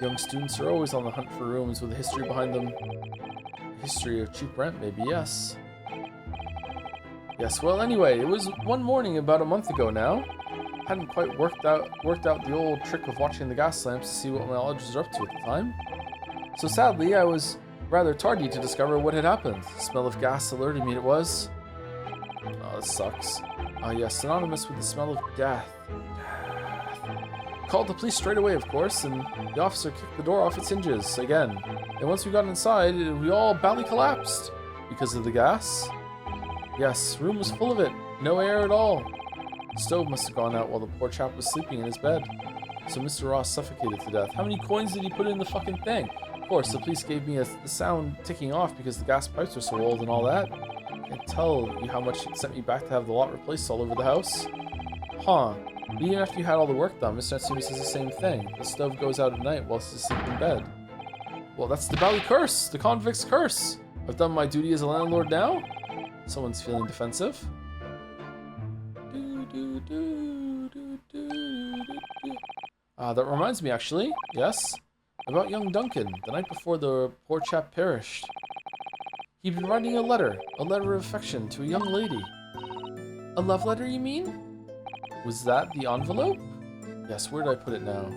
Young students are always on the hunt for rooms with a history behind them. A history of cheap rent, maybe, yes. Yes, well, anyway, it was one morning about a month ago now. Hadn't quite worked out the old trick of watching the gas lamps to see what my lodgers were up to at the time. So sadly, I was rather tardy to discover what had happened. The smell of gas alerted me it was. Oh, this sucks. Yes, synonymous with the smell of death. Called the police straight away, of course, and the officer kicked the door off its hinges again. And once we got inside, we all badly collapsed because of the gas. Yes, room was full of it. No air at all. The stove must have gone out while the poor chap was sleeping in his bed. So Mr. Ross suffocated to death. How many coins did he put in the fucking thing? Of course, the police gave me the sound ticking off because the gas pipes were so old and all that. I can't tell you how much it sent me back to have the lot replaced all over the house. Huh. Even after you had all the work done, Mr. Natsumi says the same thing. The stove goes out at night whilst he's asleep in bed. Well, that's the Bally curse! The convict's curse! I've done my duty as a landlord now? Someone's feeling defensive. That reminds me, actually. Yes? About young Duncan, the night before the poor chap perished. He'd been writing a letter of affection to a young lady. A love letter, you mean? Was that the envelope? Yes, where did I put it now?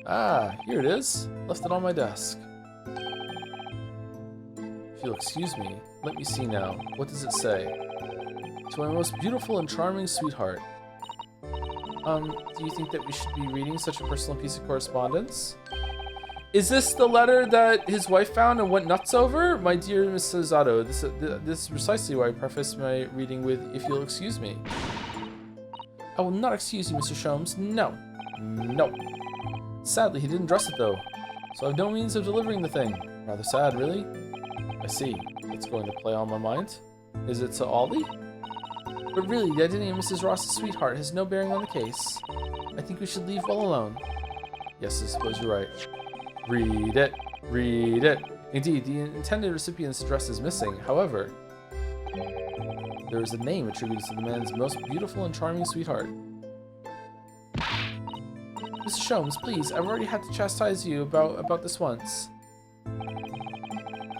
Ah, here it is. Left it on my desk. If you'll excuse me, let me see now. What does it say? To my most beautiful and charming sweetheart. Do you think that we should be reading such a personal piece of correspondence? Is this the letter that his wife found and went nuts over? My dear Mrs. Otto, this is precisely why I prefaced my reading with, if you'll excuse me. I will not excuse you, Mr. Sholmes. No. No. Sadly, he didn't dress it, though. So I have no means of delivering the thing. Rather sad, really. I see. It's going to play on my mind. Is it to Ollie? But really, the identity of Mrs. Ross's sweetheart has no bearing on the case. I think we should leave well alone. Yes, I suppose you're right. Read it. Read it. Indeed, the intended recipient's address is missing. However, there is a name attributed to the man's most beautiful and charming sweetheart. Mr. Sholmes, please, I've already had to chastise you about this once.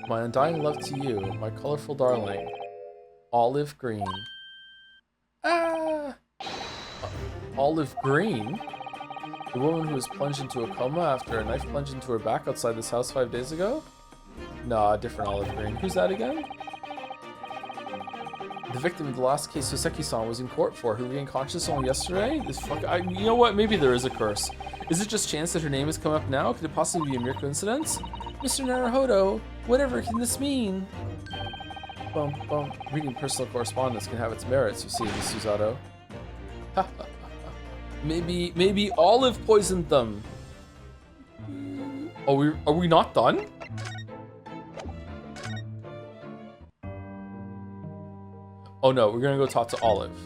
My undying love to you, my colorful darling. Olive Green. Ah! Olive Green? The woman who was plunged into a coma after a knife plunged into her back outside this house 5 days ago? Nah, different Olive Green. Who's that again? The victim of the last case Soseki-san was in court for, who regained consciousness only yesterday? You know what? Maybe there is a curse. Is it just chance that her name has come up now? Could it possibly be a mere coincidence? Mr. Naruhodo, whatever can this mean? Bum, bum. Reading personal correspondence can have its merits, you see, Miss Suzato. Maybe Olive poisoned them. Are we not done? Oh no, we're gonna go talk to Olive.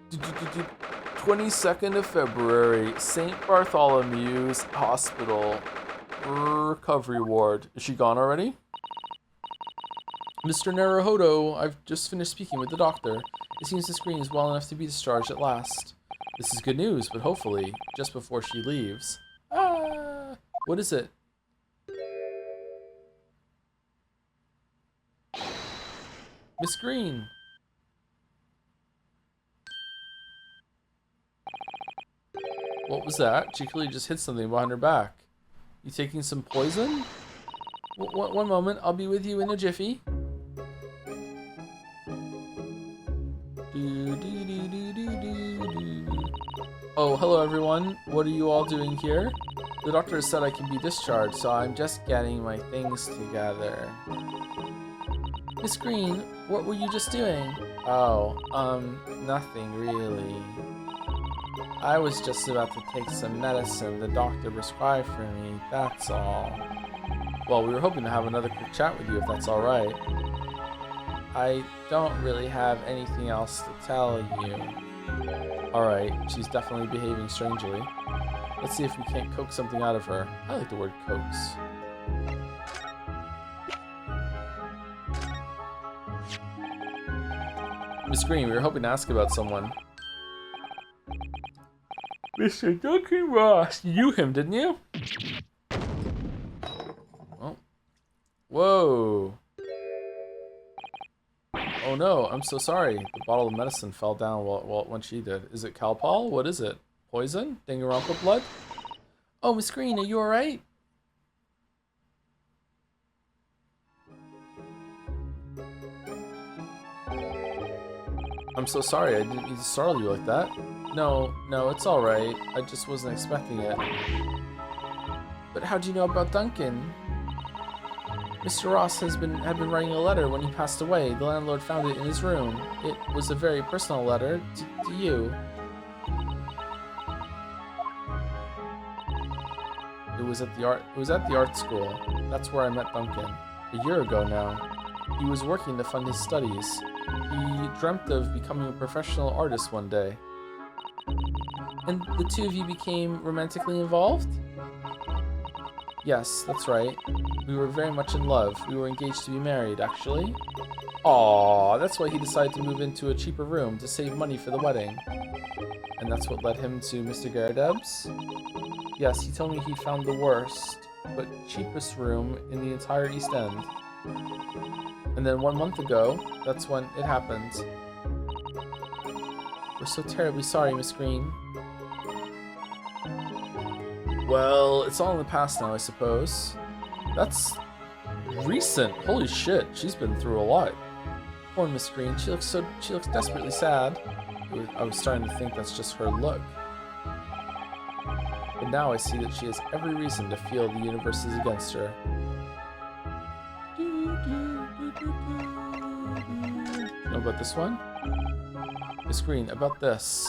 22nd of February, St. Bartholomew's Hospital, recovery ward. Is she gone already? Mr. Naruhodo, I've just finished speaking with the doctor. It seems the screen is well enough to be discharged at last. This is good news, but hopefully, just before she leaves. Ah! What is it? Miss Green. What was that? She clearly just hit something behind her back. You taking some poison? One moment, I'll be with you in a jiffy. Oh, hello everyone. What are you all doing here? The doctor said I can be discharged, so I'm just getting my things together. Miss Green, what were you just doing? Oh, nothing really. I was just about to take some medicine the doctor prescribed for me, that's all. Well, we were hoping to have another quick chat with you if that's alright. I don't really have anything else to tell you. Alright, she's definitely behaving strangely. Let's see if we can't coax something out of her. I like the word coax. Miss Green, we were hoping to ask about someone. Mr. Duncan Ross, you knew him, didn't you? Oh. Whoa. Oh no, I'm so sorry. The bottle of medicine fell down when she did. Is it Calpol? What is it? Poison? Danganronpa blood? Oh, Miss Green, are you alright? I'm so sorry, I didn't mean to startle you like that. No, it's alright. I just wasn't expecting it. But how do you know about Duncan? Mr. Ross had been writing a letter when he passed away. The landlord found it in his room. It was a very personal letter to you. It was at the art school. That's where I met Duncan. A year ago now. He was working to fund his studies. He dreamt of becoming a professional artist one day. And the two of you became romantically involved? Yes, that's right. We were very much in love. We were engaged to be married, actually. Aww, that's why he decided to move into a cheaper room to save money for the wedding. And that's what led him to Mr. Garrideb's? Yes, he told me he found the worst, but cheapest room in the entire East End. And then 1 month ago, that's when it happened. We're so terribly sorry, Miss Green. Well, it's all in the past now, I suppose. That's recent. Holy shit, she's been through a lot. Poor Miss Green, she looks desperately sad. I was starting to think that's just her look. But now I see that she has every reason to feel the universe is against her. Know about this one? Miss Green, about this.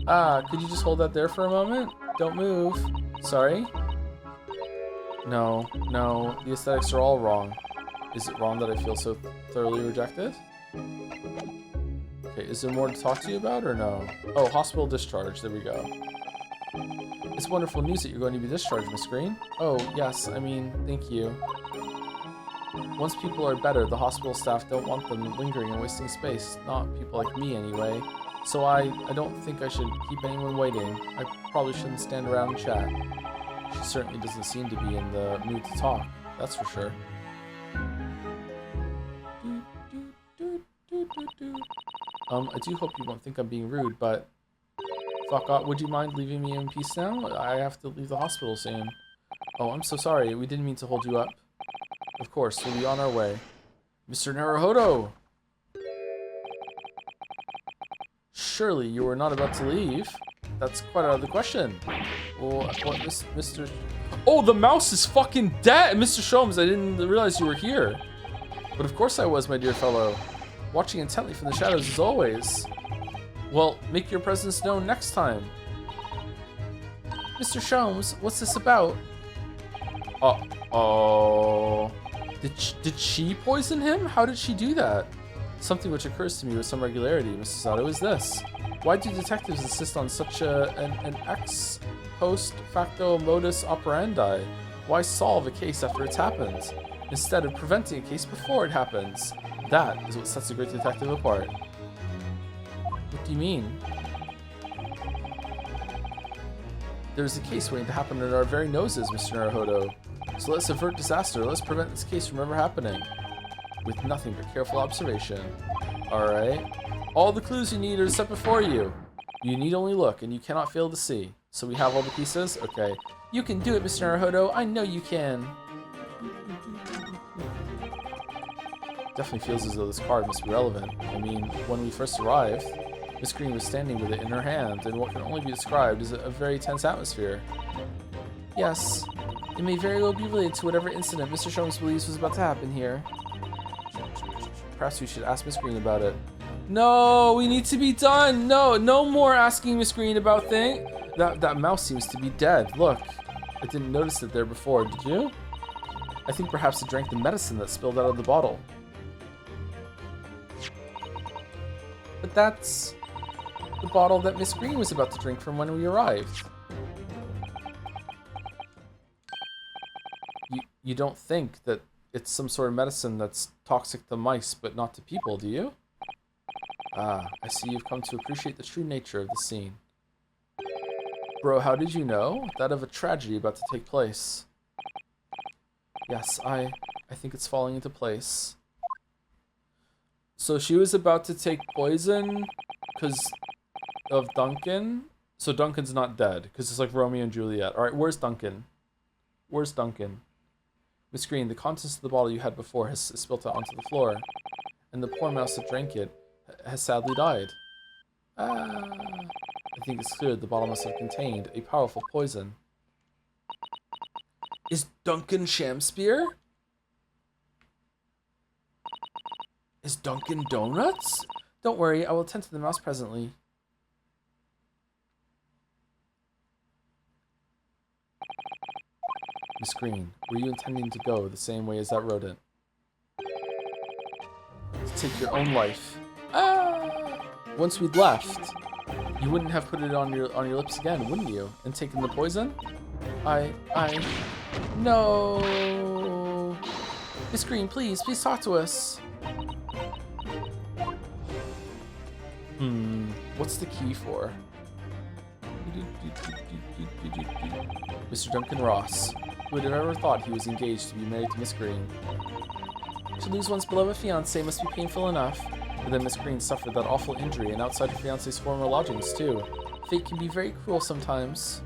Could you just hold that there for a moment? Don't move. Sorry? No, the aesthetics are all wrong. Is it wrong that I feel so thoroughly rejected? Okay, is there more to talk to you about or no? Oh, hospital discharge, there we go. It's wonderful news that you're going to be discharged, Miss Green. Oh, yes, I mean, thank you. Once people are better, the hospital staff don't want them lingering and wasting space. Not people like me, anyway. So I don't think I should keep anyone waiting. I probably shouldn't stand around and chat. She certainly doesn't seem to be in the mood to talk, that's for sure. I do hope you won't think I'm being rude, but... Fuck off, would you mind leaving me in peace now? I have to leave the hospital soon. Oh, I'm so sorry, we didn't mean to hold you up. Of course, we'll be on our way. Mr. Naruhodo! Surely you were not about to leave? That's quite out of the question. Well, what, Mr... Oh, the mouse is fucking dead! Mr. Sholmes, I didn't realize you were here. But of course I was, my dear fellow. Watching intently from the shadows as always. Well, make your presence known next time. Mr. Sholmes, what's this about? Uh-oh. Did she poison him? How did she do that? Something which occurs to me with some regularity, Mr. Sato, is this. Why do detectives insist on such an ex post facto modus operandi? Why solve a case after it's happened, instead of preventing a case before it happens? That is what sets a great detective apart. What do you mean? There's a case waiting to happen under our very noses, Mr. Naruhodo. So let's avert disaster. Let's prevent this case from ever happening. With nothing but careful observation. Alright. All the clues you need are set before you. You need only look, and you cannot fail to see. So we have all the pieces? Okay. You can do it, Mr. Naruhodo. I know you can. Definitely feels as though this card must be relevant. I mean, when we first arrived, Miss Green was standing with it in her hand, and what can only be described as a very tense atmosphere. Yes, it may very well be related to whatever incident Mr. Sholmes believes was about to happen here. Perhaps we should ask Miss Green about it. No, we need to be done. No, no more asking Miss Green about things. That mouse seems to be dead. Look, I didn't notice it there before. Did you? I think perhaps it drank the medicine that spilled out of the bottle. But that's the bottle that Miss Green was about to drink from when we arrived. You don't think that it's some sort of medicine that's toxic to mice, but not to people, do you? Ah, I see you've come to appreciate the true nature of the scene. Bro, how did you know? That of a tragedy about to take place. Yes, I think it's falling into place. So she was about to take poison because of Duncan? So Duncan's not dead, because it's like Romeo and Juliet. Alright, where's Duncan? Where's Duncan? Miss Green, the contents of the bottle you had before has spilt out onto the floor, and the poor mouse that drank it has sadly died. I think it's clear the bottle must have contained a powerful poison. Is Duncan Shamspeare? Is Duncan Donuts? Don't worry, I will attend to the mouse presently. Miss Green, were you intending to go the same way as that rodent? To take your own life. Once we'd left, you wouldn't have put it on your lips again, wouldn't you? And taken the poison? No. Miss Green, please talk to us. What's the key for? Mr. Duncan Ross. Who would have ever thought he was engaged to be married to Miss Green? To lose one's beloved fiancé must be painful enough. But then Miss Green suffered that awful injury and outside her fiancé's former lodgings too. Fate can be very cruel sometimes.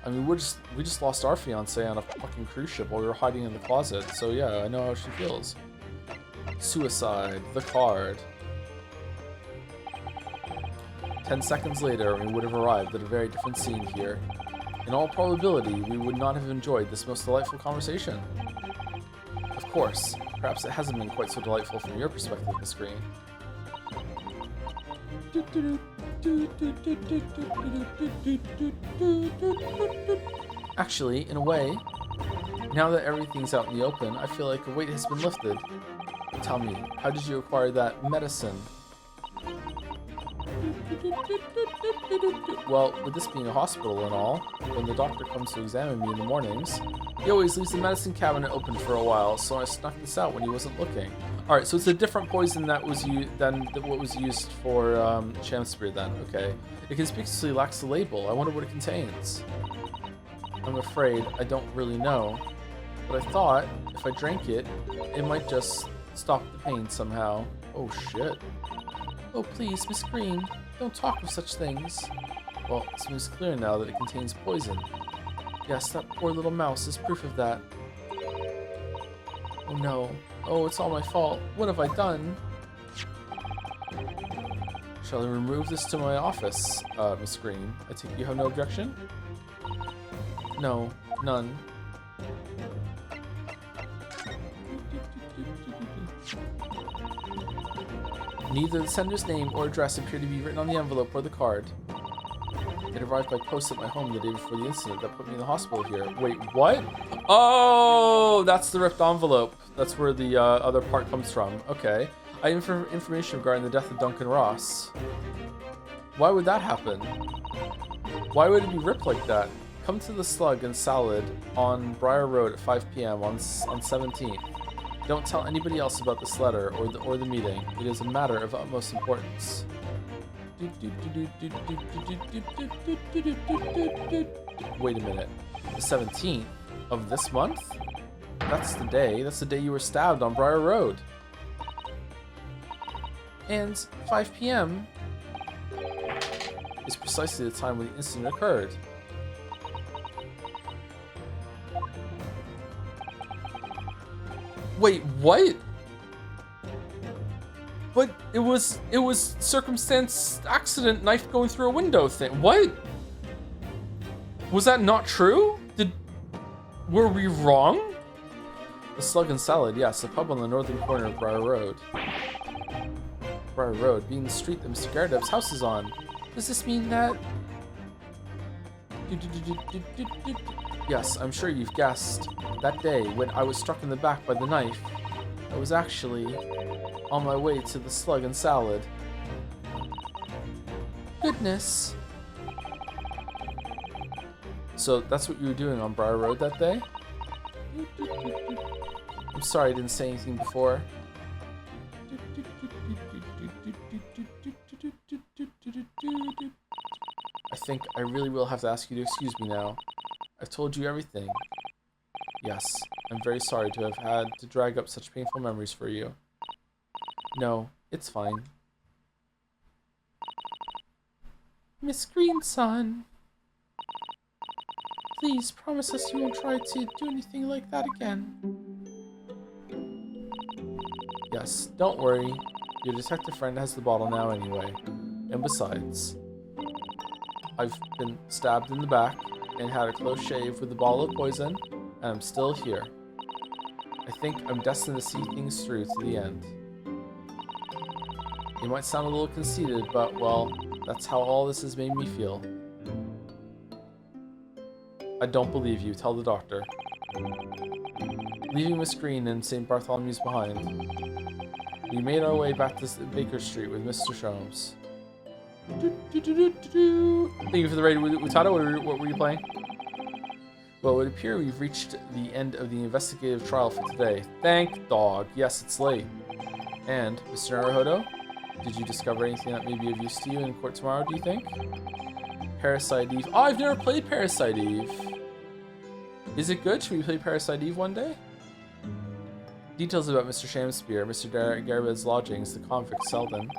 I mean, we just lost our fiancé on a fucking cruise ship while we were hiding in the closet. So yeah, I know how she feels. Suicide, the card. 10 seconds later, we would have arrived at a very different scene here. In all probability, we would not have enjoyed this most delightful conversation. Of course, perhaps it hasn't been quite so delightful from your perspective, Miss Green. Actually, in a way, now that everything's out in the open, I feel like a weight has been lifted. Tell me, how did you acquire that medicine? Well, with this being a hospital and all, when the doctor comes to examine me in the mornings, he always leaves the medicine cabinet open for a while, so I snuck this out when he wasn't looking. Alright, so it's a different poison that was than what was used for Shamspeare then. Okay. It conspicuously lacks a label. I wonder what it contains. I'm afraid I don't really know. But I thought, if I drank it, it might just stop the pain somehow. Oh shit. Oh please, Miss Green, don't talk of such things. Well, it seems clear now that it contains poison. Yes, that poor little mouse is proof of that. Oh no. Oh, it's all my fault. What have I done? Shall I remove this to my office, Miss Green? I take you have no objection? No, none. Neither the sender's name or address appear to be written on the envelope or the card. It arrived by post at my home the day before the incident that put me in the hospital here. Wait, what? Oh, that's the ripped envelope. That's where the other part comes from. Okay. I have information regarding the death of Duncan Ross. Why would that happen? Why would it be ripped like that? Come to the Slug and Salad on Briar Road at 5 p.m. on 17th. Don't tell anybody else about this letter or the meeting. It is a matter of utmost importance. Wait a minute. The 17th of this month? That's the day. That's the day you were stabbed on Briar Road. And 5 p.m. is precisely the time when the incident occurred. Wait, what? But it was circumstance, accident, knife going through a window thing. What? Was that not true? Were we wrong? The Slug and Salad, yes, a pub on the northern corner of Briar Road. Briar Road, being the street that Mr. Garrideb's house is on. Does this mean that... Yes, I'm sure you've guessed. That day, when I was struck in the back by the knife, I was actually on my way to the slug and salad. Goodness. So that's what you were doing on Briar Road that day? I'm sorry I didn't say anything before. I think I really will have to ask you to excuse me now. I've told you everything. Yes, I'm very sorry to have had to drag up such painful memories for you. No, it's fine. Miss Greenson, please promise us you won't try to do anything like that again. Yes, don't worry. Your detective friend has the bottle now anyway. And besides, I've been stabbed in the back and had a close shave with the bottle of poison, and I'm still here. I think I'm destined to see things through to the end. It might sound a little conceited, but, well, that's how all this has made me feel. I don't believe you. Tell the doctor. Leaving Miss Green and St. Bartholomew's behind, we made our way back to Baker Street with Mr. Sholmes. Thank you for the raid, Utada. What were you playing? Well, it would appear we've reached the end of the investigative trial for today. Thank dog. Yes, it's late. And, Mr. Naruhodo, did you discover anything that may be of use to you in court tomorrow, do you think? Parasite Eve. Oh, I've never played Parasite Eve. Is it good? Should we play Parasite Eve one day? Details about Mr. Shamspeare, Mr. Garrideb's lodgings, the convict Selden.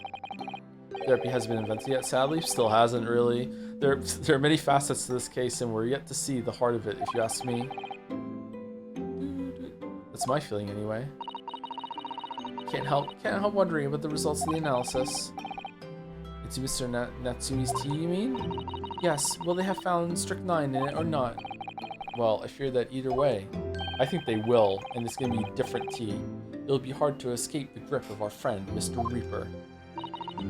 Therapy hasn't been invented yet, sadly. Still hasn't, really. There are many facets to this case, and we're yet to see the heart of it, if you ask me. That's my feeling, anyway. Can't help wondering about the results of the analysis. It's Mr. Natsumi's tea, you mean? Yes, will they have found strychnine in it or not? Well, I fear that either way. I think they will, and it's going to be different tea. It'll be hard to escape the grip of our friend, Mr. Reaper.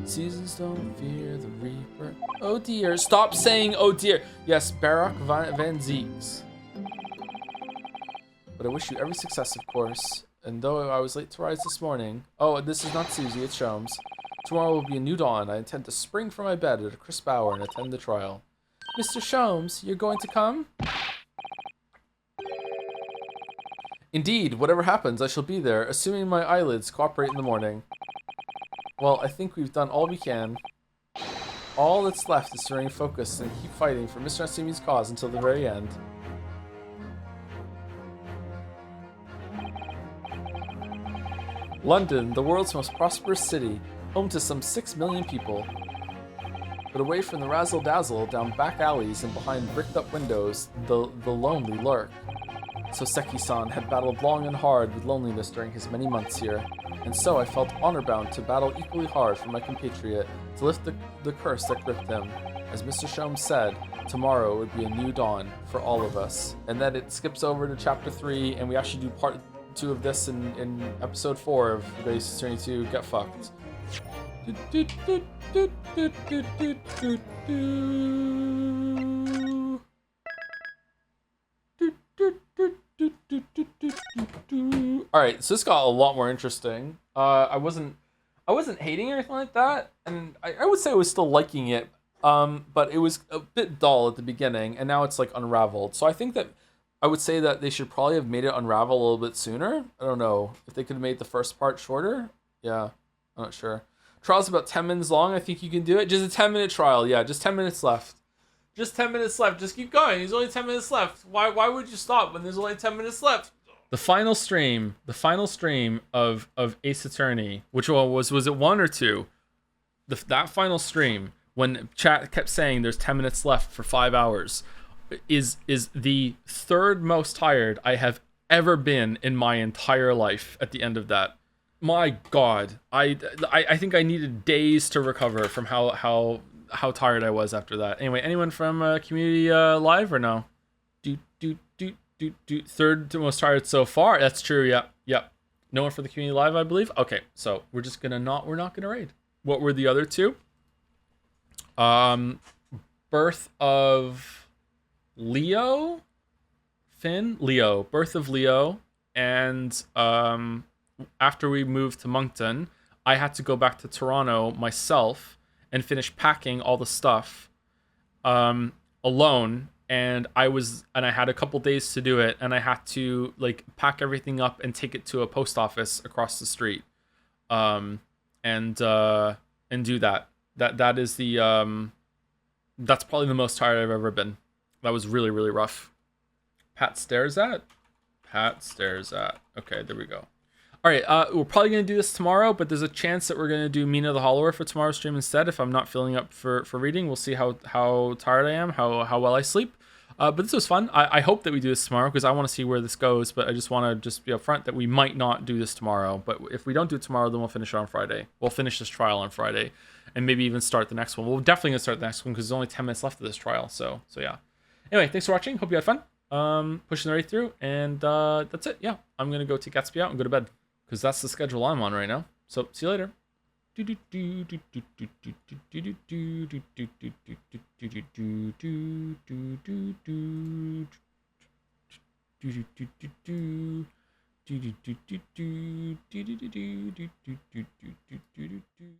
Seasons don't fear the Reaper. Oh dear, stop saying oh dear. Yes, Barak Van Zeeks. But I wish you every success, of course. And though I was late to rise this morning... Oh, this is not Susie, it's Sholmes. Tomorrow will be a new dawn. I intend to spring from my bed at a crisp hour and attend the trial. Mr. Sholmes, you're going to come? Indeed, whatever happens, I shall be there, assuming my eyelids cooperate in the morning. Well, I think we've done all we can. All that's left is to remain focused and keep fighting for Mr. Natsumi's cause until the very end. London, the world's most prosperous city, home to some 6 million people. But away from the razzle-dazzle, down back alleys and behind bricked-up windows, the lonely lurk. So Seki-san had battled long and hard with loneliness during his many months here, and so I felt honor-bound to battle equally hard for my compatriot, to lift the curse that gripped him. As Mr. Sholmes said, tomorrow would be a new dawn for all of us. And then it skips over to chapter 3, and we actually do part 2 of this in episode 4 of Base 22 Get Fucked. Alright, so this got a lot more interesting. I wasn't hating or anything like that, and I would say I was still liking it, but it was a bit dull at the beginning, and now it's like unraveled. So I think that I would say that they should probably have made it unravel a little bit sooner. I don't know if they could have made the first part shorter. Yeah, I'm not sure. Trial's about 10 minutes long. I think you can do it. Just a 10-minute trial. Yeah, just 10 minutes left. Just 10 minutes left. Just keep going. There's only 10 minutes left. Why would you stop when there's only 10 minutes left? The final stream of Ace Attorney, which one was it 1 or 2? That final stream when chat kept saying there's 10 minutes left for 5 hours is the third most tired I have ever been in my entire life at the end of that. My God, I think I needed days to recover from how tired I was after that. Anyway, anyone from Community Live or no? Third most tired so far. That's true. Yep. No one for the Community Live, I believe. Okay, so we're not gonna raid. What were the other two? Birth of Leo, Leo, Birth of Leo, and after we moved to Moncton, I had to go back to Toronto myself and finish packing all the stuff alone. And I had a couple days to do it, and I had to like pack everything up and take it to a post office across the street, and do that. That is the that's probably the most tired I've ever been. That was really, really rough. Pat stares at. Okay, there we go. All right, we're probably gonna do this tomorrow, but there's a chance that we're gonna do Mina the Hollower for tomorrow's stream instead. If I'm not feeling up for reading, we'll see how tired I am, how well I sleep. But this was fun. I hope that we do this tomorrow because I want to see where this goes. But I just want to be upfront that we might not do this tomorrow. But if we don't do it tomorrow, then we'll finish it on Friday. We'll finish this trial on Friday, and maybe even start the next one. We're definitely gonna start the next one because there's only 10 minutes left of this trial. So yeah. Anyway, thanks for watching. Hope you had fun. Pushing the right through, and that's it. Yeah, I'm gonna go take Gatsby out and go to bed because that's the schedule I'm on right now. So see you later.